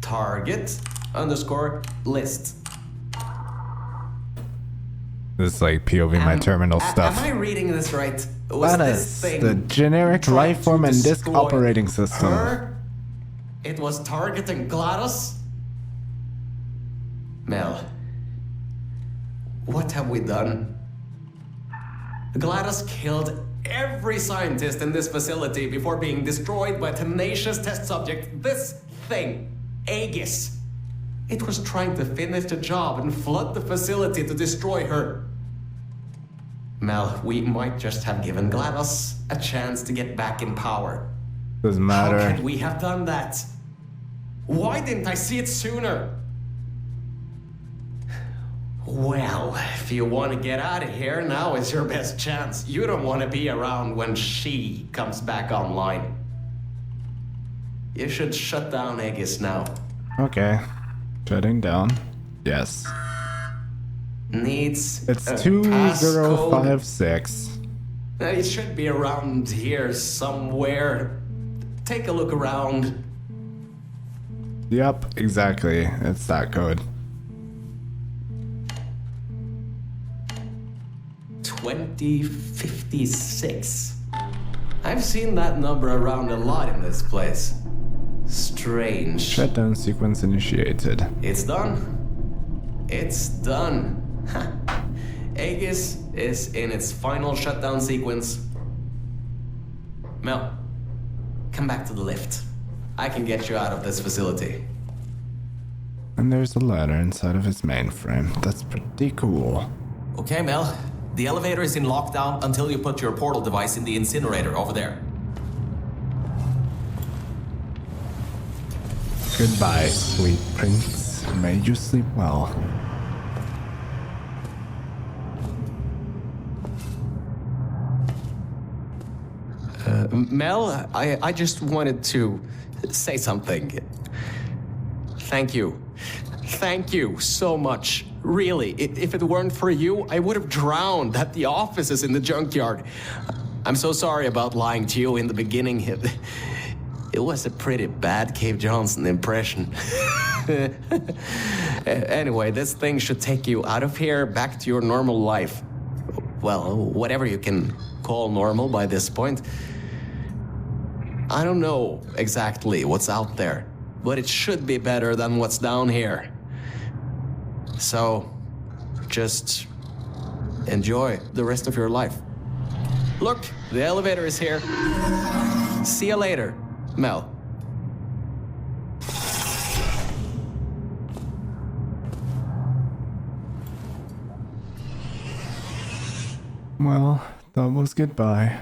target, underscore, list. This is like POV my terminal stuff. Am I reading this right? Was That this is thing the generic trying life form to and disk destroy operating system. her? It was targeting GLaDOS? Mel, what have we done? GLaDOS killed every scientist in this facility before being destroyed by a tenacious test subject. This thing, Aegis. It was trying to finish the job and flood the facility to destroy her. Mel, we might just have given GLaDOS a chance to get back in power. Doesn't How matter. could we have done that? Why didn't I see it sooner? Well, if you want to get out of here, now is your best chance. You don't want to be around when she comes back online. You should shut down Aegis now. Okay. Shutting down. Yes. Needs It's a 2056. passcode. It should be around here somewhere. Take a look around. Yep, exactly. It's that code. 2056. I've seen that number around a lot in this place. Strange. Shutdown sequence initiated. It's done. It's done. Aegis is in its final shutdown sequence. Mel, come back to the lift. I can get you out of this facility. And there's a ladder inside of his mainframe. That's pretty cool. Okay, Mel. The elevator is in lockdown until you put your portal device in the incinerator over there. Goodbye, sweet prince. May you sleep well. Mel, I just wanted to say something. Thank you. Thank you so much. Really, if it weren't for you, I would have drowned at the offices in the junkyard. I'm so sorry about lying to you in the beginning. It was a pretty bad Cave Johnson impression. Anyway, this thing should take you out of here, back to your normal life. Well, whatever you can call normal by this point. I don't know exactly what's out there, but it should be better than what's down here. So, just enjoy the rest of your life. Look, the elevator is here. See you later, Mel. Well, that was goodbye.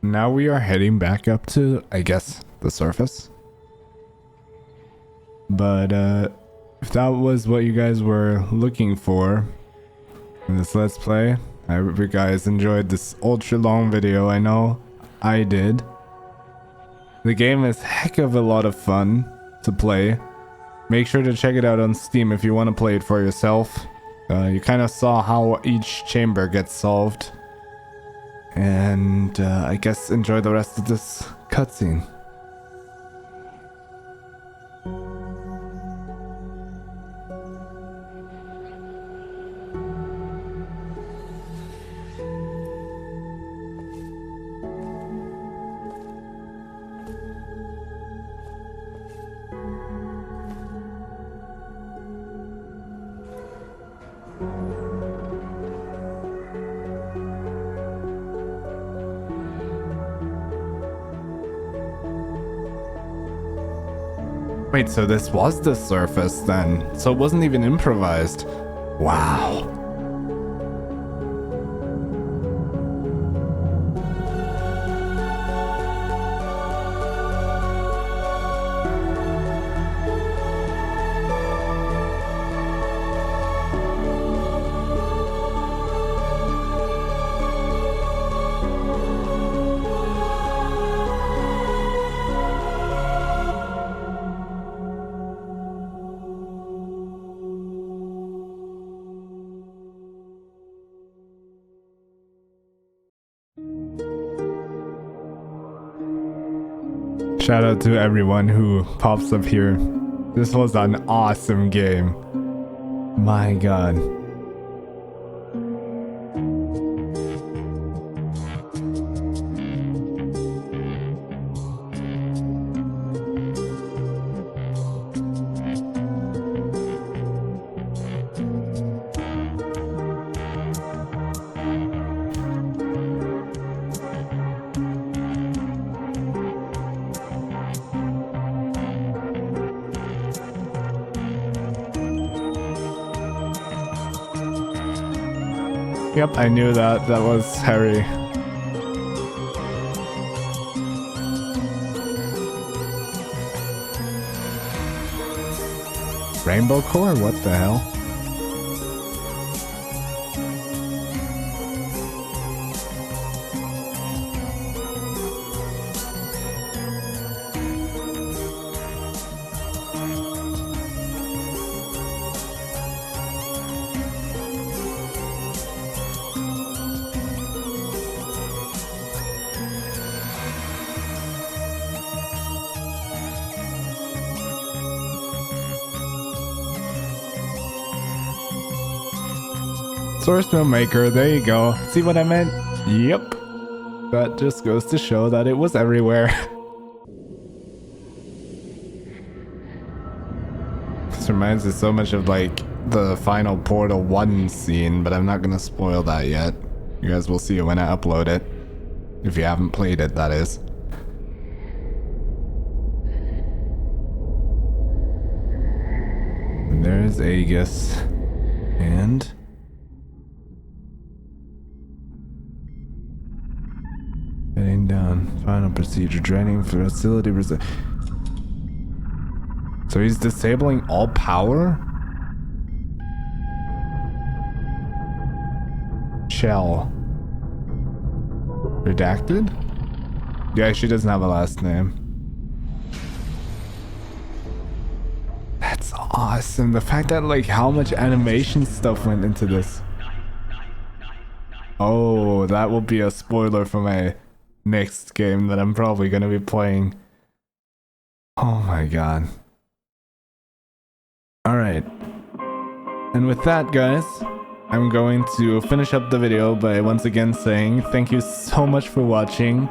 Now we are heading back up to, I guess, the surface. But, if that was what you guys were looking for in this Let's Play, I hope you guys enjoyed this ultra long video. I know I did. The game is heck of a lot of fun to play. Make sure to check it out on Steam if you want to play it for yourself. You kind of saw how each chamber gets solved. And I guess enjoy the rest of this cutscene. Wait, so this was the surface then? So it wasn't even improvised? Wow. Shout out to everyone who pops up here. This was an awesome game. My god. Yep, I knew that. That was Harry. Rainbow core? What the hell? Source Mill Maker, there you go. See what I meant? Yep. That just goes to show that it was everywhere. This reminds me so much of like the final Portal 1 scene, but I'm not gonna spoil that yet. You guys will see it when I upload it. If you haven't played it, that is. And there's Aegis. And... heading down. Final procedure. Draining facility. So he's disabling all power? Shell. Redacted? Yeah, she doesn't have a last name. That's awesome. The fact that like how much animation stuff went into this. Oh, that will be a spoiler for my next game that I'm probably gonna be playing. Oh my god. Alright. And with that, guys, I'm going to finish up the video by once again saying thank you so much for watching.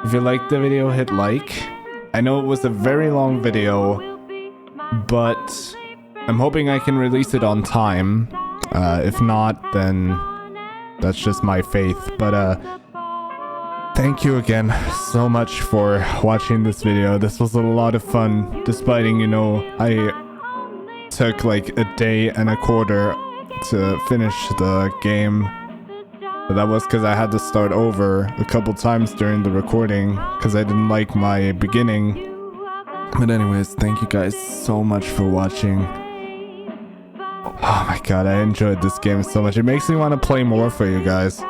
If you liked the video, hit like. I know it was a very long video, but I'm hoping I can release it on time. If not, then that's just my faith. But thank you again so much for watching this video. This was a lot of fun, despite, you know, I took like a day and a quarter to finish the game. But that was because I had to start over a couple times during the recording because I didn't like my beginning. But anyways, thank you guys so much for watching. Oh my god, I enjoyed this game so much. It makes me want to play more for you guys.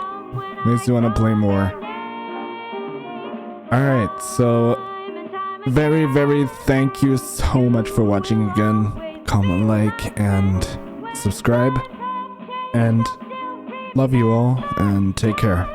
Makes me want to play more. Alright, so very thank you so much for watching again. Comment, like, and subscribe. And love you all, and take care.